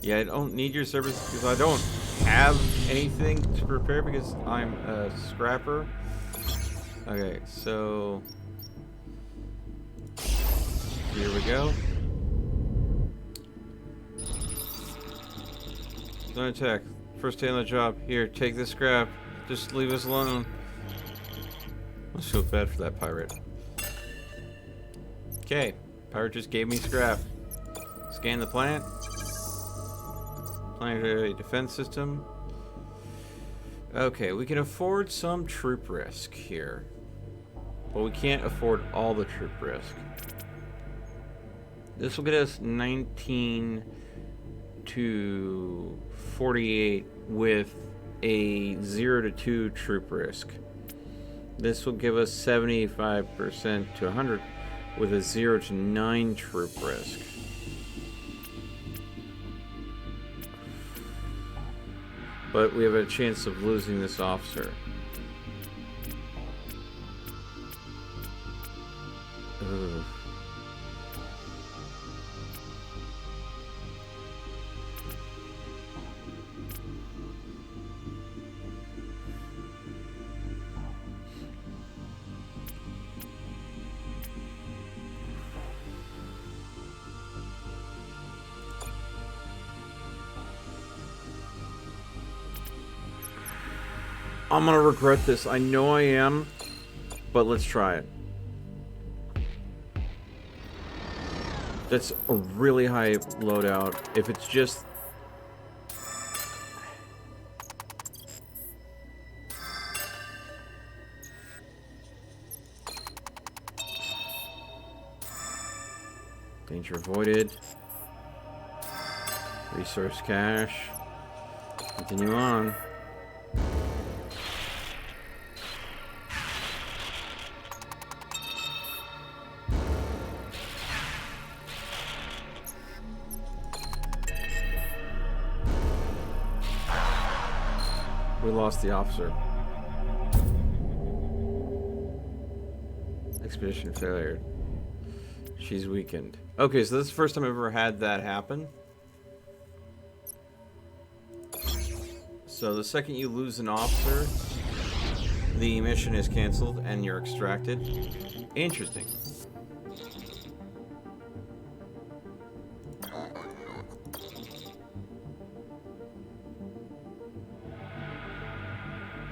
Yeah, I don't need your service because I don't have anything to repair because I'm a scrapper. Okay, so here we go. Don't attack. First day on the job. Here, take this scrap. Just leave us alone. I feel bad for that pirate. Okay, pirate just gave me scrap. Scan the planet. Planetary defense system. Okay, we can afford some troop risk here. But we can't afford all the troop risk. This will get us 19 to 48 with a 0 to 2 troop risk. This will give us 75% to 100 with a 0 to 9 troop risk. But we have a chance of losing this officer. Ugh. I'm gonna regret this. I know I am, but let's try it. That's a really high loadout. If it's just... Danger avoided. Resource cache. Continue on. We lost the officer. Expedition failure. She's weakened. Okay, so this is the first time I've ever had that happen. So the second you lose an officer, the mission is canceled and you're extracted. Interesting.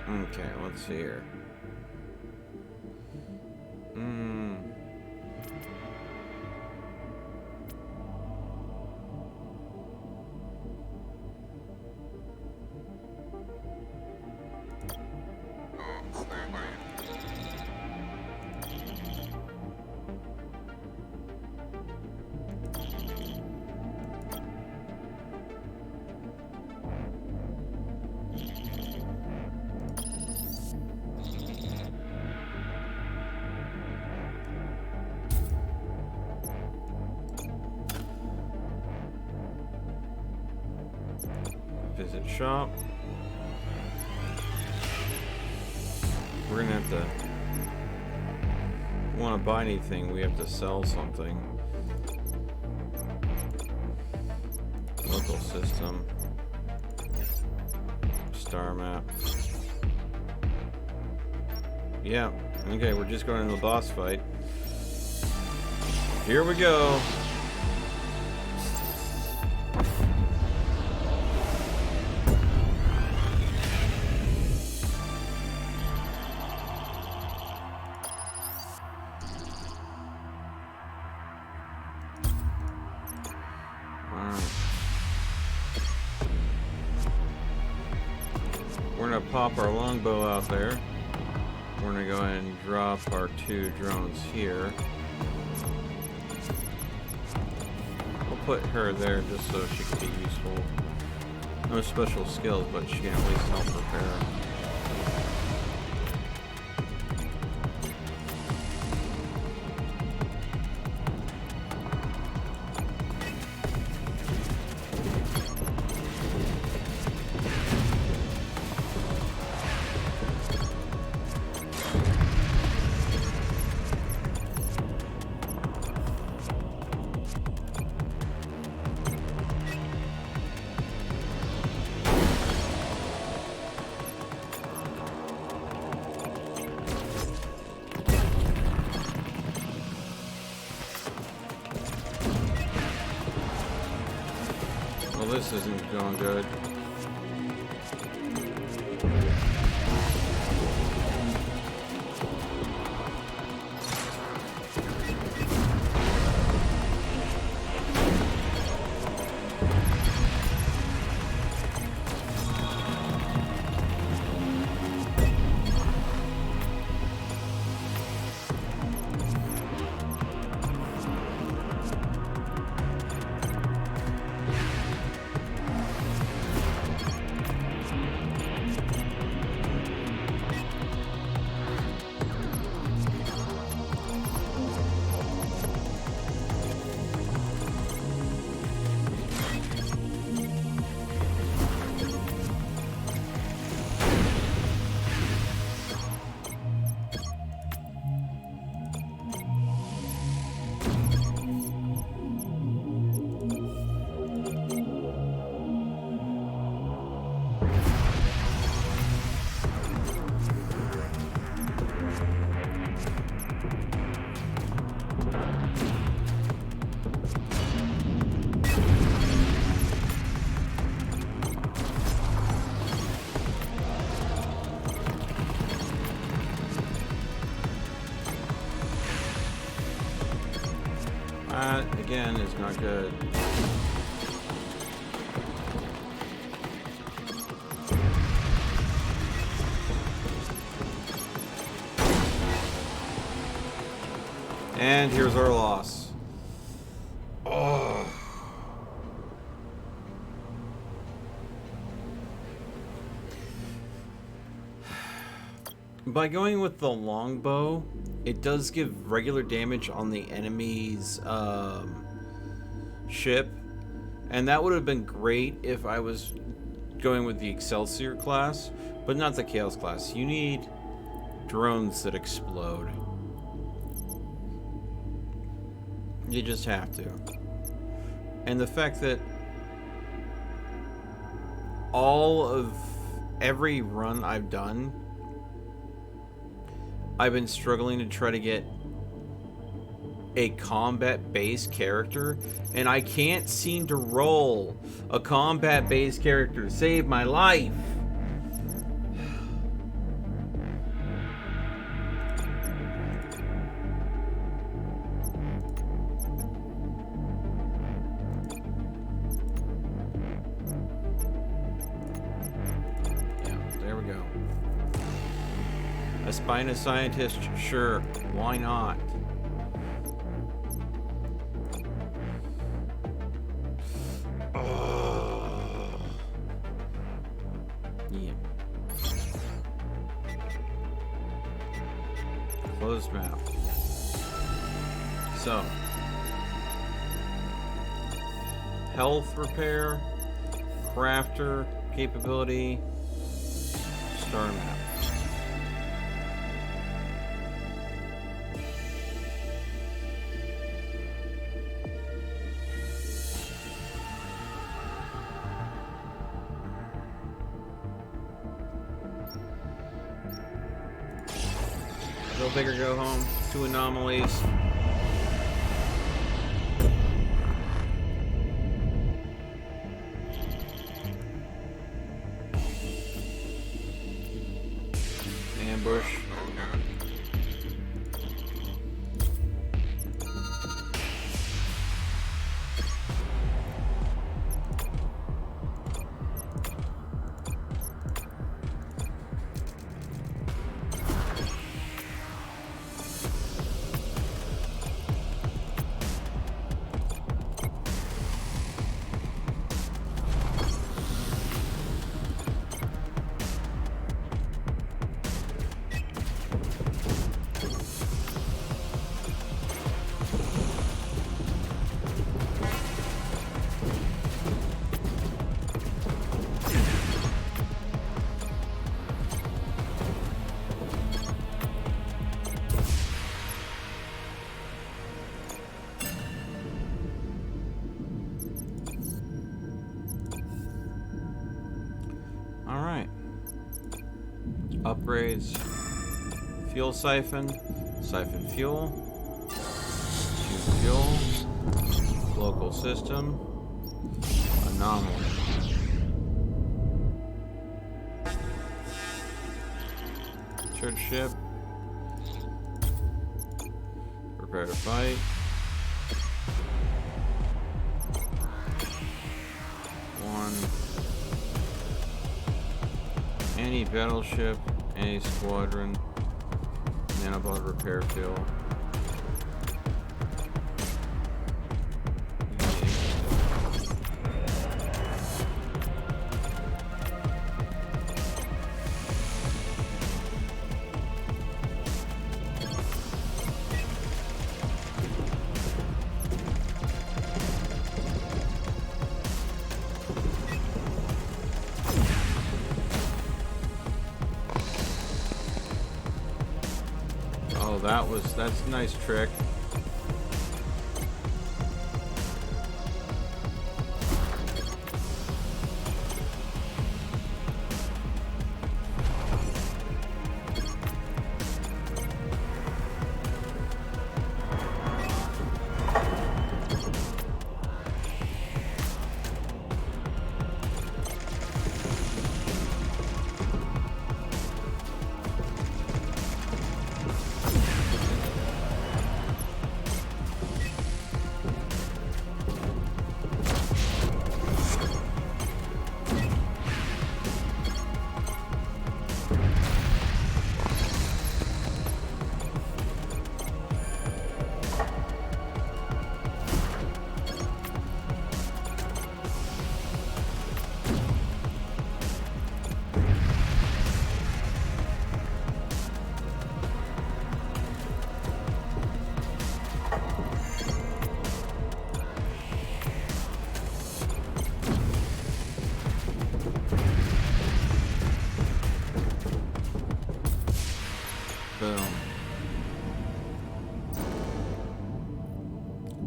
Okay, let's see here. Visit shop. We're gonna have to... want to buy anything, we have to sell something. Local system. Star map. Yeah, okay, we're just going into the boss fight. Here we go. gonna pop our longbow out there. We're gonna go ahead and drop our 2 drones here. We'll put her there just so she can be useful. No special skills, but she can at least help repair. Well, this isn't going good. That, again, is not good. And here's our loss. Oh. By going with the longbow, it does give regular damage on the enemy's ship, and that would have been great if I was going with the Excelsior class, but not the Chaos class. You need drones that explode. You just have to. And the fact that all of every run I've done, I've been struggling to try to get a combat-based character, and I can't seem to roll a combat-based character to save my life. Yeah, there we go. A spinous scientist, sure, why not? Yeah. Closed map. So, health repair, crafter capability, star map. Go big or go home. 2 anomalies. Ambush. Alright. Upgrades. Fuel siphon. Siphon fuel. Tube fuel. Local system. Anomaly. Church ship. Prepare to fight. Any battleship, any squadron, nanobot repair fuel. Oh, that's a nice trick.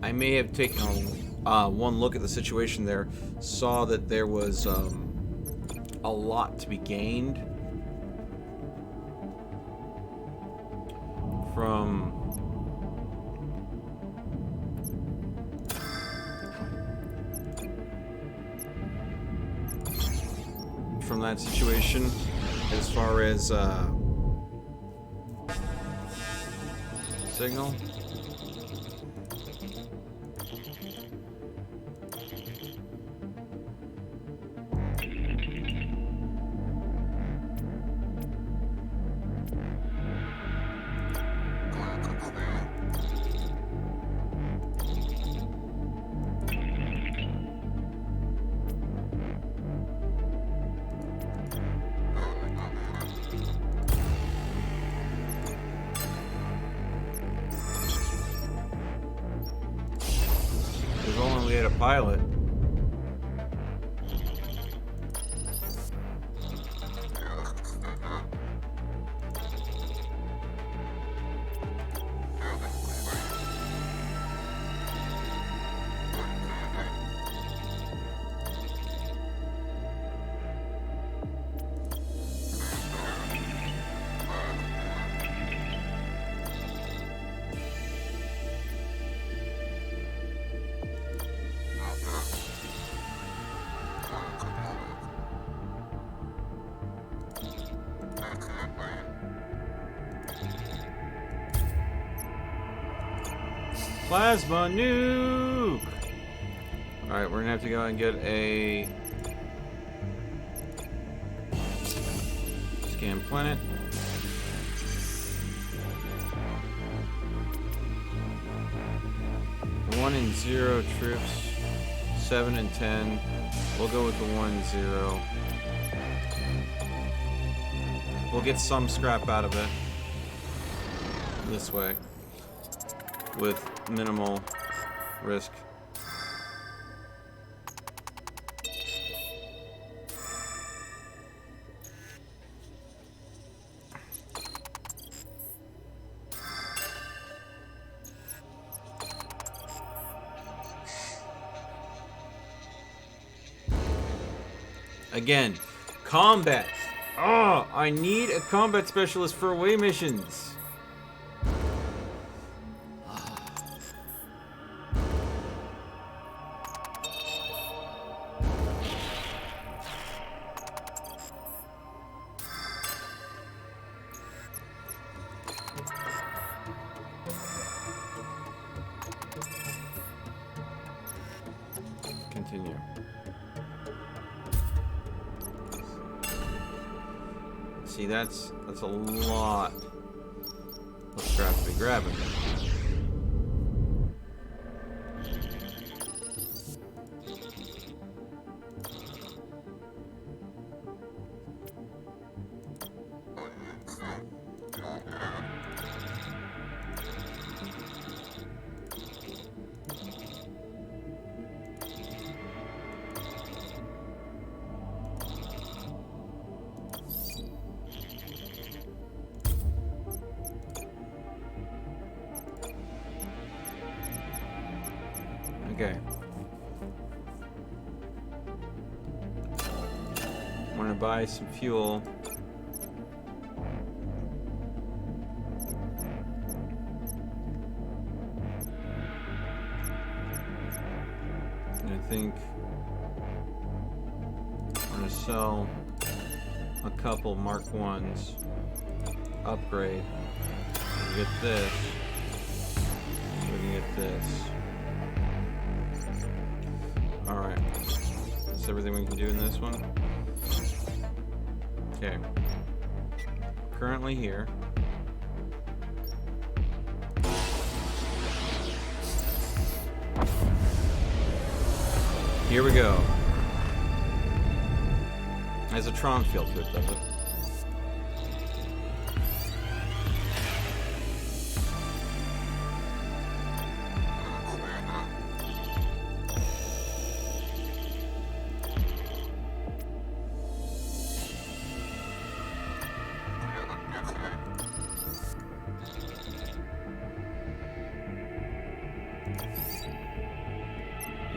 I may have taken one look at the situation there, saw that there was a lot to be gained from that situation as far as signal. If only we had a pilot. Plasma nuke! Alright, we're gonna have to go and get a scan planet. One and 0 troops, 7 and 10. We'll go with the 1-0. We'll get some scrap out of it this way with minimal risk. Again, Combat. Oh, I need a combat specialist for away missions. Continue. See, that's a lot of crap to be grabbing. Okay. I'm gonna buy some fuel. And I think I'm gonna sell a couple Mark 1s. Upgrade. We can get this. We can get this. Alright. That's everything we can do in this one. Okay. Currently here. Here we go. Has a Tron feel to it, does it?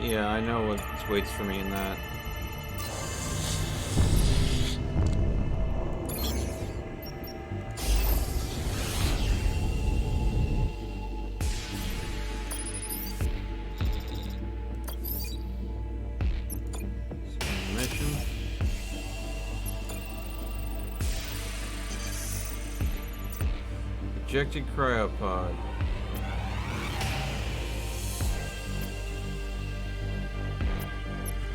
Yeah, I know what waits for me in that. Mission. Ejected cryopod.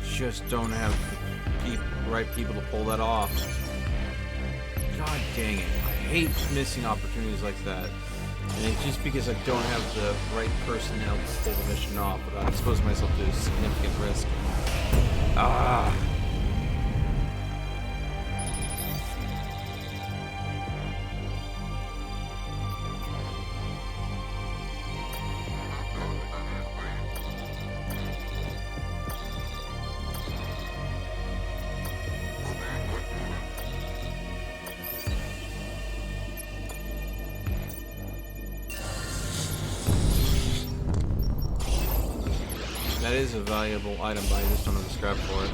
Just don't have the right people to pull that off. God dang it. I hate missing opportunities like that. And it's just because I don't have the right personnel to pull the mission off without exposing myself to significant risk. Ah. That is a valuable item, but I just don't have the scrap for it.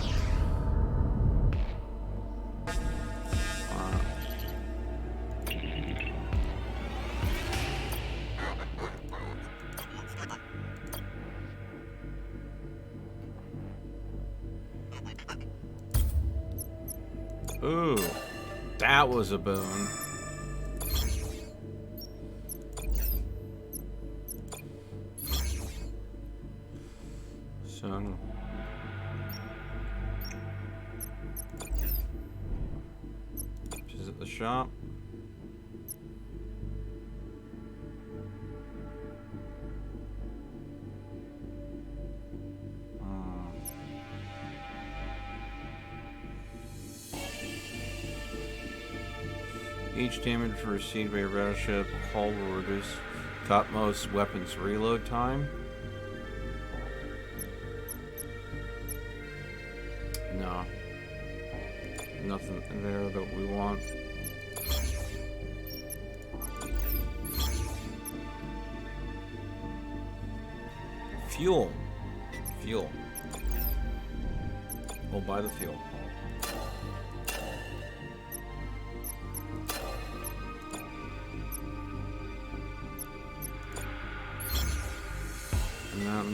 Ooh, that was a boon. So, visit the shop. Each damage received by a battleship hull will reduce topmost weapons reload time. No. Nothing there that we want. Fuel. Fuel. We'll buy the fuel.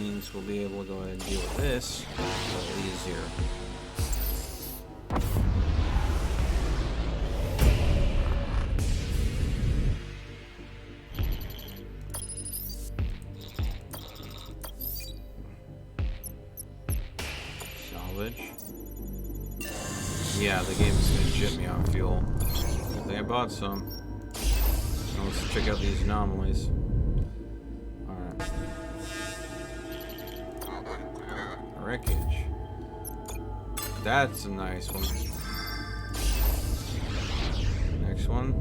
means we'll be able to go ahead and deal with this a little easier. Salvage. Yeah, the game is going to jit me on fuel. I think I bought some. Now let's check out these anomalies. Alright. Wreckage. That's a nice one. Next one.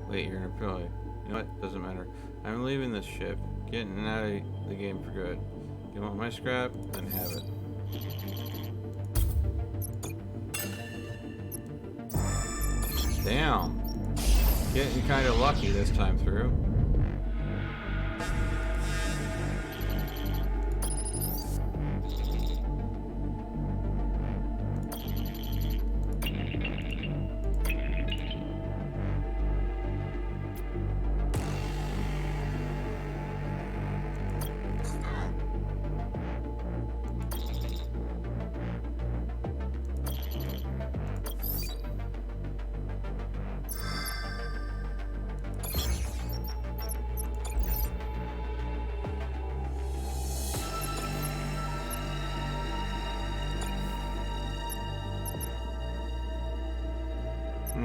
Wait, you're gonna probably... You know what? Doesn't matter. I'm leaving this ship. Getting out of the game for good. You want my scrap? Then have it. Damn. Getting kind of lucky this time through.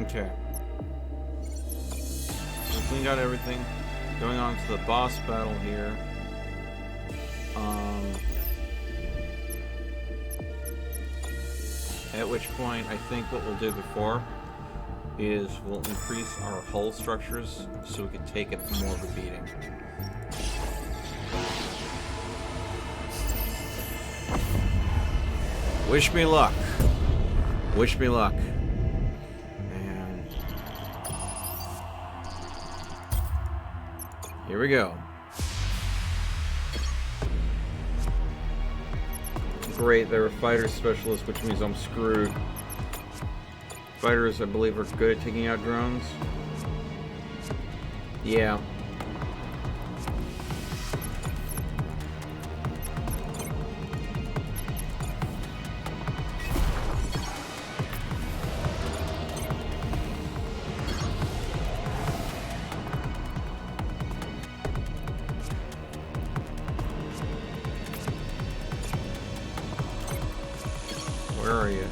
Okay. So cleaned out everything. Going on to the boss battle here. At which point, I think what we'll do before is we'll increase our hull structures so we can take it more of a beating. Wish me luck. Wish me luck. And here we go. Great, they're a fighter specialist, which means I'm screwed. Fighters, I believe, are good at taking out drones. Yeah. Where are you?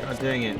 God dang it.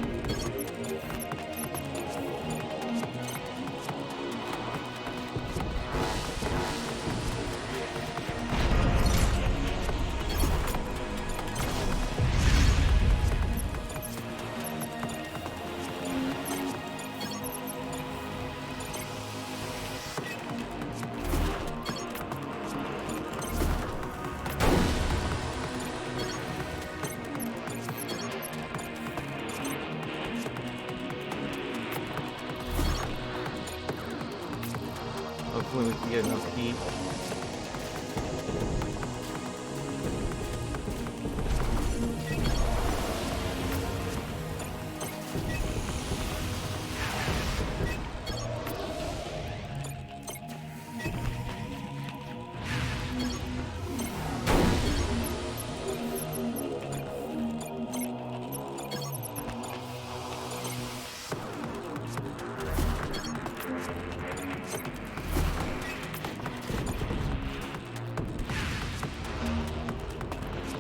Hopefully we can get enough heat.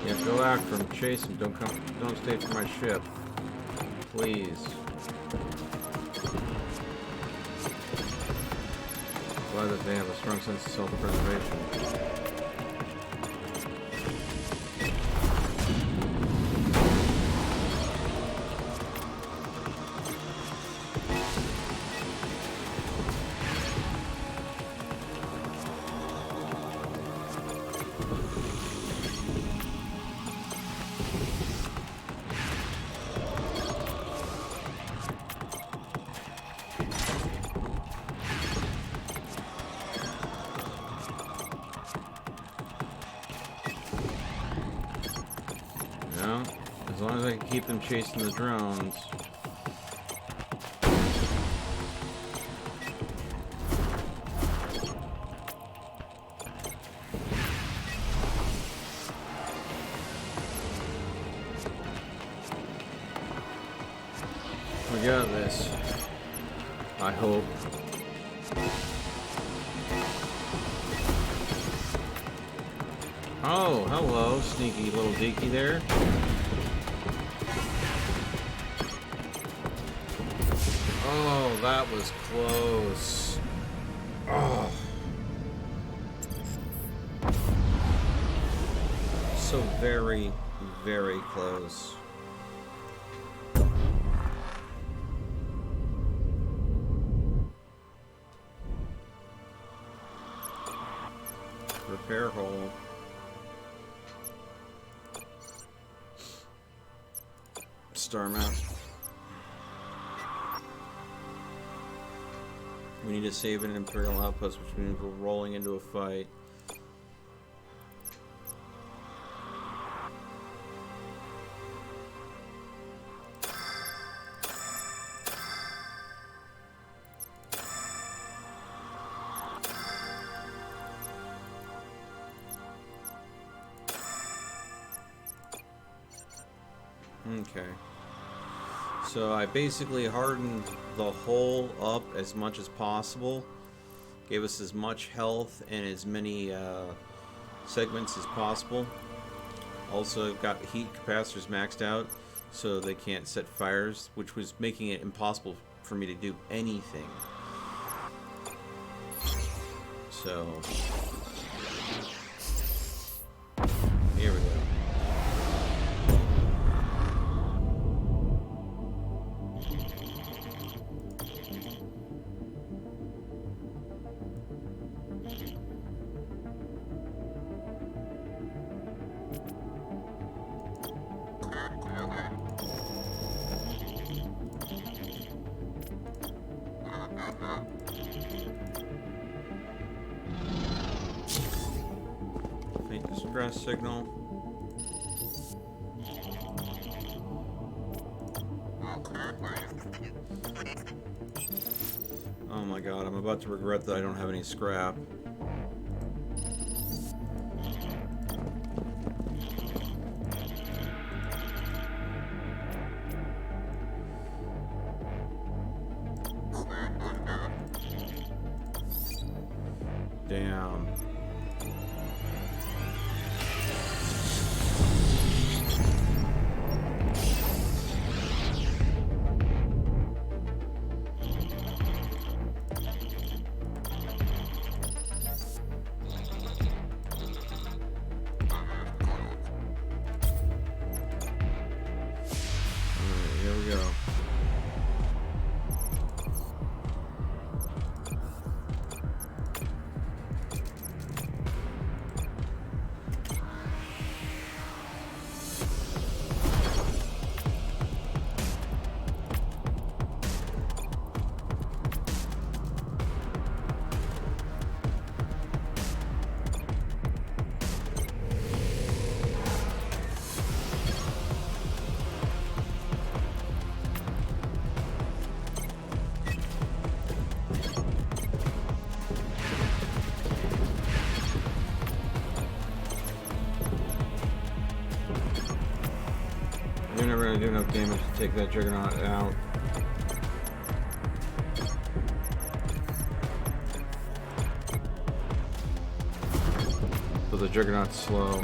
Yeah, go after him, chase him, don't stay for my ship. Please. Glad that they have a strong sense of self-preservation. No, as long as I can keep them chasing the drones. We got this. I hope. Oh, hello, sneaky little deaky there. Oh, that was close. Oh. So very, very close. Repair hole. Star map. We need to save an Imperial outpost, which means we're rolling into a fight. Okay. So I basically hardened the hole up as much as possible. Gave us as much health and as many segments as possible. Also got heat capacitors maxed out so they can't set fires, which was making it impossible for me to do anything. So here we go. Faint distress signal. Oh my god, I'm about to regret that I don't have any scrap. Damn. Here we go. You're never gonna do enough damage to take that Juggernaut out. But the Juggernaut's slow.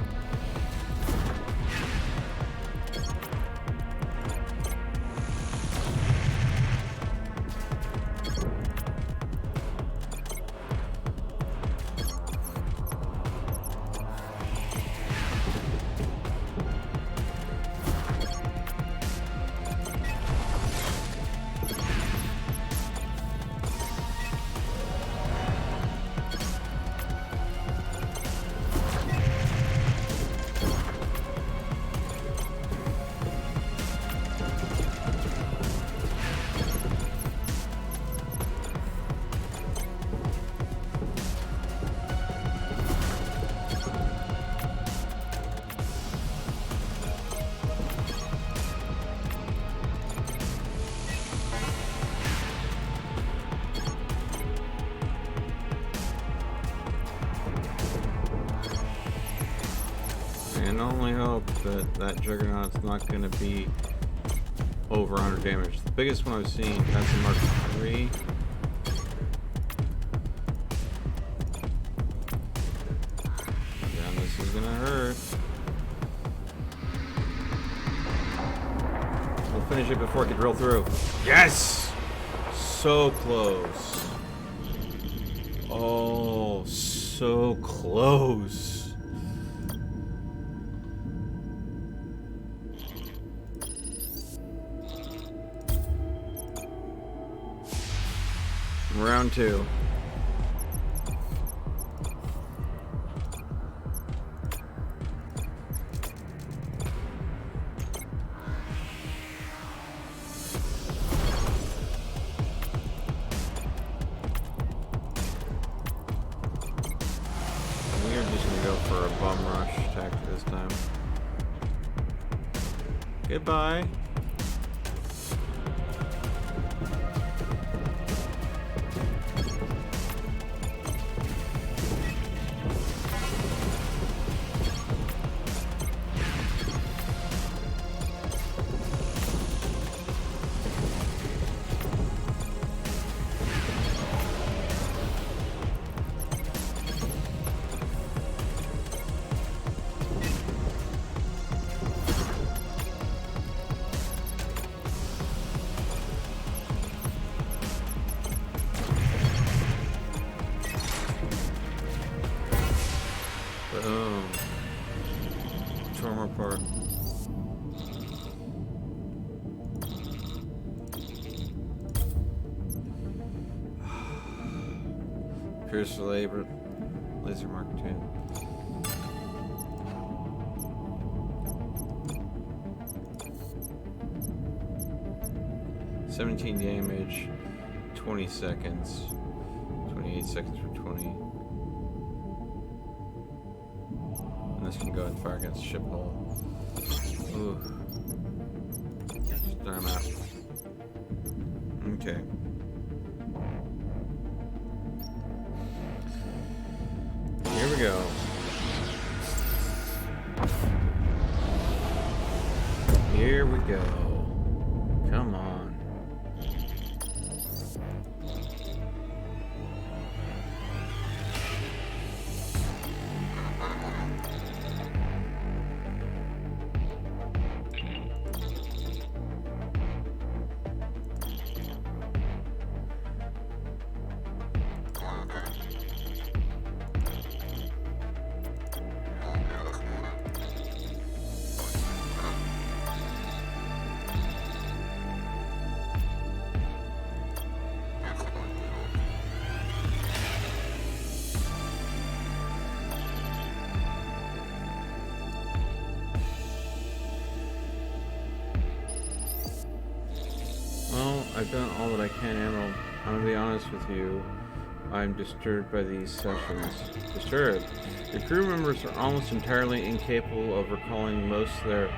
hope that that Juggernaut's not going to be over 100 damage. The biggest one I've seen, that's a Mark III. Damn, this is going to hurt. We'll finish it before it can drill through. Yes! So close. Oh, so close. Round 2. We're just gonna go for a bum rush tactic this time. Goodbye. Boom. Torn apart. Pierce the labor. Laser mark 2. $17 damage, 20 seconds, 28 seconds for 20. And this can go and fire against ship hull. Ooh. Just throw him out. Okay. Here we go. Here we go. Come on. Well, I've done all that I can, Emerald. I'm gonna be honest with you. I'm disturbed by these sessions. Disturbed. Your crew members are almost entirely incapable of recalling most of their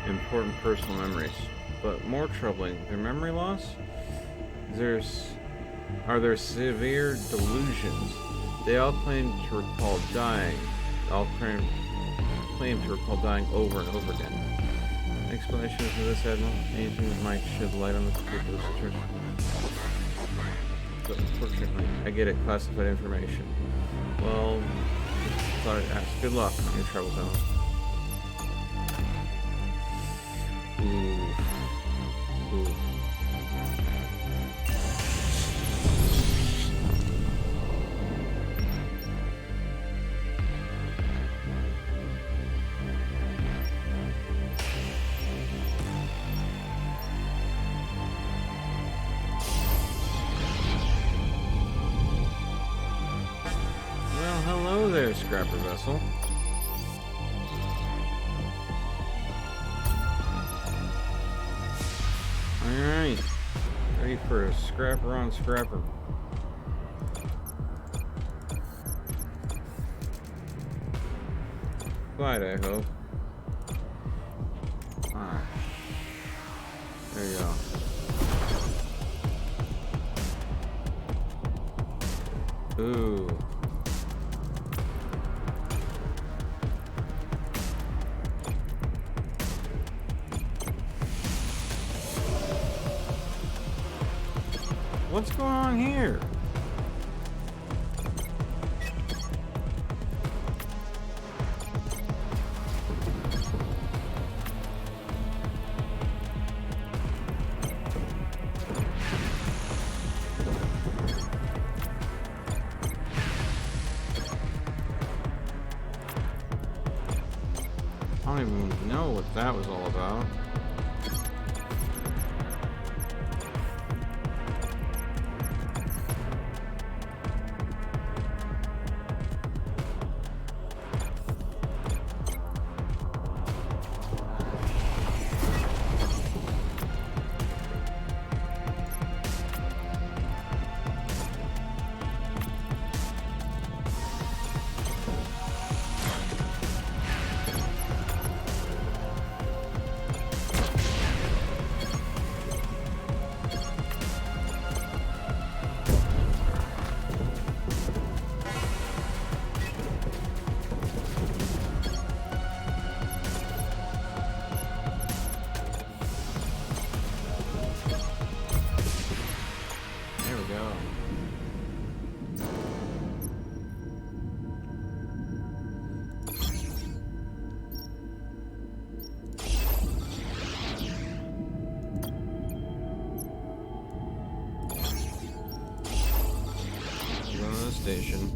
important personal memories. But more troubling, their memory loss? Are there severe delusions? They all claim to recall dying. They all claim to recall dying over and over again. Explanation for this, Admiral? Anything that might shed light on this particular situation? But unfortunately, I get it, classified information. Well, thought I'd ask. Good luck on your travel zone. Ooh. Ooh. Hello there, scrapper vessel. Alright. Ready for a scrapper on scrapper. Glide, I hope. Alright. There you go. Ooh. What's going on here? I don't even know what that was all about. Station.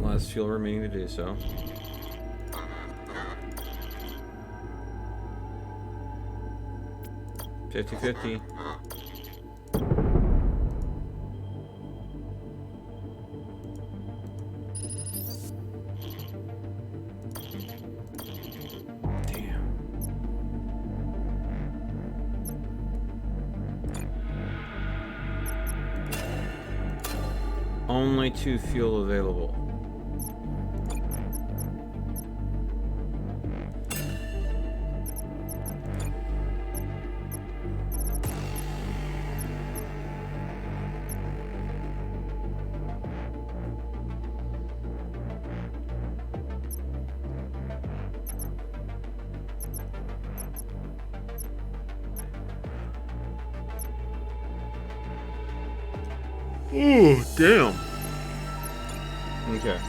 Last fuel remaining to do so. $50-50. Only 2 fuel available. Oh, damn. Okay.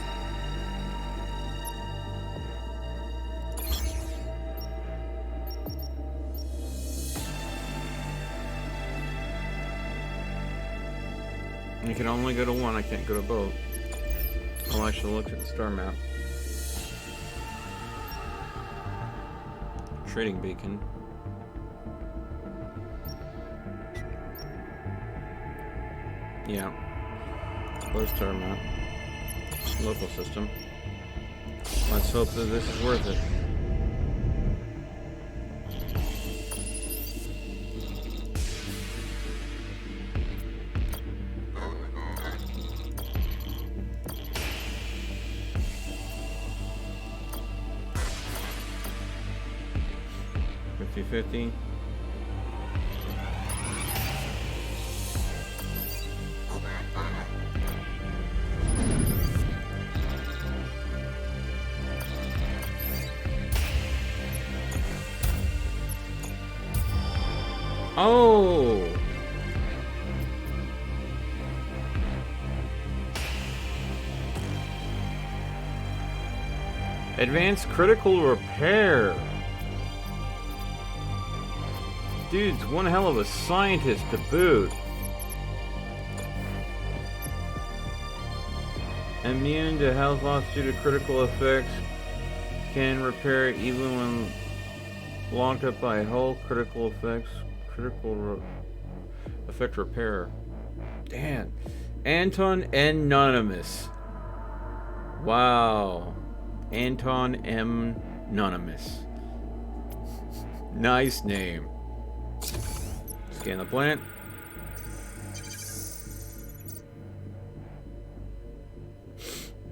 You can only go to one, I can't go to both. Oh, I should look at the star map. Trading beacon. Yeah. Close star map. Local system. Let's hope that this is worth it. $50-50. Oh! Advanced critical repair. Dude's one hell of a scientist to boot. Immune to health loss due to critical effects. Can repair even when locked up by hull. Critical effects. Effect repair. Damn. Anton Anonymous. Wow. Anton M. Anonymous. Nice name. Scan the plant.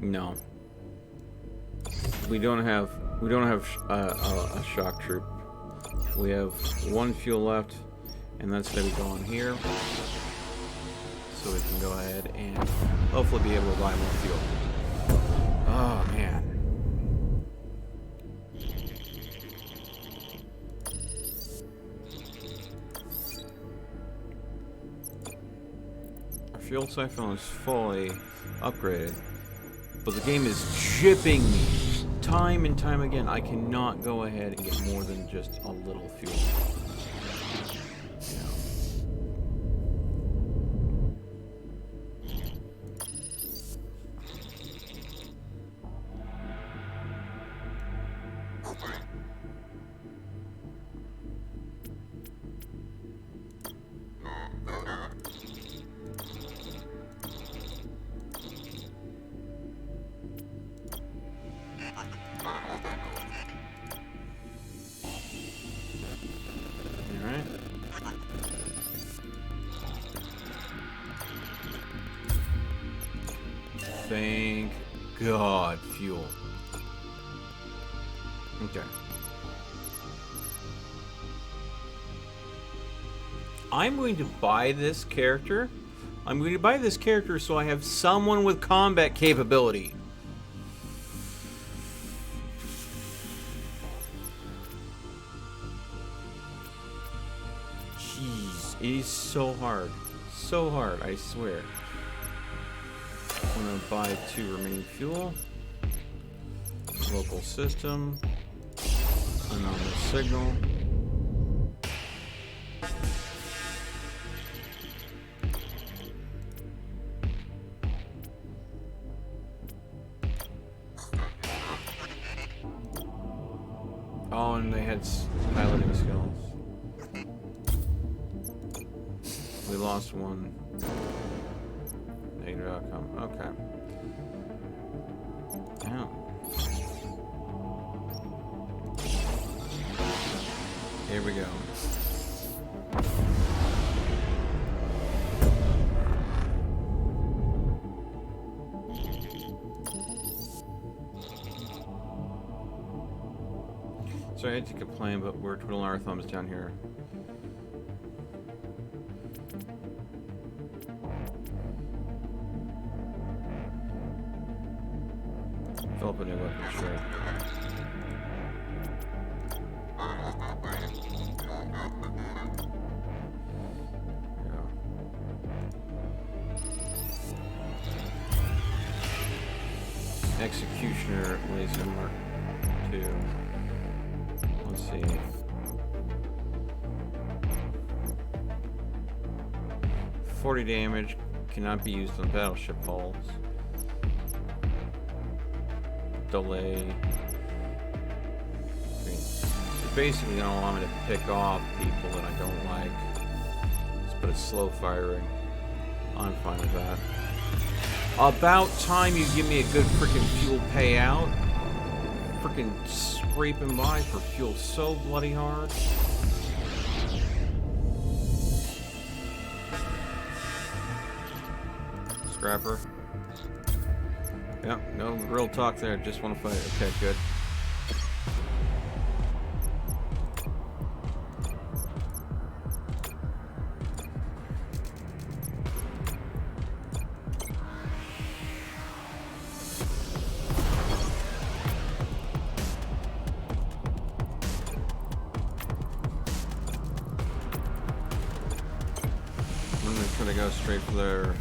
No. We don't have a shock troop. We have 1 fuel left, and that's gonna be going here. So we can go ahead and hopefully be able to buy more fuel. Oh man. fuel siphon is fully upgraded. But the game is chipping me time and time again. I cannot go ahead and get more than just a little fuel. Thank God, fuel. Okay. I'm going to buy this character. I'm going to buy this character so I have someone with combat capability. Jeez, it is so hard. So hard, I swear. I'm gonna buy 2 remaining fuel. Local system. Anomalous signal. Oh, and they had piloting skills. We lost one. Negative outcome. Okay. Damn. Here we go. So I hate to complain, but we're twiddling our thumbs down here. Develop a new weapon, sure. Yeah. Executioner laser mark 2. Let's see. .40 damage, cannot be used on battleship hulls. Delay. You're basically gonna allow me to pick off people that I don't like. But it's slow firing. I'm fine with that. About time you give me a good freaking fuel payout. Freaking scraping by for fuel so bloody hard. Scrapper. Yeah, no real talk there. Just want to fight. Okay, good. I'm just gonna go straight for their.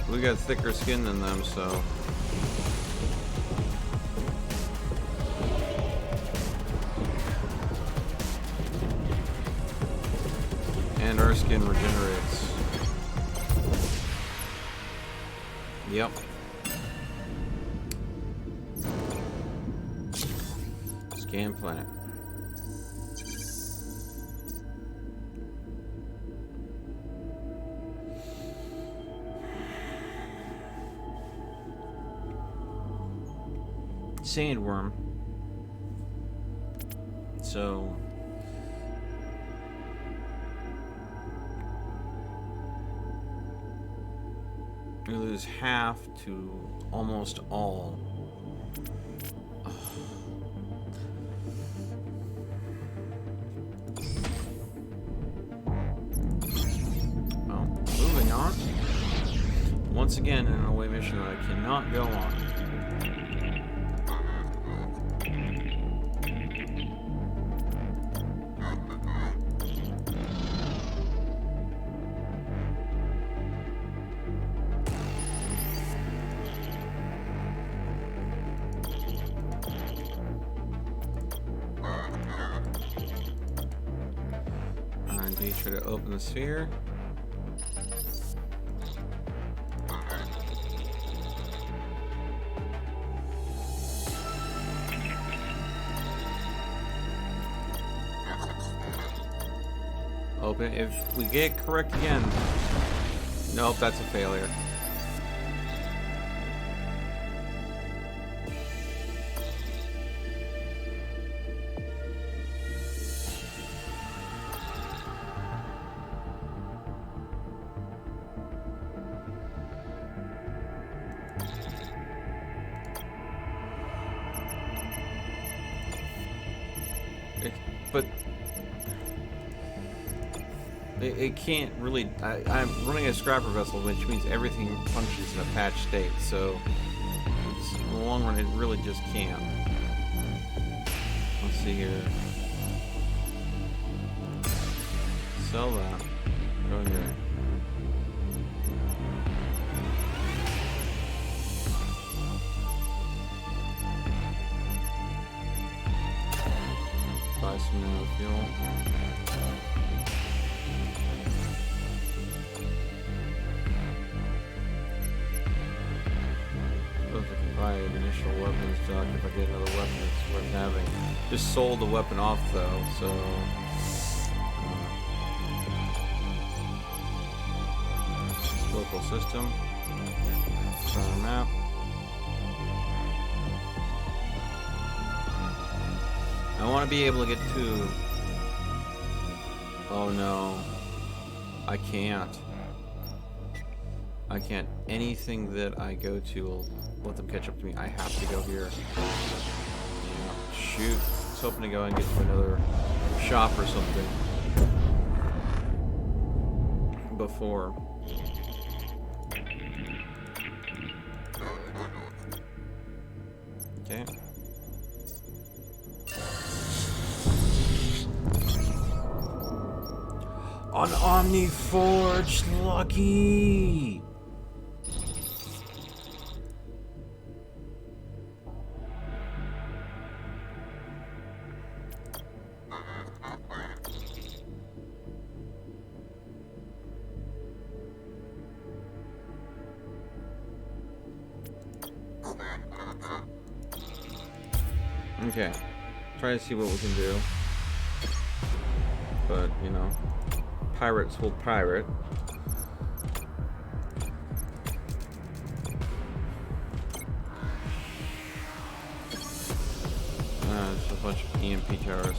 We got thicker skin than them, so. And our skin regenerates. Yep. Scan plant. Sandworm. So we lose half to almost all. Well, moving on. once again in an away mission that I cannot go on. Be sure to open the sphere. Open. If we get it correct again. Nope, that's a failure. But it can't really. I'm running a scrapper vessel, which means everything functions in a patch state. So in the long run, it really just can't. Let's see here. Sell that. Go here. Buy some nano fuel. Suppose I can buy an initial weapons stock if I get another weapon that's worth having. Just sold the weapon off though, so local system. Start a map. I want to be able to get to... Oh no. I can't. I can't. Anything that I go to will let them catch up to me. I have to go here. Yeah, shoot. I was hoping to go and get to another shop or something before. Okay. An Omniforged Lucky! Okay. Try to see what we can do. But, you know. Pirates will pirate. Just a bunch of EMP towers.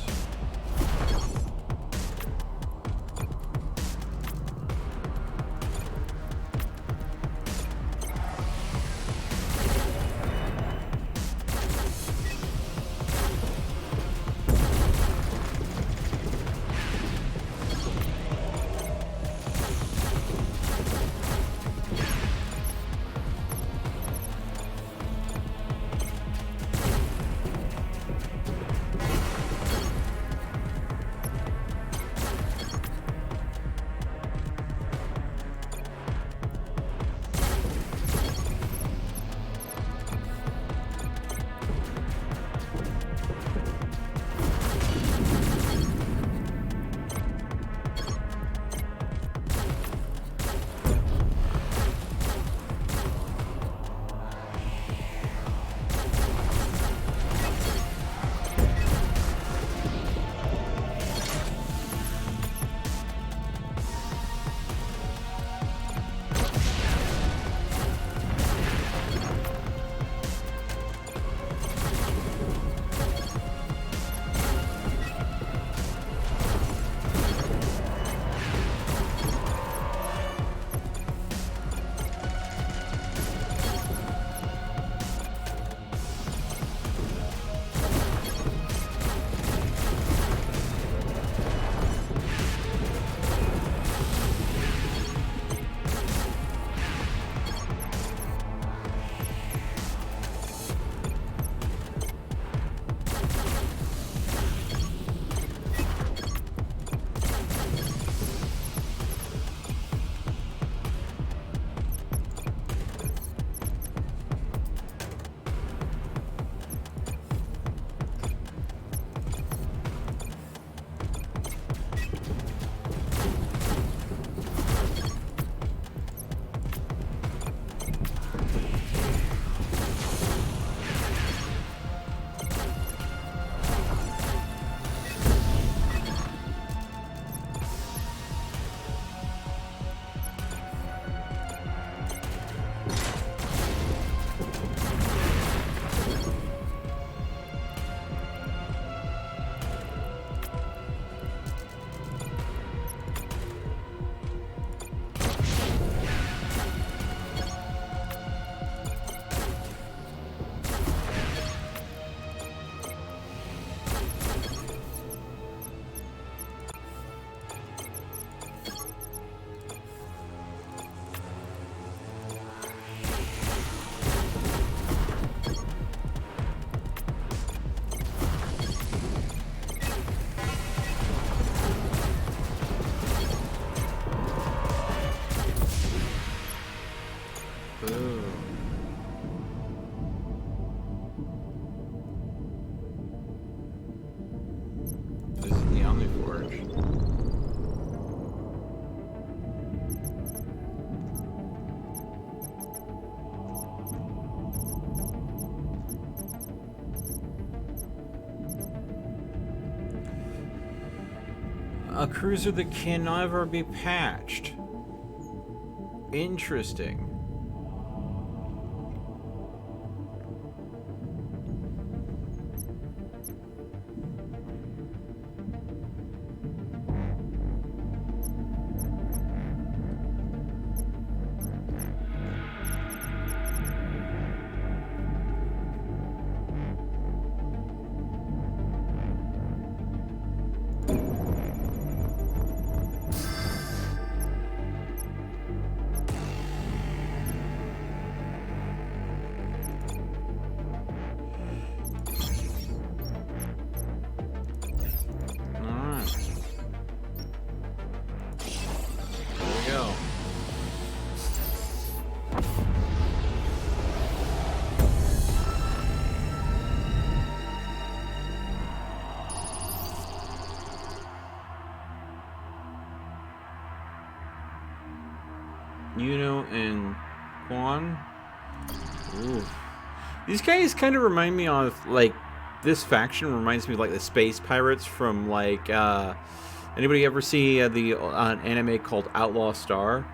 A cruiser that can never be patched. Interesting. Yuno and Quan. Ooh. These guys kind of remind me of, like, this faction reminds me of, like, the space pirates from, like, anybody ever see the anime called Outlaw Star?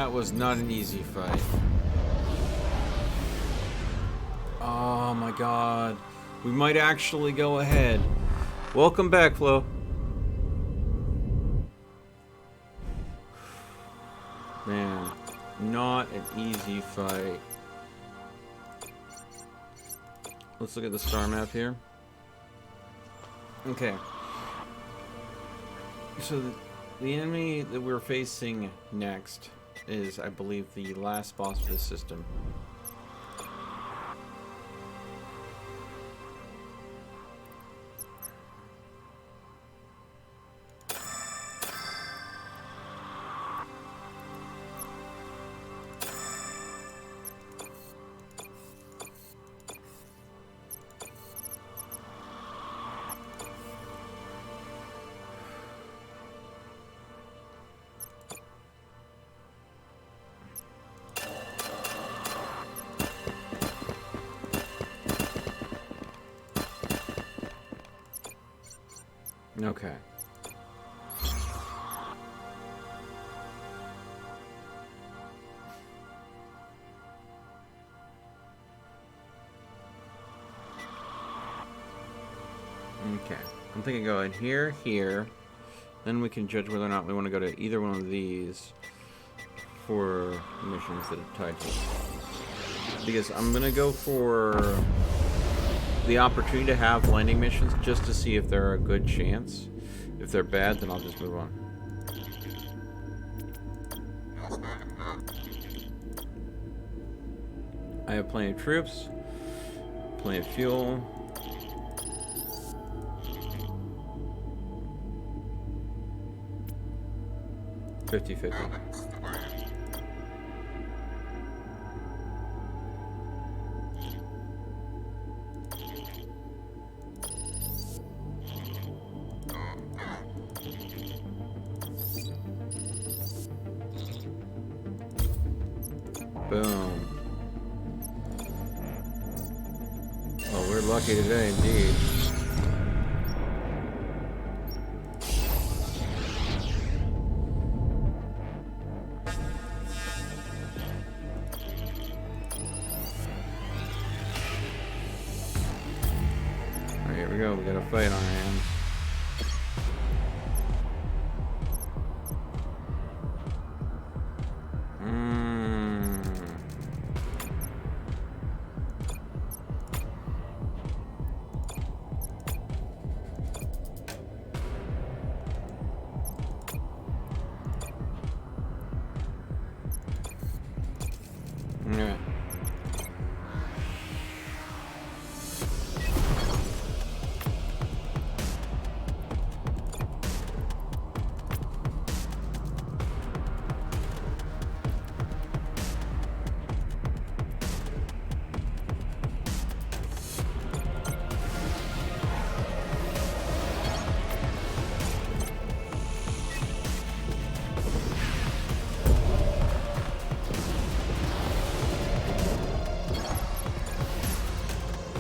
That was not an easy fight. Oh my god. We might actually go ahead. Welcome back, Flo. Man, not an easy fight. Let's look at the star map here. Okay. So the enemy that we're facing next is, I believe, the last boss of this system. Okay. Okay. I'm thinking go in here, here. Then we can judge whether or not we want to go to either one of these for missions that are tied to it. Because I'm going to go for the opportunity to have landing missions just to see if they're a good chance. If they're bad, then I'll just move on. I have plenty of troops, plenty of fuel. $50-50. Boom. Oh, we're lucky today, indeed. Alright, here we go. We got a fight on our hands. Yeah.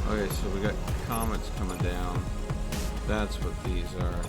Okay, so we got comets coming down. That's what these are.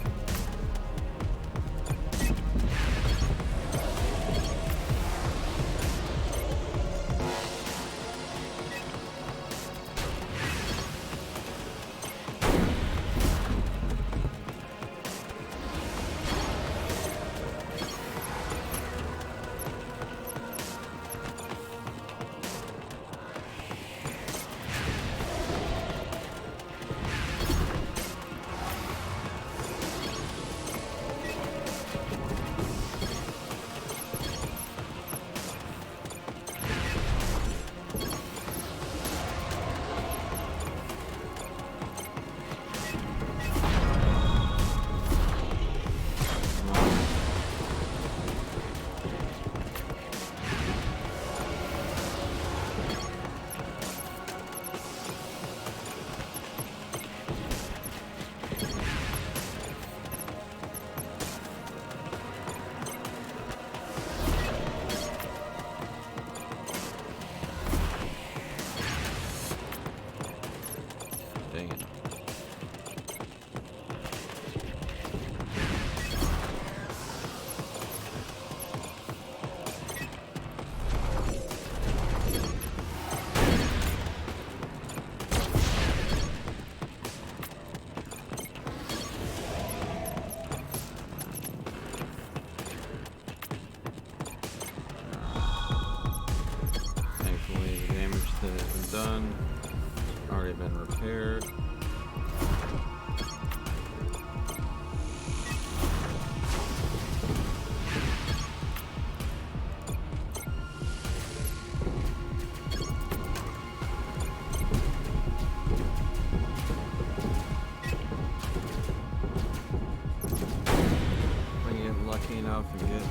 Dang it. already been repaired. If I get lucky enough and get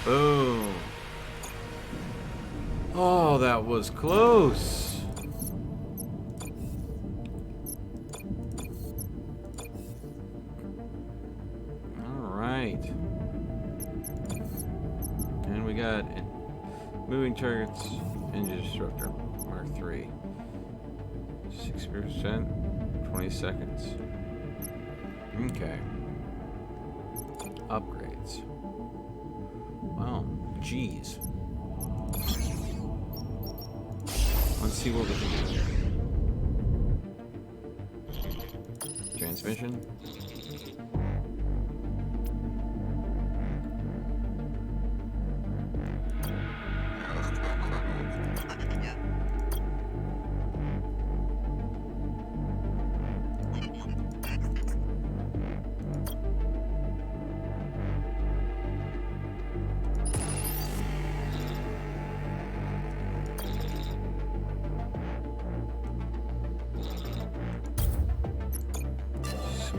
boom. Oh, that was close. All right. And we got moving targets, engine disruptor, Mark III. 6%, 20 seconds. Okay. Upgrades. Wow, geez. Let's see what we can do here. Transmission.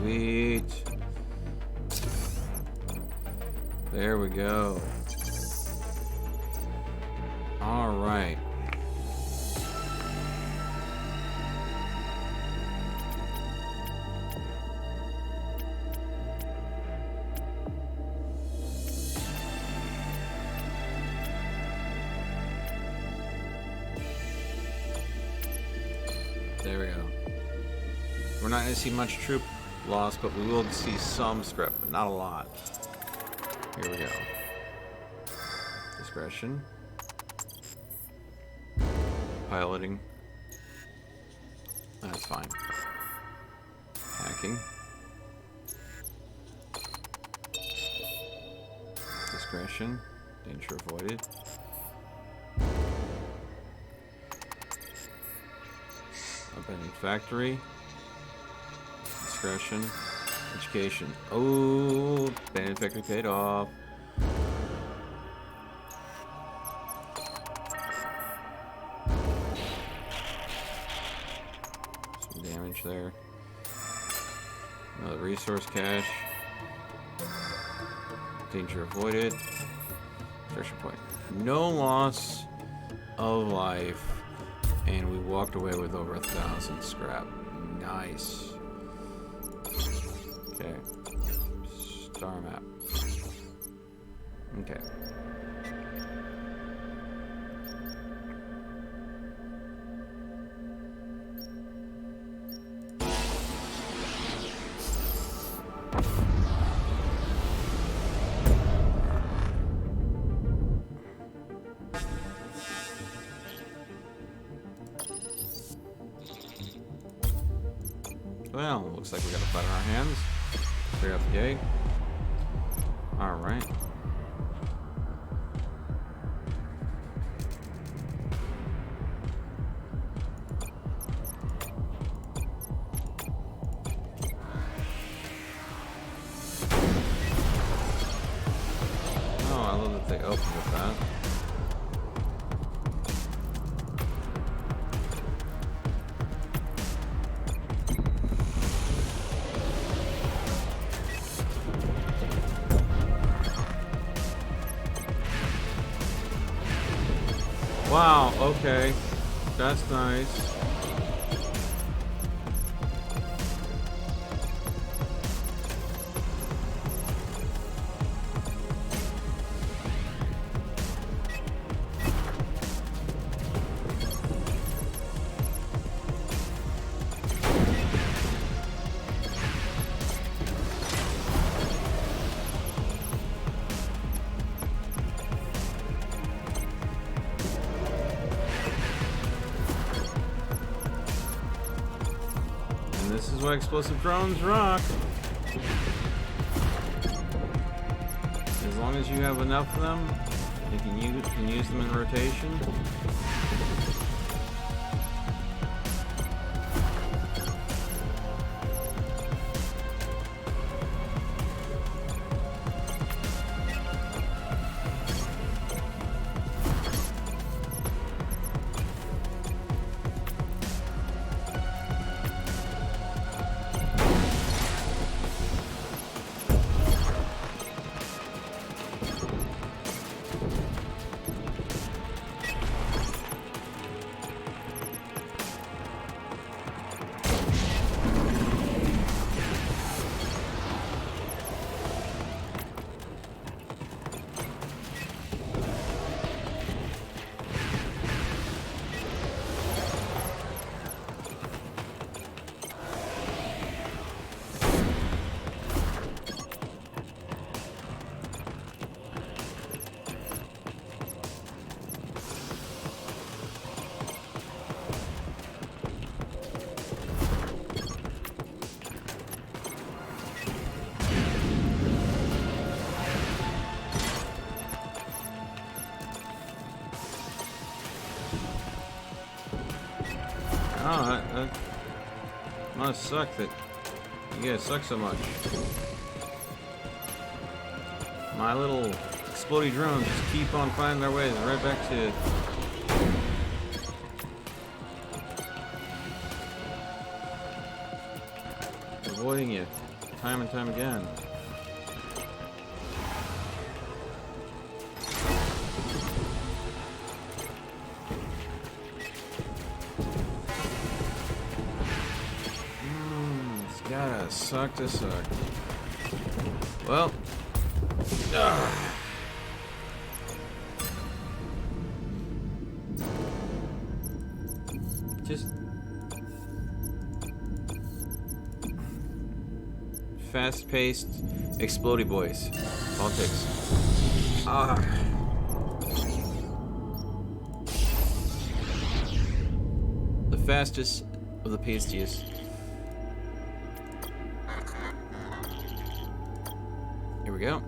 Sweet. There we go. All right. There we go. We're not going to see much troop loss, but we will see some scrap, but not a lot. Here we go. Discretion. Piloting. That's fine. Hacking. Discretion. Danger avoided. Abandoned factory. Discretion. Education. Oh, abandoned factory paid off. Some damage there. Another resource cache. Danger avoided. Pressure point. No loss of life. And we walked away with over 1,000 scrap. Nice. Okay. Star map. Okay. Well, looks like we got a fight on our hands. Straight out the gate. Alright. Oh, I love that they opened with that. Wow, okay. That's nice. why explosive drones rock. As long as you have enough of them, you can use them in rotation. Oh, that must suck that you guys suck so much. My little explodey drones just keep on finding their ways right back to avoiding you time and time again. Gotta suck to suck. Well, just fast-paced, explodey boys. Politics. The fastest of the pastiest. Here we go.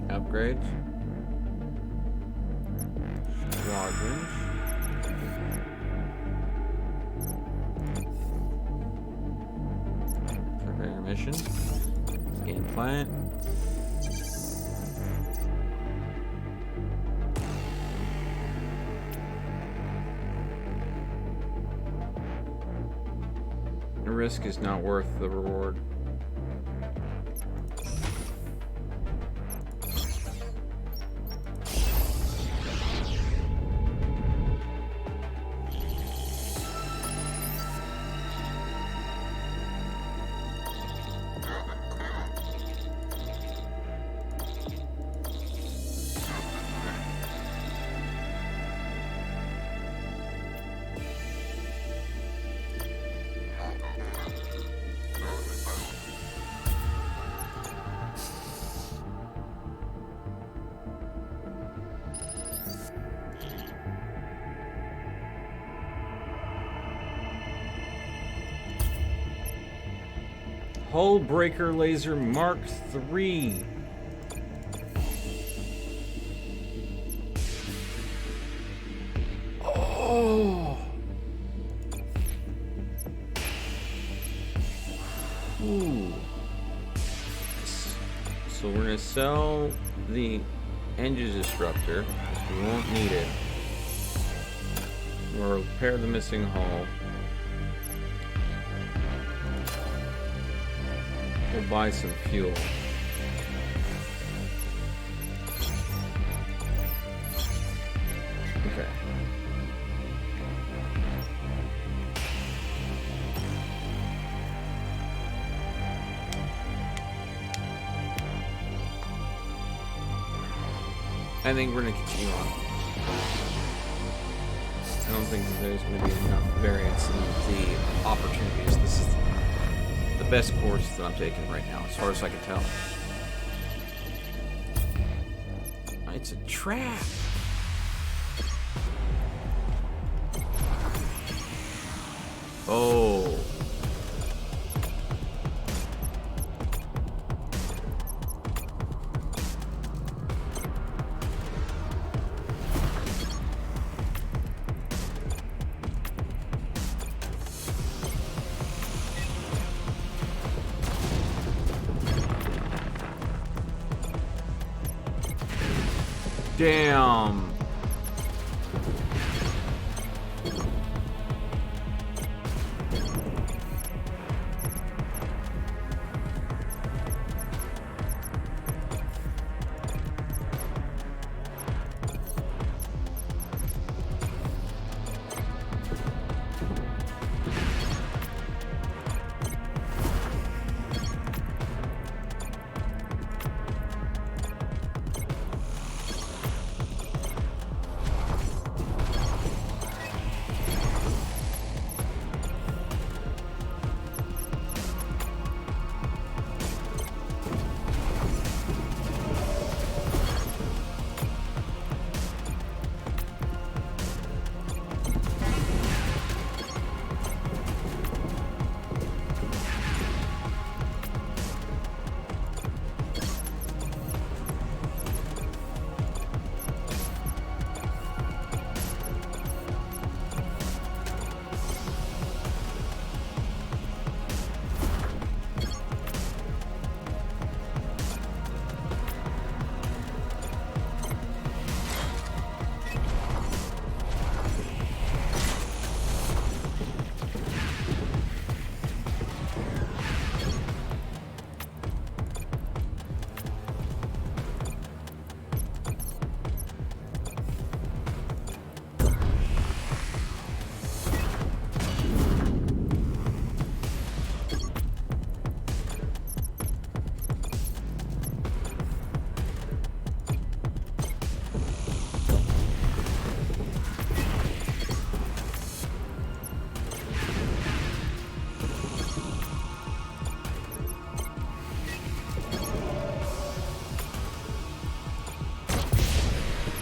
Upgrades. Squadrons. Prepare mission. Scan planet. The risk is not worth the reward. Hull Breaker Laser Mark III. Oh. Ooh. So we're gonna sell the engine disruptor. We won't need it. We'll repair the missing hull. We'll buy some fuel. Okay. I think we're gonna continue on. I don't think that there's gonna be enough variance in the opportunities. This is the best course that I'm taking right now, as far as I can tell. It's a trap. Oh. Damn.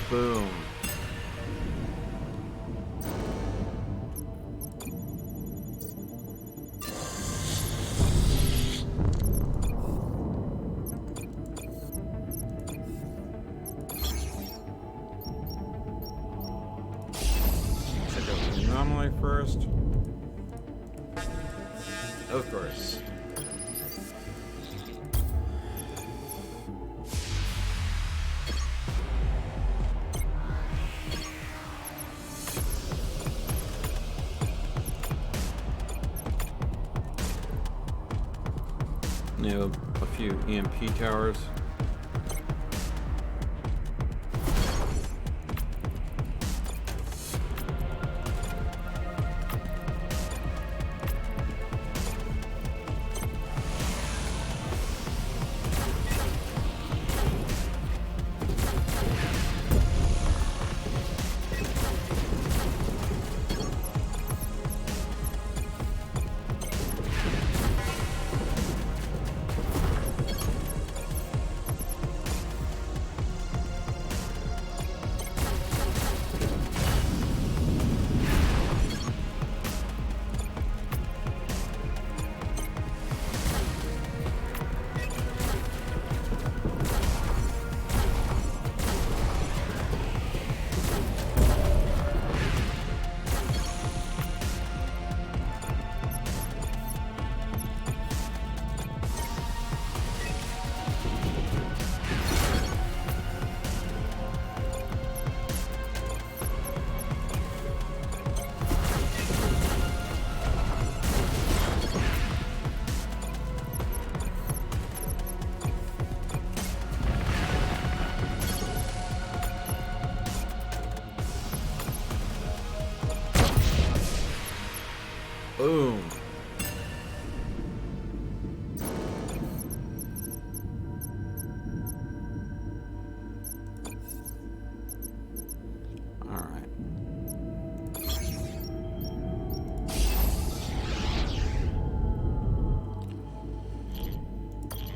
Boom. Check out the anomaly first. Of course. A few EMP towers.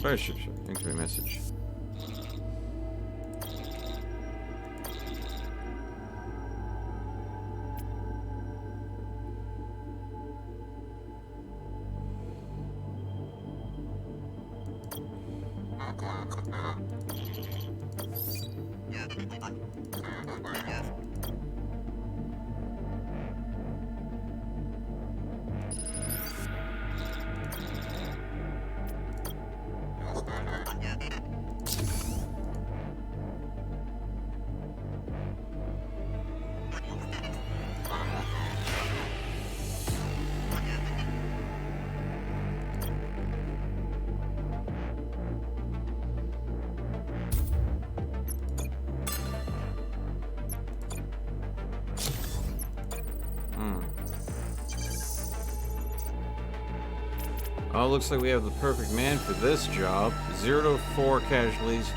Fireship, sure. Incoming message. Oh, looks like we have the perfect man for this job. 0 to 4 casualties,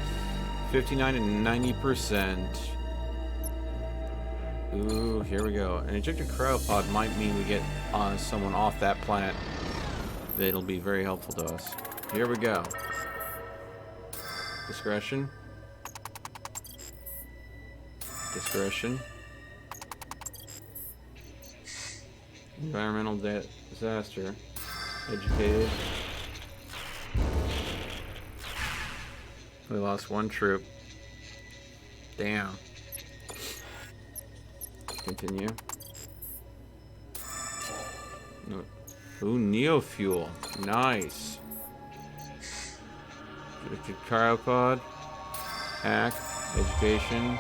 59 and 90%. Ooh, here we go. An ejected cryopod might mean we get someone off that planet. That'll be very helpful to us. Here we go. Discretion. Discretion. Environmental disaster. Educated. We lost 1 troop. Damn. Continue. Ooh, Neofuel. Nice. Predicted cryopod. Hack. Education.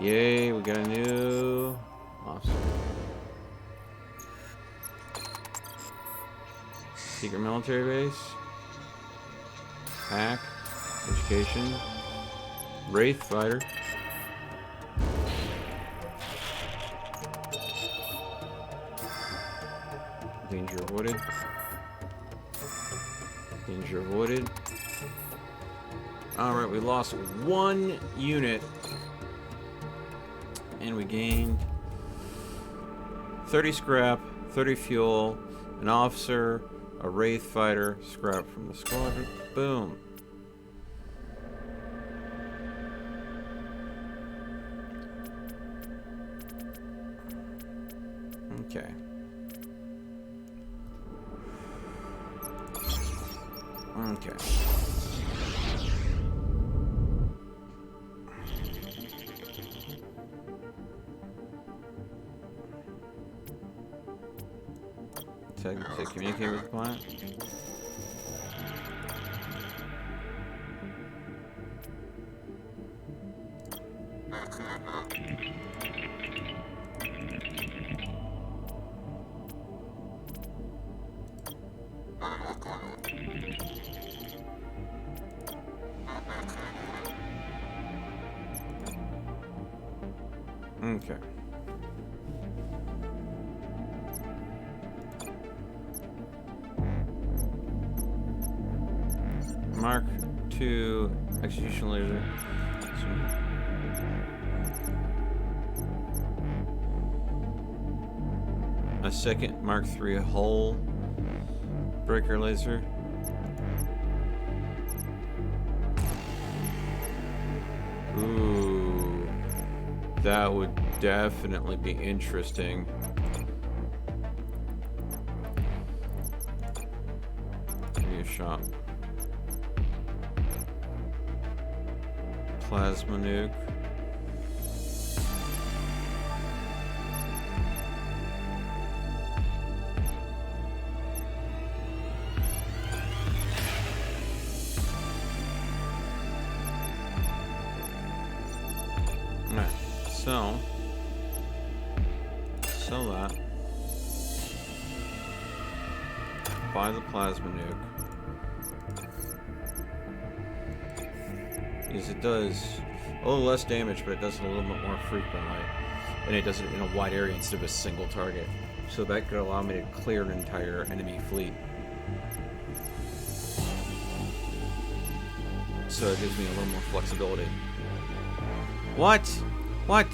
Yay, we got a new officer. Secret military base. Hack. Education. Wraith fighter. Danger avoided. Danger avoided. Alright, we lost 1 unit. And we gained 30 scrap, 30 fuel, an officer, a Wraith fighter, scrap from the squadron. Boom. Okay. Okay. To communicate with the client. Okay. Mark II execution laser. A second Mark III hull breaker laser. Ooh, that would definitely be interesting. Give me a shot. Plasma nuke. Alright, so sell that. Buy the plasma nuke. Because it does a little less damage, but it does it a little bit more frequently. And it does it in a wide area instead of a single target. So that could allow me to clear an entire enemy fleet. So it gives me a little more flexibility. What? What?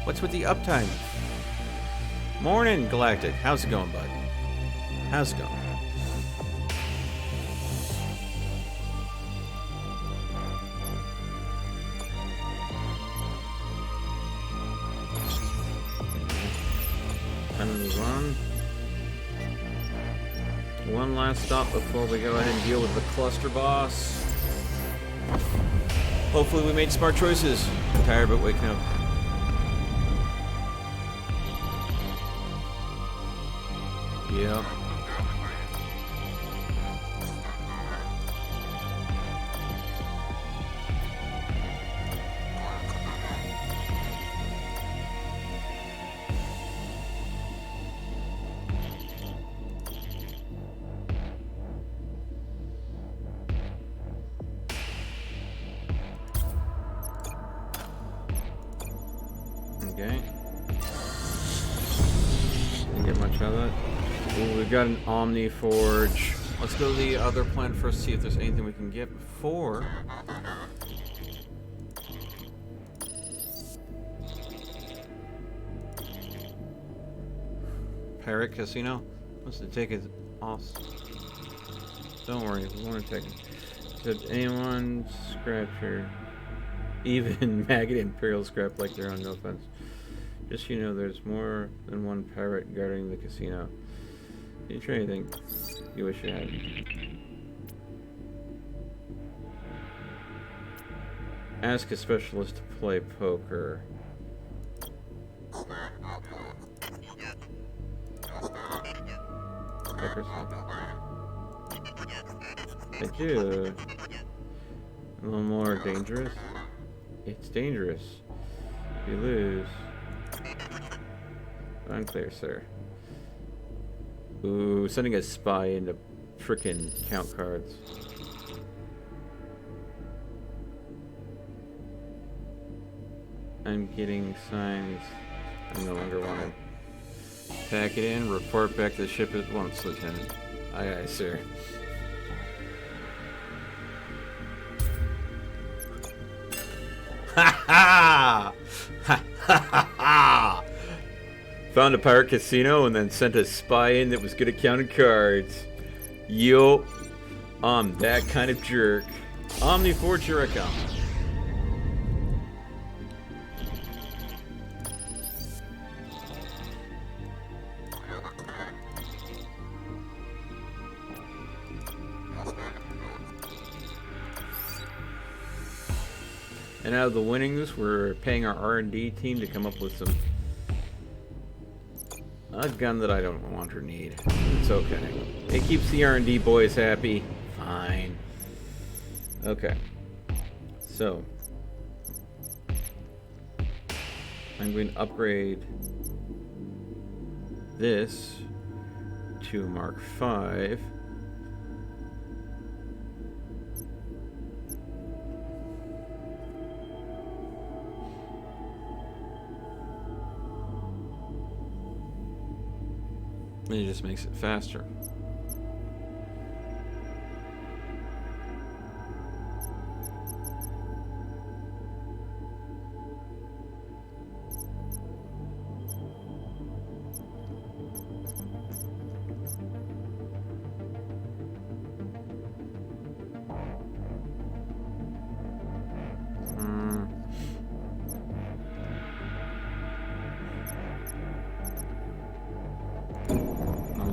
What's with the uptime? Morning, Galactic. How's it going, bud? has gone. Time to move on. One last stop before we go ahead and deal with the cluster boss. Hopefully we made smart choices. I'm tired but waking up. Yep. Okay. Didn't get much of that. Ooh, we've got an Omni Forge. Let's go to the other planet first, see if there's anything we can get before. Pirate Casino? What's the ticket? Awesome. Don't worry, we want to take it. Did anyone scratch her? Even Maggot Imperial scrap like they're on, no offense. Just so you know, there's more than one pirate guarding the casino. Did you try anything you wish you had? Ask a specialist to play poker. I do. A little more dangerous. It's dangerous. If you lose. Unclear, sir. Ooh, sending a spy into frickin' count cards. I'm getting signs. I no longer wanted. Pack it in, report back to the ship at once, Lieutenant. Aye, aye, sir. Ha ha! Ha ha ha! Found a pirate casino and then sent a spy in that was good at counting cards. Yo, I'm that kind of jerk. Omni Forge, here I come. And out of the winnings, we're paying our R&D team to come up with a gun that I don't want or need. It's okay. It keeps the R&D boys happy. Fine. Okay. So I'm going to upgrade this to Mark V. And it just makes it faster.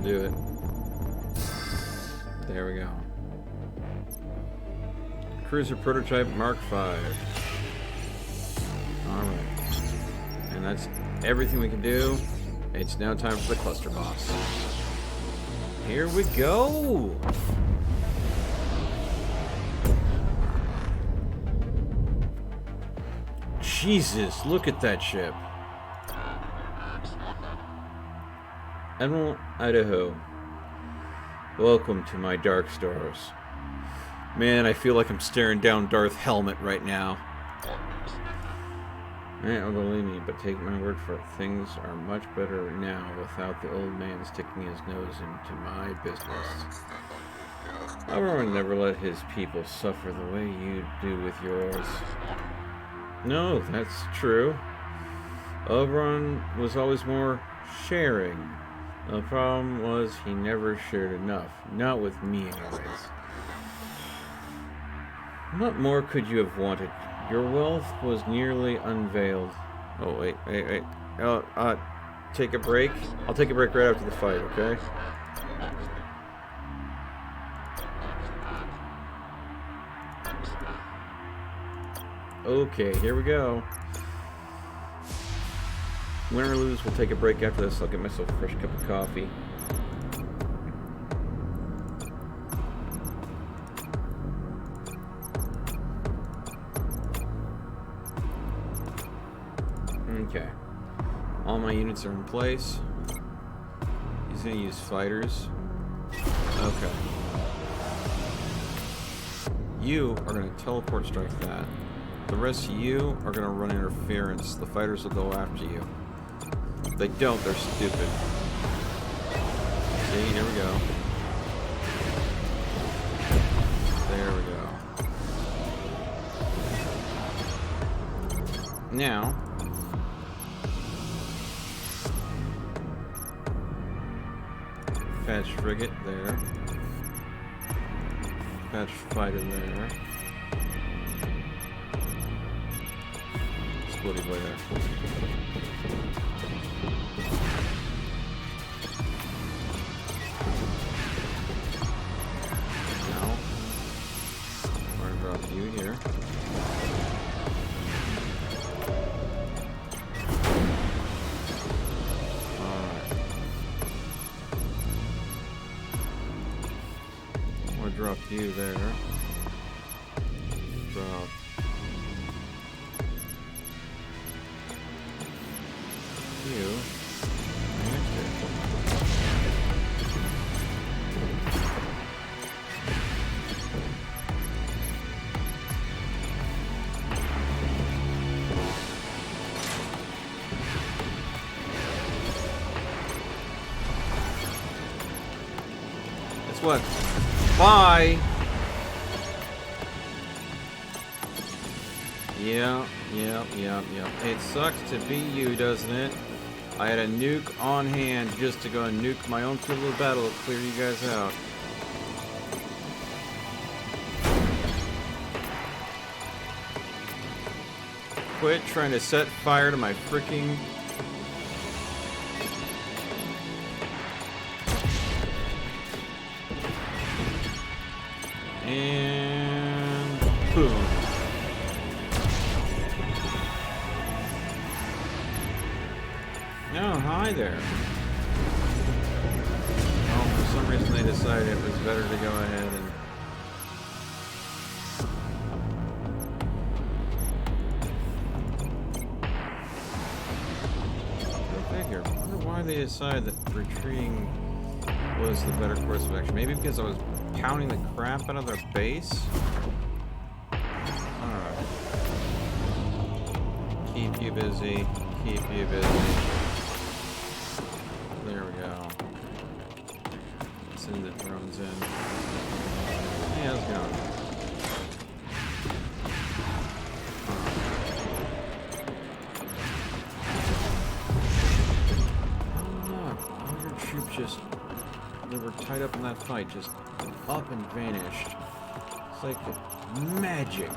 Do it. There we go. Cruiser prototype Mark V. Alright. And that's everything we can do. It's now time for the cluster boss. Here we go! Jesus, look at that ship. Admiral Idaho, welcome to my dark stars. Man, I feel like I'm staring down Darth Helmet right now. Don't believe me, but take my word for it. Things are much better now without the old man sticking his nose into my business. Oberon never let his people suffer the way you do with yours. No, that's true. Oberon was always more sharing. The problem was he never shared enough. Not with me, anyways. What more could you have wanted? Your wealth was nearly unveiled. Oh, wait. Take a break? I'll take a break right after the fight, okay? Okay, here we go. Win or lose, we'll take a break after this. I'll get myself a fresh cup of coffee. Okay. All my units are in place. He's gonna use fighters. Okay. You are gonna teleport strike that. The rest of you are gonna run interference. The fighters will go after you. If they don't, they're stupid. See, here we go. There we go. Now, patch frigate there. Patch fighter there. Splitty boy there. Now, we're gonna drop you here. Drop you there. Drop you. Guess what? Bye! Yeah. It sucks to be you, doesn't it? I had a nuke on hand just to go and nuke my own field of battle to clear you guys out. Quit trying to set fire to my freaking... And boom. No, hi there. Oh, for some reason they decided it was better to go ahead and... Go figure. I wonder why they decided that retreating was the better course of action. Maybe because I was pounding the crap out of their base? Alright. Keep you busy. Keep you busy. There we go. Send the drones in. Hey, how's it going? All your troops just... They were tied up in that fight, just up and vanished. It's like magic.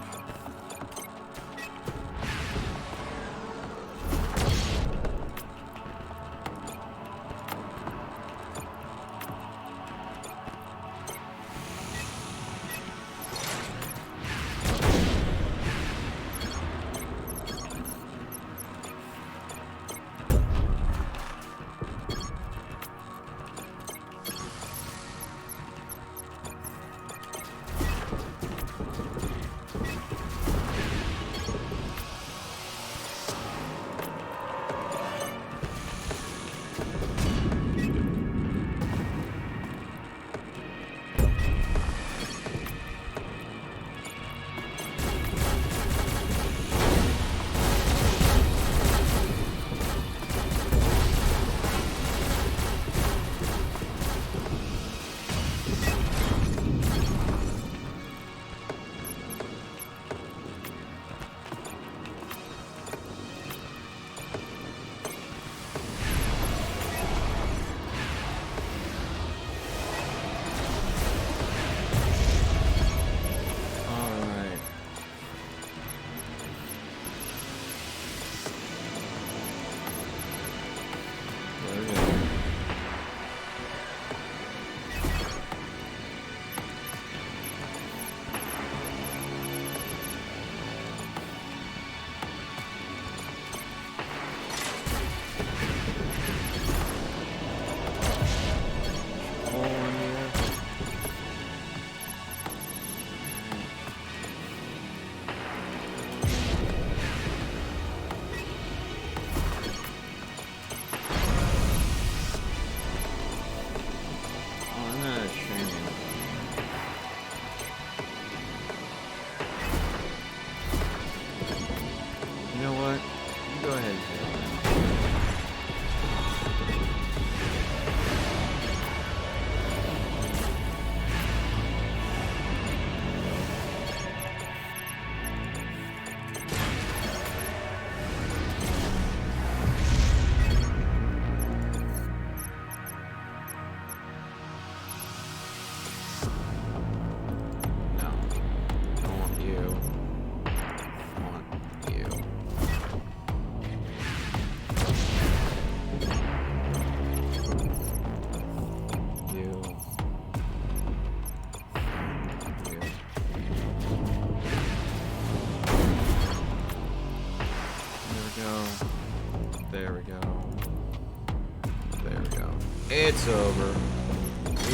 it's over.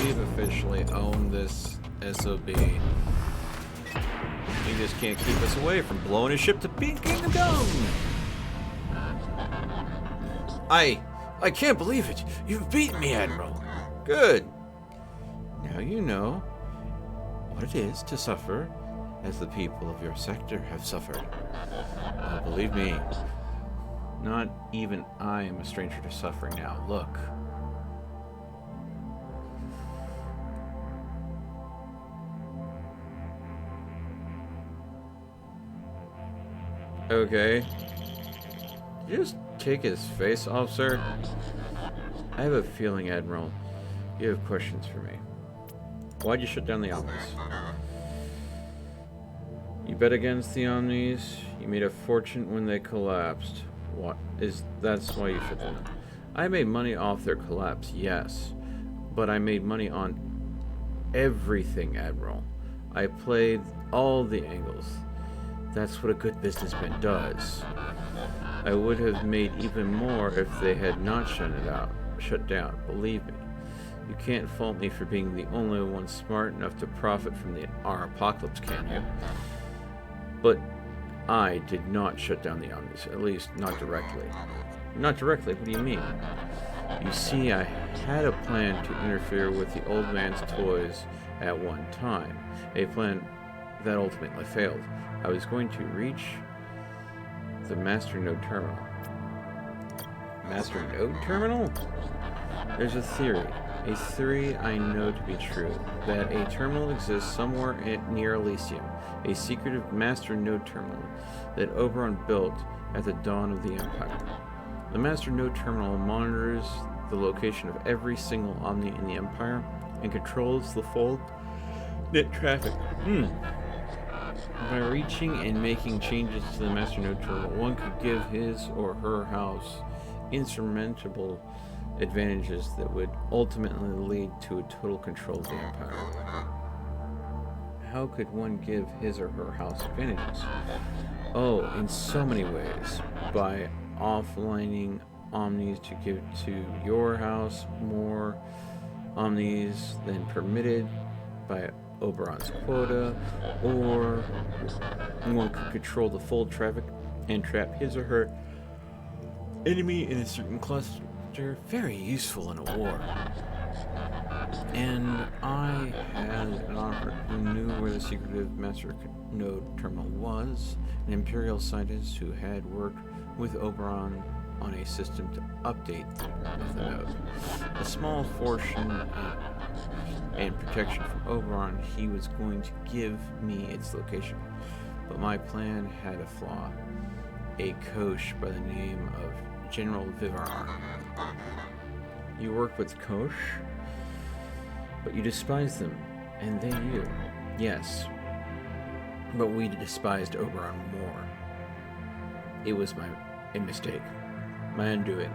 We've officially owned this SOB. He just can't keep us away from blowing his ship to Kingdom Come! I can't believe it. You've beaten me, Admiral. Good. Now you know what it is to suffer as the people of your sector have suffered. Oh, believe me, not even I am a stranger to suffering now. Look. Okay. Did you just take his face off, sir? I have a feeling, Admiral, you have questions for me. Why'd you shut down the Omnis? You bet against the Omnis. You made a fortune when they collapsed. That's why you shut them down? I made money off their collapse, yes. But I made money on everything, Admiral. I played all the angles. That's what a good businessman does. I would have made even more if they had not shut down, believe me. You can't fault me for being the only one smart enough to profit from our apocalypse, can you? But I did not shut down the Omnis, at least not directly. Not directly? What do you mean? You see, I had a plan to interfere with the old man's toys at one time. A plan that ultimately failed. I was going to reach the Master Node Terminal. Master Node Terminal? There's a theory I know to be true, that a terminal exists somewhere near Elysium, a secretive Master Node Terminal that Oberon built at the dawn of the Empire. The Master Node Terminal monitors the location of every single Omni in the Empire and controls the full net traffic. By reaching and making changes to the Master Node Terminal, one could give his or her house insurmountable advantages that would ultimately lead to a total control of the Empire. How could one give his or her house advantages? Oh, in so many ways. By offlining Omnis to give to your house more Omnis than permitted by Oberon's quota, or one could control the full traffic and trap his or her enemy in a certain cluster. Very useful in a war. And I had an offer who knew where the secretive Master Node Terminal was, an Imperial scientist who had worked with Oberon on a system to update the node. A small fortune and protection from Oberon, he was going to give me its location. But my plan had a flaw. A Kosh by the name of General Vivar. You worked with Kosh, but you despised them, and they you. Yes, but we despised Oberon more. It was a mistake. My undoing.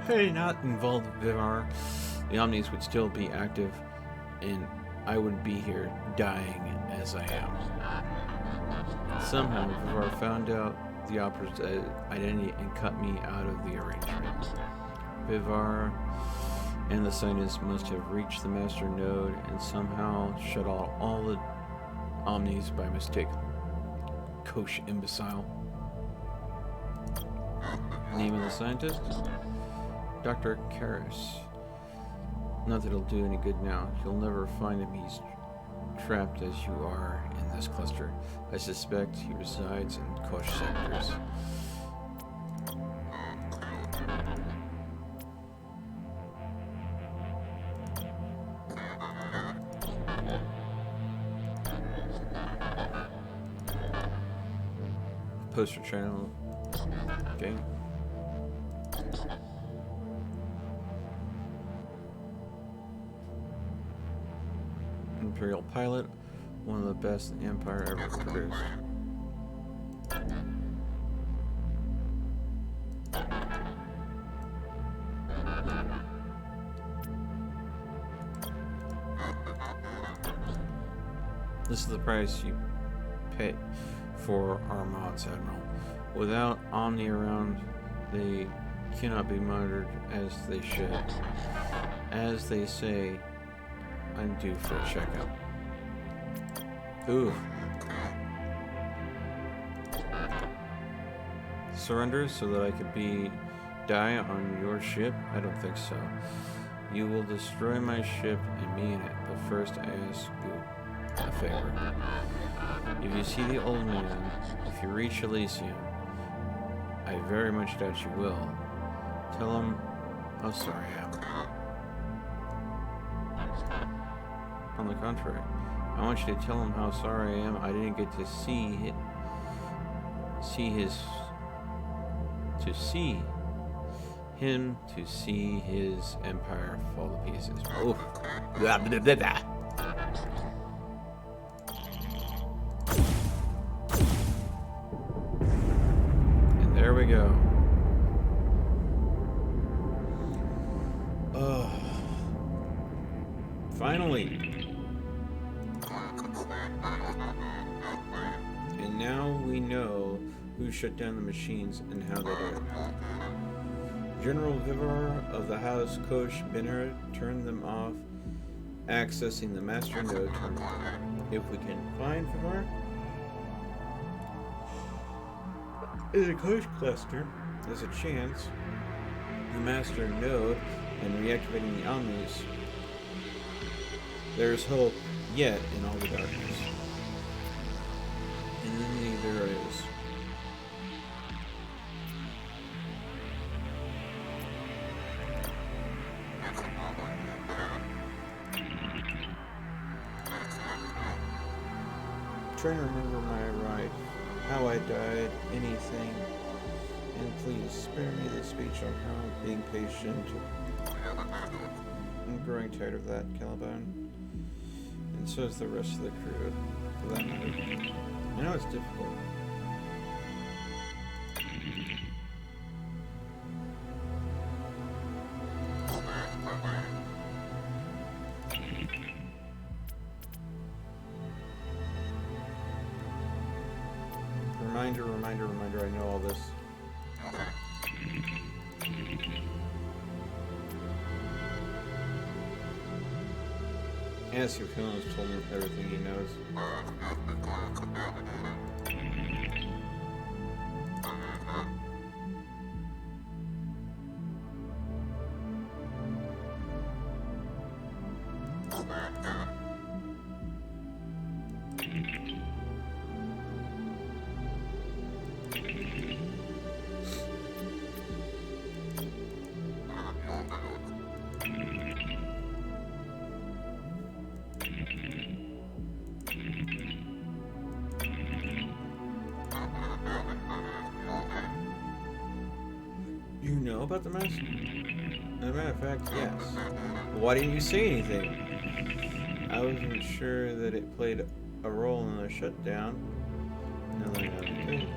Had I not involved Vivar, the Omnis would still be active, and I would be here dying as I am. Somehow, Vivar found out the Opera's identity and cut me out of the arrangement. Vivar and the scientists must have reached the Master Node and somehow shut out all the Omnis by mistake. Kosh imbecile. Name of the scientist? Dr. Karras. Not that it'll do any good now. You'll never find him. He's trapped as you are in this cluster. I suspect he resides in Kosh sectors. Poster channel. Okay. Imperial pilot, one of the best the Empire ever produced. This is the price you pay for our mods, Admiral. Without Omni around, they cannot be monitored as they should. As they say, I'm due for a checkup. Ooh. Surrender so that I could die on your ship? I don't think so. You will destroy my ship and me in it, but first I ask you a favor. If you see the old man, if you reach Elysium, I very much doubt you will, tell him how sorry I am. On the contrary, I want you to tell him how sorry I am I didn't get to see his empire fall to pieces. Oh. Blah, blah, blah, blah. And there we go. Finally. And now we know who shut down the machines and how they did it. General Vivar of the House Kosh Binner turned them off, accessing the master node terminal. If we can find Vivar in a Kosh cluster, there's a chance the master node and reactivating the Omnis. There's hope yet in all the darkness. And then there is. Trying to remember my ride, how I died, anything, and please spare me the speech on how being patient. I'm growing tired of that, Caliban, and so is the rest of the crew, for that matter. I know it's difficult. Reminder, I know all this. As your has told him everything he knows. You know about the mask? As a matter of fact, yes. But why didn't you say anything? I wasn't sure that it played a role in the shutdown. Now that I know it did.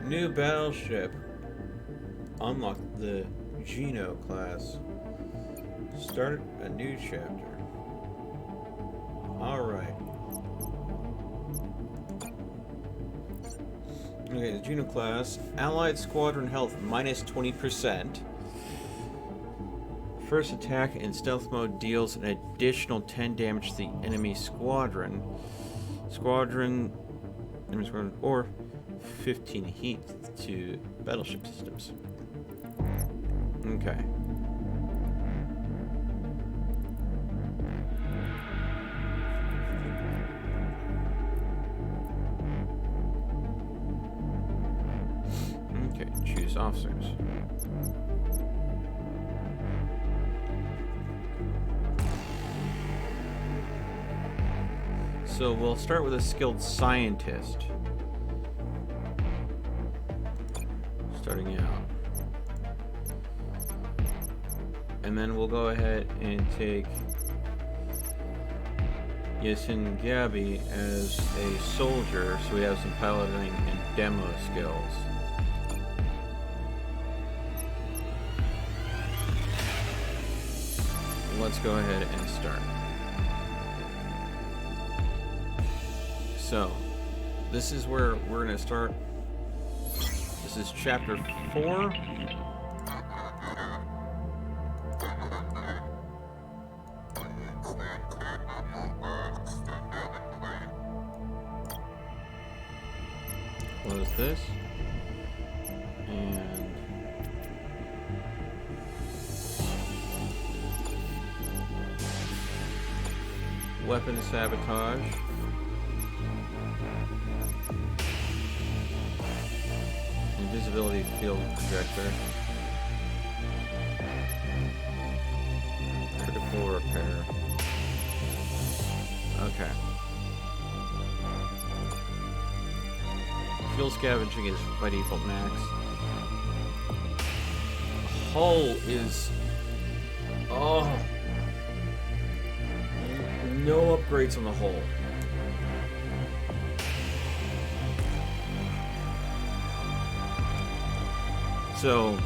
New battleship. Unlock the Geno class. Start a new chapter. Alright. Okay, the Geno class. Allied squadron health minus 20%. First attack in stealth mode deals an additional 10 damage to the enemy squadron. Enemy squadron, or 15 heat to battleship systems. Okay. Okay, choose officers. So we'll start with a skilled scientist. Starting out. And then we'll go ahead and take Yasin Gabi as a soldier, so we have some piloting and demo skills. Let's go ahead and start. So, this is where we're going to start. This is chapter 4. Close this. And weapon sabotage. Invisibility field projector. Critical repair. Okay. Fuel scavenging is by default max. Hull is... Oh! No upgrades on the hull. So,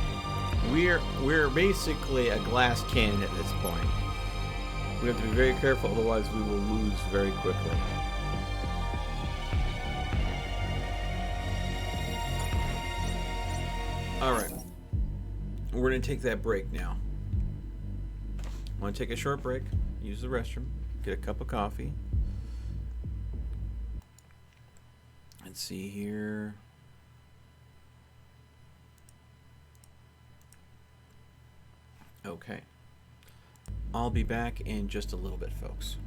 we're basically a glass cannon at this point. We have to be very careful, otherwise we will lose very quickly. Alright. We're going to take that break now. I want to take a short break, use the restroom, get a cup of coffee. Let's see here. Okay. I'll be back in just a little bit, folks.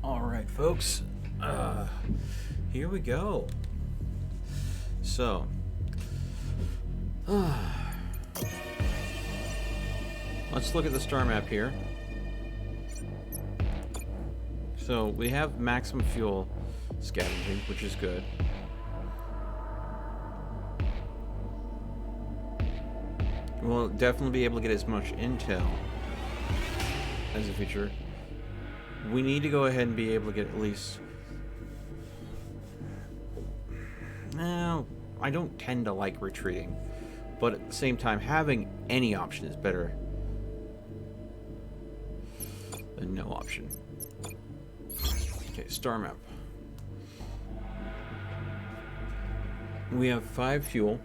All right, folks. Here we go. So, let's look at the star map here. So we have maximum fuel scavenging, which is good. We'll definitely be able to get as much intel as a feature. We need to go ahead and be able to get at least... No, I don't tend to like retreating, but at the same time, having any option is better than no option. Okay, star map. We have 5 fuel.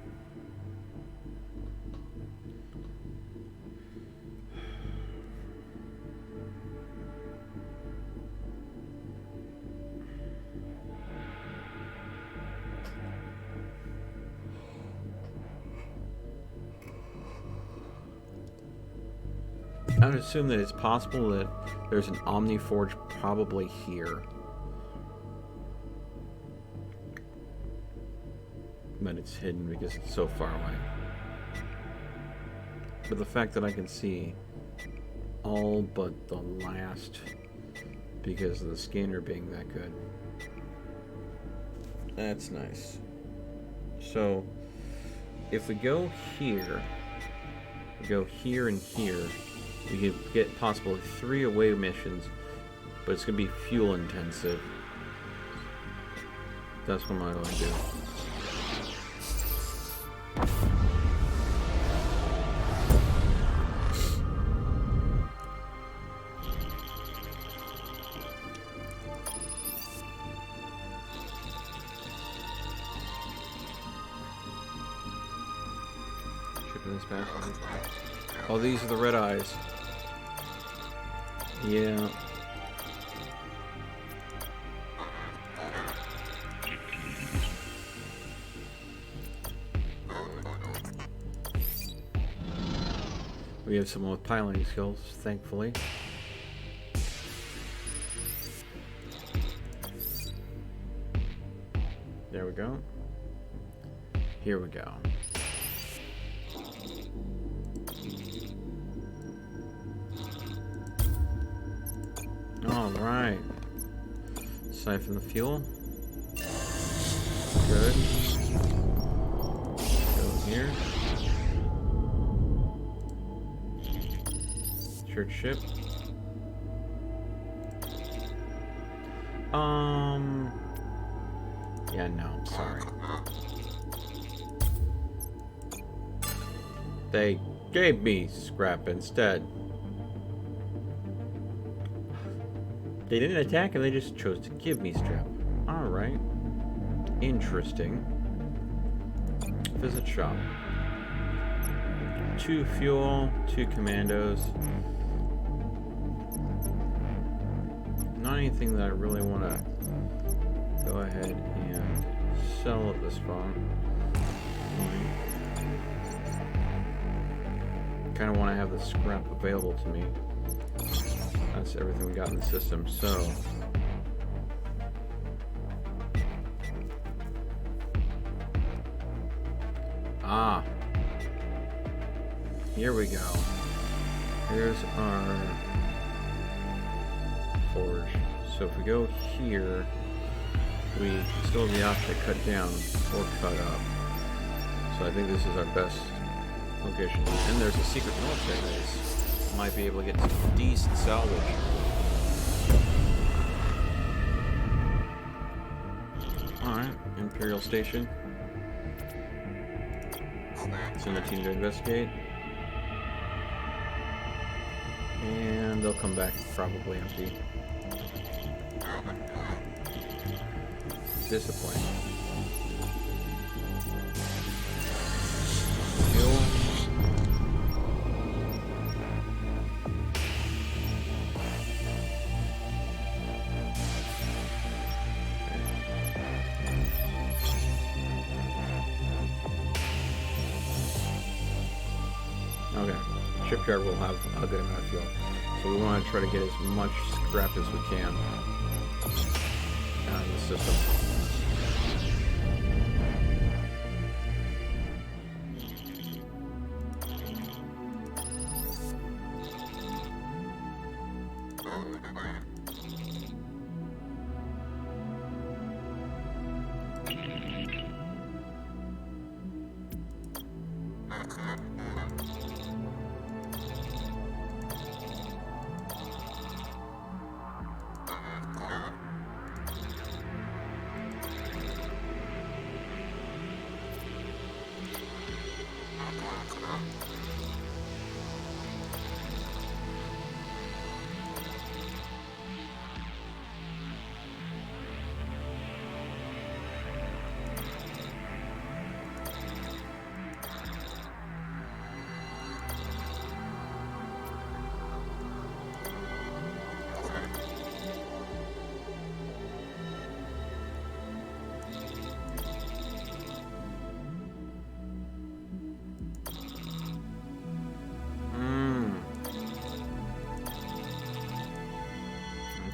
I would assume that it's possible that there's an Omni Forge probably here. But it's hidden because it's so far away. But the fact that I can see all but the last because of the scanner being that good. That's nice. So, if we go here, we go here and here, we can get possibly 3 away missions, but it's going to be fuel intensive. That's what I'm going to do. Shipping this back. Oh, these are the red eyes. Yeah. We have someone with piloting skills, thankfully. There we go. Here we go. Alright. Siphon the fuel. Good. Go here. Church ship. Yeah, no, I'm sorry. They gave me scrap instead. They didn't attack and they just chose to give me scrap. Alright. Interesting. Visit shop. 2 fuel, 2 commandos. Not anything that I really want to go ahead and sell at this point. Kind of want to have the scrap available to me. That's everything we got in the system, so... Ah! Here we go. Here's our forge. So if we go here, we still have the option to cut down or cut up. So I think this is our best location. And there's a secret military base. Might be able to get some decent salvage. Alright, Imperial Station. Send a team to investigate. And they'll come back probably empty. Disappointing. Fuel. Okay. Shipyard will have a good amount of fuel. So we want to try to get as much scrap as we can. system.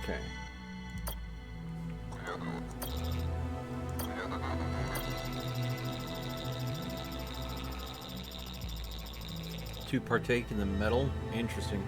Okay. To partake in the metal? Interesting.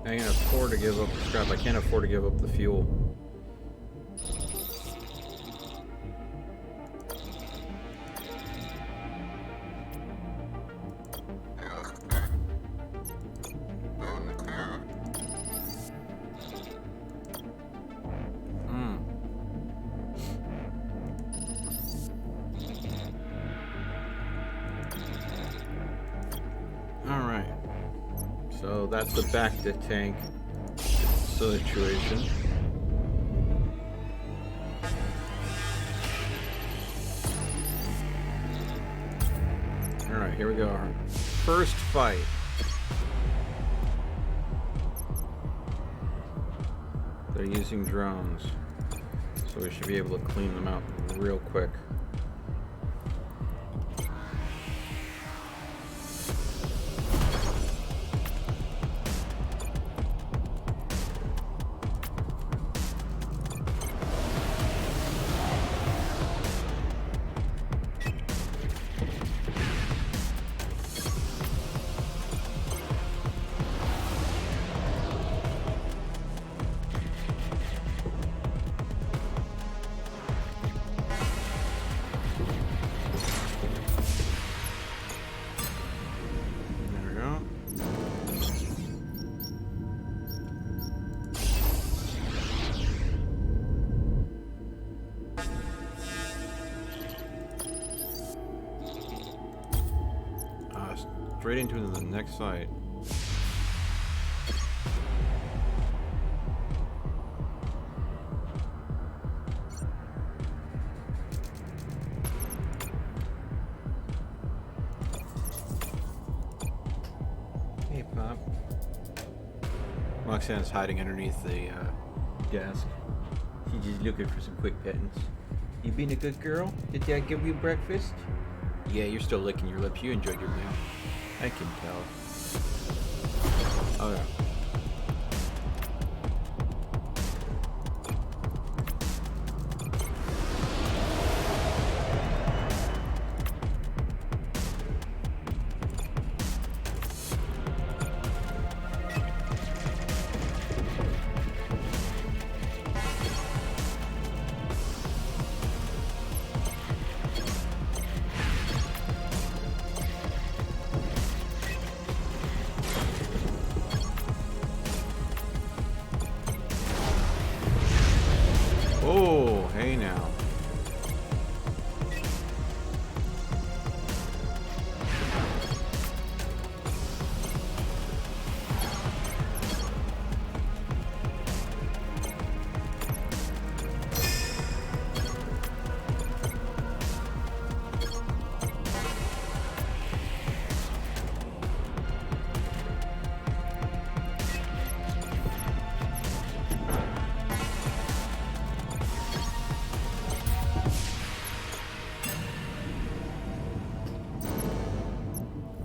I can afford to give up the scrap. I can't afford to give up the fuel. So that's the back to tank situation. Alright, here we go. Our first fight. They're using drones, so we should be able to clean them out real quick. Straight into the next site. Hey, Pop. Roxanne's hiding underneath the desk. She's just looking for some quick pittance. You being a good girl? Did Dad give you breakfast? Yeah, you're still licking your lips. You enjoyed your meal. I can tell. Oh yeah. now.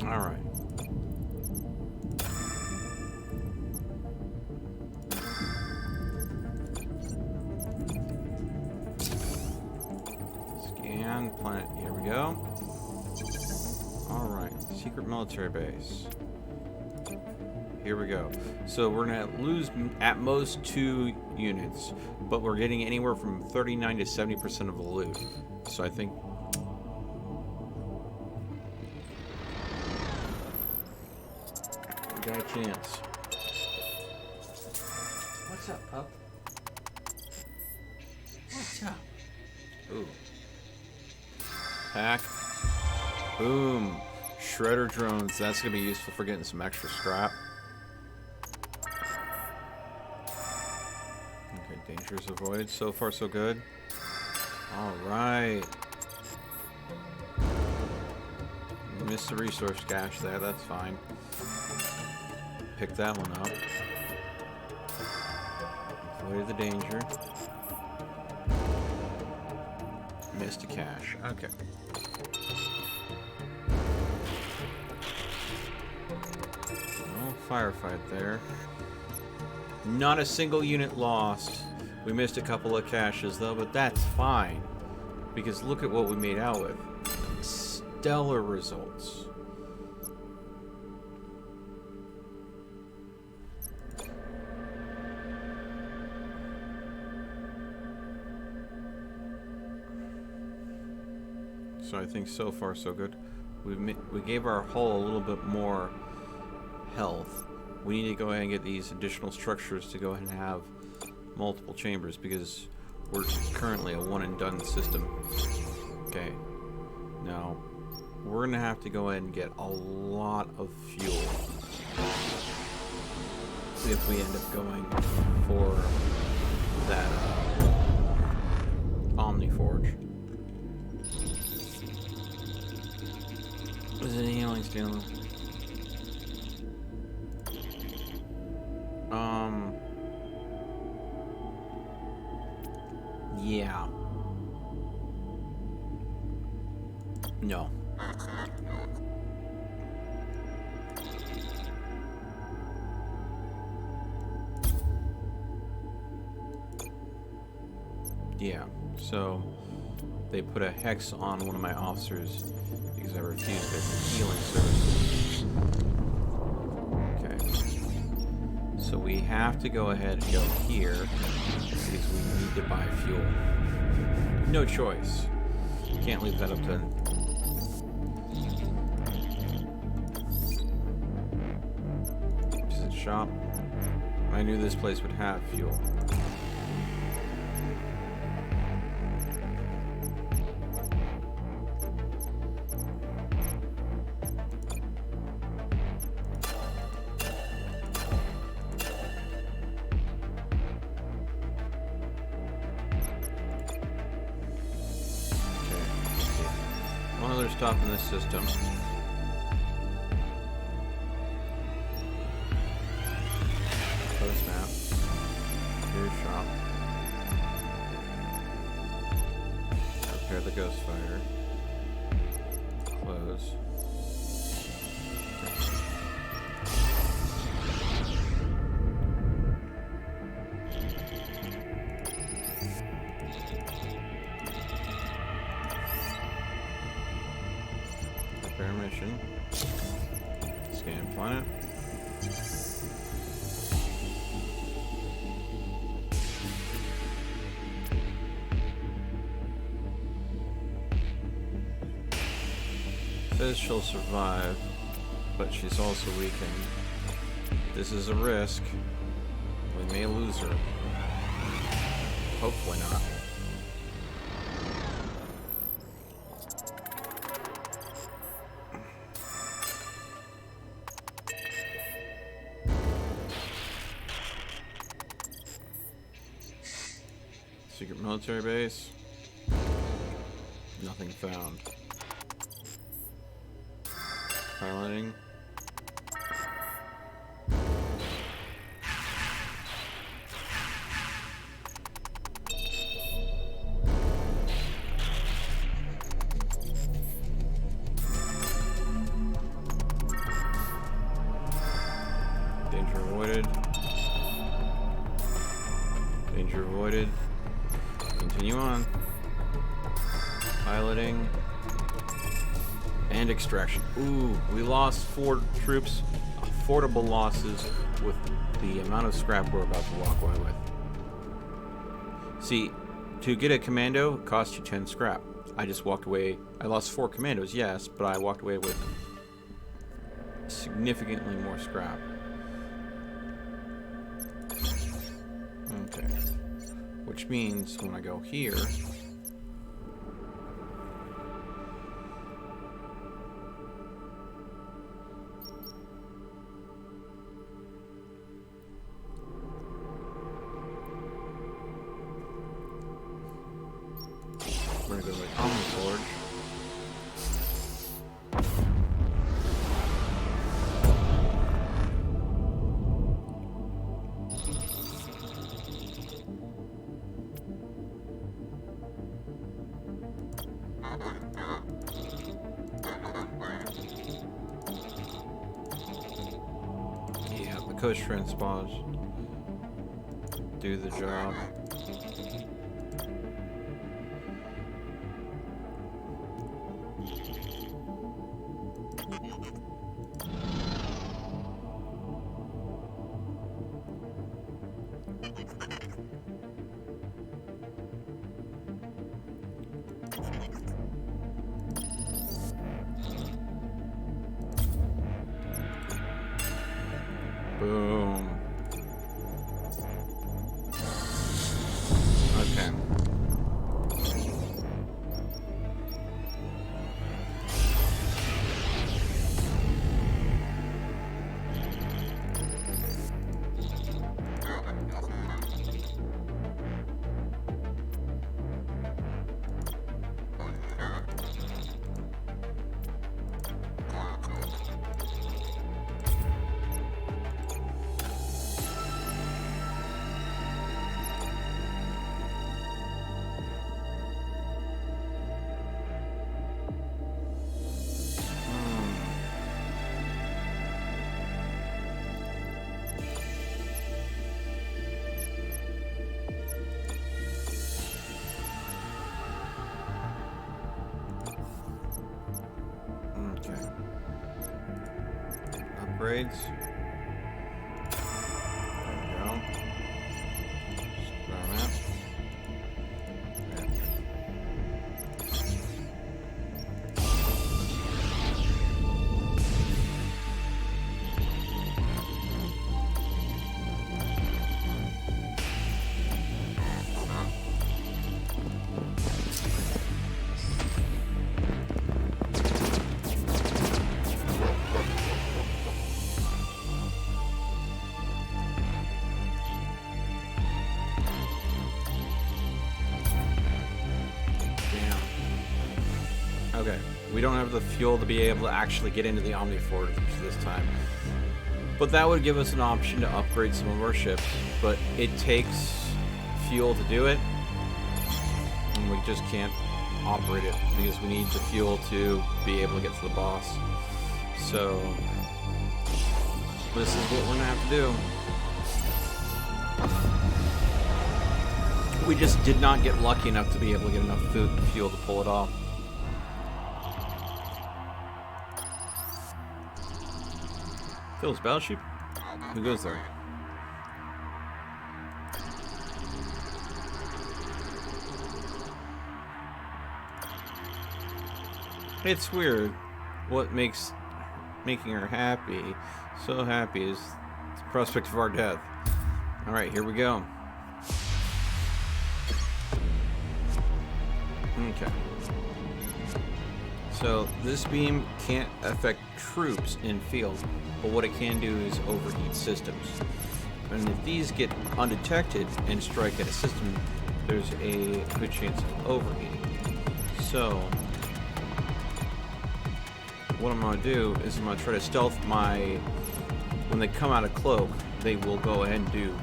Alright. Scan planet. Here we go. Alright. Secret military base. Here we go. So we're going to lose at most 2 units, but we're getting anywhere from 39 to 70% of the loot. So I think we got a chance. What's up, pup? What's up? Ooh. Pack. Boom. Shredder drones. That's going to be useful for getting some extra scrap. Okay, dangers avoided. So far, so good. Alright. Missed the resource cache there. That's fine. Pick that one up. Avoided the danger. Missed a cache. Okay. No firefight there. Not a single unit lost. We missed a couple of caches though, but that's fine. Because look at what we made out with. Stellar results. So I think so far so good. We gave our hull a little bit more health. We need to go ahead and get these additional structures to go ahead and have multiple chambers because we're currently a one and done system. Okay. Now we're gonna have to go ahead and get a lot of fuel if we end up going for that Omniforge. Was it healing stealing? Yeah. No. Yeah, so they put a hex on one of my officers because I refused their healing services. Okay. So we have to go ahead and go here because we need to buy fuel. No choice. Can't leave that up to... Visit shop. I knew this place would have fuel. Stop in this system. Close map. Clear shop. Repair the ghost fighter. Close. Mission. Scan planet. Says she'll survive, but she's also weakened. This is a risk. We may lose her. Hopefully not. Secret military base. Nothing found. Piloting. Danger avoided. Danger avoided. Continue on. Piloting. And extraction. Ooh, we lost 4 troops. Affordable losses with the amount of scrap we're about to walk away with. See, to get a commando costs you 10 scrap. I just walked away. I lost 4 commandos, yes, but I walked away with significantly more scrap. Okay. Which means when I go here, we're gonna go like Omniforge. Yeah, the coast transpose do the job. Boom. Okay. Okay. Upgrades. There we go. Square map. There. Okay, we don't have the fuel to be able to actually get into the Omniforge this time. But that would give us an option to upgrade some of our ships. But it takes fuel to do it. And we just can't operate it because we need the fuel to be able to get to the boss. So, this is what we're gonna have to do. We just did not get lucky enough to be able to get enough fuel to pull it off. Phil's battleship? Who goes there? It's weird. What makes making her happy, so happy, is the prospect of our death. Alright, here we go. Okay. So, this beam can't affect troops in field, but what it can do is overheat systems. And if these get undetected and strike at a system there's a good chance of overheating. So, what I'm going to do is I'm going to try to stealth my... When they come out of cloak, they will go ahead and do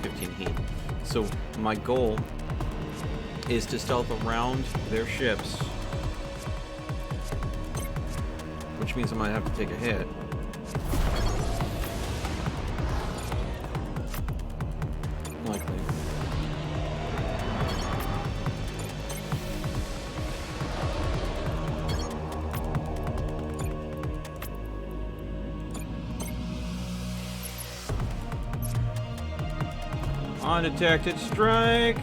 15 heat. So, my goal is to stealth around their ships, which means I might have to take a hit. Likely. Undetected strike.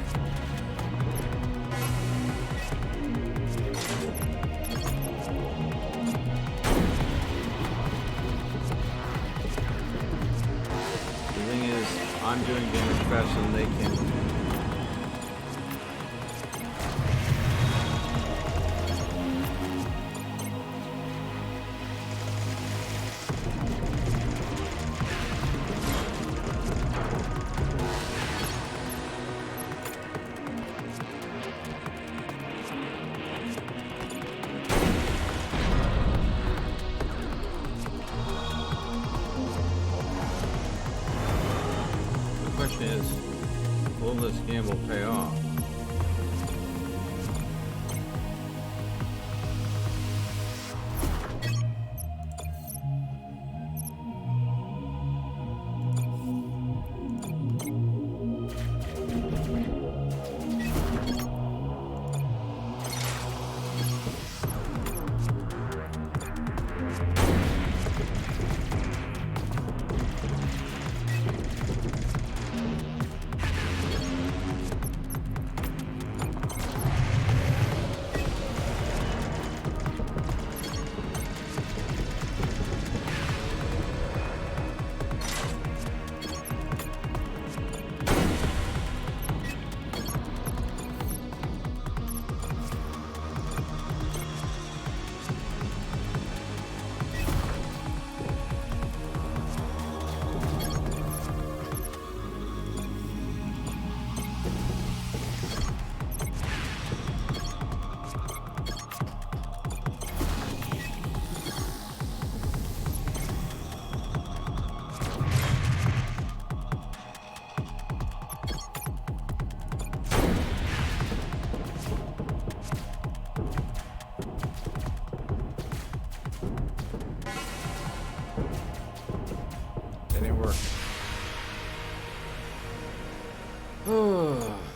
I'm doing damage faster than they can. The question is, will this gamble pay off?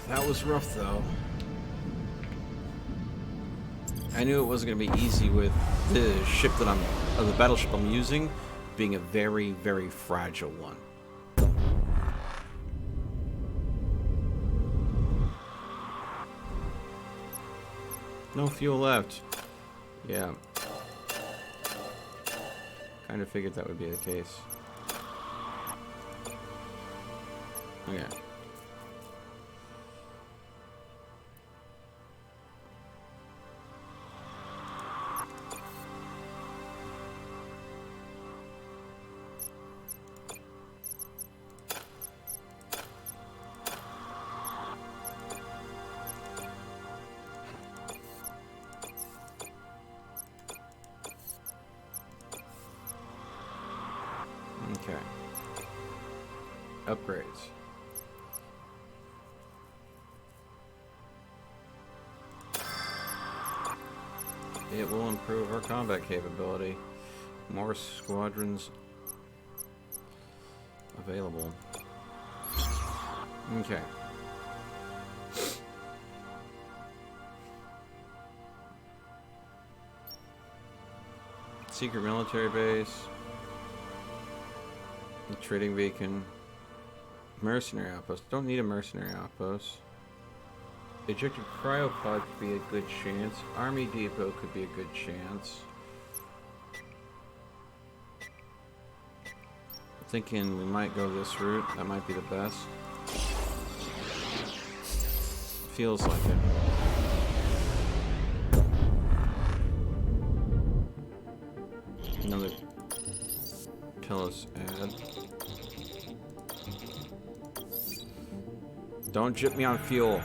That was rough, though. I knew it wasn't going to be easy with the ship that the battleship I'm using being a very, very fragile one. No fuel left. Yeah. Kind of figured that would be the case. Okay. Okay. Upgrades. It will improve our combat capability. More squadrons available. Okay. Secret military base. Trading beacon. Mercenary outpost. Don't need a mercenary outpost. Ejected cryopod could be a good chance. Army depot could be a good chance. Thinking we might go this route. That might be the best. Feels like it. Another Tellus ad. Don't jip me on fuel.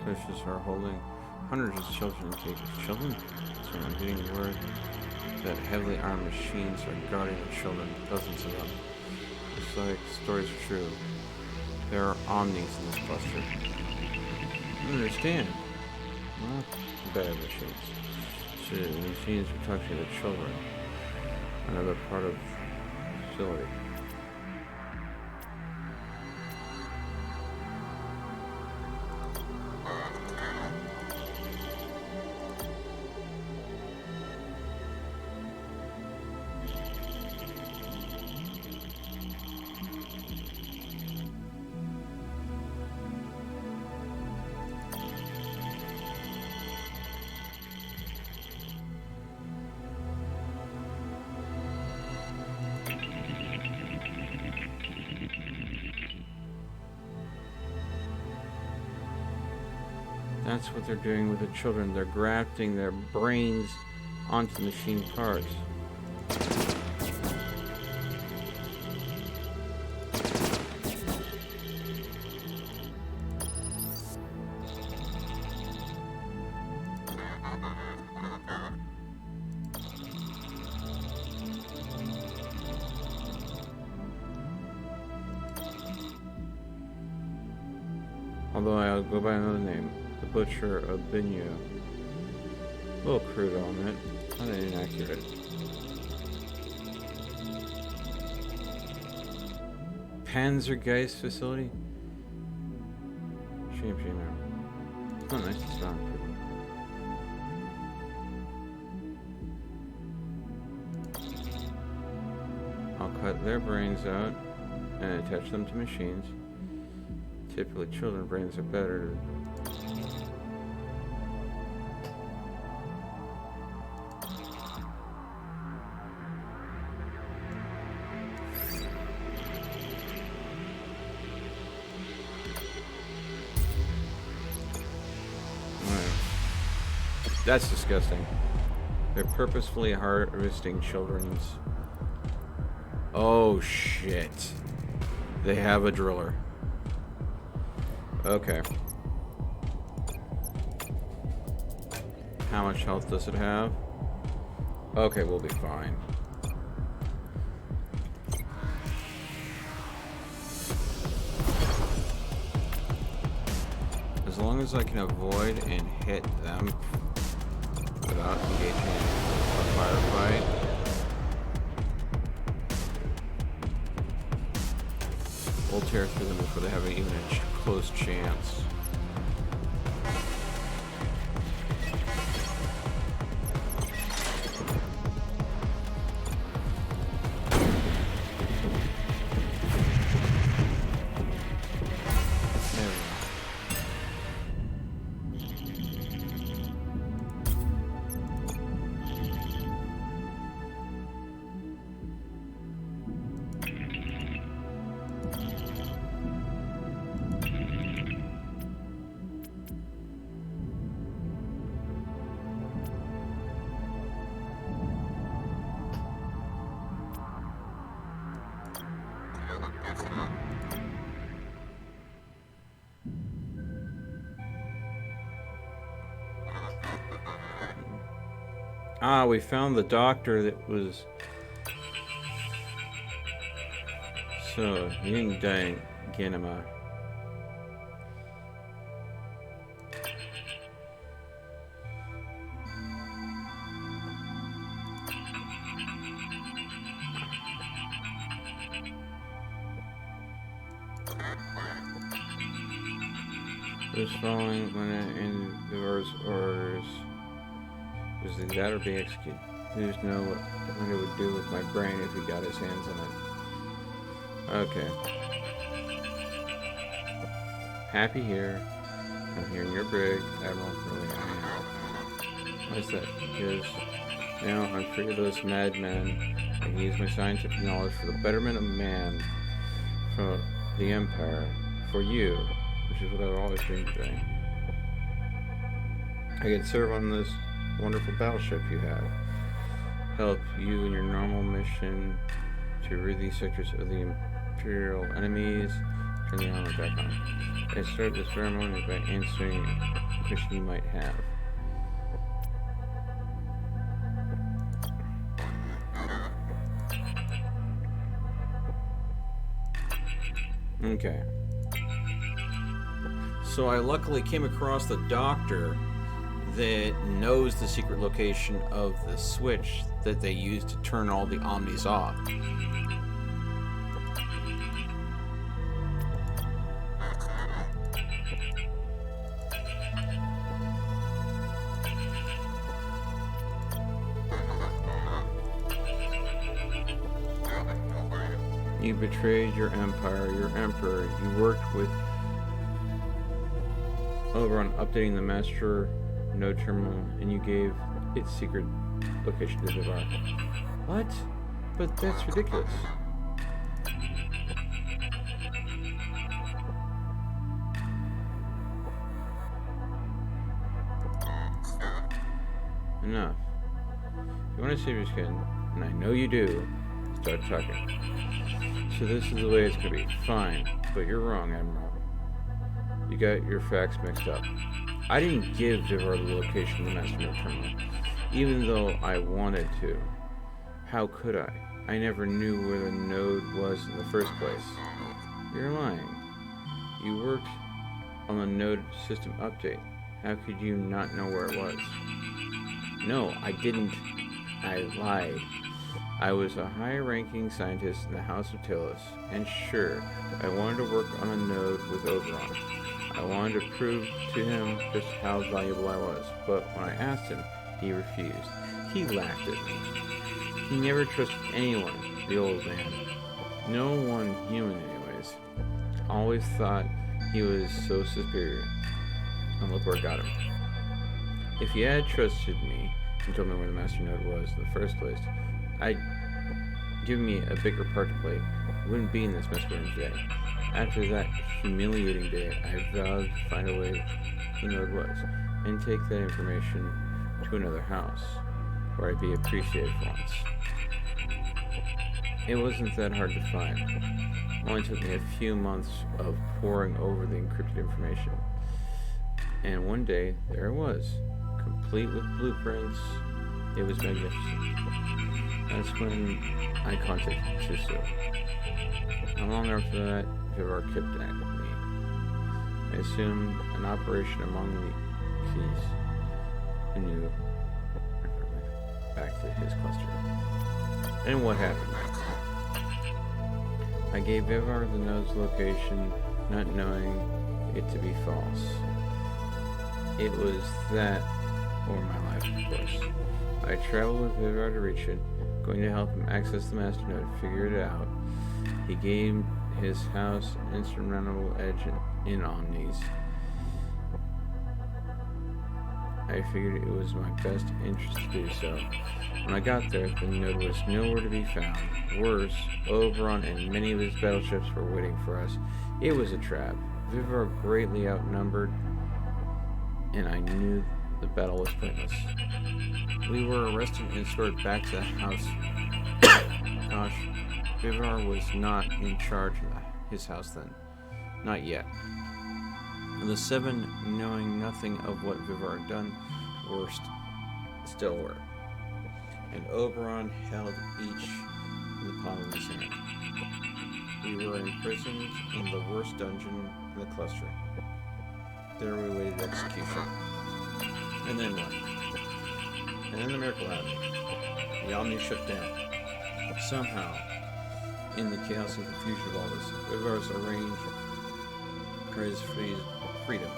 Pushes are holding hundreds of children in cages. Children? So I'm getting word that heavily armed machines are guarding the children, dozens of them. Looks like stories are true. There are omnis in this cluster. I don't understand. Well, bad machines. So the machines are touching the children. Another part of the facility. That's what they're doing with the children. They're grafting their brains onto the machine parts. Although I'll go by another name. The Butcher of Binyu. A little crude on it. Not inaccurate. Panzergeist facility? Shame. It's not nice to stop people. I'll cut their brains out and attach them to machines. Typically, children's brains are better. That's disgusting. They're purposefully harvesting children's... Oh, shit. They have a driller. Okay. How much health does it have? Okay, we'll be fine. As long as I can avoid and hit them without engaging in a firefight. We'll tear through them before they have even a close chance. Ah, we found the doctor that was... So, he didn't die again, am I? Just following when in the orders was the that or be executed. Who's know what it would do with my brain if he got his hands on it. Okay. Happy here. I'm here in your brig, Admiral. Really, I am. Why is that? Because now I'm free of those madmen. I can use my scientific knowledge for the betterment of man, for the Empire, for you, which is what I've always dreamed of doing. I can serve on this wonderful battleship you have. Help you in your normal mission to rid these sectors of the Imperial enemies, Turn the element back on. I start the ceremony by answering a question you might have. Okay. So I luckily came across the doctor that knows the secret location of the switch that they use to turn all the Omnis off. You betrayed your empire, your emperor. You worked with Oberon updating the master node terminal, and you gave its secret location to Vivar. What? But that's ridiculous. Enough. If you want to save your skin, and I know you do, start talking. So this is the way it's gonna be. Fine, but you're wrong, Admiral. You got your facts mixed up. I didn't give Vivar the location of the master node terminal, even though I wanted to. How could I? I never knew where the node was in the first place. You're lying. You worked on the node system update. How could you not know where it was? No, I didn't. I lied. I was a high-ranking scientist in the House of Talos, and sure, I wanted to work on a node with Oberon. I wanted to prove to him just how valuable I was, but when I asked him, he refused. He laughed at me. He never trusted anyone, the old man. No one human, anyways. Always thought he was so superior. And look where it got him. If he had trusted me and told me where the master node was in the first place, I'd give me a bigger part to play. I wouldn't be in this mess we're in today. After that humiliating day, I vowed to find a way the node was, and take that information to another house, where I'd be appreciated for once. It wasn't that hard to find. It only took me a few months of poring over the encrypted information. And one day, there it was, complete with blueprints. It was magnificent. That's when I contacted Susu. Not long after that, Vivar kidnapped me. I assumed an operation among the keys and knew back to his cluster. And what happened? I gave Vivar the node's location, not knowing it to be false. It was that or my life, of course. I traveled with Vivar to reach it, going to help him access the master node, figure it out. He gave his house an insurmountable edge in Omnis. I figured it was my best interest to do so. When I got there, the node was nowhere to be found. Worse, Oberon and many of his battleships were waiting for us. It was a trap. Vivar greatly outnumbered, and I knew the battle was pointless. We were arrested and escorted back to the house. Gosh, Vivar was not in charge of his house then. Not yet. And the seven, knowing nothing of what Vivar had done, still were. And Oberon held each in the palm of his hand. We were imprisoned in the worst dungeon in the cluster. There we waited execution. And then what? And then the miracle happened. The Omni shut down. Somehow, in the chaos and confusion of all this, Vivar's arranged for his freedom,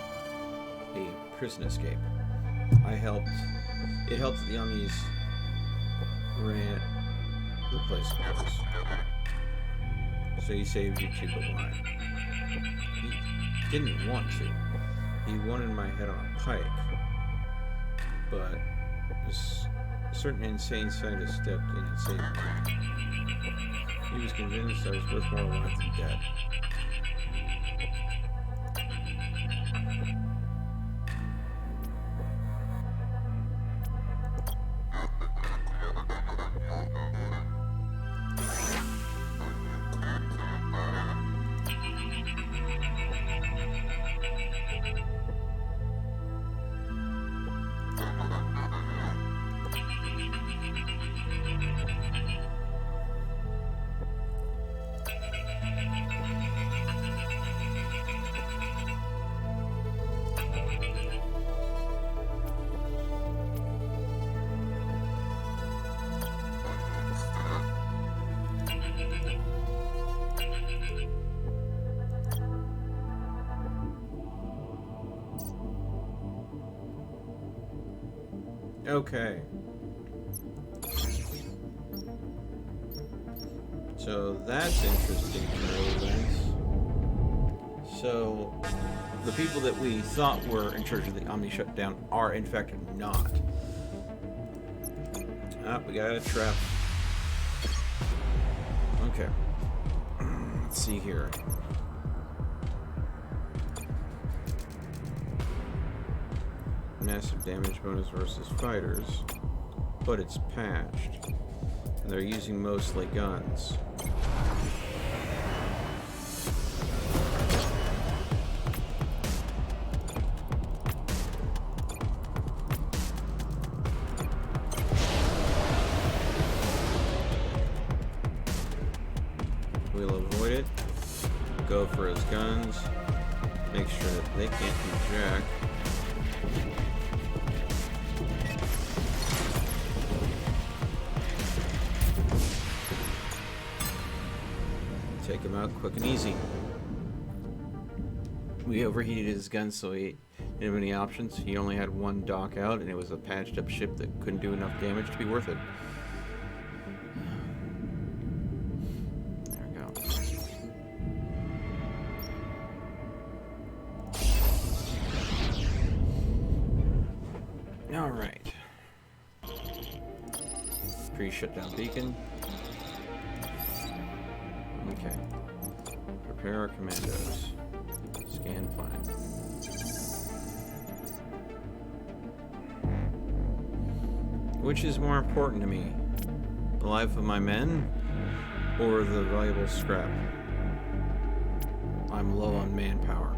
a prison escape. It helped that the Omnis ran the place close. So he saved you too, but why? He didn't want to. He wanted my head on a pike. But a certain insane scientist stepped in and saved me. He was convinced I was worth more alive than dead. Okay. So that's interesting to know then. So the people that we thought were in charge of the Omni shutdown are in fact not. Ah, we got a trap. Okay. Let's see here. Massive damage bonus versus fighters, but it's patched, and they're using mostly guns. We'll avoid it, go for his guns, make sure that they can't do jack. Take him out quick and easy. We overheated his gun, so he didn't have any options. He only had one dock out, and it was a patched up ship that couldn't do enough damage to be worth it. There we go. Alright. Pre-shutdown beacon. Okay. Prepare our commandos. Scan plan. Which is more important to me? The life of my men or the valuable scrap? I'm low on manpower.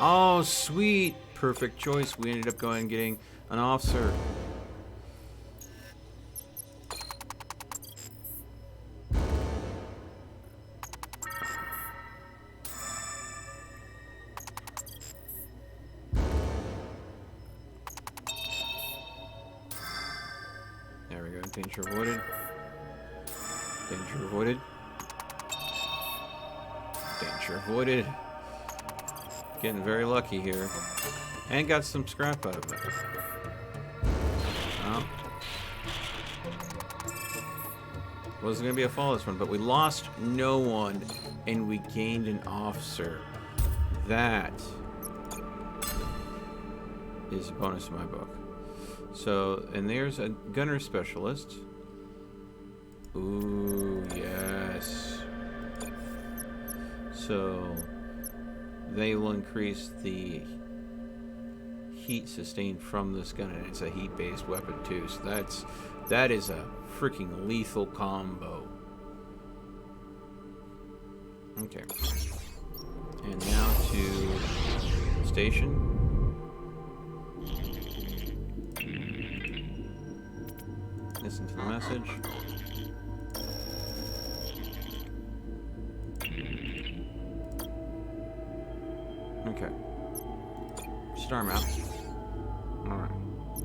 Oh, sweet! Perfect choice. We ended up going and getting an officer. There we go. Danger avoided. Danger avoided. Danger avoided. Getting very lucky here. And got some scrap out of it. Oh. Wasn't going to be a flawless one, but we lost no one and we gained an officer. That is a bonus in my book. So, and there's a gunner specialist. Ooh, yes. So they will increase the heat sustained from this gun, and it's a heat-based weapon too. So that is a freaking lethal combo. Okay. And now to station. Listen to the message. Okay. Star map. Alright.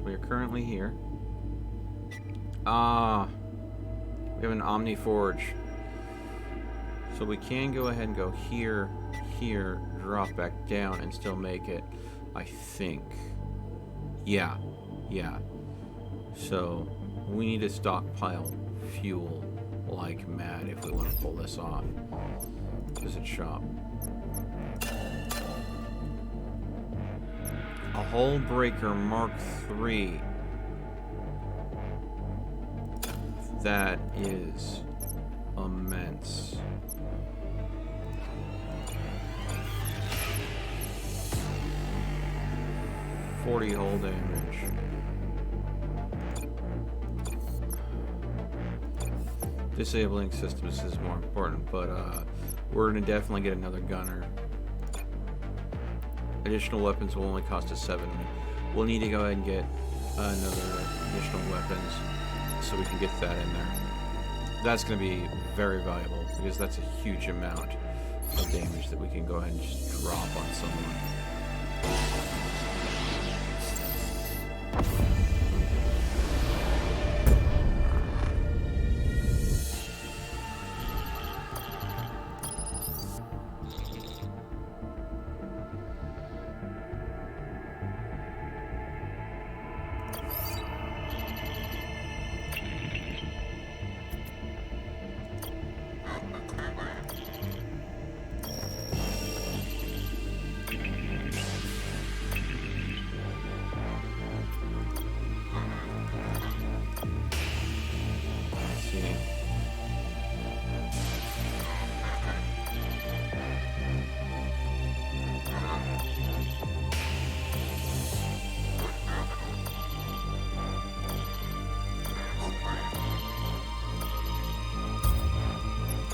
We are currently here. We have an Omni Forge. So we can go ahead and go here, here, drop back down, and still make it, I think. Yeah. Yeah. So we need to stockpile fuel like mad if we want to pull this off. Visit shop. A hull breaker Mark III. That is immense. 40 hull damage. Disabling systems is more important, but we're gonna definitely get another gunner. Additional weapons will only cost us 7. We'll need to go ahead and get another additional weapons so we can get that in there. That's going to be very valuable because that's a huge amount of damage that we can go ahead and just drop on someone.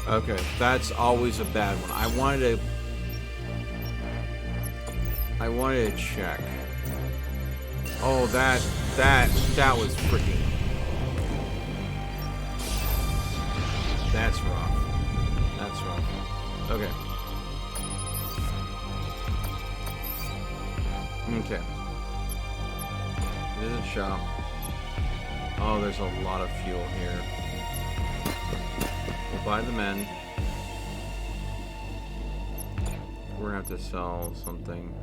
Okay, that's always a bad one. I wanted to check. Oh, that was freaking. That's rough. That's rough. Okay. Okay. Visit shop. Oh, there's a lot of fuel here. We'll buy the men. We're gonna have to sell something.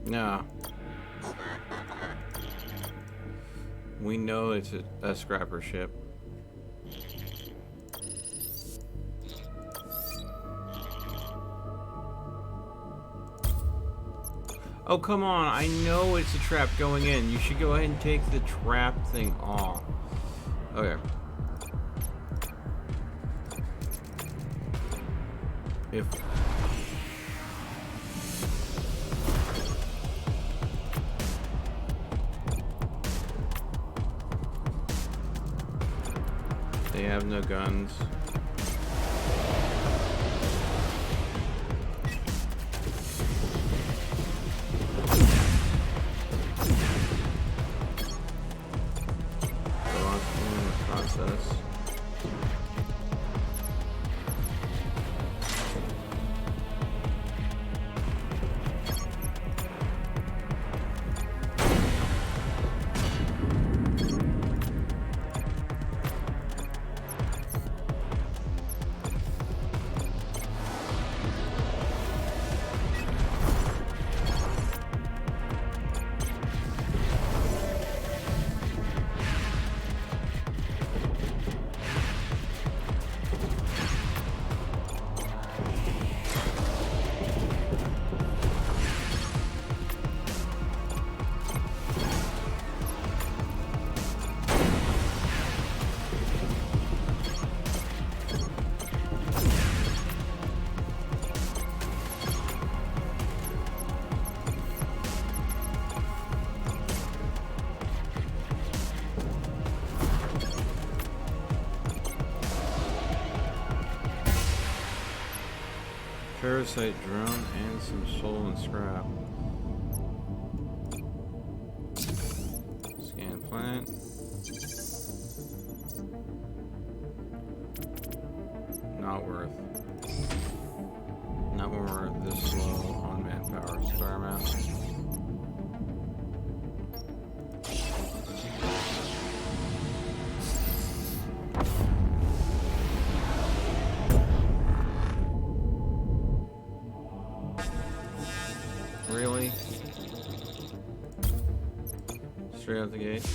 No. We know it's a scrapper ship. Oh, come on. I know it's a trap going in. You should go ahead and take the trap thing off. Okay. If... They have no guns. Process. Parasite drone and some stolen scrap. Scan plant. Not worth. Not when we're this low on manpower. power star map. Really? Straight out the gate.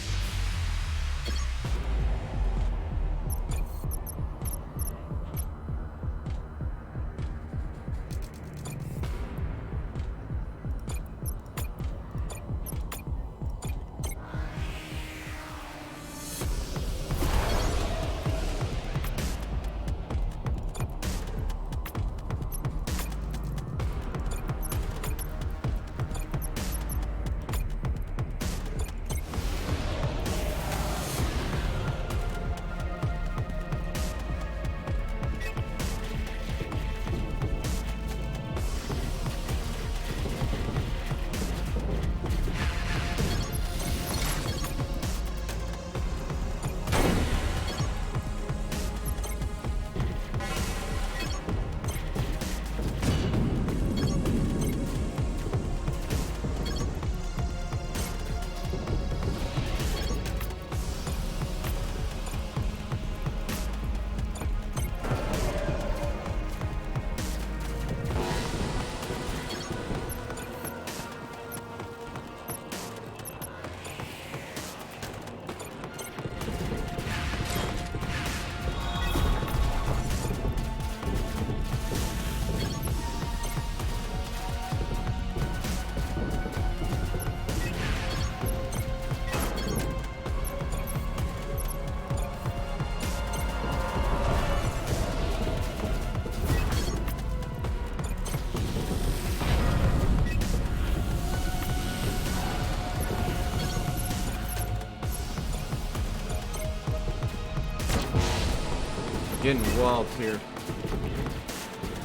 Getting walled here.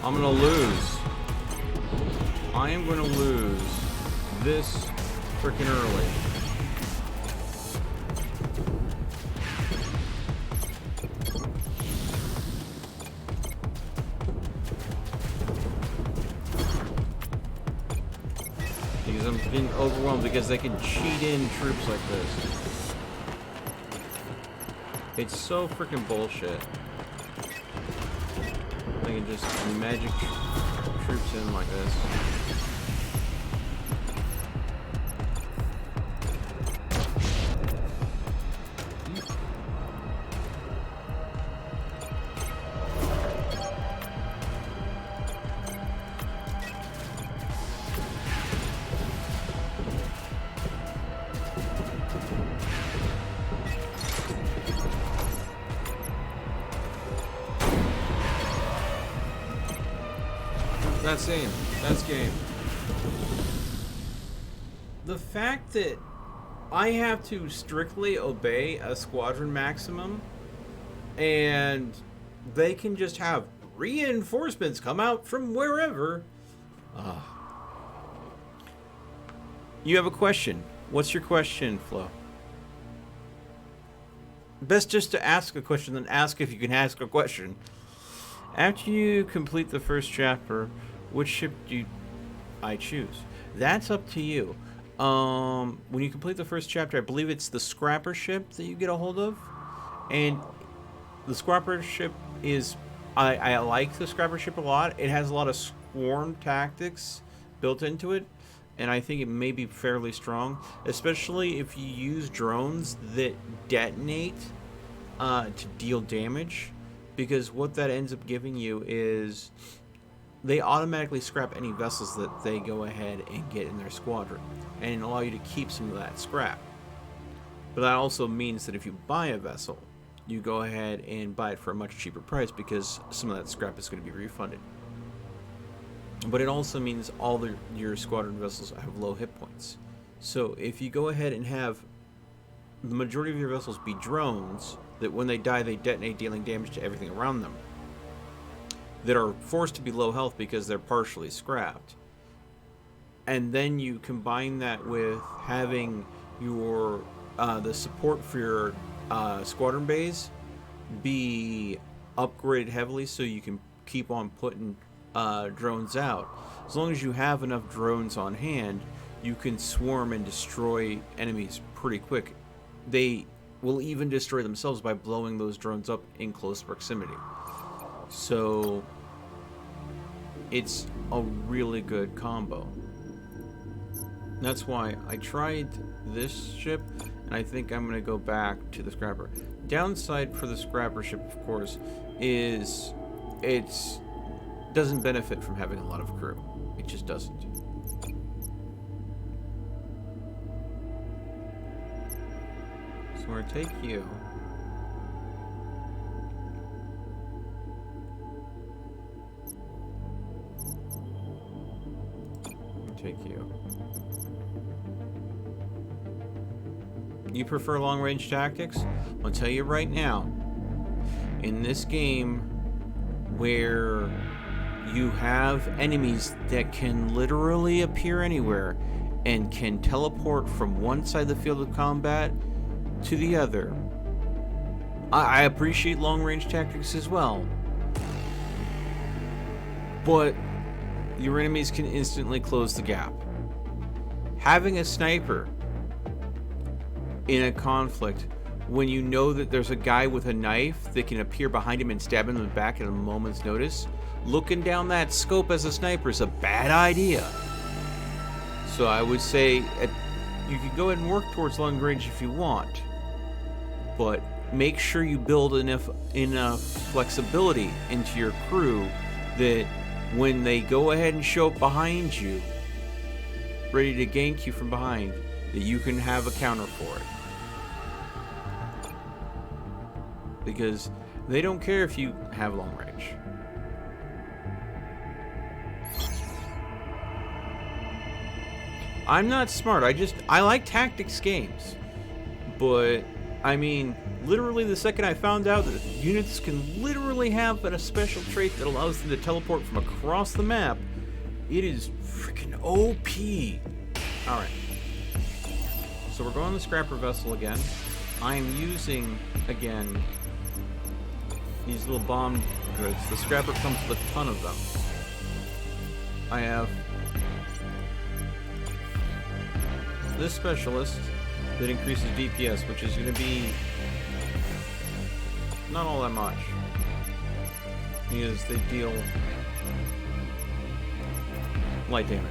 I'm gonna lose. I am gonna lose this freaking early. Because I'm getting overwhelmed because they can cheat in troops like this. It's so freaking bullshit. They can just magic troops in like this. That's game. That's game. The fact that I have to strictly obey a squadron maximum and they can just have reinforcements come out from wherever. You have a question. What's your question, Flo? Best just to ask a question than ask if you can ask a question. After you complete the first chapter, which ship do I choose? That's up to you. When you complete the first chapter, I believe it's the scrapper ship that you get a hold of. And the scrapper ship is... I like the scrapper ship a lot. It has a lot of swarm tactics built into it. And I think it may be fairly strong. Especially if you use drones that detonate to deal damage. Because what that ends up giving you is... they automatically scrap any vessels that they go ahead and get in their squadron and allow you to keep some of that scrap. But that also means that if you buy a vessel, you go ahead and buy it for a much cheaper price because some of that scrap is going to be refunded. But it also means all your squadron vessels have low hit points. So if you go ahead and have the majority of your vessels be drones, that when they die they detonate, dealing damage to everything around them, that are forced to be low health because they're partially scrapped. And then you combine that with having your the support for your squadron bays be upgraded heavily so you can keep on putting drones out. As long as you have enough drones on hand, you can swarm and destroy enemies pretty quick. They will even destroy themselves by blowing those drones up in close proximity. So it's a really good combo. That's why I tried this ship, and I think I'm going to go back to the scrapper. Downside for the scrapper ship, of course, is it doesn't benefit from having a lot of crew. It just doesn't. So we're going to take you. Take you. You prefer long-range tactics? I'll tell you right now. In this game, where you have enemies that can literally appear anywhere and can teleport from one side of the field of combat to the other, I appreciate long-range tactics as well. But your enemies can instantly close the gap. Having a sniper in a conflict, when you know that there's a guy with a knife that can appear behind him and stab him in the back at a moment's notice, looking down that scope as a sniper is a bad idea. So I would say you can go ahead and work towards long range if you want, but make sure you build enough flexibility into your crew that when they go ahead and show up behind you, ready to gank you from behind, that you can have a counter for it. Because they don't care if you have long range. I'm not smart. I like tactics games. But, I mean, literally the second I found out that units can literally have a special trait that allows them to teleport from across the map, it is freaking OP. Alright. So we're going on the scrapper vessel again. I'm using, again, these little bomb goods. The scrapper comes with a ton of them. I have this specialist that increases DPS, which is going to be not all that much, because they deal light damage.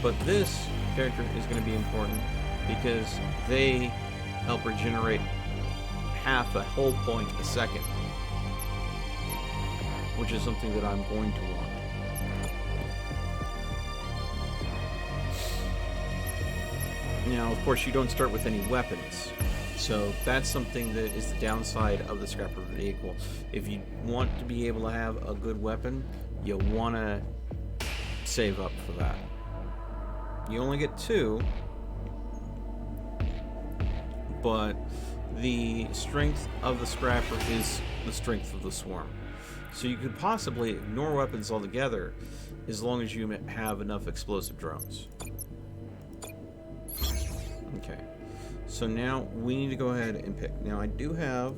But this character is going to be important because they help regenerate half a whole point a second, which is something that I'm going to want. Now, of course, you don't start with any weapons, so that's something that is the downside of the scrapper vehicle. If you want to be able to have a good weapon, you want to save up for that. You only get 2, but the strength of the scrapper is the strength of the swarm. So you could possibly ignore weapons altogether as long as you have enough explosive drones. Okay, so now we need to go ahead and pick. Now I do have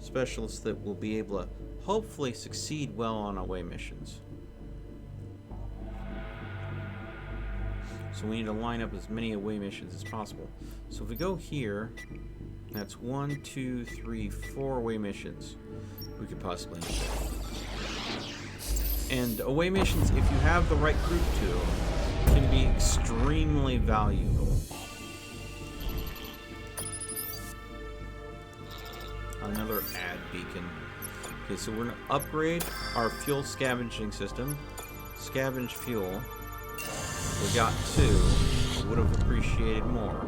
specialists that will be able to hopefully succeed well on away missions. So we need to line up as many away missions as possible. So if we go here, that's 1, 2, 3, 4 away missions we could possibly make. And away missions, if you have the right group to, can be extremely valuable. Another ad beacon. Okay, so we're going to upgrade our fuel scavenging system. Scavenge fuel. We got 2. Would have appreciated more,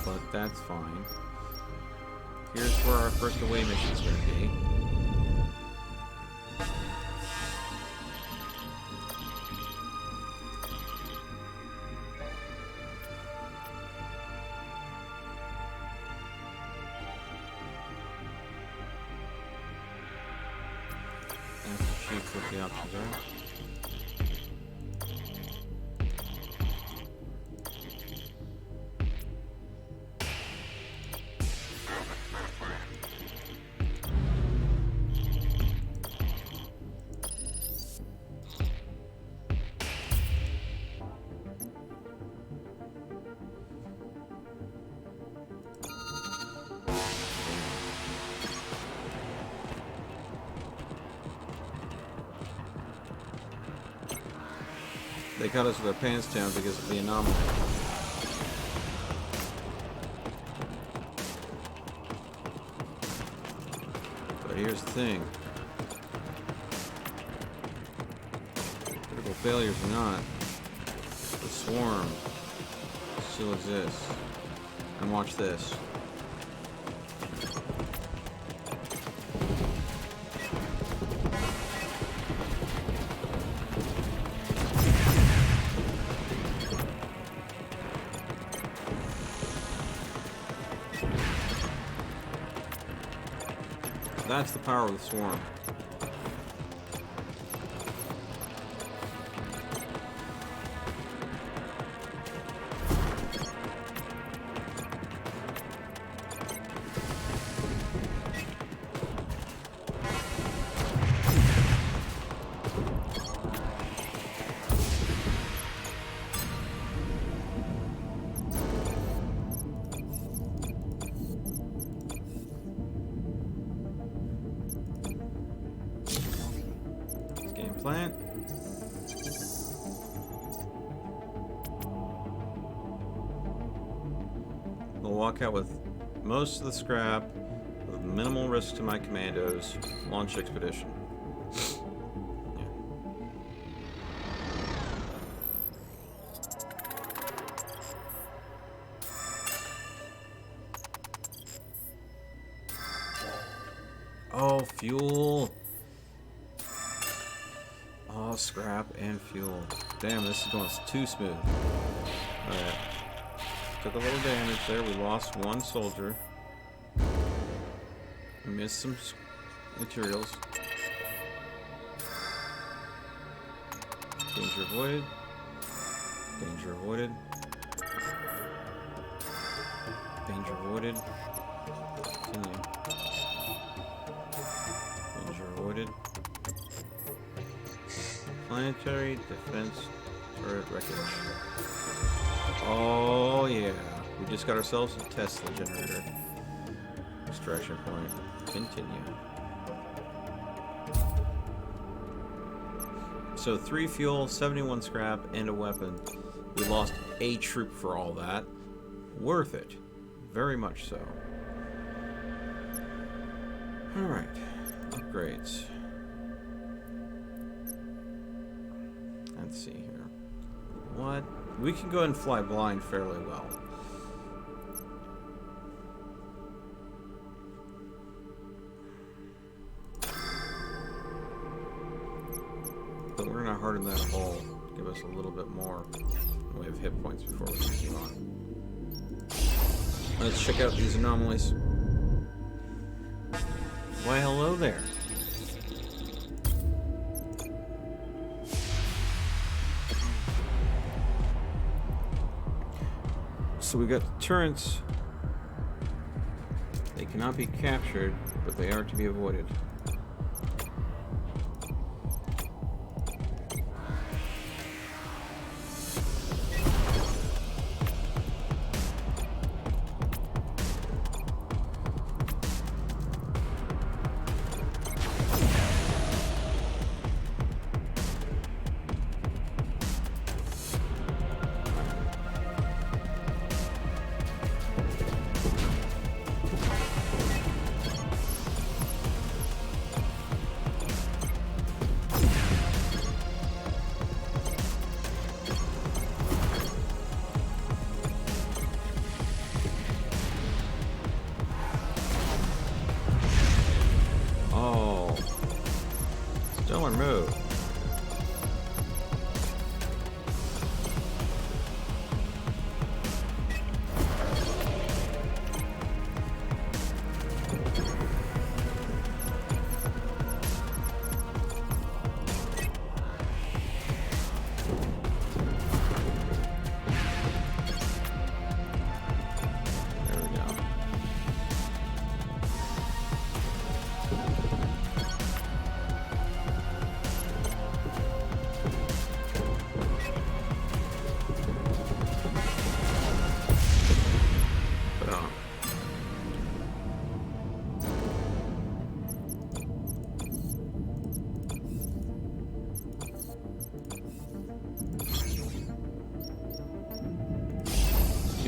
but that's fine. Here's where our first away mission is going to be. Let's choose what the options are. They caught us with our pants down because of the anomaly. But here's the thing. Critical failures or not, the swarm still exists. And watch this. That's the power of the swarm. Plant. We'll walk out with most of the scrap with minimal risk to my commandos. Launch expedition. Yeah. Oh, fuel. Oh, scrap and fuel. Damn, this is going too smooth. Alright. Took a little damage there. We lost one soldier. We missed some materials. Danger avoided. Danger avoided. Danger avoided. Continue. Danger avoided. Planetary defense turret wreckage. Oh yeah, we just got ourselves a Tesla generator. Extraction point. Continue. So 3 fuel, 71 scrap, and a weapon. We lost a troop for all that. Worth it. Very much so. Alright. Upgrades. Let's see here. What? We can go ahead and fly blind fairly well. But we're gonna harden that hull. Give us a little bit more in the way of hit points before we continue on. Let's check out these anomalies. Why, hello there. So we got the turrets. They cannot be captured, but they are to be avoided. Move. There we go.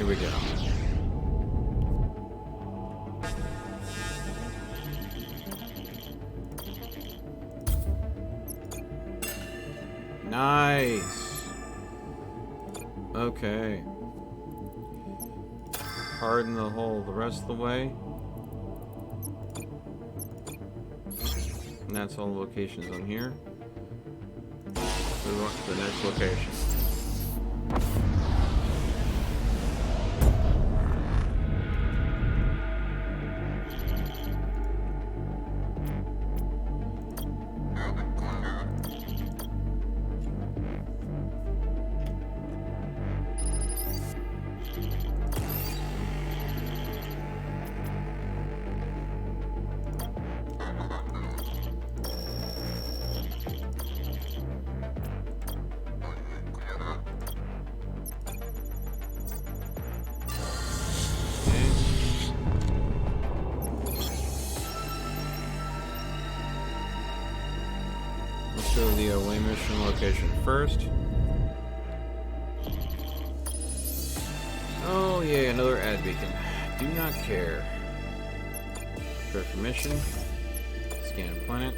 we go. Nice. Okay. Harden the hole the rest of the way. And that's all the locations on here. Move on to the next location. Let's go to the away mission location first. Oh yeah, another ad beacon. Do not care. Prepare for mission. Scan planet.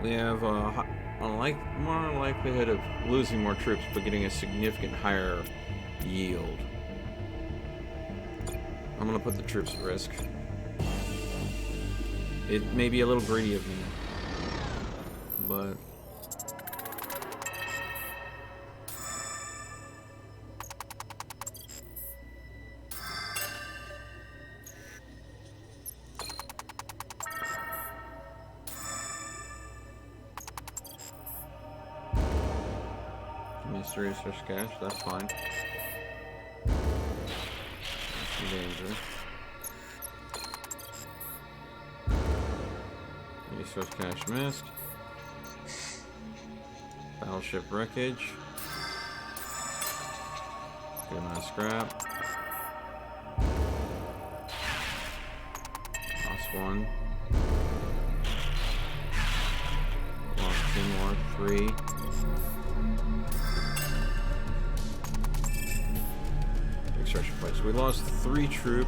We have more likelihood of losing more troops, but getting a significant higher yield. I'm gonna put the troops at risk. It may be a little greedy of me, but mystery resource cache, that's fine. Danger. Resource cache missed. Battleship wreckage. Good amount of scrap. Lost one. Lost two more. 3. Extraction points. So we lost 3 troop.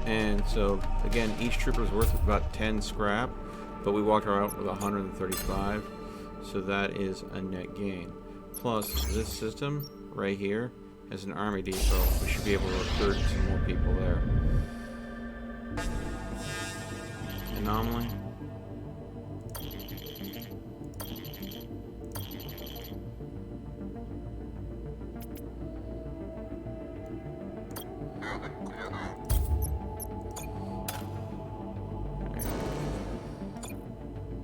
And so again, each trooper was worth about 10 scrap, but we walked out with 135. So that is a net gain. Plus, this system right here has an army depot. We should be able to recruit some more people there. Anomaly.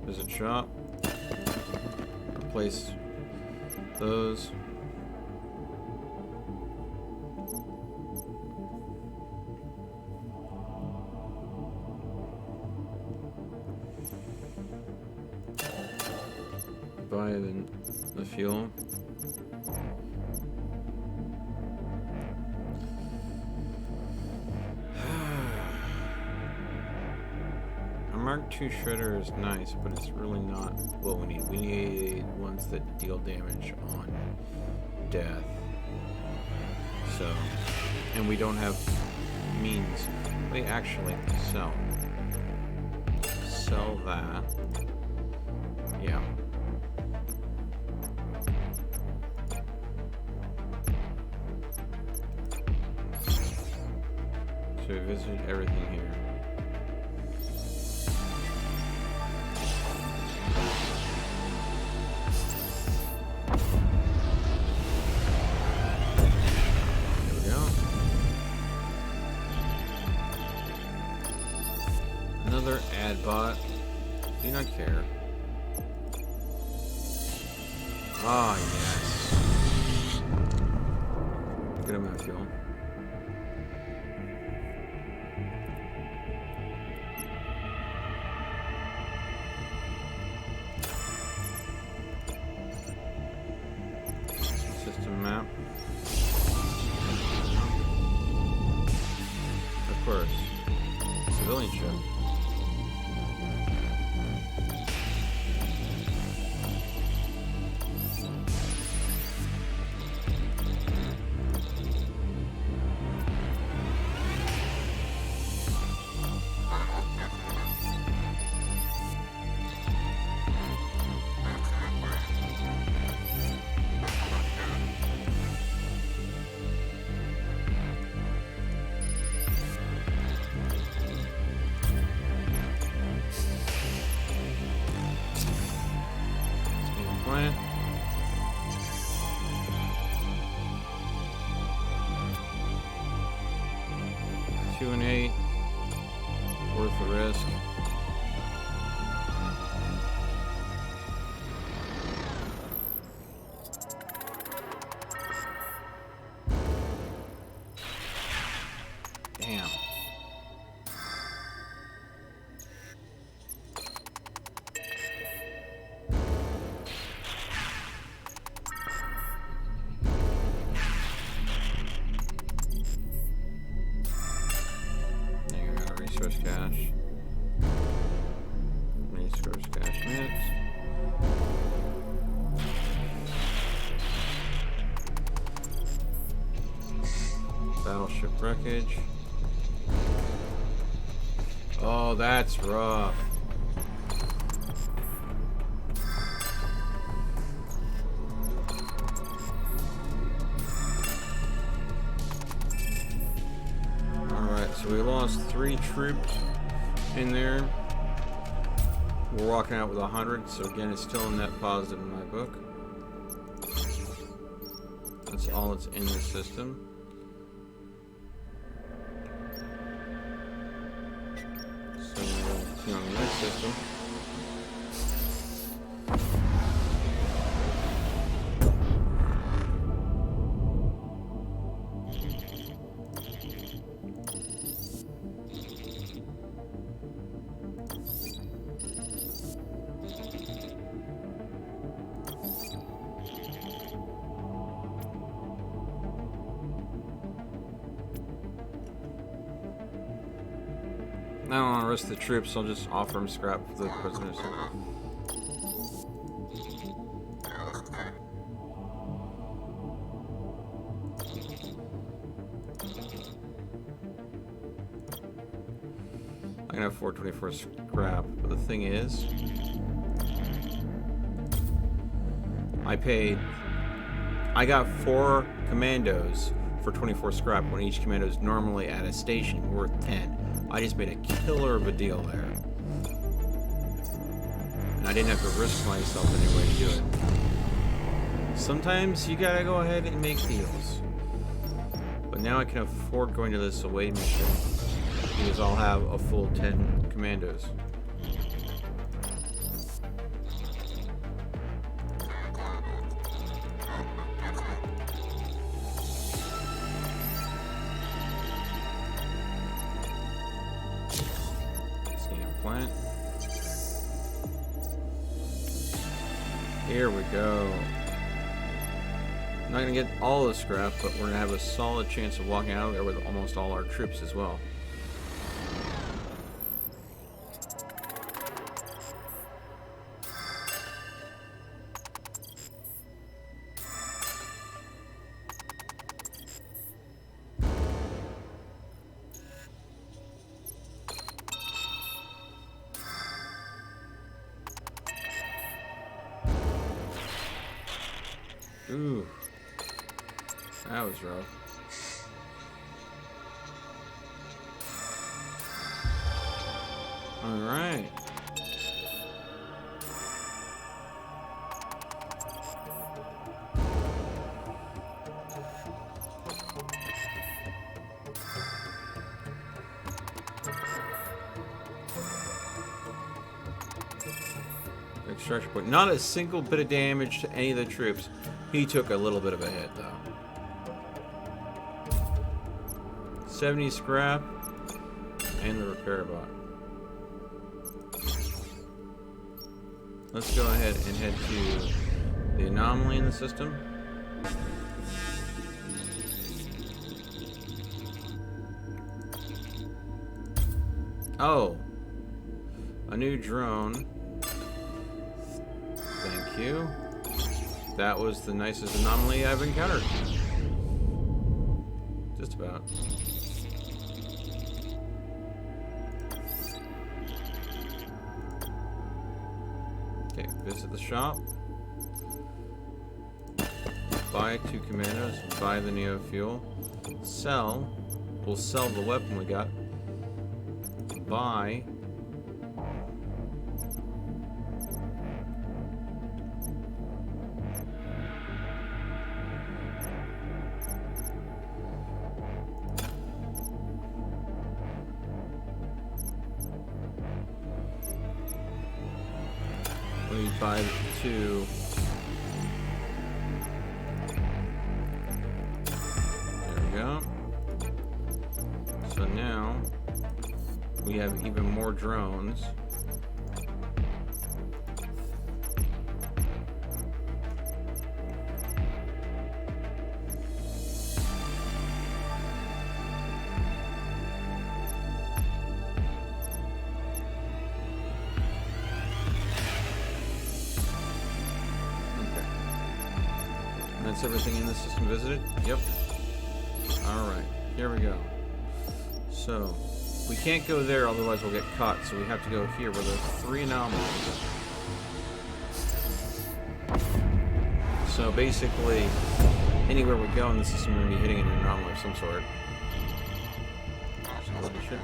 Visit shop. Replace those. Buy the fuel. Mark II shredder is nice, but it's really not what we need. We need ones that deal damage on death. So, and we don't have means. Wait, actually, sell that. Yeah. So we visited everything here. Another ad bot. Do not care. Ah, yes. Good amount of fuel. System map. Of course. Civilian ship. 2 and 8. Worth the risk. Damn. Resource cache. Resource cache mix. Battleship wreckage. Oh, that's rough. So we lost 3 troops in there. We're walking out with 100, so again, it's still a net positive in my book. That's all that's in the system. So we'll see on the next system. I don't want to risk the troops, I'll just offer them scrap for the prisoners. I can have 424 scrap, but the thing is, I got 4 commandos for 24 scrap when each commando is normally at a station worth 10. I just made a killer of a deal there. And I didn't have to risk myself anyway to do it. Sometimes you gotta go ahead and make deals. But now I can afford going to this away mission because I'll have a full 10 commandos. Plant. Here we go. I'm not gonna get all the scrap, but we're gonna have a solid chance of walking out of there with almost all our troops as well. Ooh, that was rough. All right. Extraction point. Not a single bit of damage to any of the troops. He took a little bit of a hit, though. 70 scrap and the repair bot. Let's go ahead and head to the anomaly in the system. Oh, a new drone. Thank you. That was the nicest anomaly I've encountered. Just about. Okay, visit the shop. Buy 2 commandos. Buy the neo fuel. Sell. We'll sell the weapon we got. Buy. We need 5, 2. There we go. So now we have even more drones. That's everything in the system visited? Yep. Alright, here we go. So, we can't go there, otherwise we'll get caught, so we have to go here where there's 3 anomalies. So basically, anywhere we go in the system, we're going to be hitting an anomaly of some sort. So, holy shit.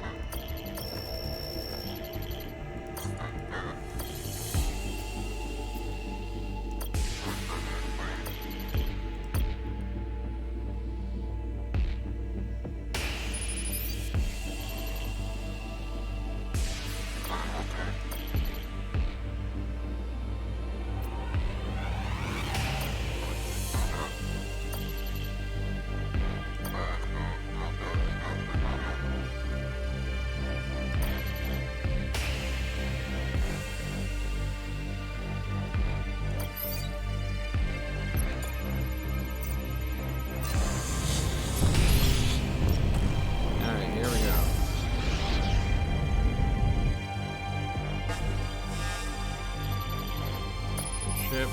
Ship.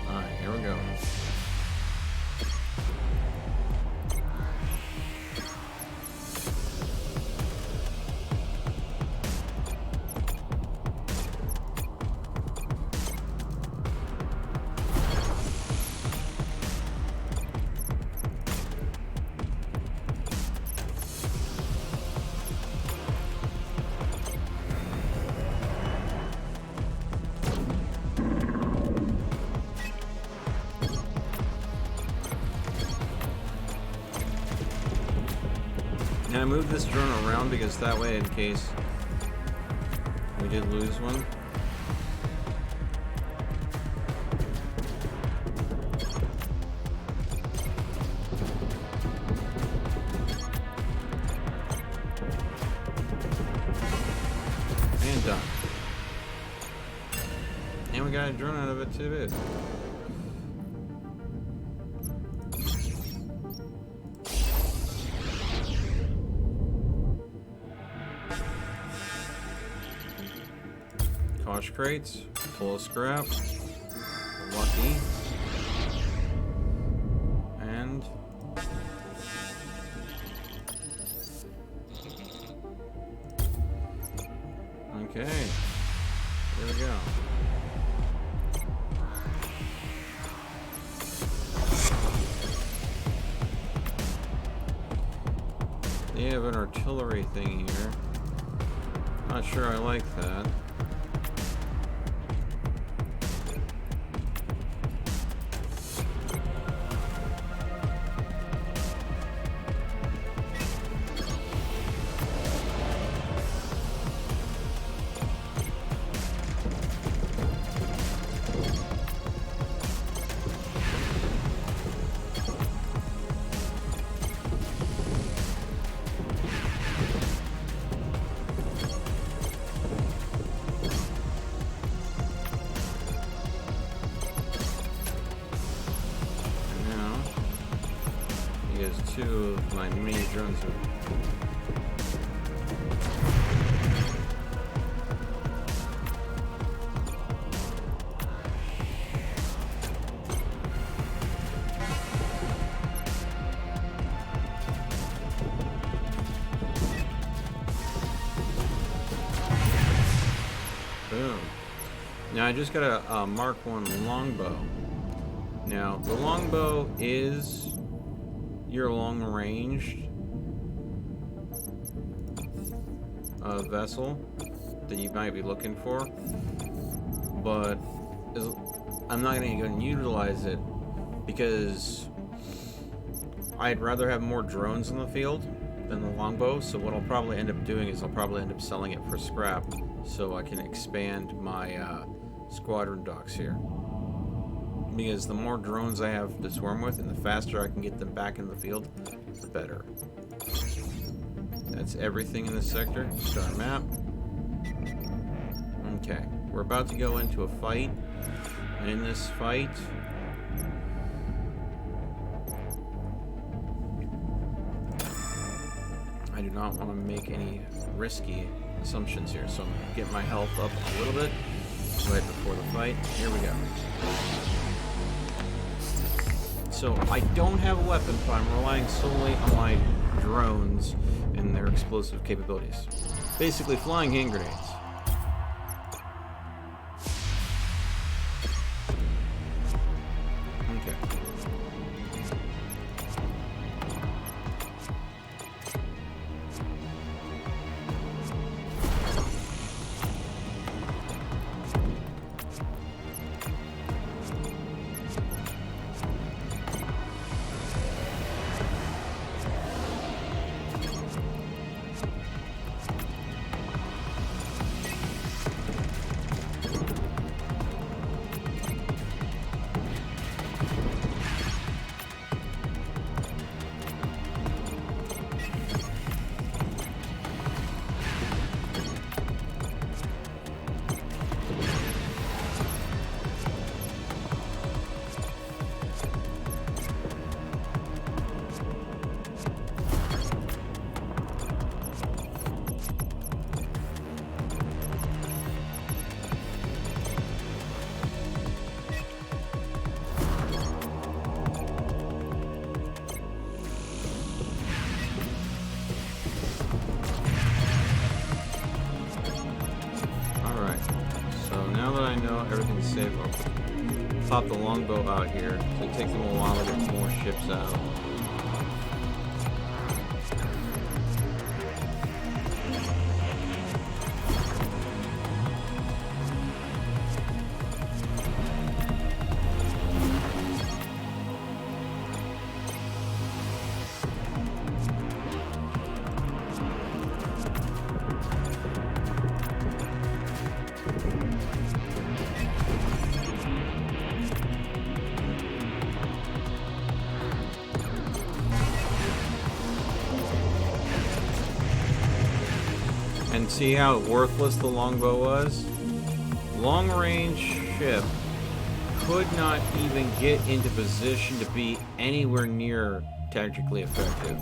Alright, here we go. And I moved this drone around because that way, in case we did lose one. And done. And we got a drone out of it too. Kosh crates, full of scrap, lucky, and okay, here we go. They have an artillery thing here. Not sure I like that. Two of my mini drones are boom. Now I just got a Mark 1 longbow. Now the longbow is your long-ranged vessel that you might be looking for, but I'm not going to utilize it because I'd rather have more drones in the field than the longbow. So what I'll probably end up doing is I'll probably end up selling it for scrap so I can expand my squadron docks here. Because the more drones I have to swarm with, and the faster I can get them back in the field, the better. That's everything in this sector. Star map. Okay, we're about to go into a fight. And in this fight, I do not want to make any risky assumptions here, so I'm going to get my health up a little bit right before the fight. Here we go. So I don't have a weapon, but I'm relying solely on my drones and their explosive capabilities. Basically, flying hand grenades. Okay. Everything's safe. I'll pop the longbow out here. So it takes them a while to get more ships out. And see how worthless the longbow was? Long-range ship could not even get into position to be anywhere near tactically effective.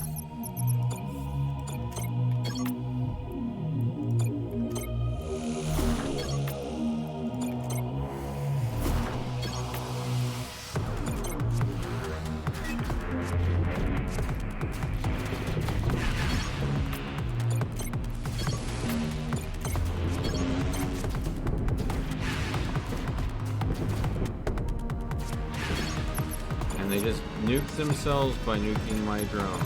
They just nuked themselves by nuking my drones.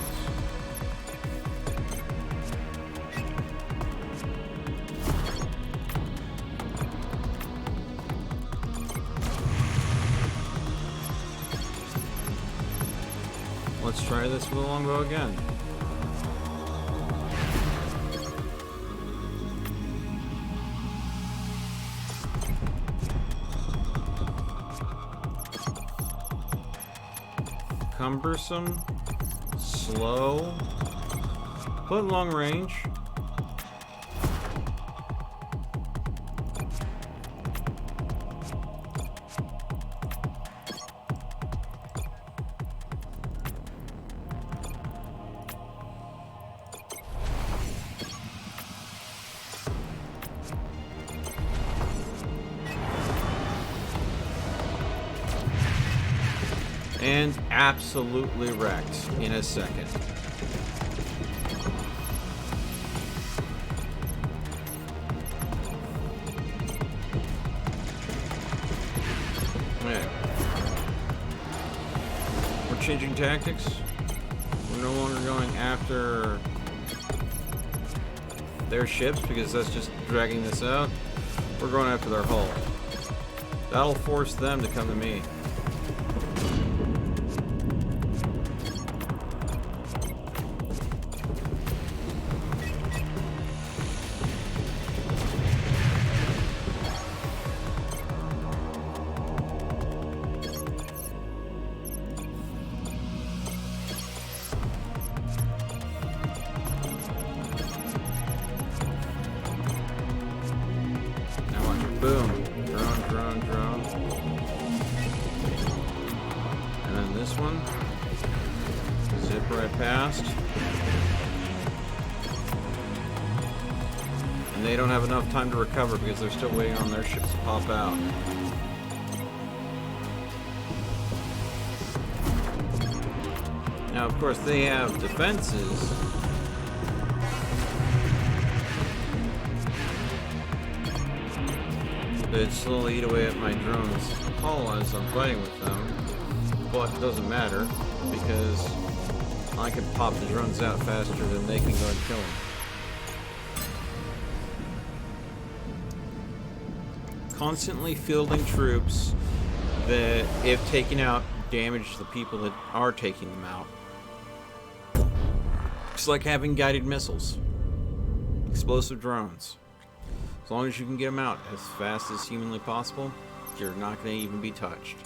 Let's try this with a longbow again. Cumbersome, slow, but long range. And absolutely wrecked in a second. Okay. We're changing tactics. We're no longer going after their ships because that's just dragging this out. We're going after their hull. That'll force them to come to me. this one. Zip right past. And they don't have enough time to recover because they're still waiting on their ships to pop out. Now, of course, they have defenses. That slowly eat away at my drone's hull as I'm fighting with them. But it doesn't matter because I can pop the drones out faster than they can go and kill them. Constantly fielding troops that, if taken out, damage the people that are taking them out. It's like having guided missiles, explosive drones. As long as you can get them out as fast as humanly possible, you're not going to even be touched.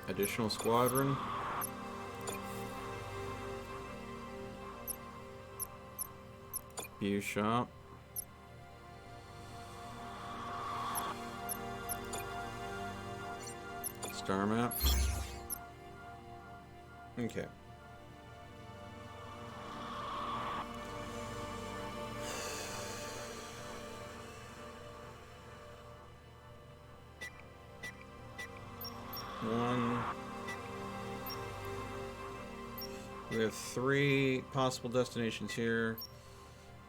Additional squadron. View shop. Star map. Okay. We have 3 possible destinations here.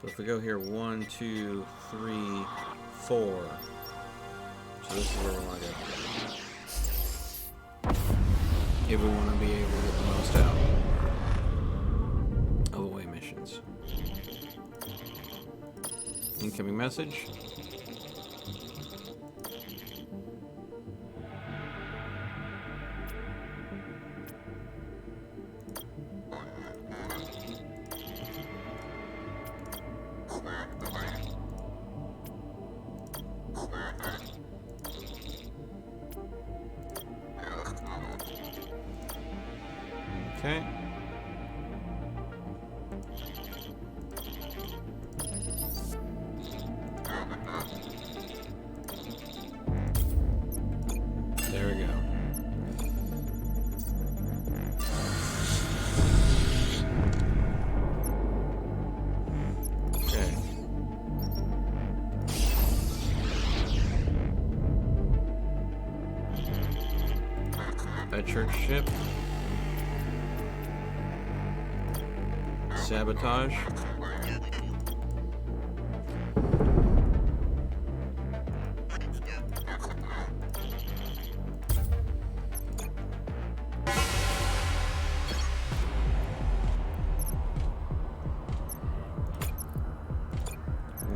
But if we go here, 1, 2, 3, 4. So this is where we want to go. If we want to be able to get the most out of away missions. Incoming message. Okay. There we go. Okay. A church ship. Sabotage.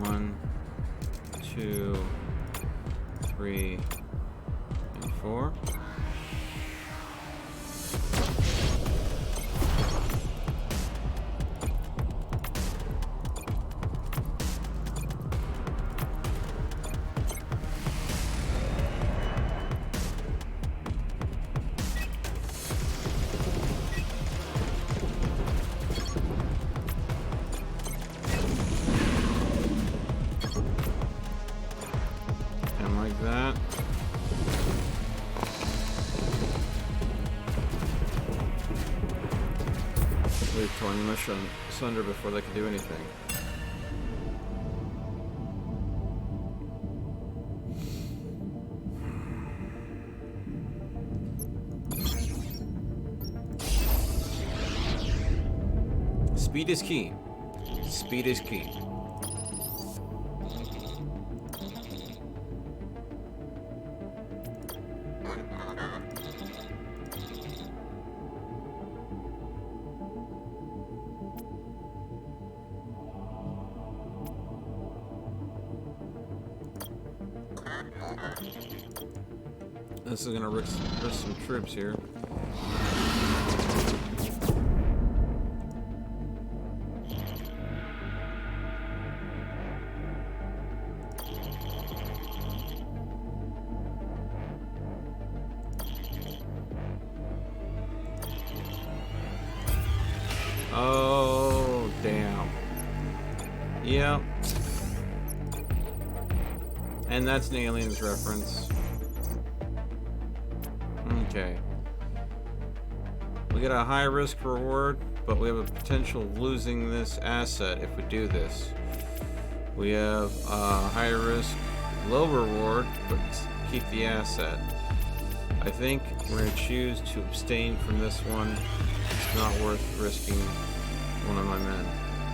One, 2, 3, and 4. That. We've torn them asunder before they could do anything. Speed is key. Speed is key. This is gonna risk some troops here. Oh, damn. Yep. And that's an Aliens reference. Okay. We get a high risk reward, but we have a potential of losing this asset if we do this. We have a high risk, low reward, but keep the asset. I think we're going to choose to abstain from this one. It's not worth risking one of my men.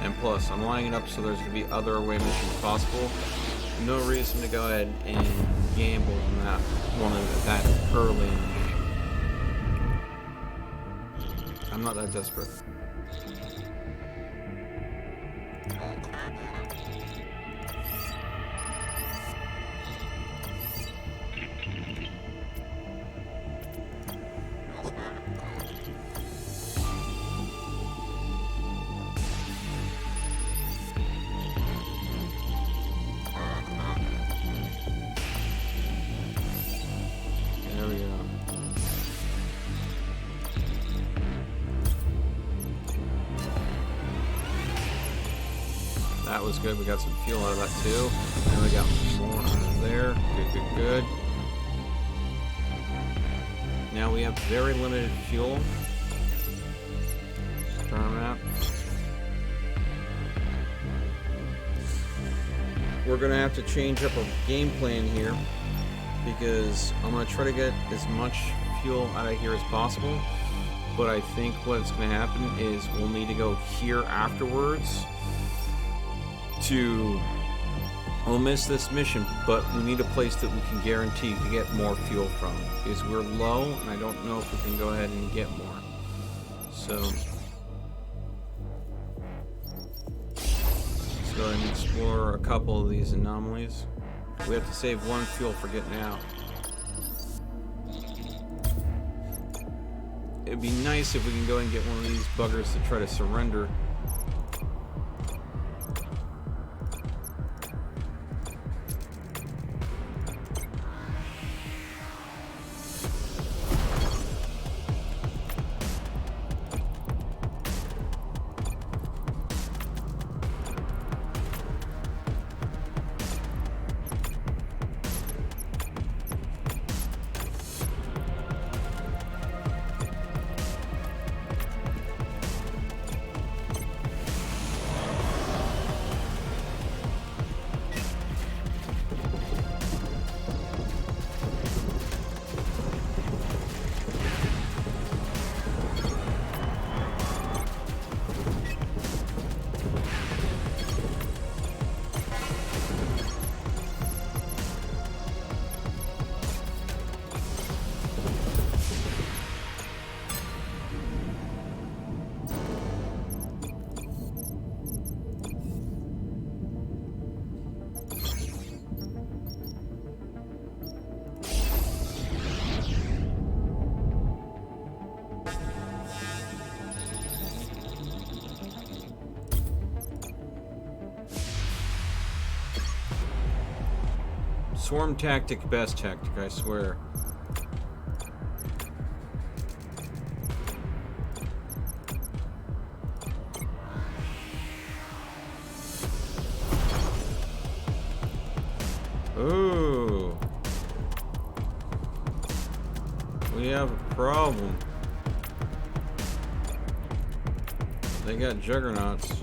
And plus, I'm lining it up so there's going to be other away missions possible. No reason to go ahead and gamble on that one that early in the game. I'm not that desperate. There we go. That was good. We got some fuel out of that too. And we got more out of there. Good, good, good. Now we have very limited fuel. Star map. We're gonna have to change up our game plan here because I'm gonna try to get as much fuel out of here as possible. But I think what's gonna happen is we'll need to go here afterwards. We'll miss this mission, but we need a place that we can guarantee to get more fuel from because we're low and I don't know if we can go ahead and get more. So let's go ahead and explore a couple of these anomalies. We have to save one fuel for getting out. It'd be nice if we can go and get one of these buggers to try to surrender. Swarm tactic, best tactic, I swear. Ooh. We have a problem. They got juggernauts.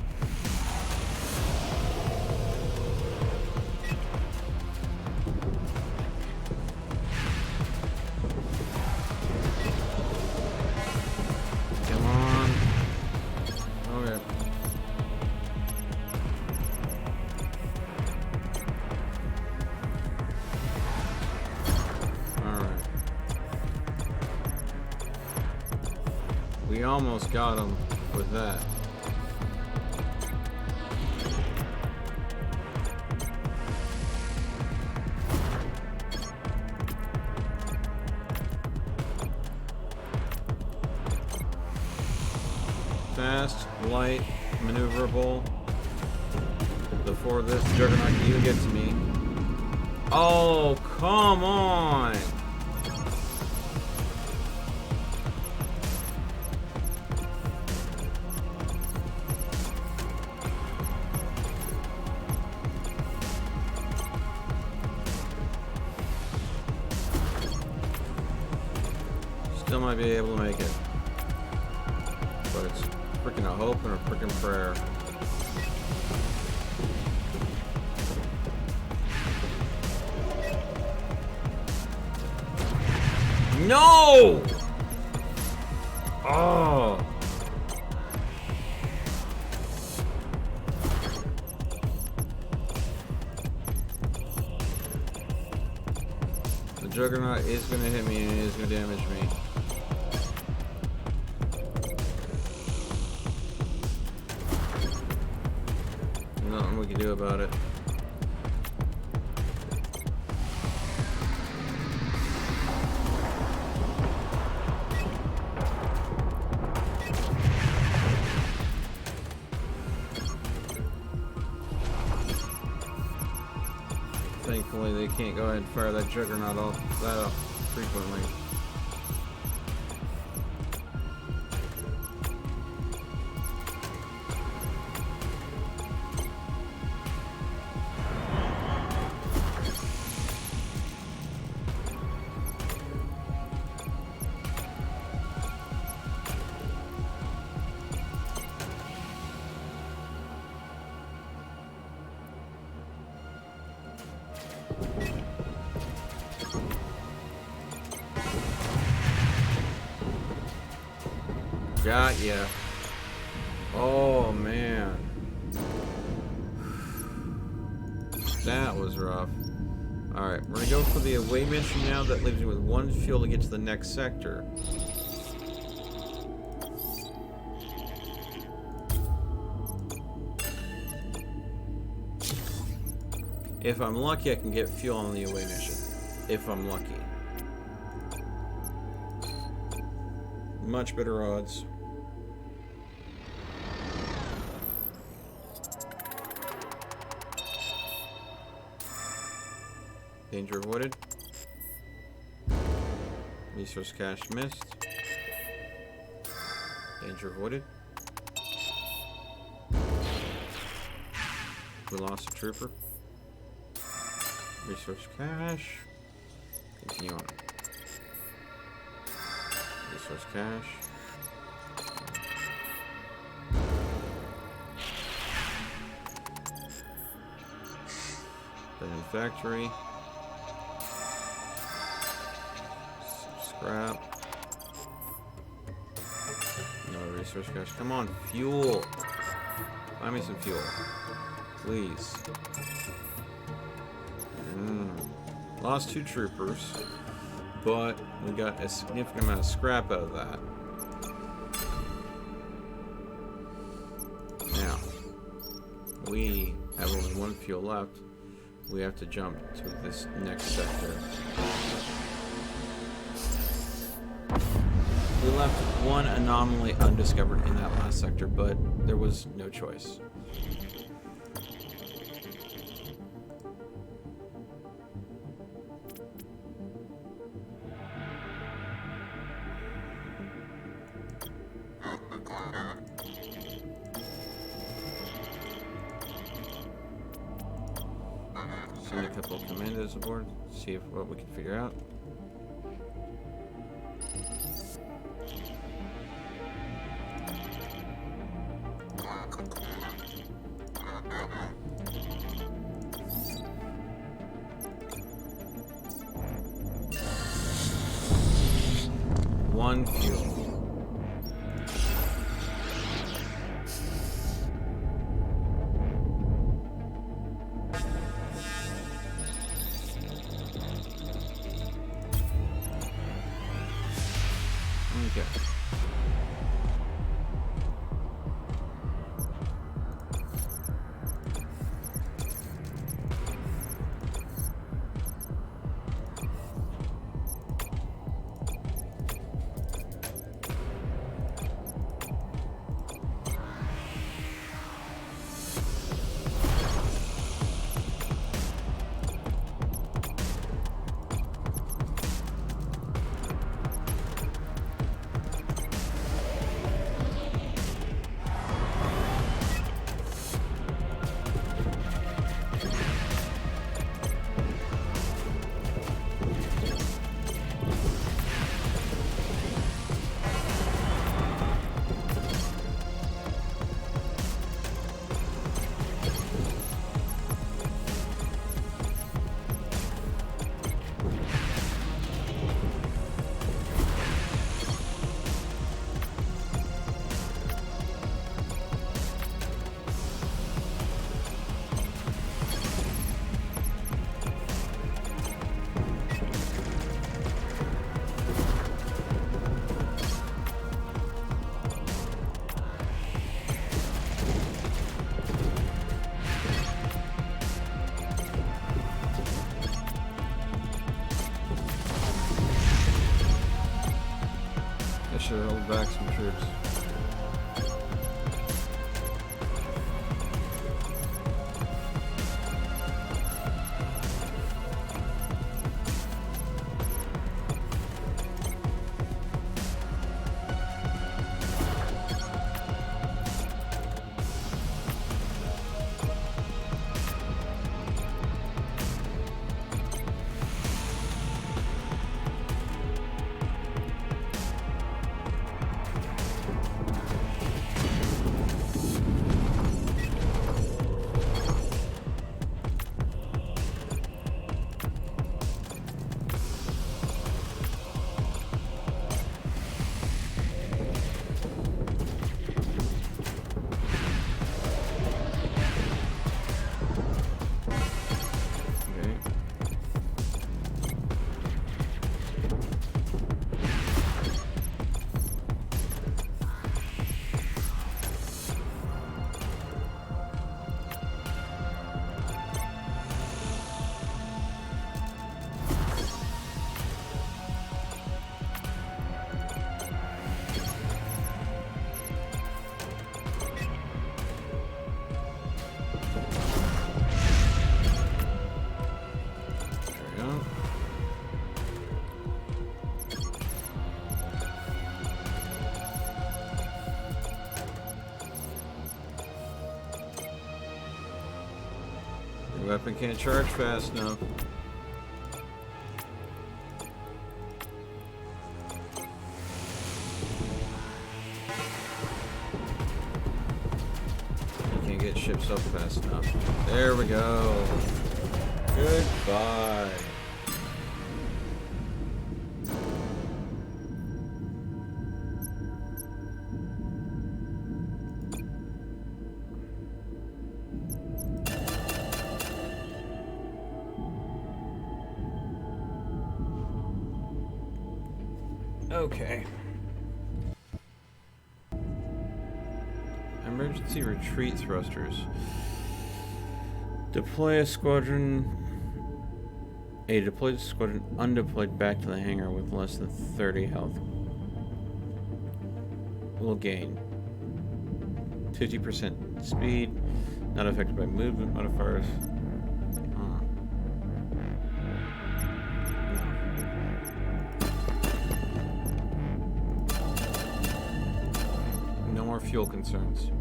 We almost got him with that. Fast, light, maneuverable. Before this juggernaut can even get to me. Oh, come on! still might be able to make it. But it's freaking a hope and a freaking prayer. No! Oh! The Juggernaut is going to hit me and it is going to damage me. Nothing we can do about it. Thankfully, they can't go ahead and fire that Juggernaut off frequently. Got ya. Oh man, that was rough. All right, we're gonna go for the away mission now. That leaves me with 1 fuel to get to the next sector. If I'm lucky, I can get fuel on the away mission. If I'm lucky. Much better odds. Danger avoided. Resource cache missed. Danger avoided. We lost a trooper. Resource cache. Continue on. Resource cache. Then in factory. Scrap. Another resource cache. Come on, fuel. Find me some fuel. Please. Lost 2 troopers, but we got a significant amount of scrap out of that. Now, we have only 1 fuel left. We have to jump to this next sector. We left 1 anomaly undiscovered in that last sector, but there was no choice. Send a couple of commandos aboard, see what we can figure out. One fuel. Okay. to hold back some troops. The weapon can't charge fast enough. You can't get ships up fast enough. There we go. Goodbye. Okay. Emergency retreat thrusters. Deploy a squadron. A deployed squadron undeployed back to the hangar with less than 30 health will gain 50% speed, not affected by movement modifiers. No more fuel concerns.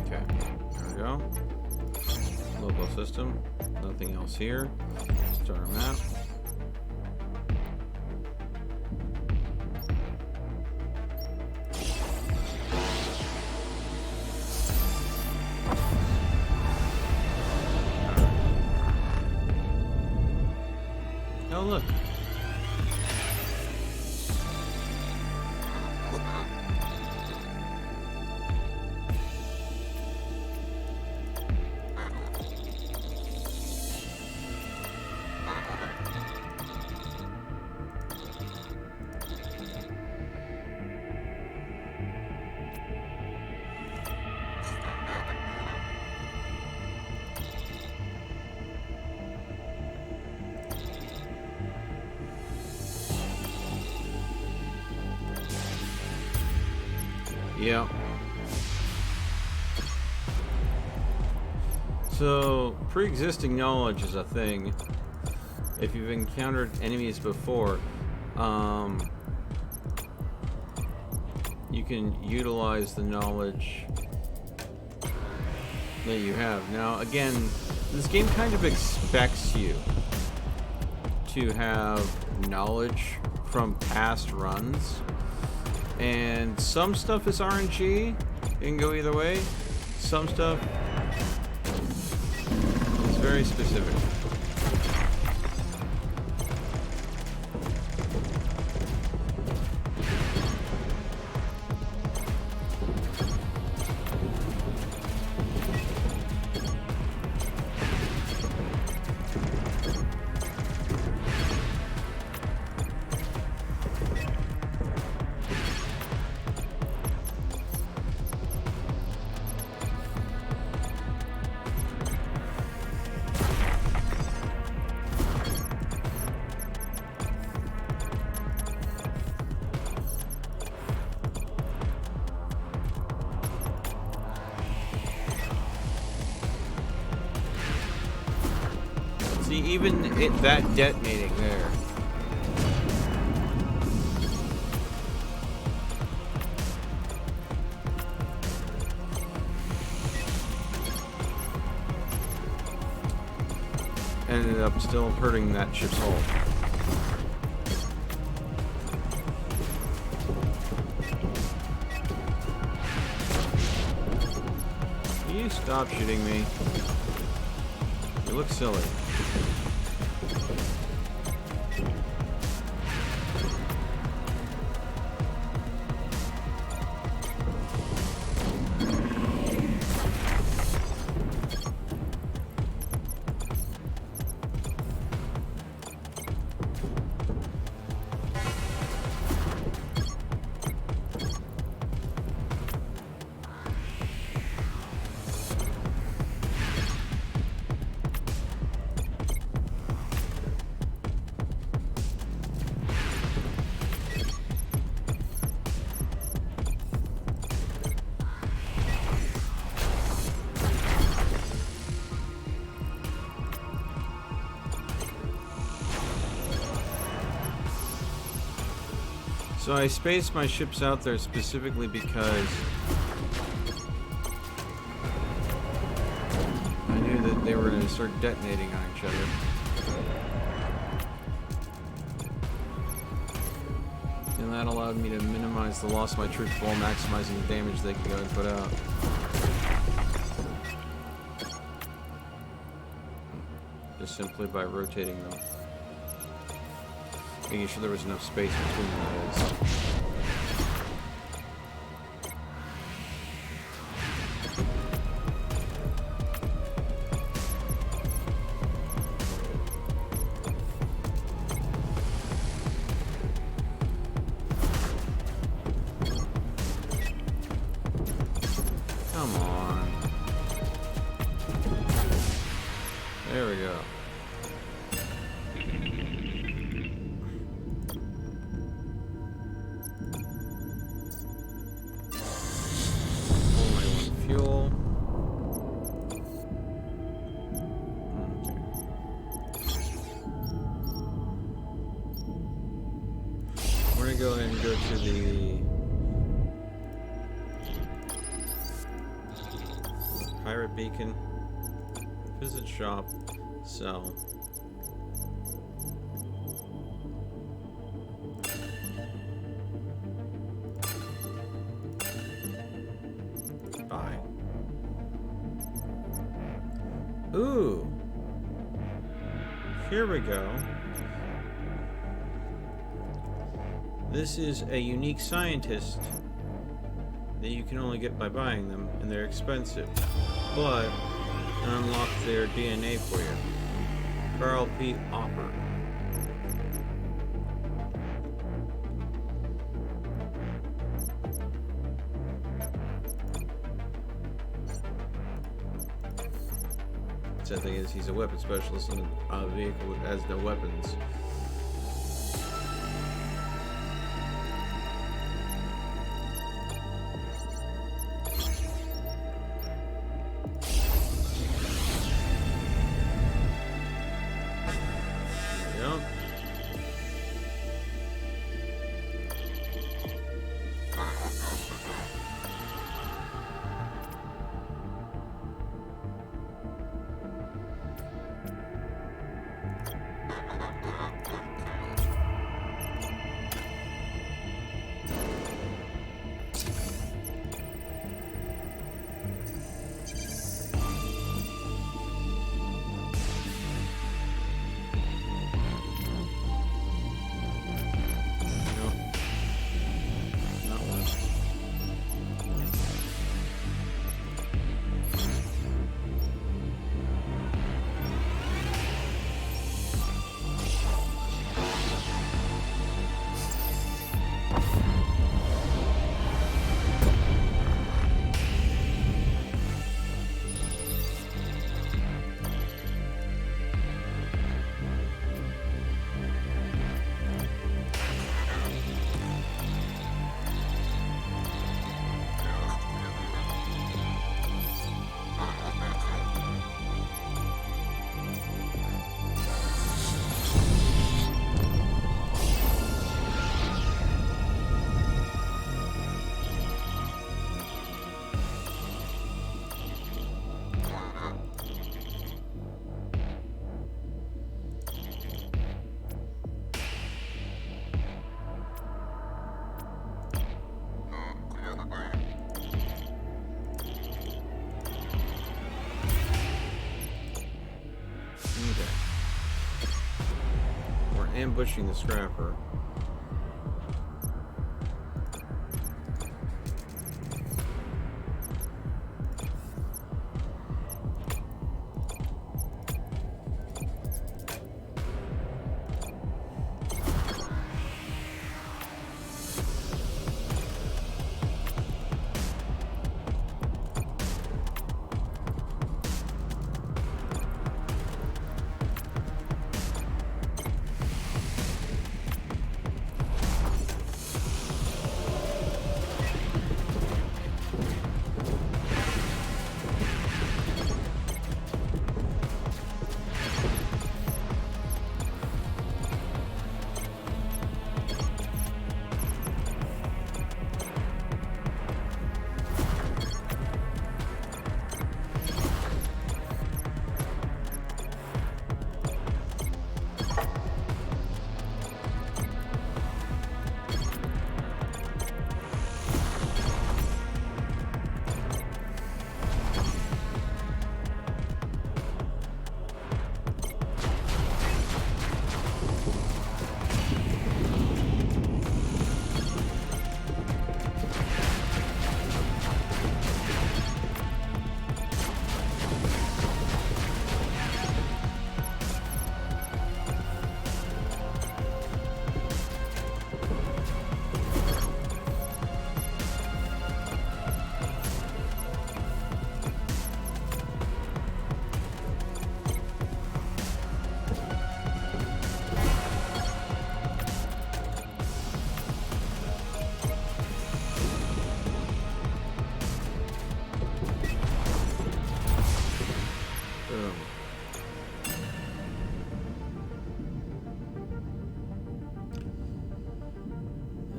Okay, there we go. Local system. Nothing else here. Star map. Oh, look. Yeah. So, pre-existing knowledge is a thing. If you've encountered enemies before, you can utilize the knowledge that you have. Now, again, this game kind of expects you to have knowledge from past runs. And some stuff is RNG. It can go either way. Some stuff is very specific. See, even that detonating there. Ended up still hurting that ship's hull. Can you stop shooting me? You look silly. So I spaced my ships out there specifically because I knew that they were going to start detonating on each other. And that allowed me to minimize the loss of my troops while maximizing the damage they could go and put out. Just simply by rotating them. Making sure there was enough space between those. Come on. There we go. Fuel. Okay. We're gonna go ahead and go to the pirate beacon, visit shop, sell. Buy. Ooh. Here we go. This is a unique scientist that you can only get by buying them, and they're expensive. But unlock their DNA for you. Carl P. Opper. Sad thing is, he's a weapon specialist in a vehicle that has no weapons. Yep. ambushing the scrapper.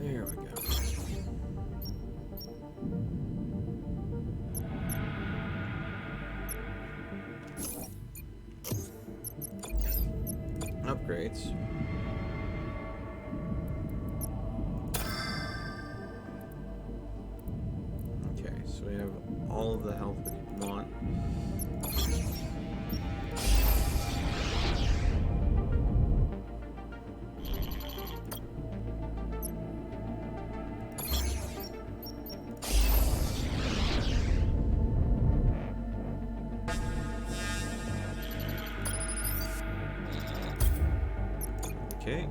There we go. Upgrades. Okay, so we have all of the health we want. Okay.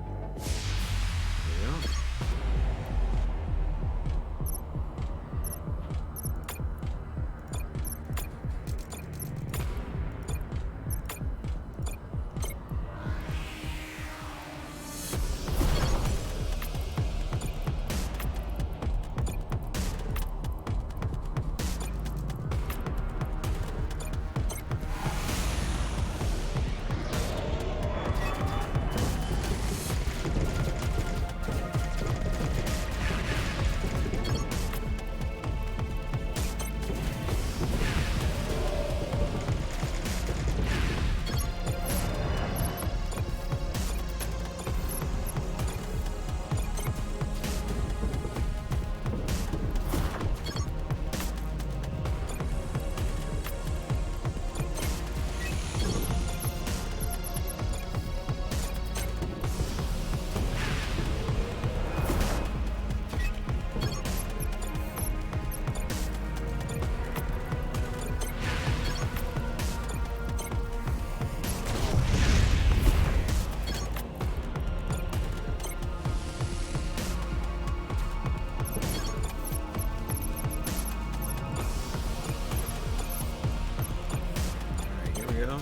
There we go.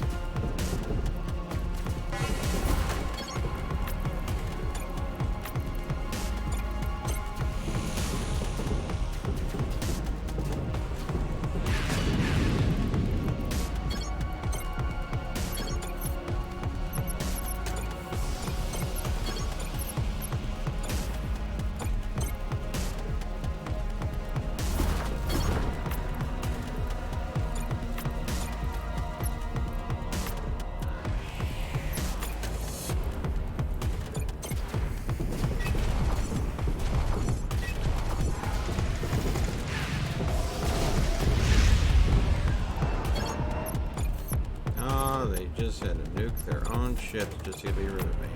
They just had to nuke their own ship just to be rid of me.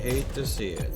hate to see it.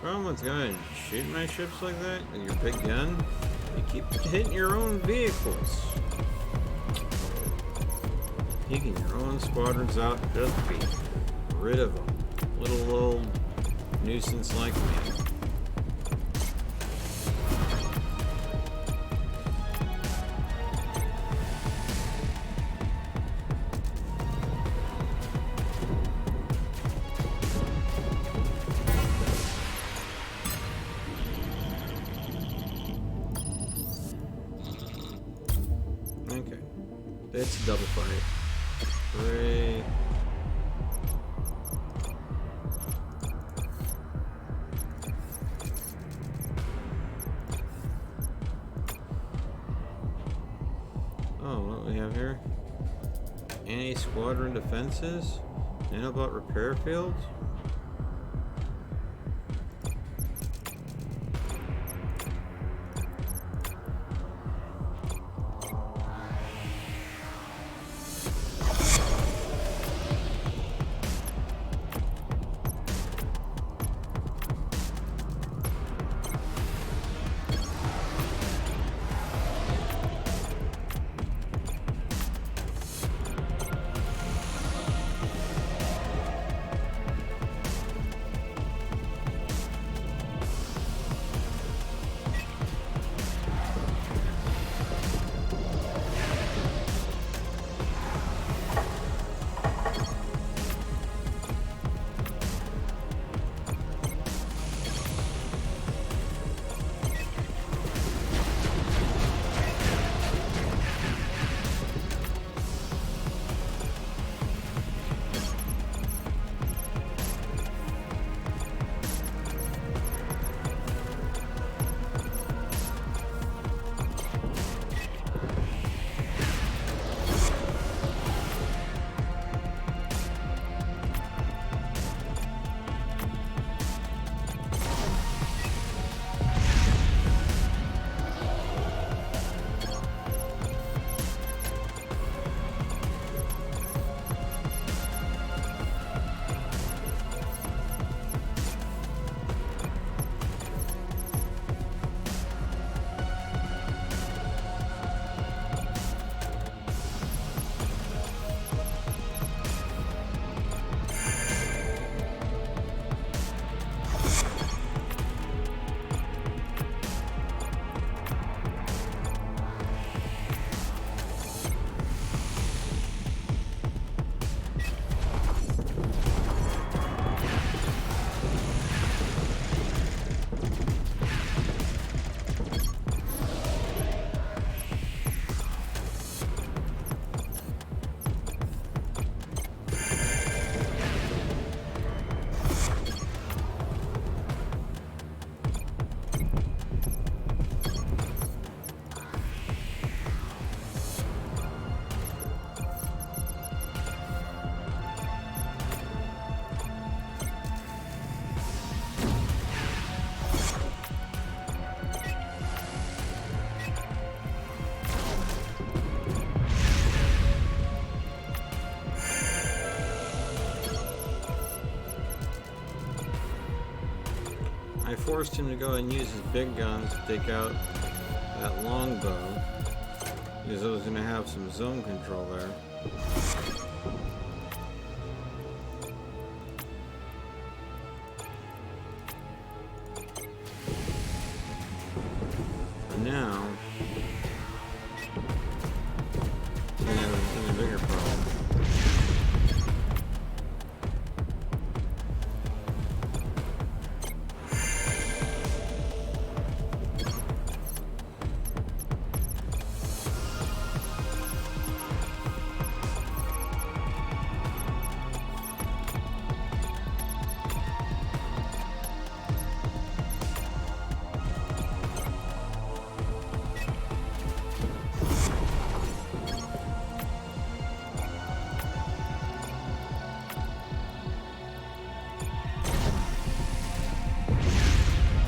Problem with guys shooting my ships like that with your big gun, you keep hitting your own vehicles. Taking your own squadrons out just to be rid of them. Little old nuisance like me. Okay. It's a double fight. 3. Oh, what do we have here? Anti-squadron defenses? NightBot repair fields? I forced him to go and use his big guns to take out that longbow because I was going to have some zone control there. But now, we have an even bigger problem.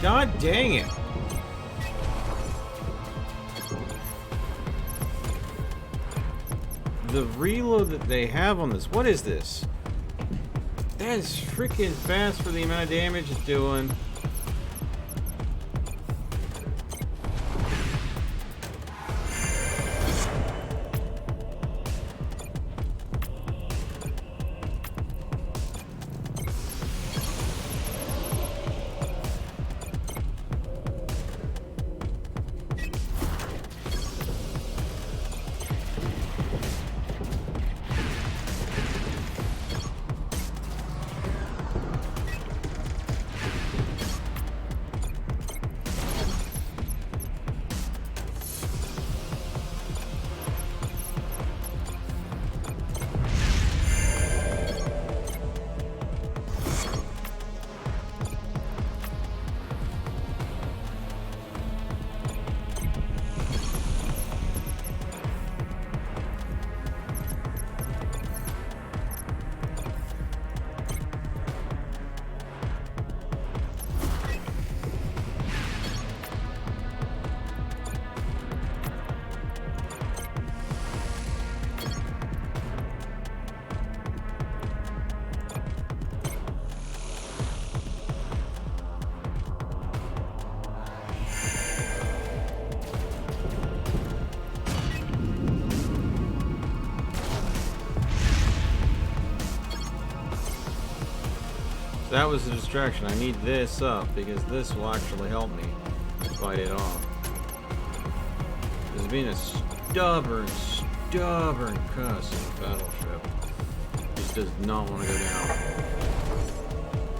God dang it. The reload that they have on this, what is this? That is freaking fast for the amount of damage it's doing. That was a distraction. I need this up because this will actually help me fight it off. Because being a stubborn cuss in a battleship just does not want to go down.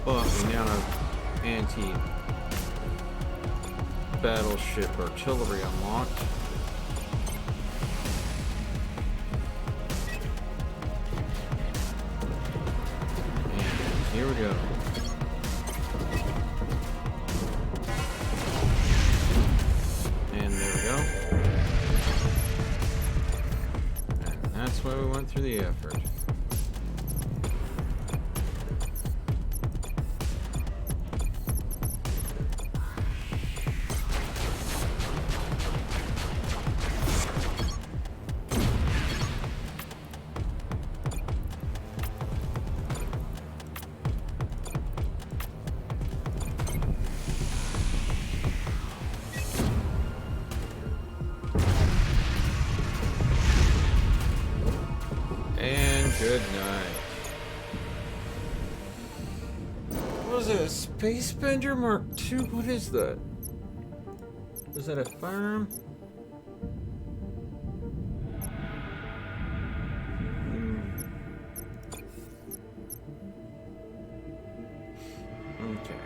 But the amount of anti-battleship artillery unlocked. And here we go. That's why we went through the effort. Good night. What was it? A Space Bender Mark II? What is that? Was that a firearm? Okay.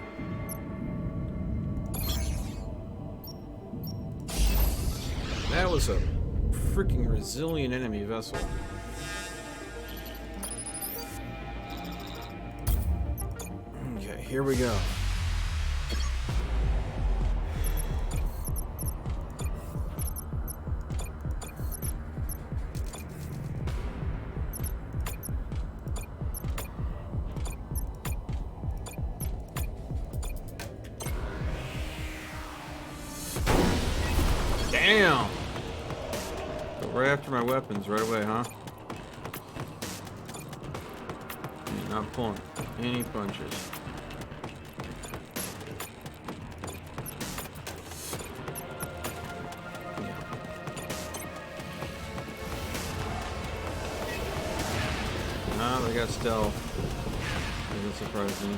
That was a freaking resilient enemy vessel. Here we go. Damn! Go right after my weapons right away, huh? Not pulling any punches. Ah, they got stealth. Doesn't surprise me.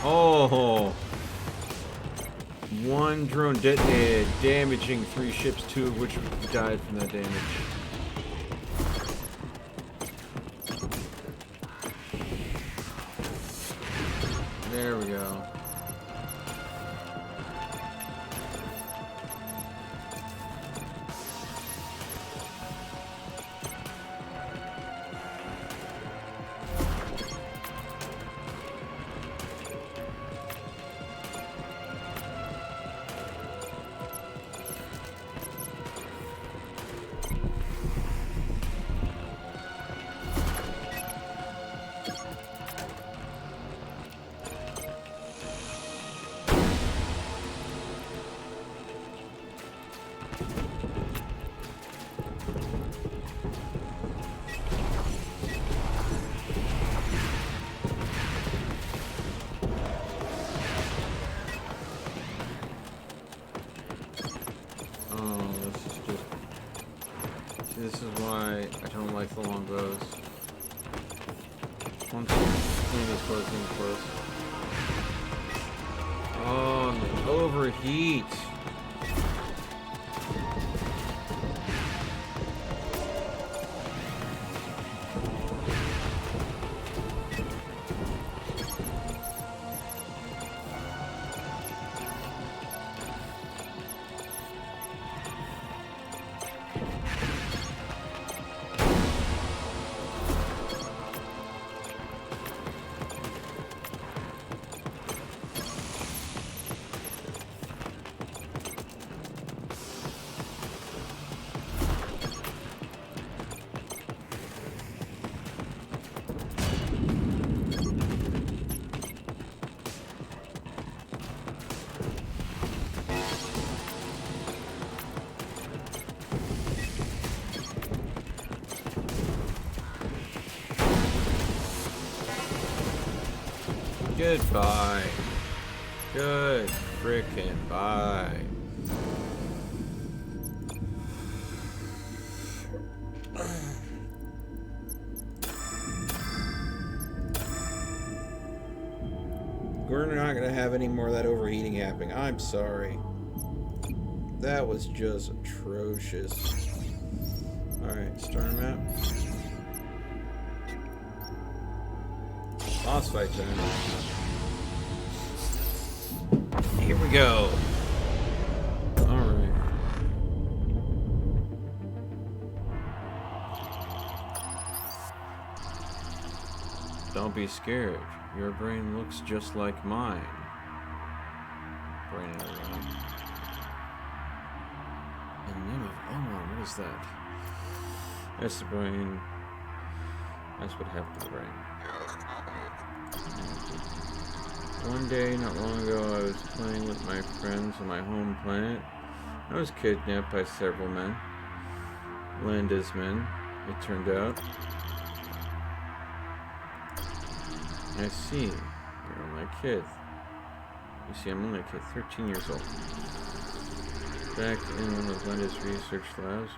Oh! One drone detonated, damaging 3 ships, 2 of which died from that damage. There we go. This is why I don't like the longbows. Once clean this close, close. Oh, the overheat. Goodbye. Good frickin' bye. We're not gonna have any more of that overheating happening. I'm sorry. That was just atrocious. Alright, star map. Boss fight time. Here we go. Alright. Don't be scared. Your brain looks just like mine. Brain in a room. In the name of Omar, what is that? That's the brain. That's what happened to the brain. One day, not long ago, I was playing with my friends on my home planet. I was kidnapped by several men. Landa's men, it turned out. I see. You're only a kid. You see, I'm only a kid, 13 years old. Back in one of Landa's research labs,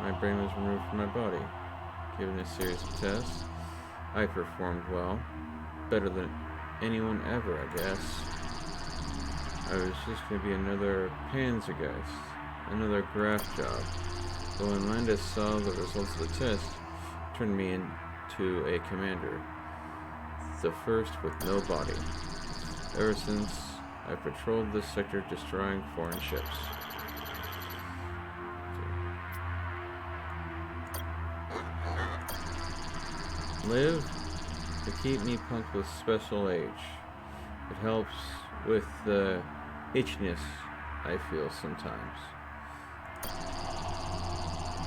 my brain was removed from my body. Given a series of tests, I performed well. Better than anyone ever, I guess. I was just going to be another Panzergeist, another graft job. But when Landis saw the results of the test, it turned me into a commander. The first with no body. Ever since, I patrolled this sector destroying foreign ships. Live to keep me pumped with special age. It helps with the itchiness I feel sometimes.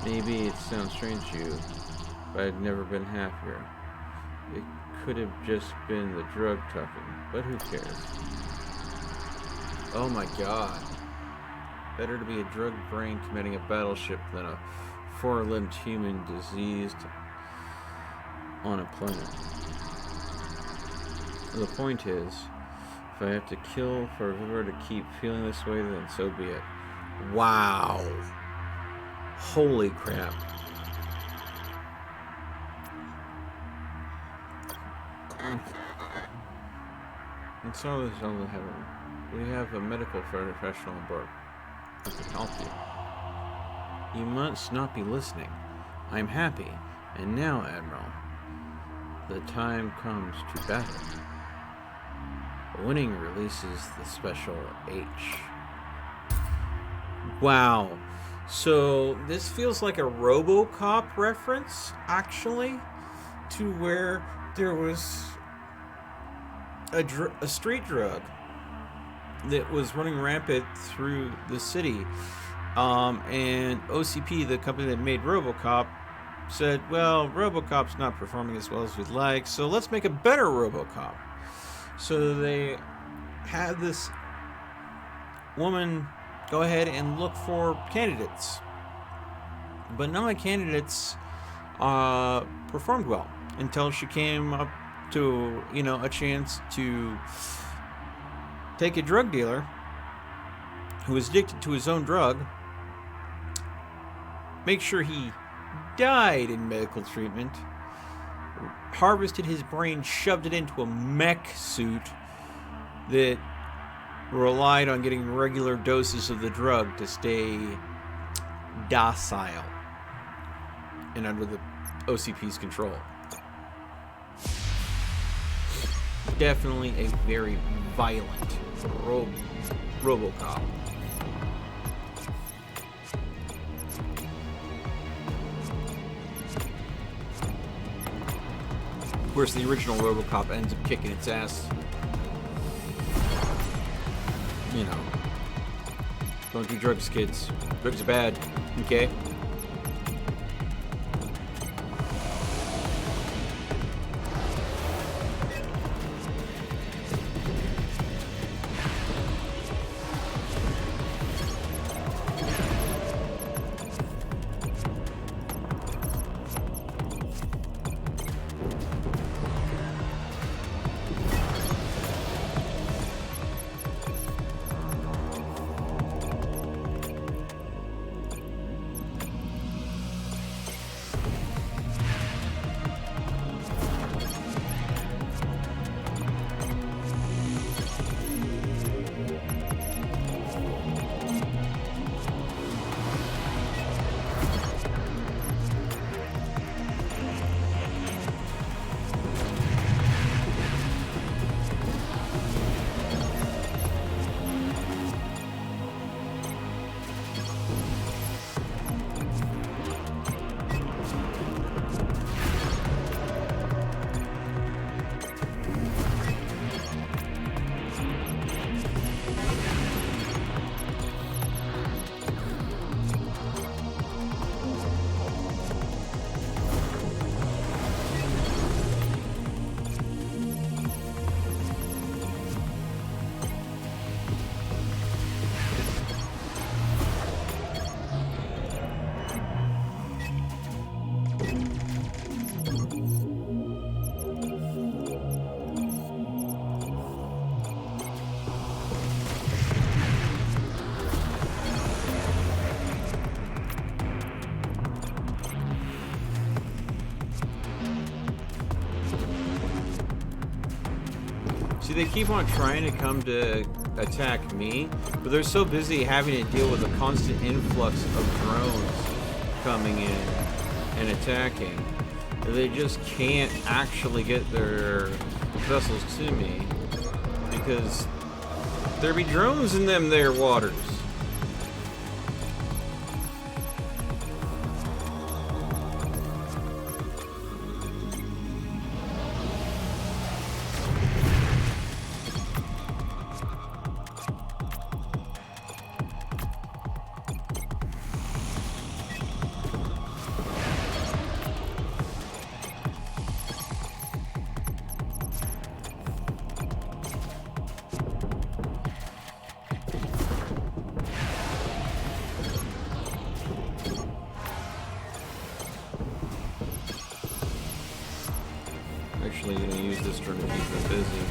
Maybe it sounds strange to you, but I've never been happier. It could have just been the drug talking, but who cares? Oh my god. Better to be a drug brain commanding a battleship than a four-limbed human diseased on a planet. The point is, if I have to kill for River to keep feeling this way, then so be it. Wow. Holy crap. And so we have a medical professional on board who can help you. You must not be listening. I'm happy. And now, Admiral, the time comes to battle. Winning releases the special H. Wow. So this feels like a RoboCop reference, actually, to where there was a street drug that was running rampant through the city. And OCP, the company that made RoboCop, said, well, RoboCop's not performing as well as we'd like, so let's make a better RoboCop. So they had this woman go ahead and look for candidates. But none of the candidates performed well until she came up to, a chance to take a drug dealer who was addicted to his own drug, make sure he died in medical treatment, harvested his brain, shoved it into a mech suit that relied on getting regular doses of the drug to stay docile and under the OCP's control. Definitely a very violent RoboCop. Of course, the original RoboCop ends up kicking its ass. Don't do drugs, kids. Drugs are bad, okay? See, they keep on trying to come to attack me, but they're so busy having to deal with a constant influx of drones coming in and attacking that they just can't actually get their vessels to me because there be drones in them there waters. Actually, going to use this turn to keep them busy.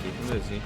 Keep them busy.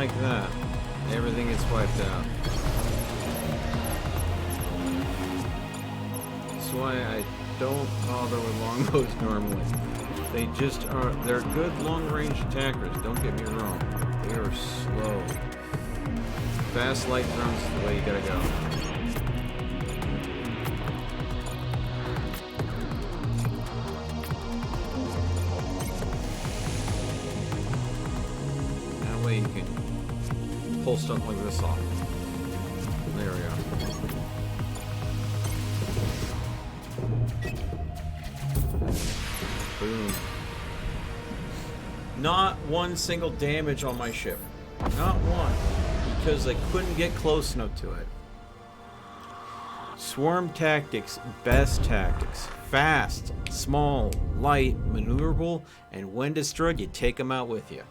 like that, everything gets wiped out. That's why I don't bother with longbows normally. They just are, they're good long-range attackers, don't get me wrong. They are slow. Fast light drones is the way you gotta go. That way you can pull stuff like this off. There we go. Boom. Not one single damage on my ship. Not one. Because I couldn't get close enough to it. Swarm tactics, best tactics. Fast, small, light, maneuverable, and when destroyed, you take them out with you.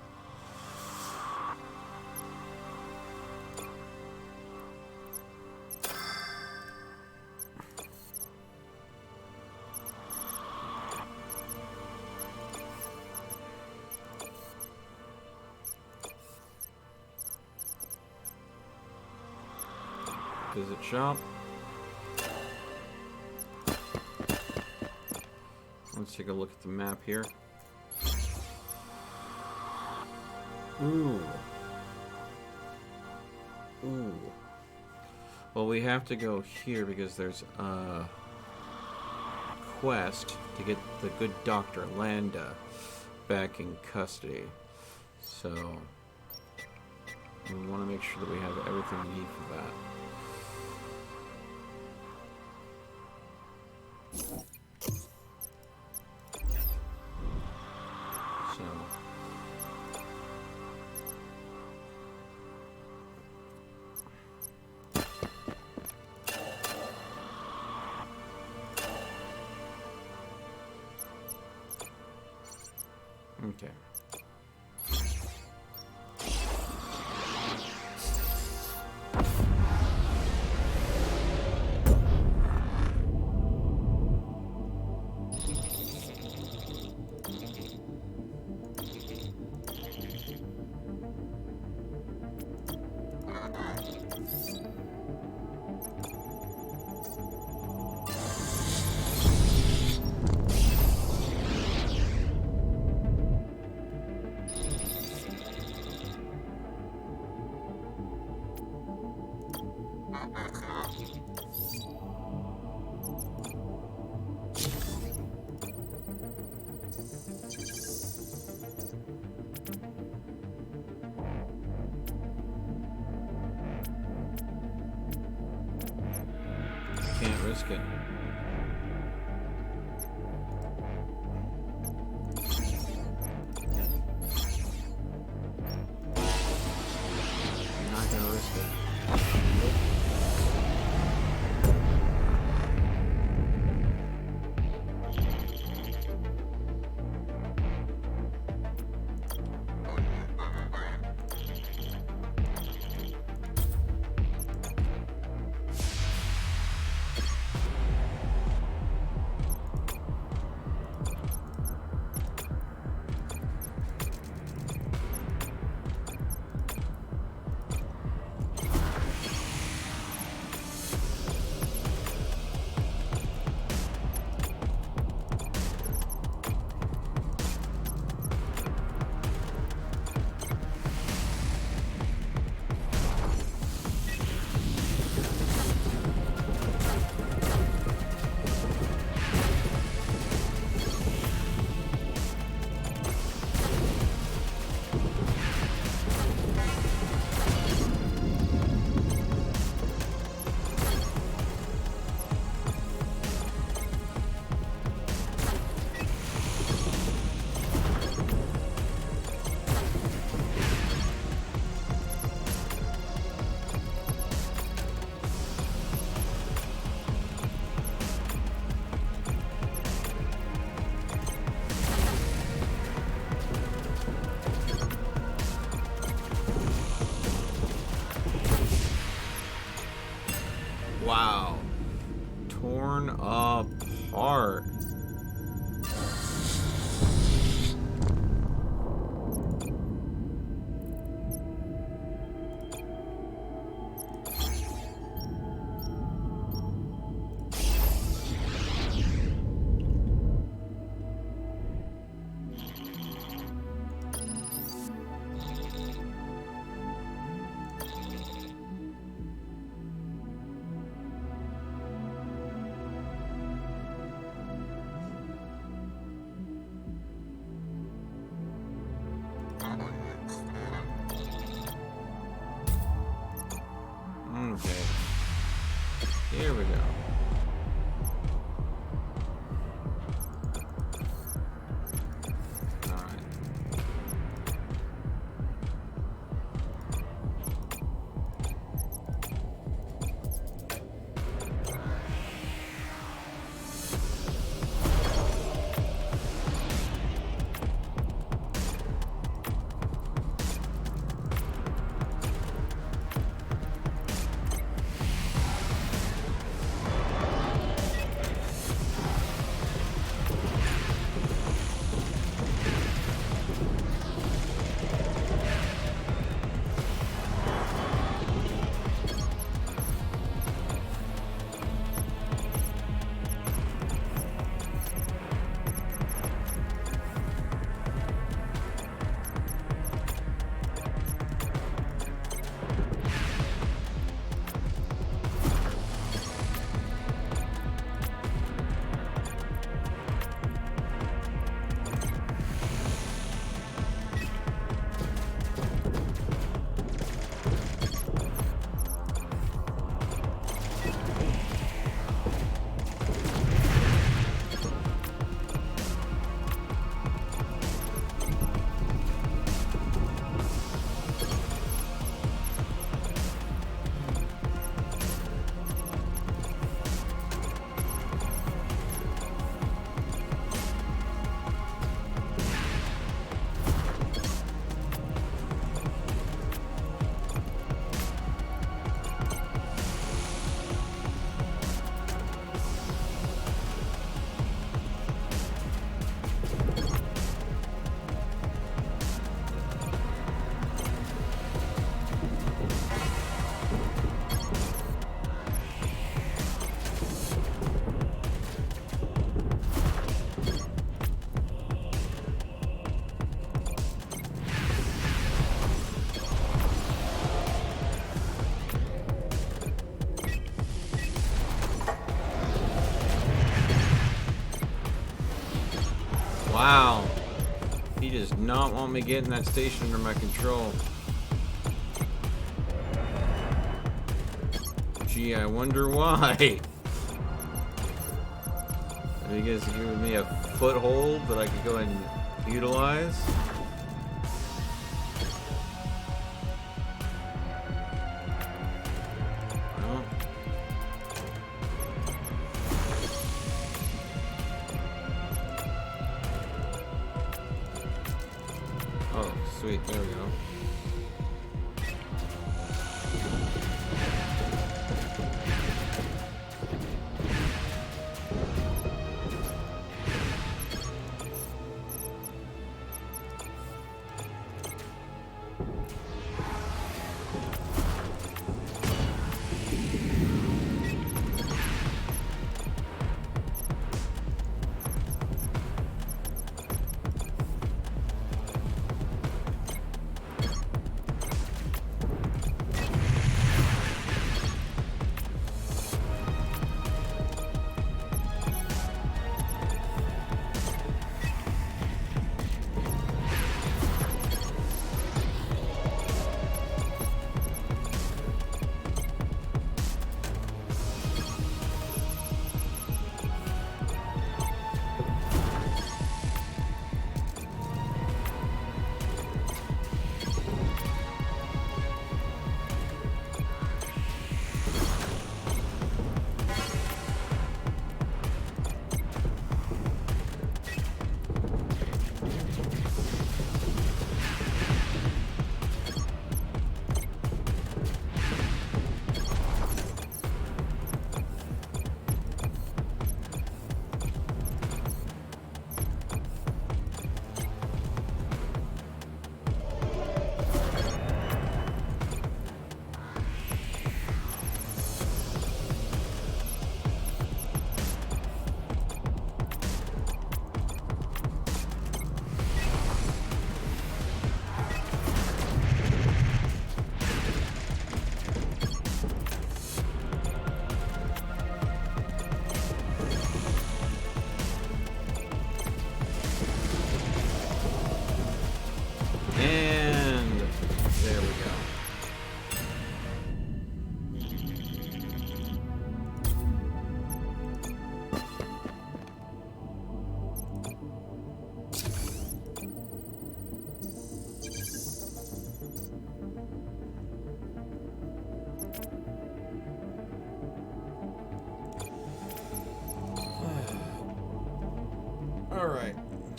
Visit shop. Let's take a look at the map here. Ooh. Ooh. Well, we have to go here because there's a quest to get the good Dr. Landa back in custody. So, we want to make sure that we have everything we need for that. Okay. Can't risk it. I'm not gonna risk it. Wow. Torn apart. Here we go. Alright. Wow. He does not want me getting that station under my control. Gee, I wonder why. Are you guys giving me a foothold that I could go and utilize? Well. Oh, sweet. There we go.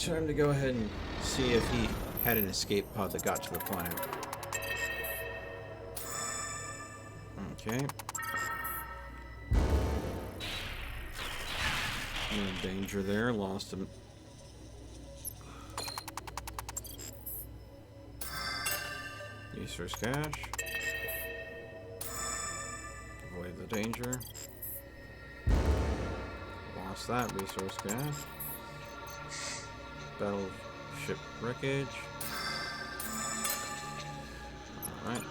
time to go ahead and see if he had an escape pod that got to the planet. Okay. No danger there. Lost him. Resource cache. Avoid the danger. Lost that resource cache. Battleship wreckage. Alright.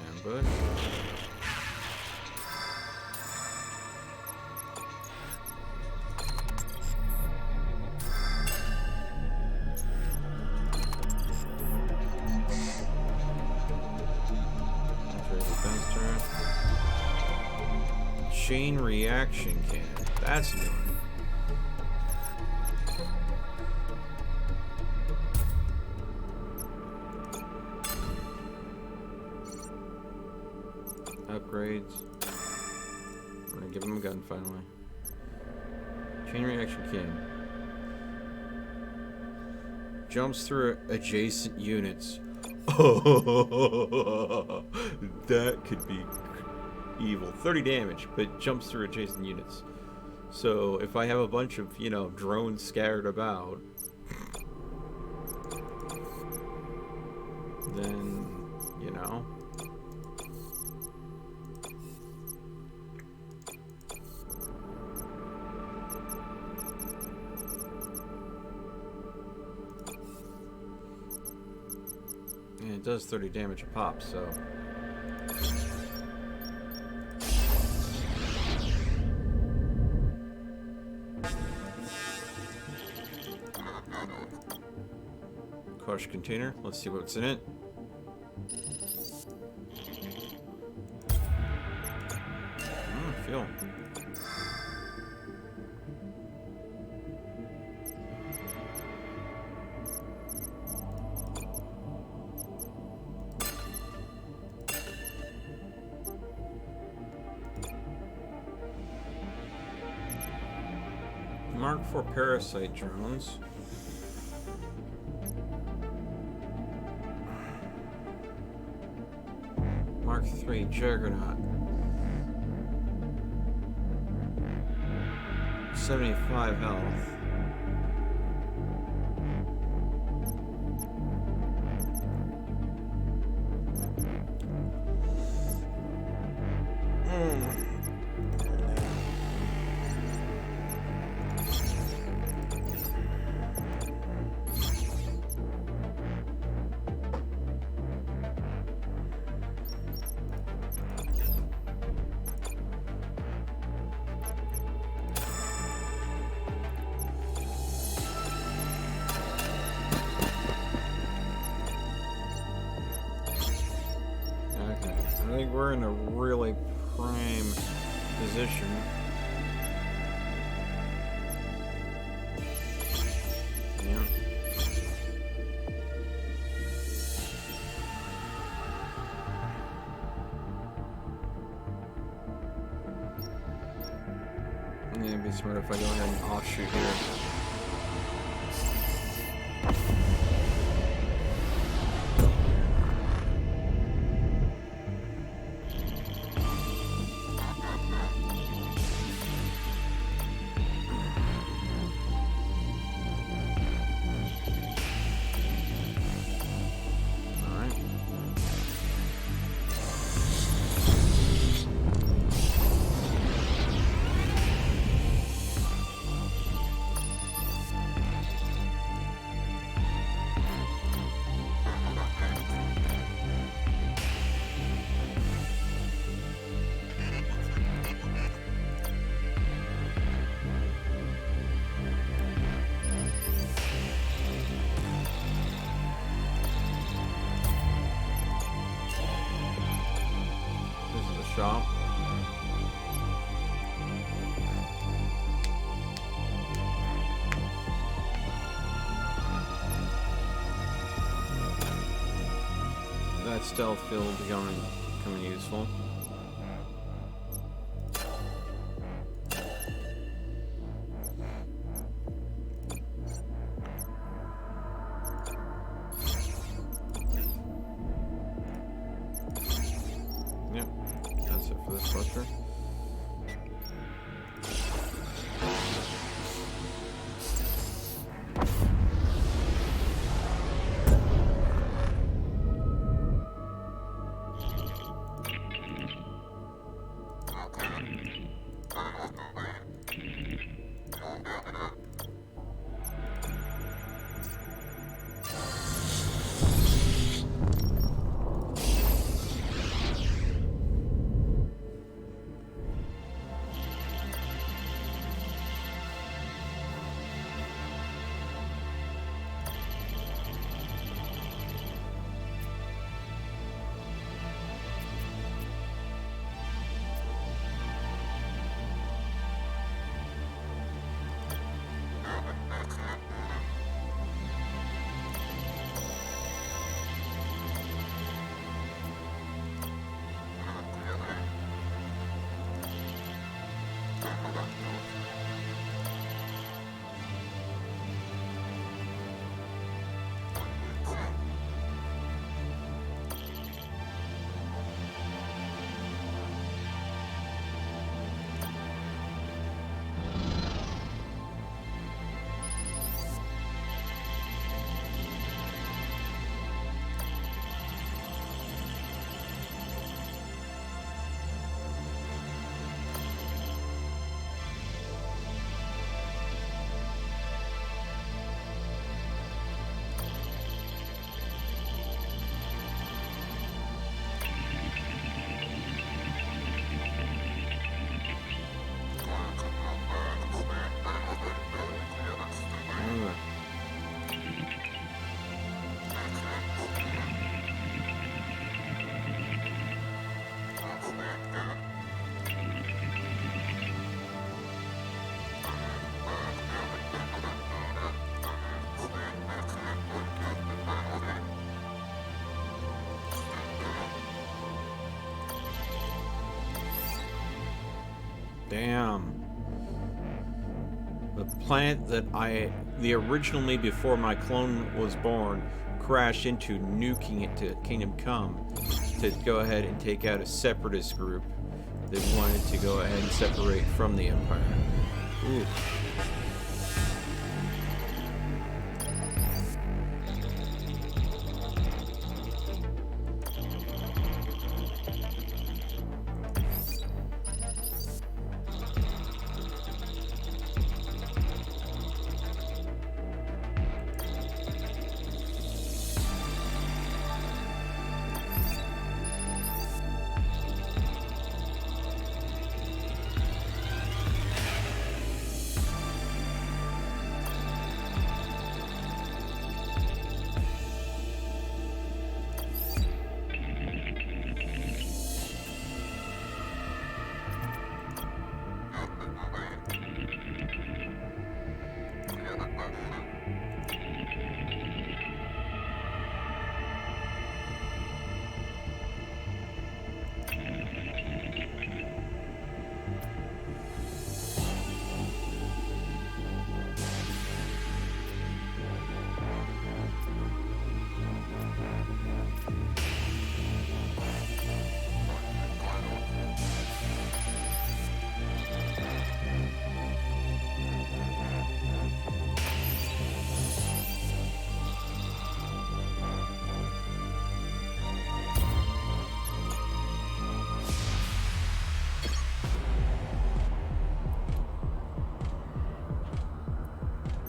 Ambush. Chain reaction cannon. That's new. Upgrades. We're gonna give him a gun finally. Chain reaction cannon. Jumps through adjacent units. Oh, that could be evil. 30 damage, but jumps through adjacent units. So if I have a bunch of, you know, drones scattered about, then, you know. And it does 30 damage a pop, so. Crush container. Let's see what's in it. Fuel. Mark IV parasite drones. Mark III Juggernaut. 75 health. I think we're in a really prime position. Yeah. It'd be smart if I go ahead and offshoot here. Shop. That stealth field becoming useful. cluster. Damn. The planet that the original me before my clone was born, crashed into, nuking it to Kingdom Come to go ahead and take out a separatist group that wanted to go ahead and separate from the Empire. Ooh.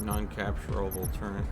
Non-capturable turret.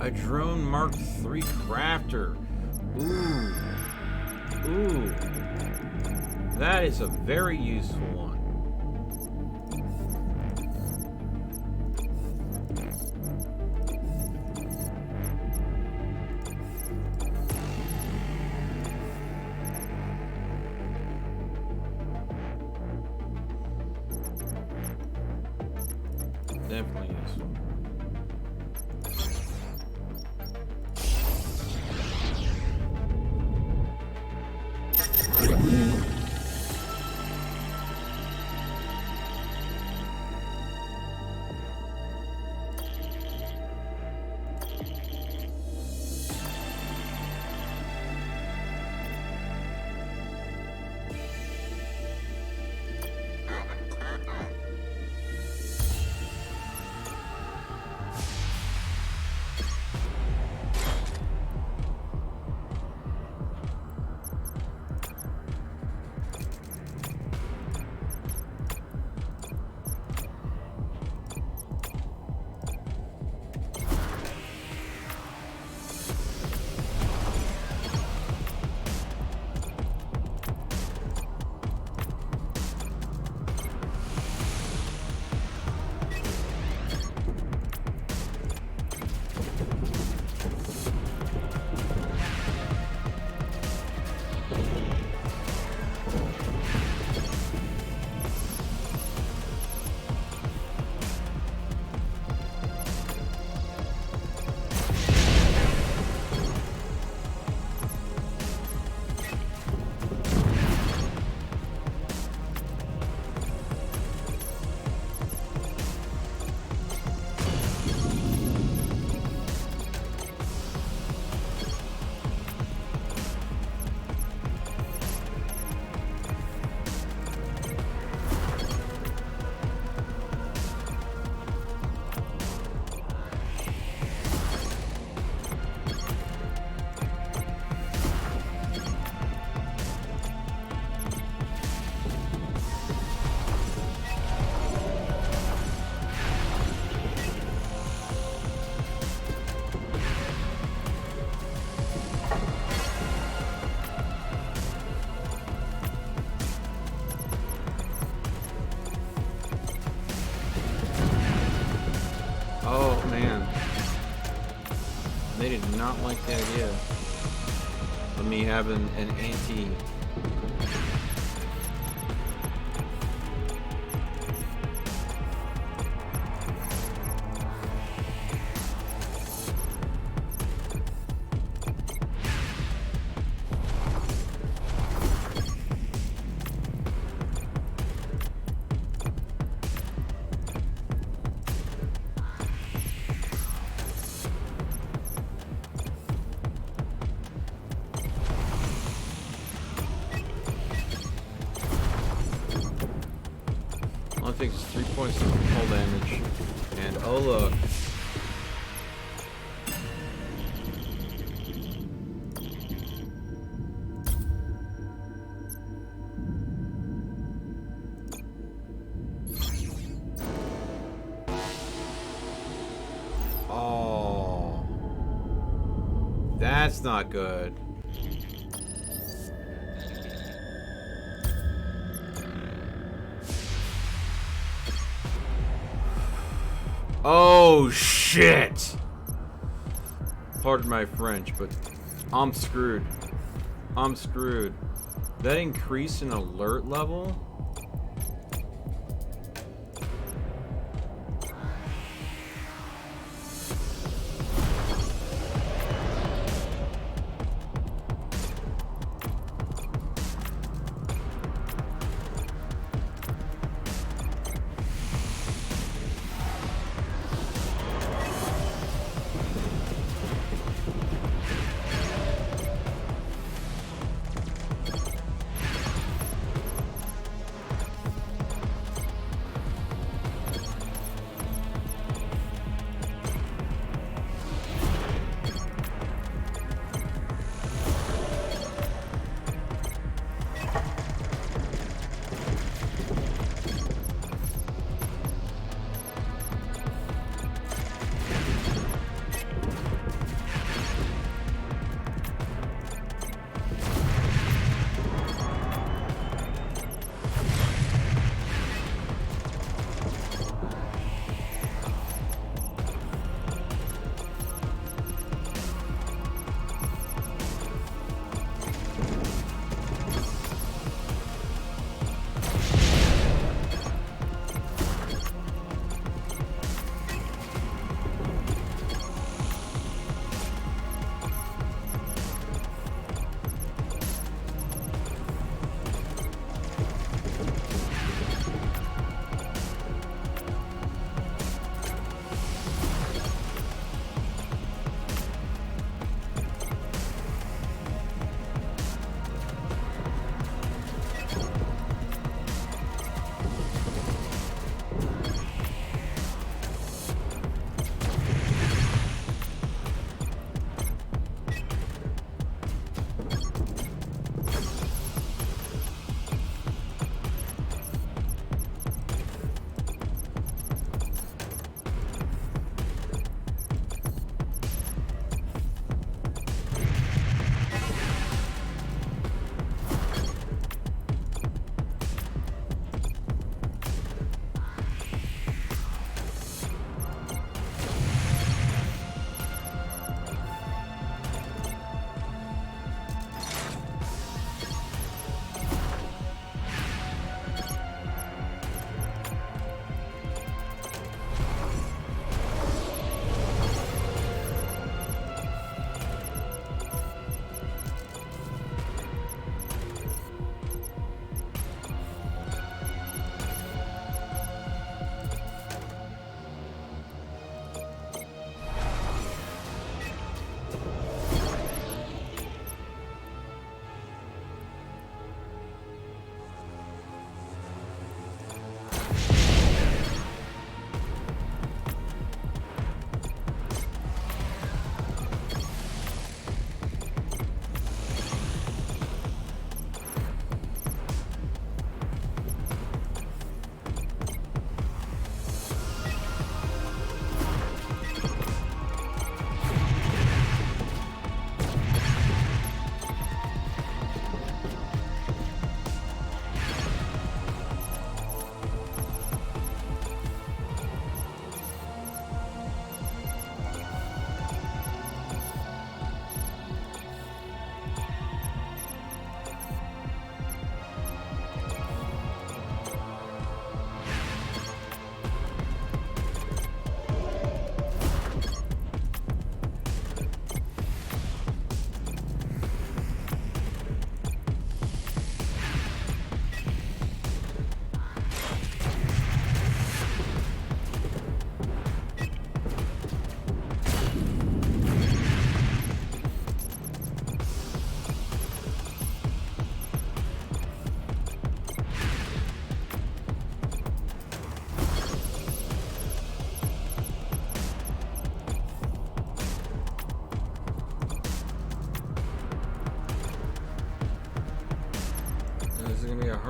A drone Mark III crafter. Ooh. Ooh. That is a very useful one. Definitely useful. Oh man, they did not like the idea of me having an anti. Only takes 3 points of hull damage. And oh look. Oh. That's not good. Oh shit! Pardon my French, but I'm screwed. I'm screwed. That increase in alert level?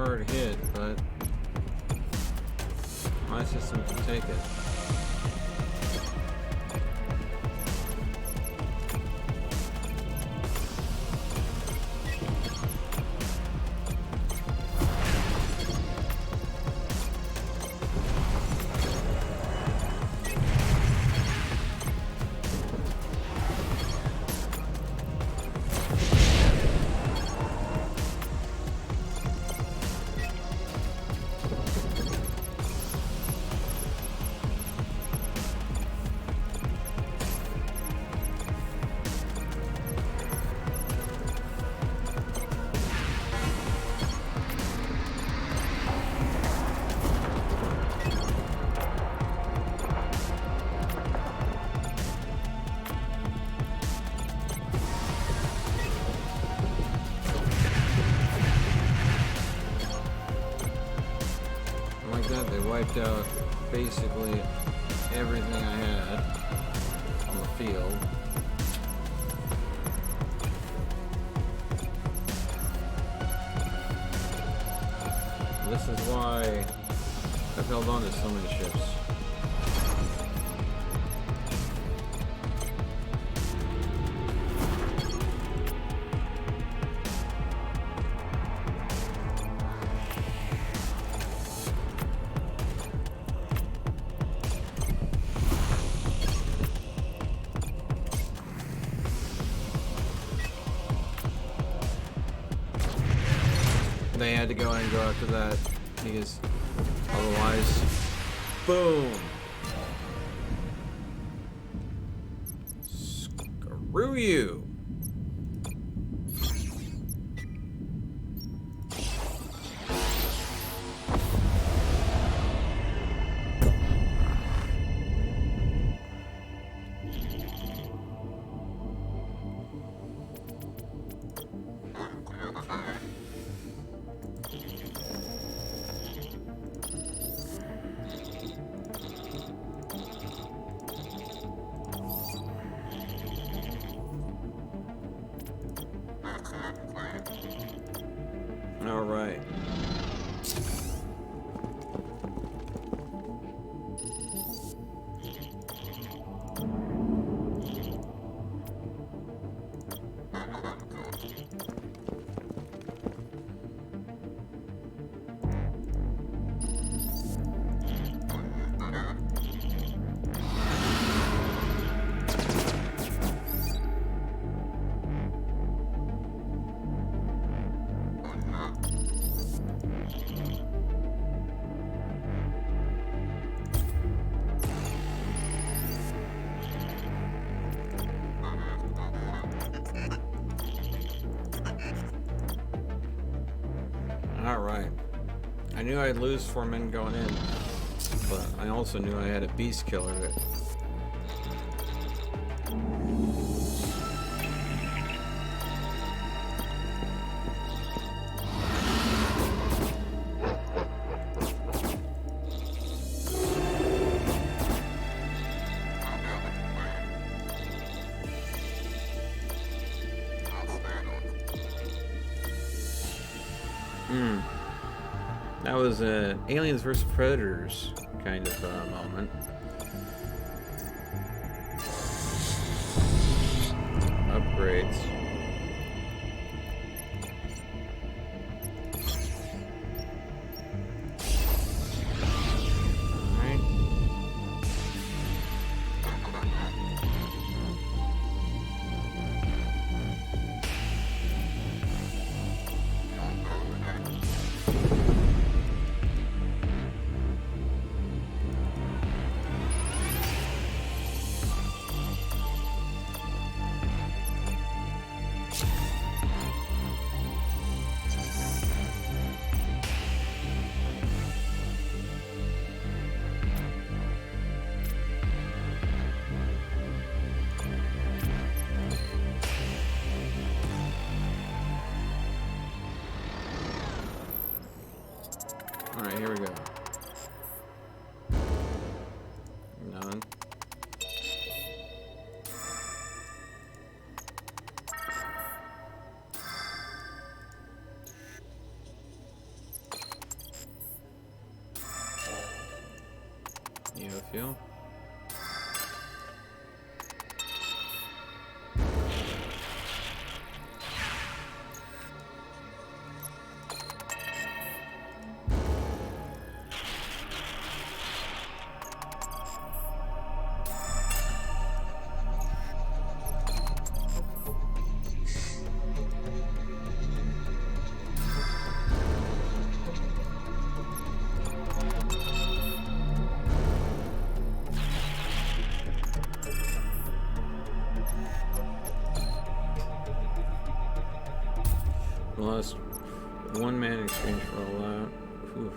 hard hit, but my system can take it. They wiped out basically everything I had on the field. This is why I've held on to so many ships. They had to go and go after that because otherwise, boom! Screw you! All right. Alright. I knew I'd lose 4 men going in, but I also knew I had a beast killer that that was a Aliens vs. Predators kind of moment. Upgrades. Alright, here we go. None. You have a feel? Lost 1 man in exchange for a lot. Whew.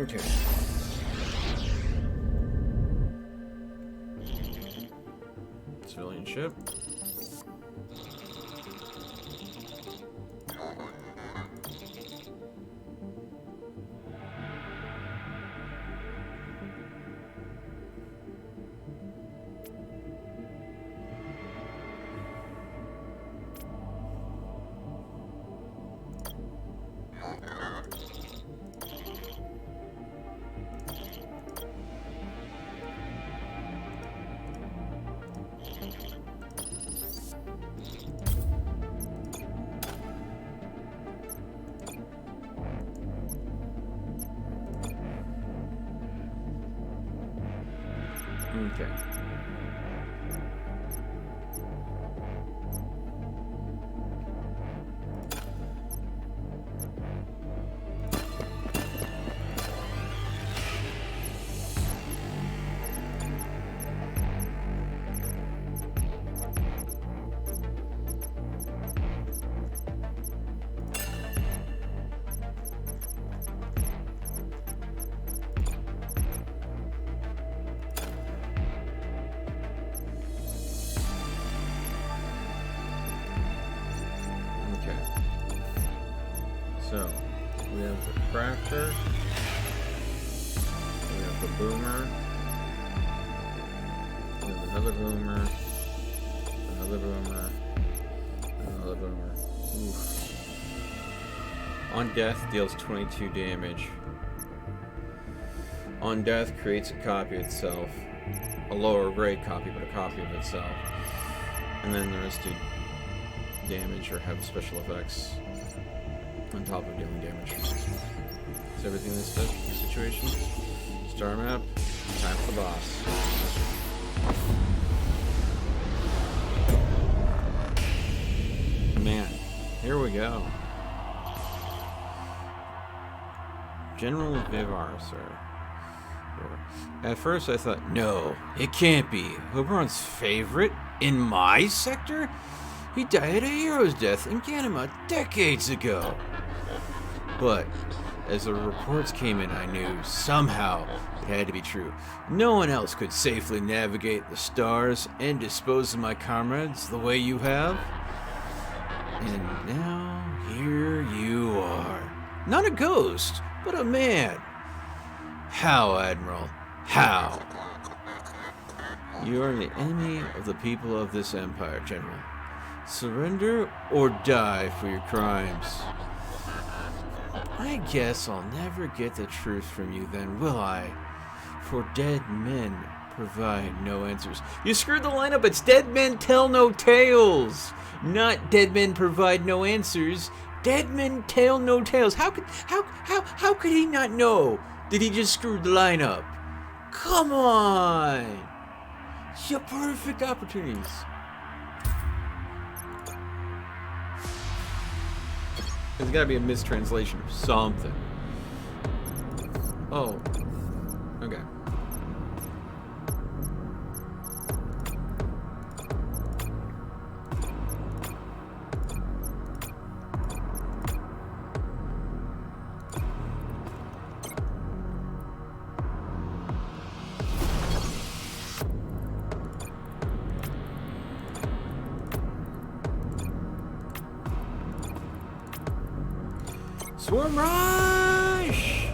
Okay. Civilian ship. Okay. Okay. So, we have the crafter, we have the boomer, we have another boomer, another boomer, another boomer. Oof. On death deals 22 damage. On death creates a copy of itself. A lower grade copy, but a copy of itself. And then the rest do damage or have special effects on top of dealing damage. Is everything in this situation? Star map. Time for the boss. Man, here we go. General Vivar, sir. At first I thought, no, it can't be. Oberon's favorite in my sector? He died a hero's death in Ganima decades ago. But as the reports came in, I knew somehow it had to be true. No one else could safely navigate the stars and dispose of my comrades the way you have. And now here you are. Not a ghost, but a man. How, Admiral? How? You are the enemy of the people of this empire, General. Surrender or die for your crimes. I guess I'll never get the truth from you then, will I? For dead men provide no answers. You screwed the lineup. It's dead men tell no tales. Not dead men provide no answers. Dead men tell no tales. How could he not know that he just screwed the lineup? Come on. It's your perfect opportunities. There's gotta be a mistranslation of something. Oh. Okay. Swarm rush!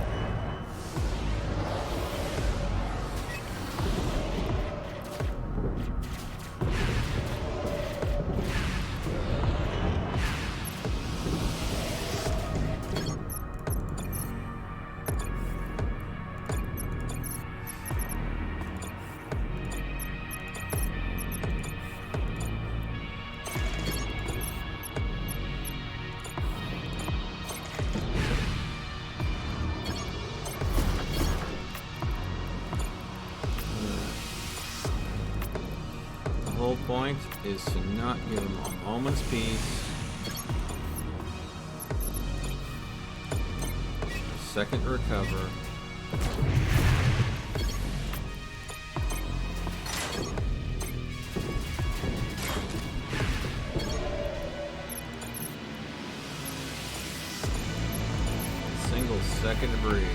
point is to not give him a moment's peace. Second to recover. Single second to breathe.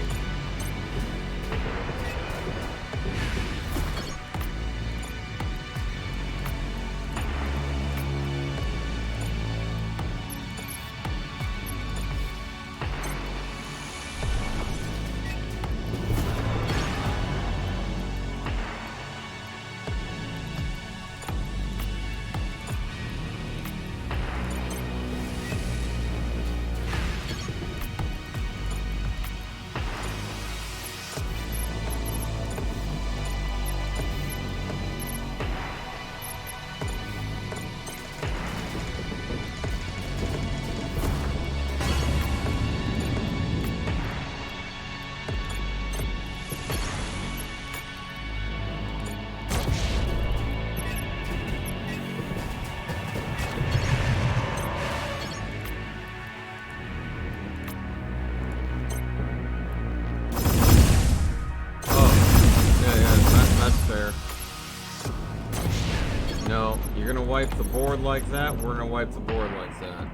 No, you're gonna wipe the board like that, we're gonna wipe the board like that.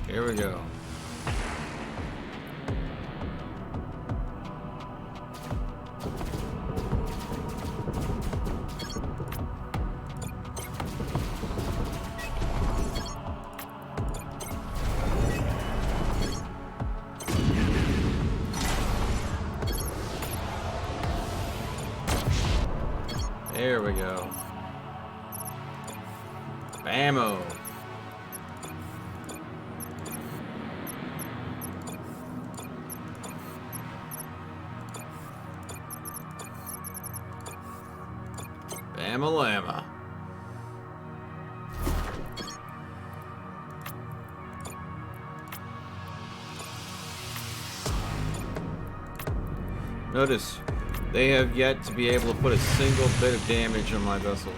Here we go. There we go. Bammo. Bama-lama. Notice, they have yet to be able to put a single bit of damage on my vessels.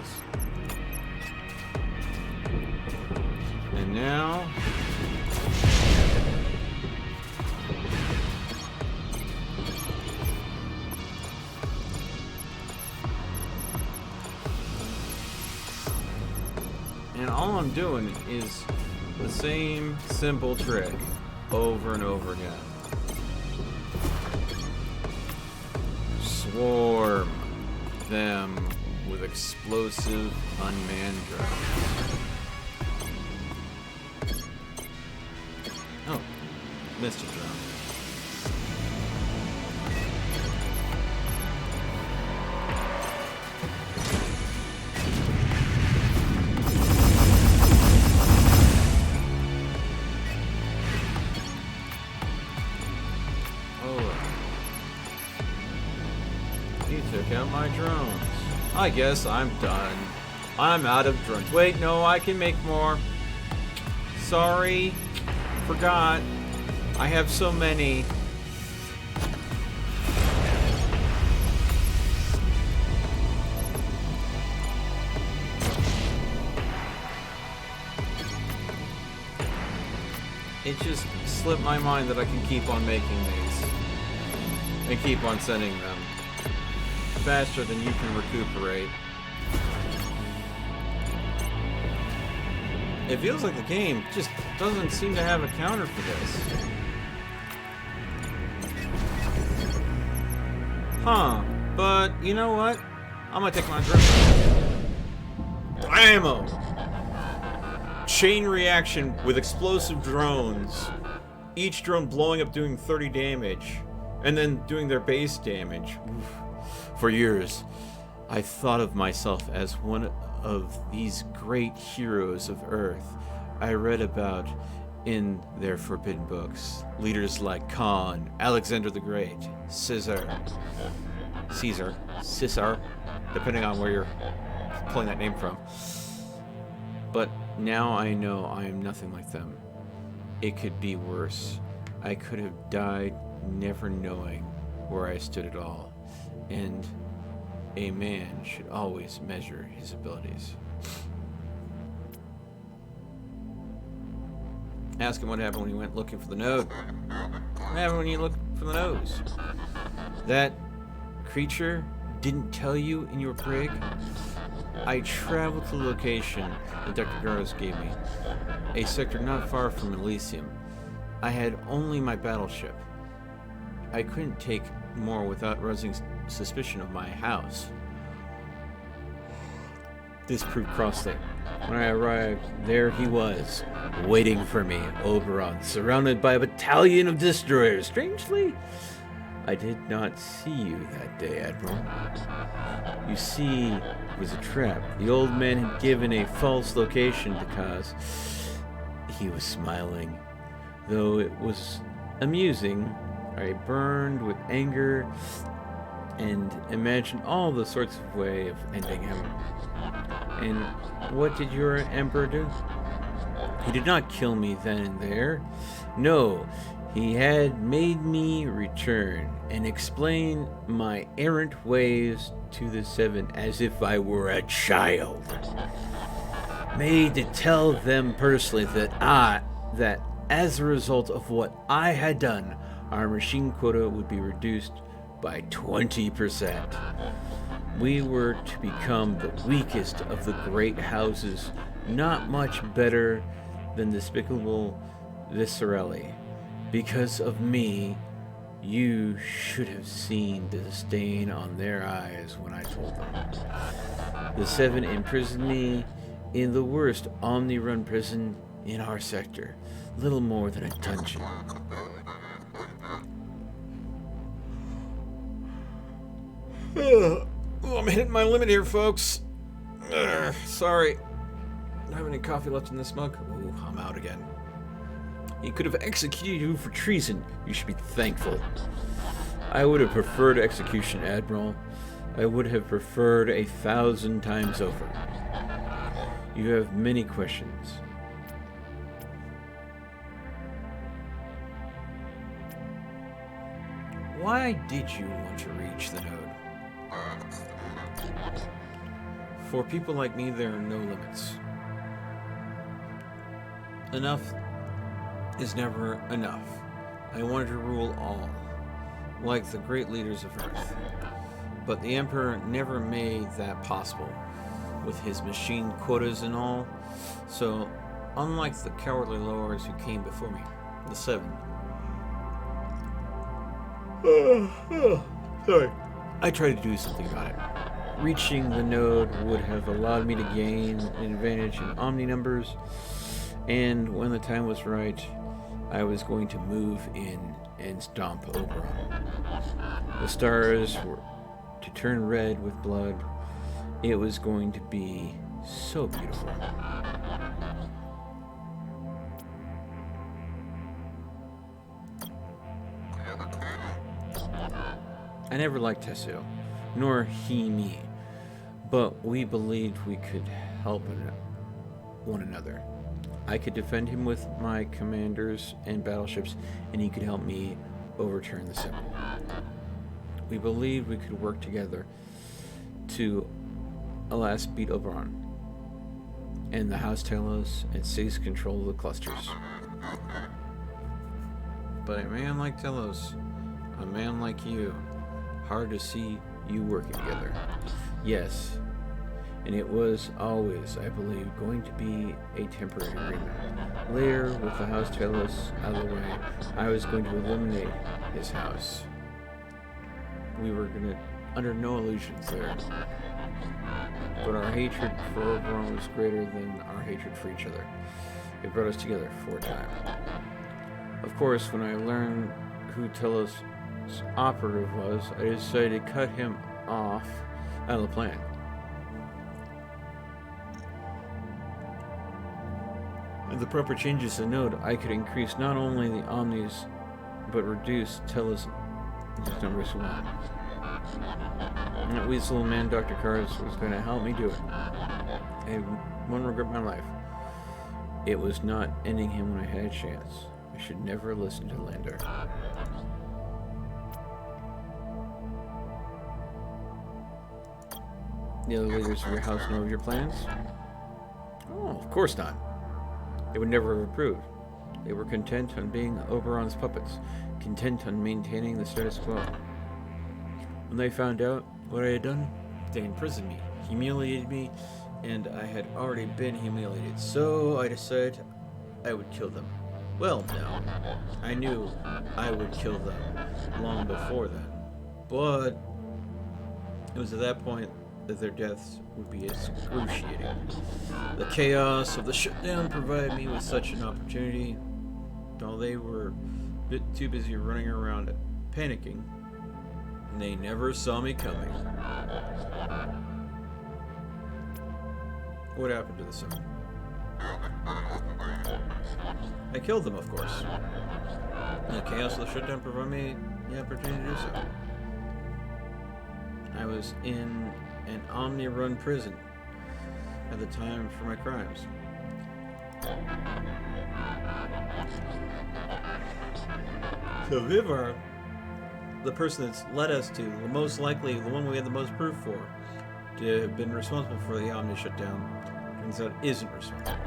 And now... and all I'm doing is the same simple trick over and over again. Swarm them with explosive unmanned drones. Oh, missed a drone. You took out my drones. I guess I'm done. I'm out of drones. Wait, no, I can make more. Sorry. Forgot. I have so many. It just slipped my mind that I can keep on making these. And keep on sending them. Faster than you can recuperate. It feels like the game just doesn't seem to have a counter for this. Huh. But you know what? I'm gonna take my drone. Blammo! Chain reaction with explosive drones. Each drone blowing up doing 30 damage. And then doing their base damage. Oof. For years, I thought of myself as one of these great heroes of Earth. I read about in their forbidden books. Leaders like Khan, Alexander the Great, Caesar, depending on where you're pulling that name from. But now I know I am nothing like them. It could be worse. I could have died never knowing where I stood at all. And a man should always measure his abilities. Ask him what happened when he went looking for the node. What happened when you looked for the nose? That creature didn't tell you in your brig? I traveled to the location that Dr. Garros gave me, a sector not far from Elysium. I had only my battleship. I couldn't take more without rousing suspicion of my house. This proved costly. When I arrived, there he was, waiting for me, Oberon, surrounded by a battalion of destroyers. Strangely, I did not see you that day, Admiral. You see, it was a trap. The old man had given a false location to Kaz. He was smiling. Though it was amusing, I burned with anger and imagined all the sorts of way of ending him. And what did your emperor do? He did not kill me then and there. No, he had made me return and explain my errant ways to the Seven as if I were a child. Made to tell them personally that as a result of what I had done, our machine quota would be reduced by 20%. We were to become the weakest of the great houses, not much better than despicable Viscerelli. Because of me, you should have seen the disdain on their eyes when I told them. The Seven imprisoned me in the worst Omni-run prison in our sector, little more than a dungeon. I'm hitting my limit here, folks. Sorry. Don't have any coffee left in this mug. Ooh, I'm out again. He could have executed you for treason. You should be thankful. I would have preferred execution, Admiral. I would have preferred 1,000 times over. You have many questions. Why did you want to reach the node? For people like me, there are no limits. Enough is never enough. I wanted to rule all, like the great leaders of Earth. But the Emperor never made that possible, with his machine quotas and all. So, unlike the cowardly lords who came before me, the Seven. Sorry. I tried to do something about it. Reaching the node would have allowed me to gain an advantage in Omni numbers, and when the time was right, I was going to move in and stomp Oberon. The stars were to turn red with blood. It was going to be so beautiful. I never liked Tessu, nor he me, but we believed we could help one another. I could defend him with my commanders and battleships, and he could help me overturn the Seven. We believed we could work together to, alas, beat Oberon and the House Telos and seize control of the clusters. But a man like Telos, a man like you, hard to see you working together. Yes, and it was always, I believe, going to be a temporary agreement. Later, with the House Telos out of the way, I was going to eliminate his house. We were going to, under no illusions there. But our hatred for Oberon was greater than our hatred for each other. It brought us together for a time. Of course, when I learned who Telos' operative was, I decided to cut him off out of the plan. With the proper changes to Node, I could increase not only the omnis, but reduce Tella's number as well. And that weasel man, Dr. Cars, was going to help me do it. I had one regret in my life. It was not ending him when I had a chance. I should never listen to Lander. The other leaders of your house know of your plans? Oh, of course not. They would never have approved. They were content on being Oberon's puppets, content on maintaining the status quo. When they found out what I had done, they imprisoned me, humiliated me, and I had already been humiliated, so I decided I would kill them. Well, no. I knew I would kill them long before then, but it was at that point that their deaths would be excruciating. The chaos of the shutdown provided me with such an opportunity. While they were a bit too busy running around panicking, they never saw me coming. What happened to the sun? I killed them, of course. The chaos of the shutdown provided me the opportunity to do so. I was in an Omni-run prison at the time for my crimes. So Vivar, the person that's led us to, the most likely, the one we had the most proof for, to have been responsible for the Omni shutdown, turns out isn't responsible.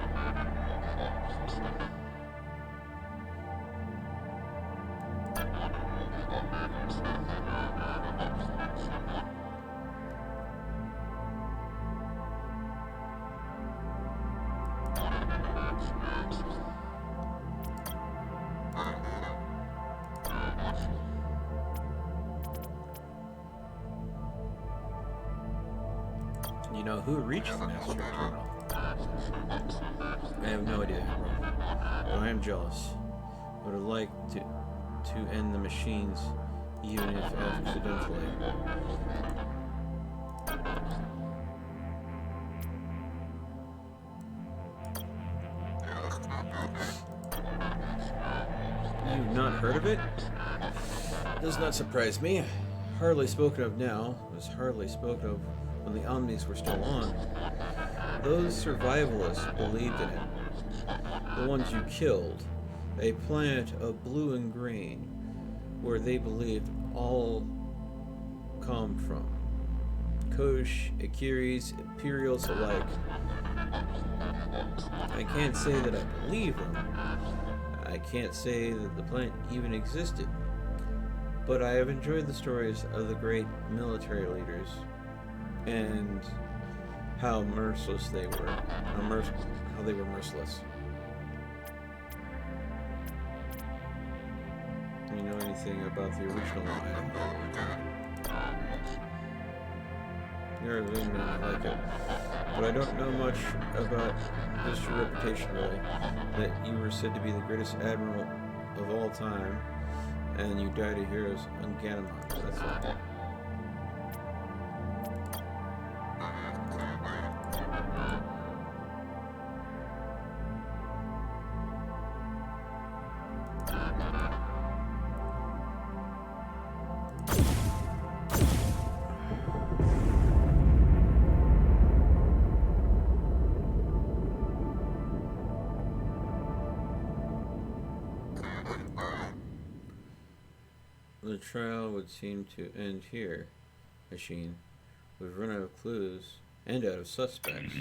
You know who reached the master terminal? I have no idea, but I am jealous. I would have liked to end the machines, even if accidentally. You've not heard of it? Does not surprise me. Hardly spoken of now. It was hardly spoken of when the Omnis were still on. Those survivalists believed in it. The ones you killed. A planet of blue and green, where they believed all come from. Kosh, Akiris, Imperials alike. I can't say that I believe them. I can't say that the planet even existed. But I have enjoyed the stories of the great military leaders and how merciless they were. How they were merciless. You know anything about the original line? You're a lean man, I like it. But I don't know much about just your reputation, really. That you were said to be the greatest admiral of all time, and you died a hero's on Ganymede. That's all. The trial would seem to end here, Machine. We've run out of clues and out of suspects.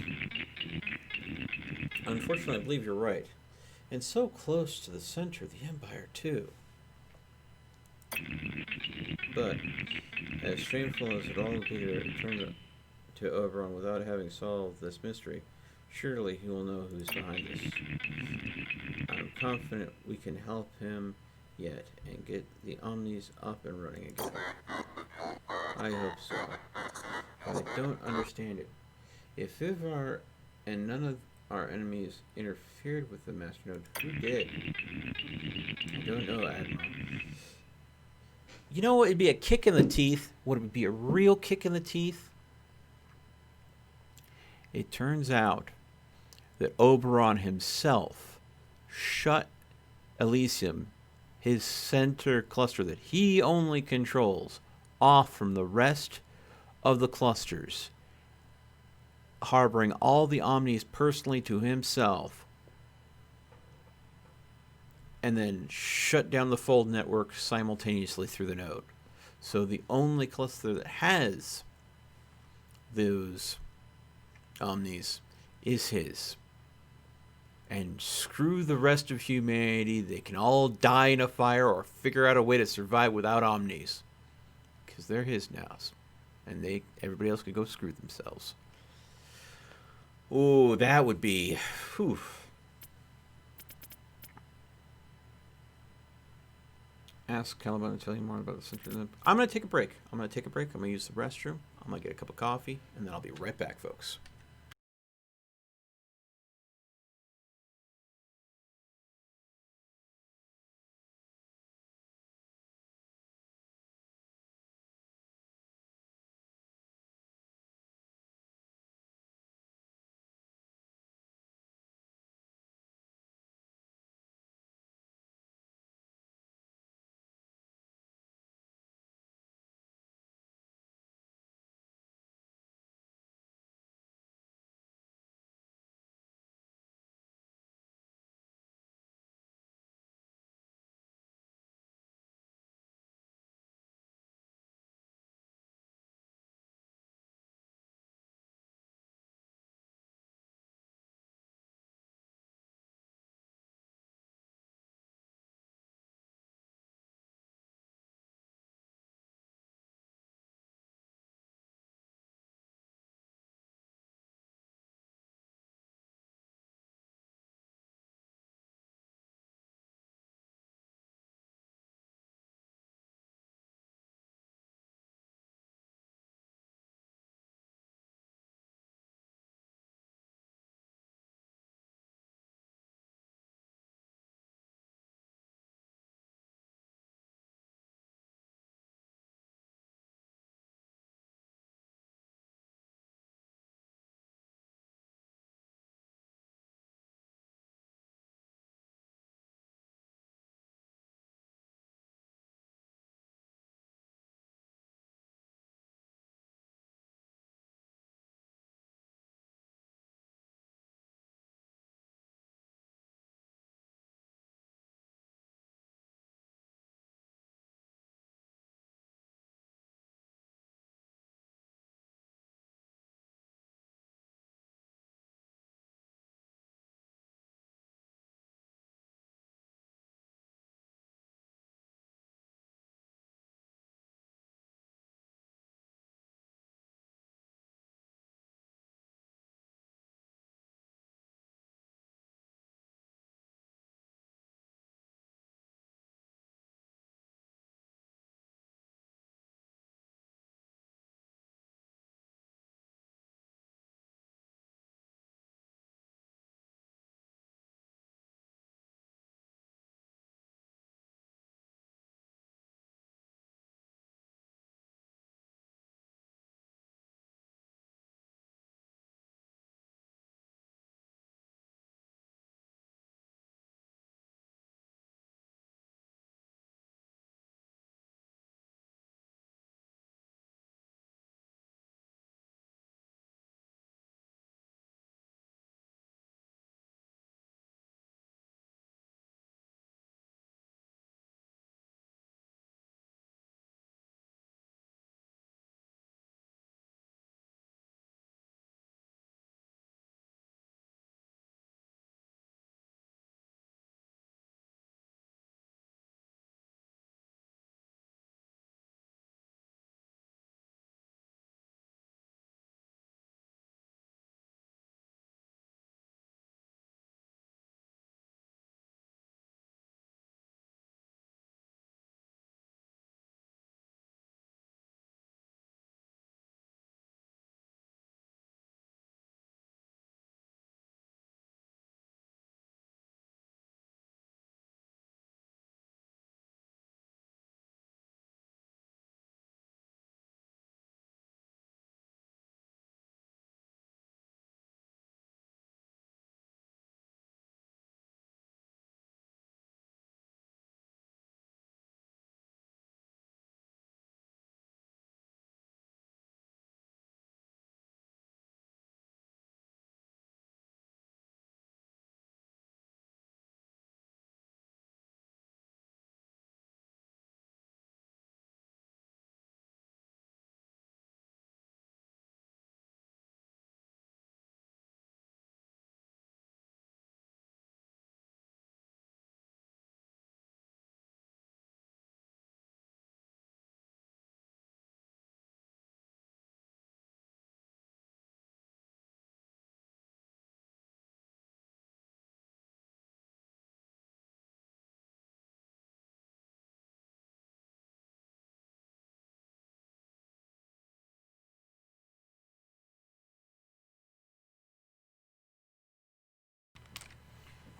Unfortunately, I believe you're right. And so close to the center of the Empire, too. But, as shameful as it all would be to return to Oberon without having solved this mystery, surely he will know who's behind this. I'm confident we can help him yet and get the Omnis up and running again. I hope so. But I don't understand it. If Vivar and none of our enemies interfered with the Master Node, who did? I don't know, Admiral. You know what would be a kick in the teeth? What would be a real kick in the teeth? It turns out that Oberon himself shut Elysium, his center cluster that he only controls, off from the rest of the clusters, harboring all the Omnis personally to himself, and then shut down the fold network simultaneously through the node. So the only cluster that has those Omnis is his. And screw the rest of humanity. They can all die in a fire or figure out a way to survive without Omnis. Because they're his now. And everybody else could go screw themselves. Oh, that would be... Whew. Ask Caliban to tell you more about the Central. I'm going to take a break. I'm going to use the restroom. I'm going to get a cup of coffee. And then I'll be right back, folks.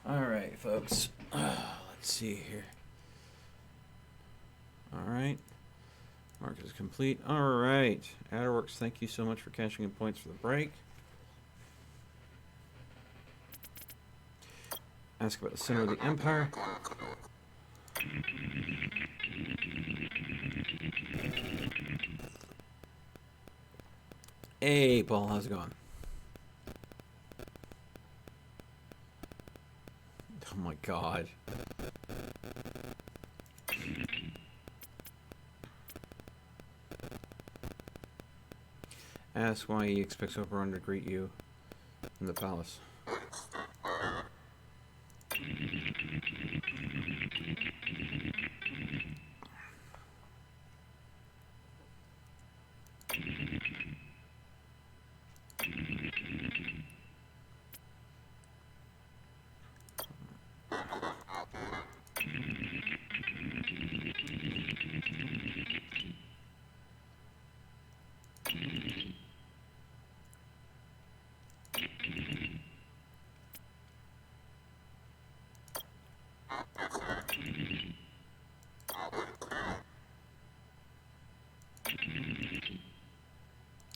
Alright, folks. Let's see here. Alright. Mark is complete. Alright. Adderworks, thank you so much for cashing in points for the break. Ask about the center of the empire. Hey, Paul, how's it going? Oh my god. Ask why he expects Oberon to greet you in the palace.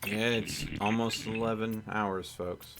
Yeah, it's almost 11 hours, folks.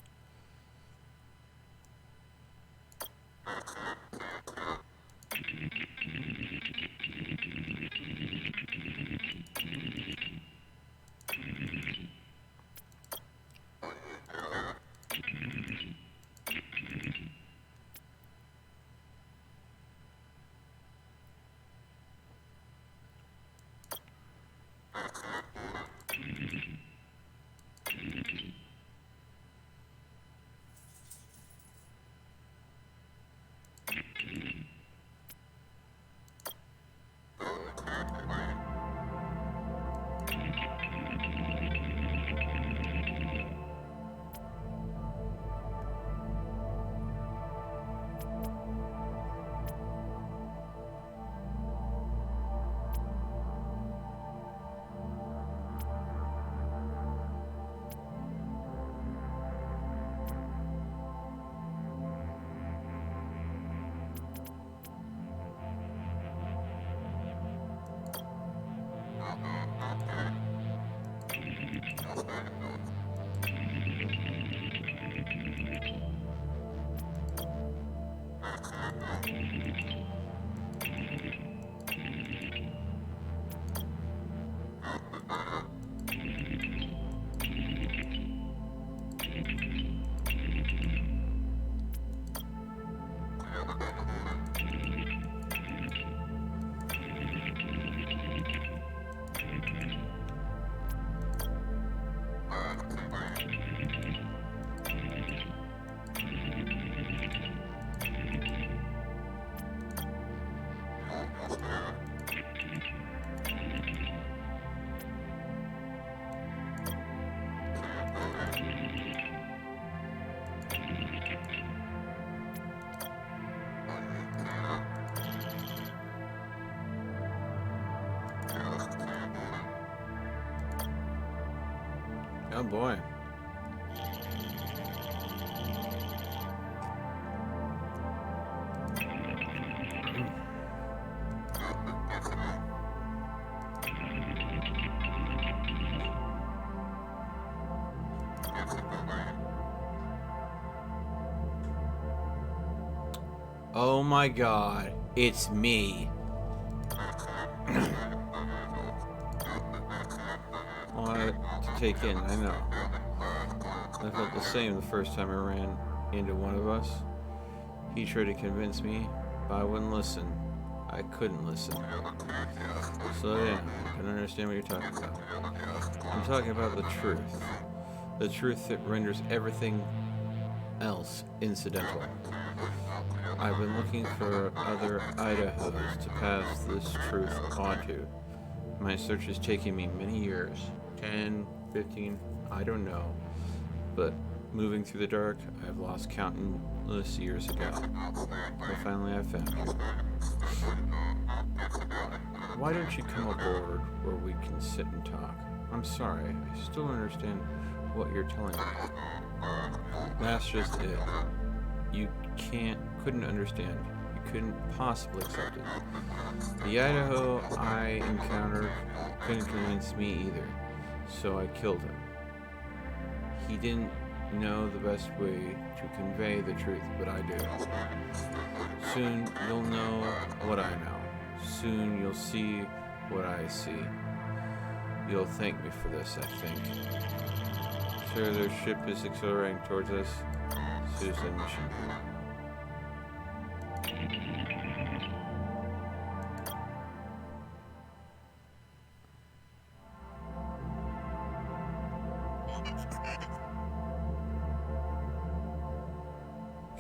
Oh boy. Oh my god, it's me. A lot to take in, I know. I felt the same the first time I ran into one of us. He tried to convince me, but I wouldn't listen. I couldn't listen. Slow down. I can understand what you're talking about. I'm talking about the truth. The truth that renders everything else incidental. I've been looking for other Idahos to pass this truth onto. My search is taking me many years. 10, 15, I don't know. But moving through the dark, I've lost countless years ago. But finally I found you. Why don't you come aboard where we can sit and talk? I'm sorry, I still don't understand what you're telling me. That's just it. You can't couldn't understand. You couldn't possibly accept it. The Idaho I encountered couldn't convince me either, so I killed him. He didn't know the best way to convey the truth, but I do. Soon you'll know what I know. Soon you'll see what I see. You'll thank me for this, I think. Sir, their ship is accelerating towards us. Suicide mission.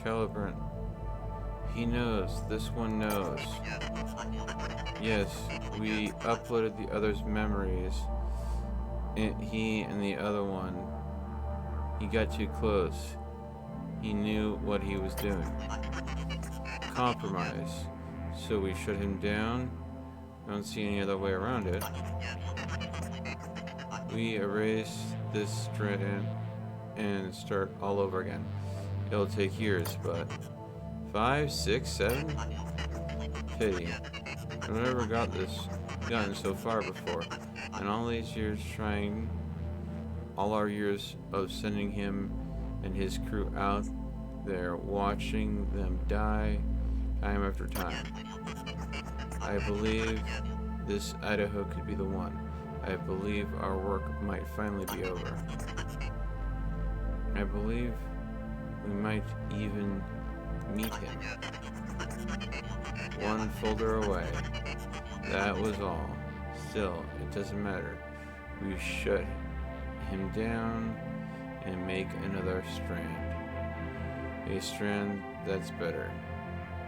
Calibrant. He knows. This one knows. Yes, we uploaded the other's memories. He and the other one. He got too close. He knew what he was doing. Compromise. So we shut him down. I don't see any other way around it. We erase this strand and start all over again. It'll take years, but 5, 6, 7? Pity. I've never gotten so far before. And all these years trying, all our years of sending him and his crew out there, watching them die time after time. I believe this Idaho could be the one. I believe our work might finally be over. I believe we might even meet him. One folder away. That was all. Still, it doesn't matter. We shut him down and make another strand. A strand that's better.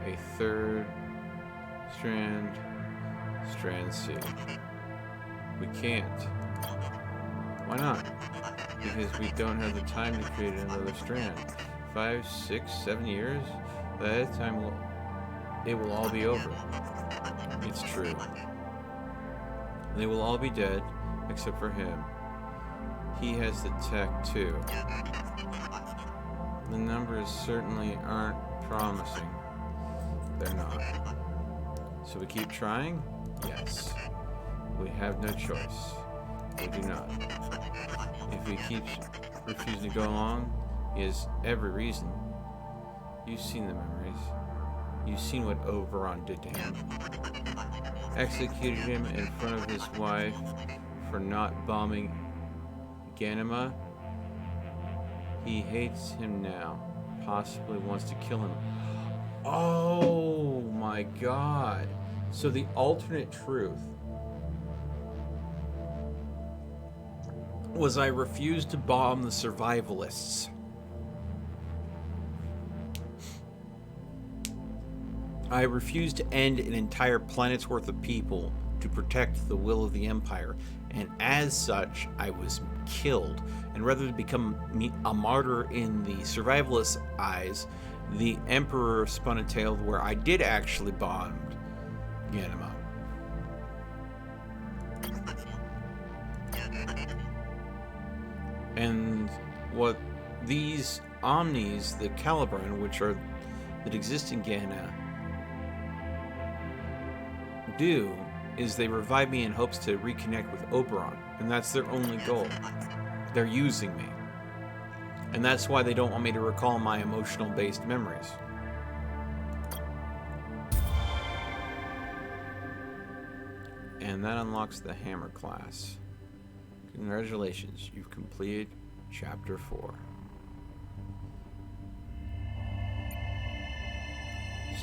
A third strand. Strand C. We can't. Why not? Because we don't have the time to create another strand. 5, 6, 7 years? By that time, it will all be over. It's true. They will all be dead, except for him. He has the tech, too. The numbers certainly aren't promising. They're not. So we keep trying? Yes. We have no choice. We do not. If he keeps refusing to go along, he has every reason. You've seen the memories. You've seen what Oberon did to him. Executed him in front of his wife for not bombing Ganima. He hates him now. Possibly wants to kill him. Oh my god. So the alternate truth was I refused to bomb the survivalists. I refused to end an entire planet's worth of people to protect the will of the Empire, and as such, I was killed. And rather than become a martyr in the survivalists' eyes, the Emperor spun a tale where I did actually bomb Ganima. And what these Omnis, the Caliban, which are that exist in Gehenna, do is they revive me in hopes to reconnect with Oberon, and that's their only goal. They're using me. And that's why they don't want me to recall my emotional-based memories. And that unlocks the Hammer class. Congratulations, you've completed Chapter 4.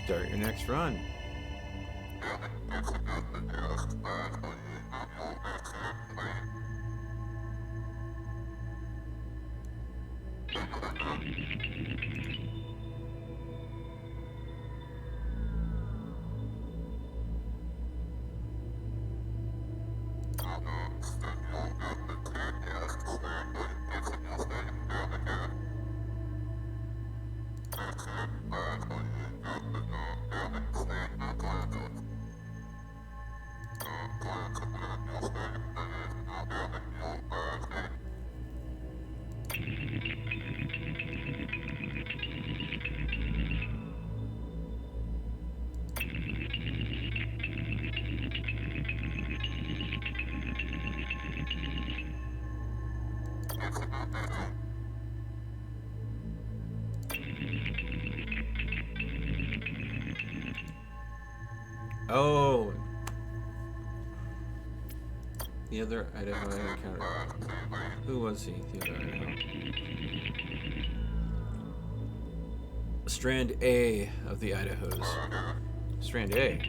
Start your next run. Oh! The other Idaho I encountered. Who was he, the other Idaho? Strand A of the Idahos. Strand A?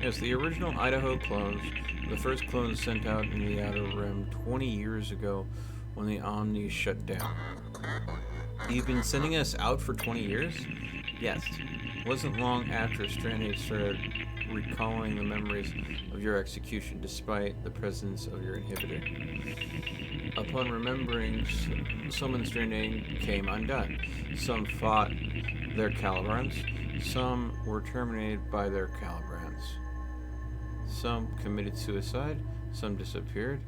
Yes, the original Idaho clones, the first clones sent out in the Outer Rim 20 years ago when the Omnis shut down. You've been sending us out for 20 years? Yes. It wasn't long after Strand A started recalling the memories of your execution despite the presence of your inhibitor. Upon remembering, some in Strand A came undone. Some fought their Calibrans. Some were terminated by their Calibrans. Some committed suicide. Some disappeared.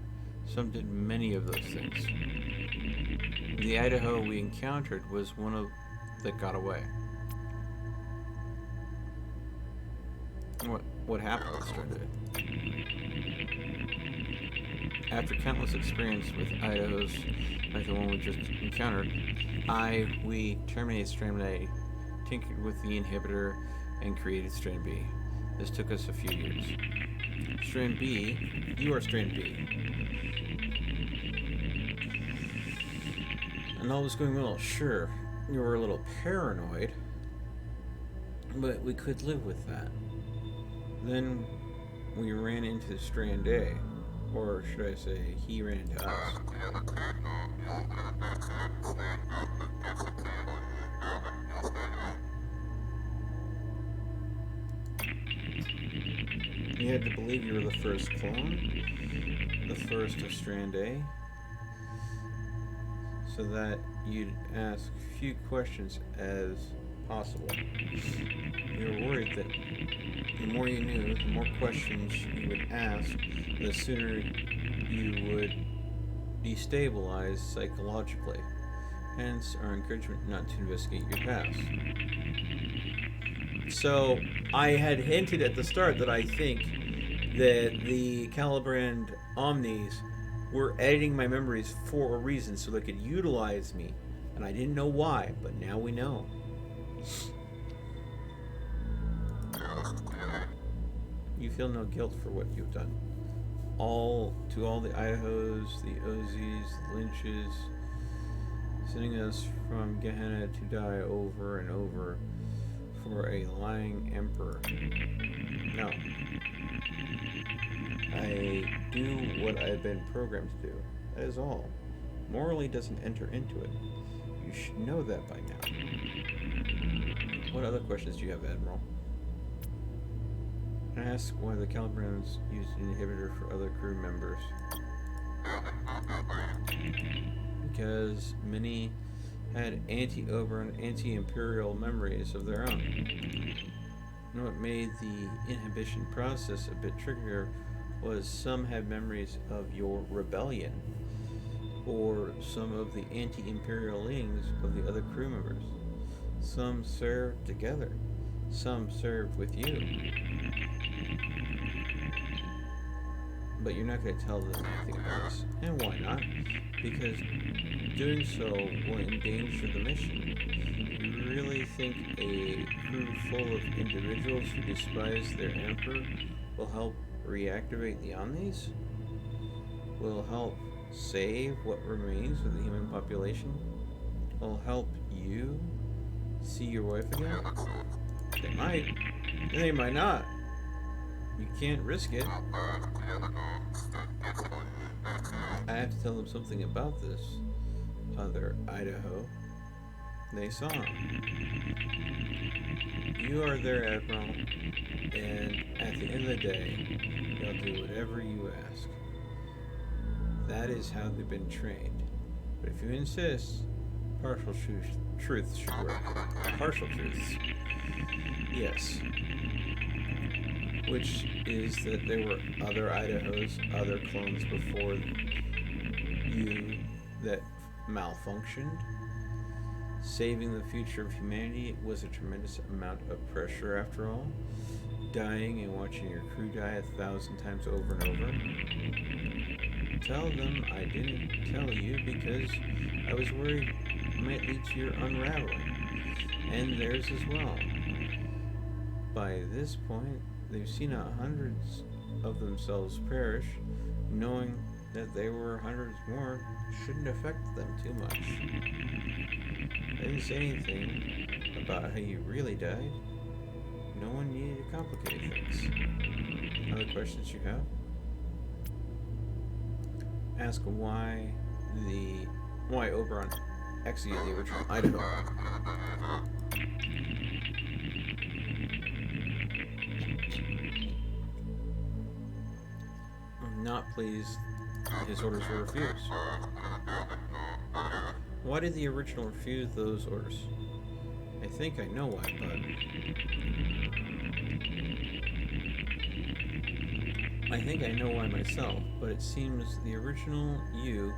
Some did many of those things. The Idaho we encountered was one of that got away. What happened with Strand A? After countless experience with Idahos, like the one we just encountered, we terminated Strand A, tinkered with the inhibitor, and created Strand B. This took us a few years. Strand B, you are Strand B. And all was going well. Sure, you were a little paranoid, but we could live with that. Then we ran into Strand A, or should I say, he ran into us. You had to believe you were the first clone, the first of Strand A, so that you'd ask few questions as possible. You were worried that the more you knew, the more questions you would ask, the sooner you would destabilize psychologically. Hence, our encouragement not to investigate your past. So, I had hinted at the start that I think that the Calibrand Omnis were editing my memories for a reason, so they could utilize me. And I didn't know why, but now we know. You feel no guilt for what you've done. To all the Idahos, the Ozzies, the Lynches, sending us from Gehenna to die over and over for a lying emperor. No. I do what I've been programmed to do. That is all. Morally doesn't enter into it. You should know that by now. What other questions do you have, Admiral? Ask why the Calibrans used an inhibitor for other crew members. Because many had anti-Oberon, anti-Imperial memories of their own. And what made the inhibition process a bit trickier was some had memories of your rebellion, or some of the anti-Imperial leanings of the other crew members. Some served together, some served with you. But you're not going to tell them anything about this. And why not? Because doing so will endanger the mission. You really think a crew full of individuals who despise their emperor will help reactivate the Omnis? Will help save what remains of the human population? Will help you see your wife again? They might. And they might not. You can't risk it. I have to tell them something about this other Idaho. They saw him. You are their admiral, and at the end of the day, they'll do whatever you ask. That is how they've been trained. But if you insist, partial truths should work. Partial truths. Yes. Which is that there were other Idahos, other clones before you that malfunctioned. Saving the future of humanity was a tremendous amount of pressure after all. Dying and watching your crew die 1,000 times over and over. Tell them I didn't tell you because I was worried it might lead to your unraveling. And theirs as well. By this point, they've seen hundreds of themselves perish, knowing that they were hundreds more shouldn't affect them too much. They didn't say anything about how you really died. No one needed to complicate things. Other questions you have? Ask why Oberon executed the original Idaho. I'm not pleased his orders were refused. Why did the original refuse those orders? I think I know why, but I think I know why myself, but it seems the original you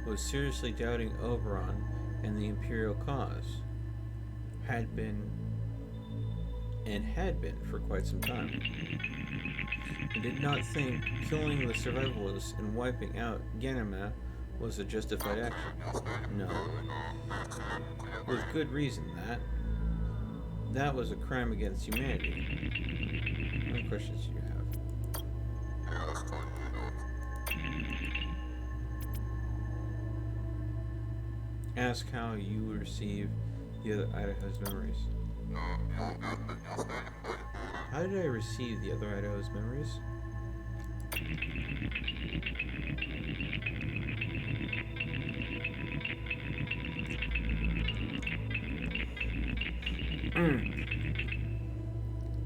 was seriously doubting Oberon and the Imperial cause. Had been for quite some time. I did not think killing the survivalists and wiping out Ganima was a justified action. No. With good reason, that was a crime against humanity. What questions do you have? Ask how you receive the other Idaho's memories. How did I receive the other Idaho's memories?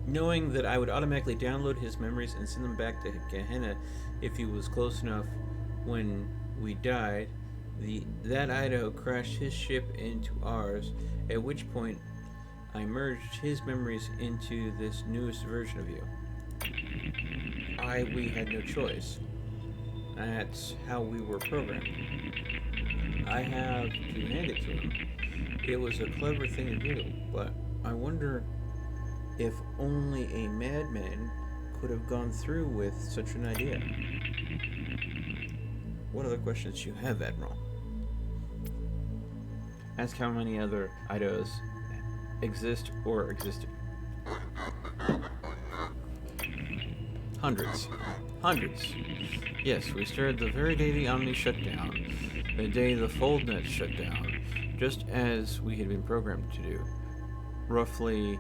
Knowing that I would automatically download his memories and send them back to Gehenna if he was close enough when we died, that Idaho crashed his ship into ours, at which point I merged his memories into this newest version of you. We had no choice. That's how we were programmed. I have to hand it to him. It was a clever thing to do, but I wonder if only a madman could have gone through with such an idea. What other questions do you have, Admiral? Ask how many other Idahos exist or existed. Hundreds. Yes, we started the very day the Omni shut down, the day the FoldNet shut down, just as we had been programmed to do. Roughly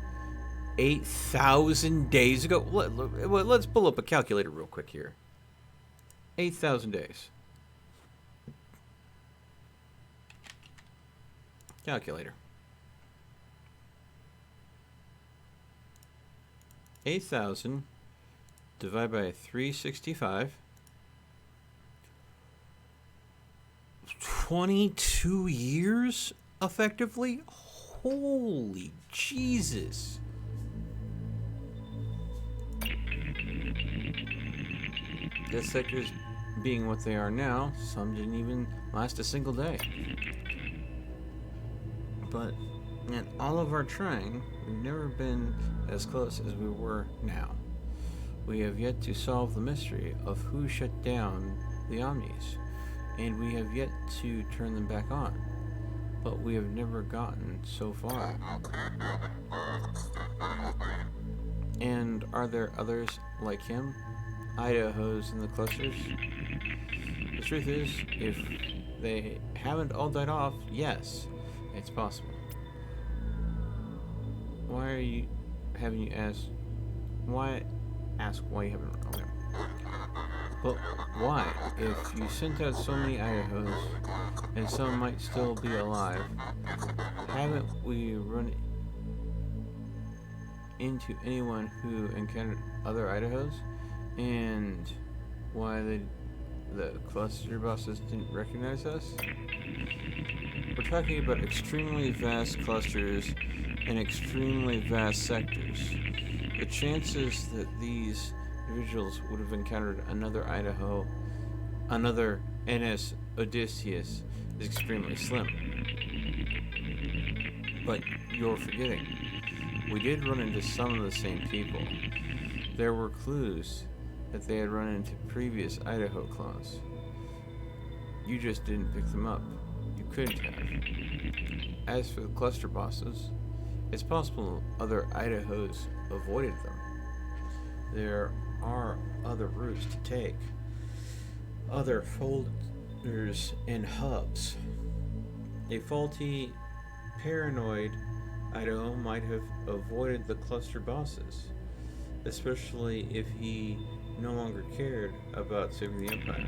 8,000 days ago. Let's pull up a calculator real quick here. 8,000 days. Calculator. 8,000 divided by 365. 22 years, effectively? Holy Jesus. The sectors being what they are now, some didn't even last a single day. But in all of our trying, we've never been as close as we were now. We have yet to solve the mystery of who shut down the Omnis, and we have yet to turn them back on. But we have never gotten so far. And are there others like him? Idahos in the clusters? The truth is, if they haven't all died off, yes, it's possible. Haven't you asked? Why ask why you haven't? Okay. But why? If you sent out so many Idahos, and some might still be alive, haven't we run into anyone who encountered other Idahos? And why the cluster bosses didn't recognize us? We're talking about extremely vast clusters and extremely vast sectors. The chances that these individuals would have encountered another Idaho, another NS Odysseus, is extremely slim. But you're forgetting, we did run into some of the same people. There were clues that they had run into previous Idaho clones. You just didn't pick them up. You couldn't have. As for the cluster bosses, it's possible other Idahos avoided them. there are other routes to take, other folders and hubs. A faulty, paranoid Idaho might have avoided the cluster bosses, especially if he no longer cared about saving the Empire.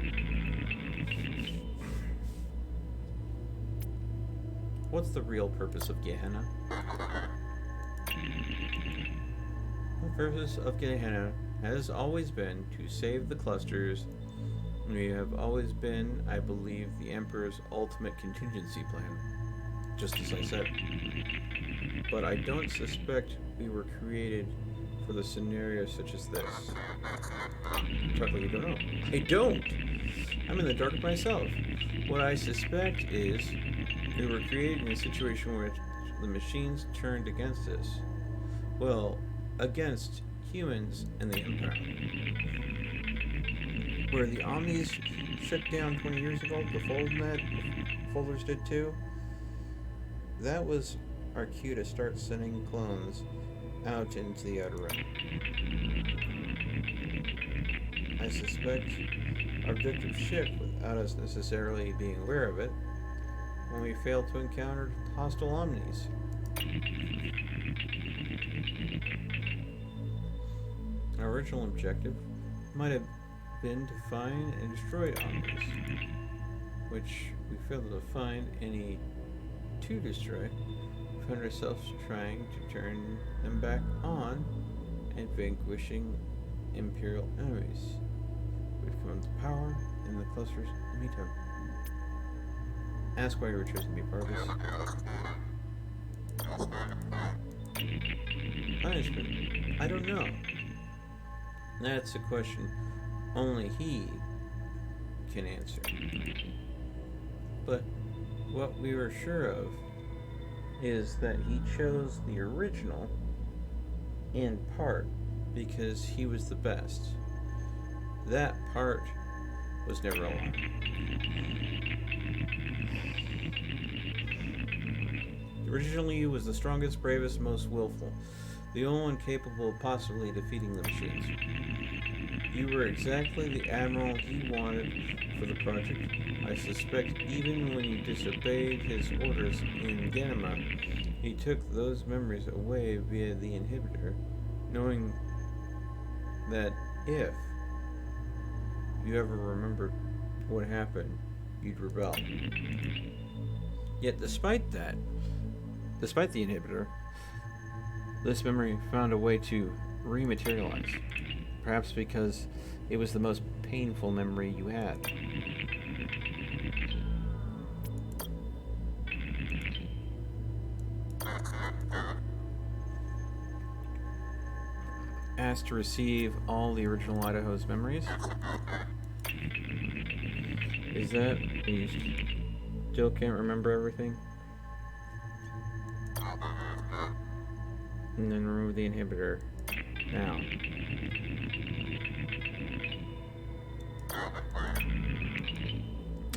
What's the real purpose of Gehenna? The purpose of Gehenna has always been to save the clusters. We have always been, I believe, the Emperor's ultimate contingency plan, just as I said. But I don't suspect we were created for the scenario such as this. Chuck, you don't know. I don't! I'm in the dark myself. What I suspect is we were created in a situation where the machines turned against us. Well, against humans and the Empire. Where the Omnis shut down 20 years ago, the folders did too. That was our cue to start sending clones out into the outer rim. I suspect our objective shift, without us necessarily being aware of it, when we failed to encounter hostile Omnis. Our original objective might have been to find and destroy Omnis, which we failed to find any to destroy. We found ourselves trying to turn them back on and vanquishing Imperial enemies. We've come to power in the clusters in the meantime. Ask why you were chosen to be part of this. Punishment? I don't know. That's a question only he can answer. But what we were sure of is that he chose the original in part because he was the best. That part was never a lie. Originally, he was the strongest, bravest, most willful, the only one capable of possibly defeating the machines. You were exactly the admiral he wanted for the project. I suspect even when you disobeyed his orders in Ganima, he took those memories away via the inhibitor, knowing that if you ever remembered what happened, you'd rebel. Yet despite the inhibitor, this memory found a way to rematerialize. Perhaps because it was the most painful memory you had. Asked to receive all the original Idaho's memories? Is that you still can't remember everything? And then remove the inhibitor. Now.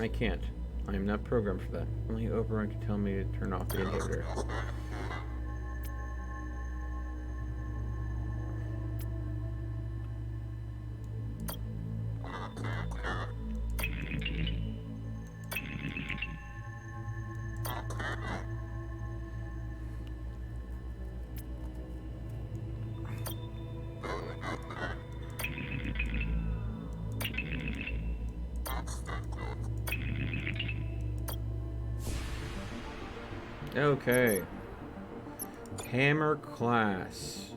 I can't. I am not programmed for that. Only Oberon can tell me to turn off the inhibitor. Okay. Hammer class.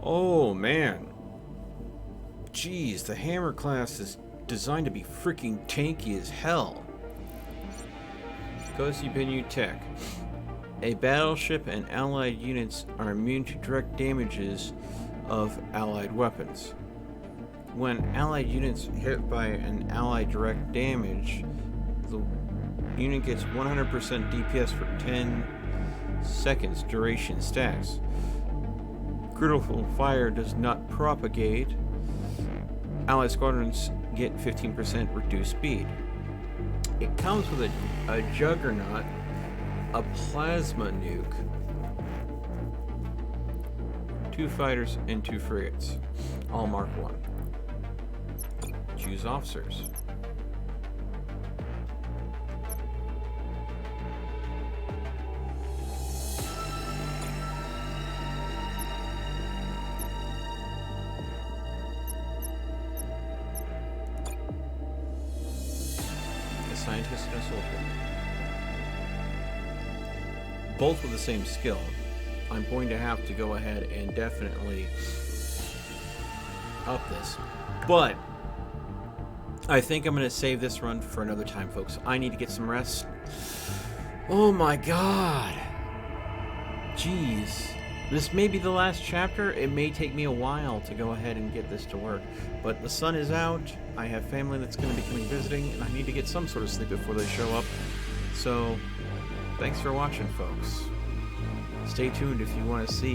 Oh man. Jeez, the Hammer class is designed to be freaking tanky as hell. Kosi Binu Tech. A battleship and allied units are immune to direct damages of allied weapons. When allied units hit by an allied direct damage, the unit gets 100% DPS for 10 seconds duration stacks. Critical fire does not propagate Allied squadrons get 15% reduced speed. It comes with a juggernaut, a plasma nuke, 2 fighters, and 2 frigates, all Mark 1. Choose officers. Scientist and a soldier. Both with the same skill. I'm going to have to go ahead and definitely up this. But I think I'm going to save this run for another time, folks. I need to get some rest. Oh my god. Jeez. This may be the last chapter. It may take me a while to go ahead and get this to work. But the sun is out. I have family that's going to be coming visiting, and I need to get some sort of sleep before they show up. So, thanks for watching, folks. Stay tuned if you want to see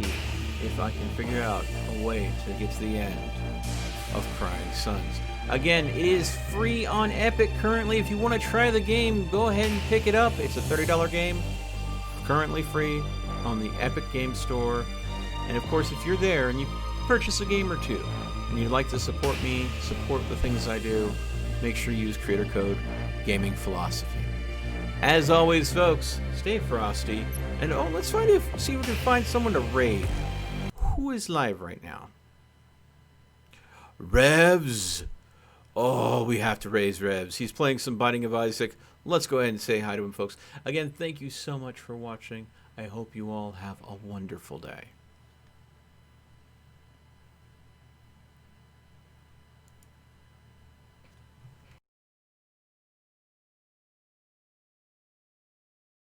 if I can figure out a way to get to the end of Crying Suns. Again, it is free on Epic currently. If you want to try the game, go ahead and pick it up. It's a $30 game, currently free on the Epic Game Store. And of course, if you're there and you purchase a game or two and you'd like to support me, support the things I do, make sure you use creator code Gaming Philosophy. As always, folks, stay frosty, and let's see if we can find someone to raid. Who is live right now? Revs. Oh, we have to raise Revs. He's playing some Binding of Isaac. Let's go ahead and say hi to him, folks. Again, thank you so much for watching. I hope you all have a wonderful day.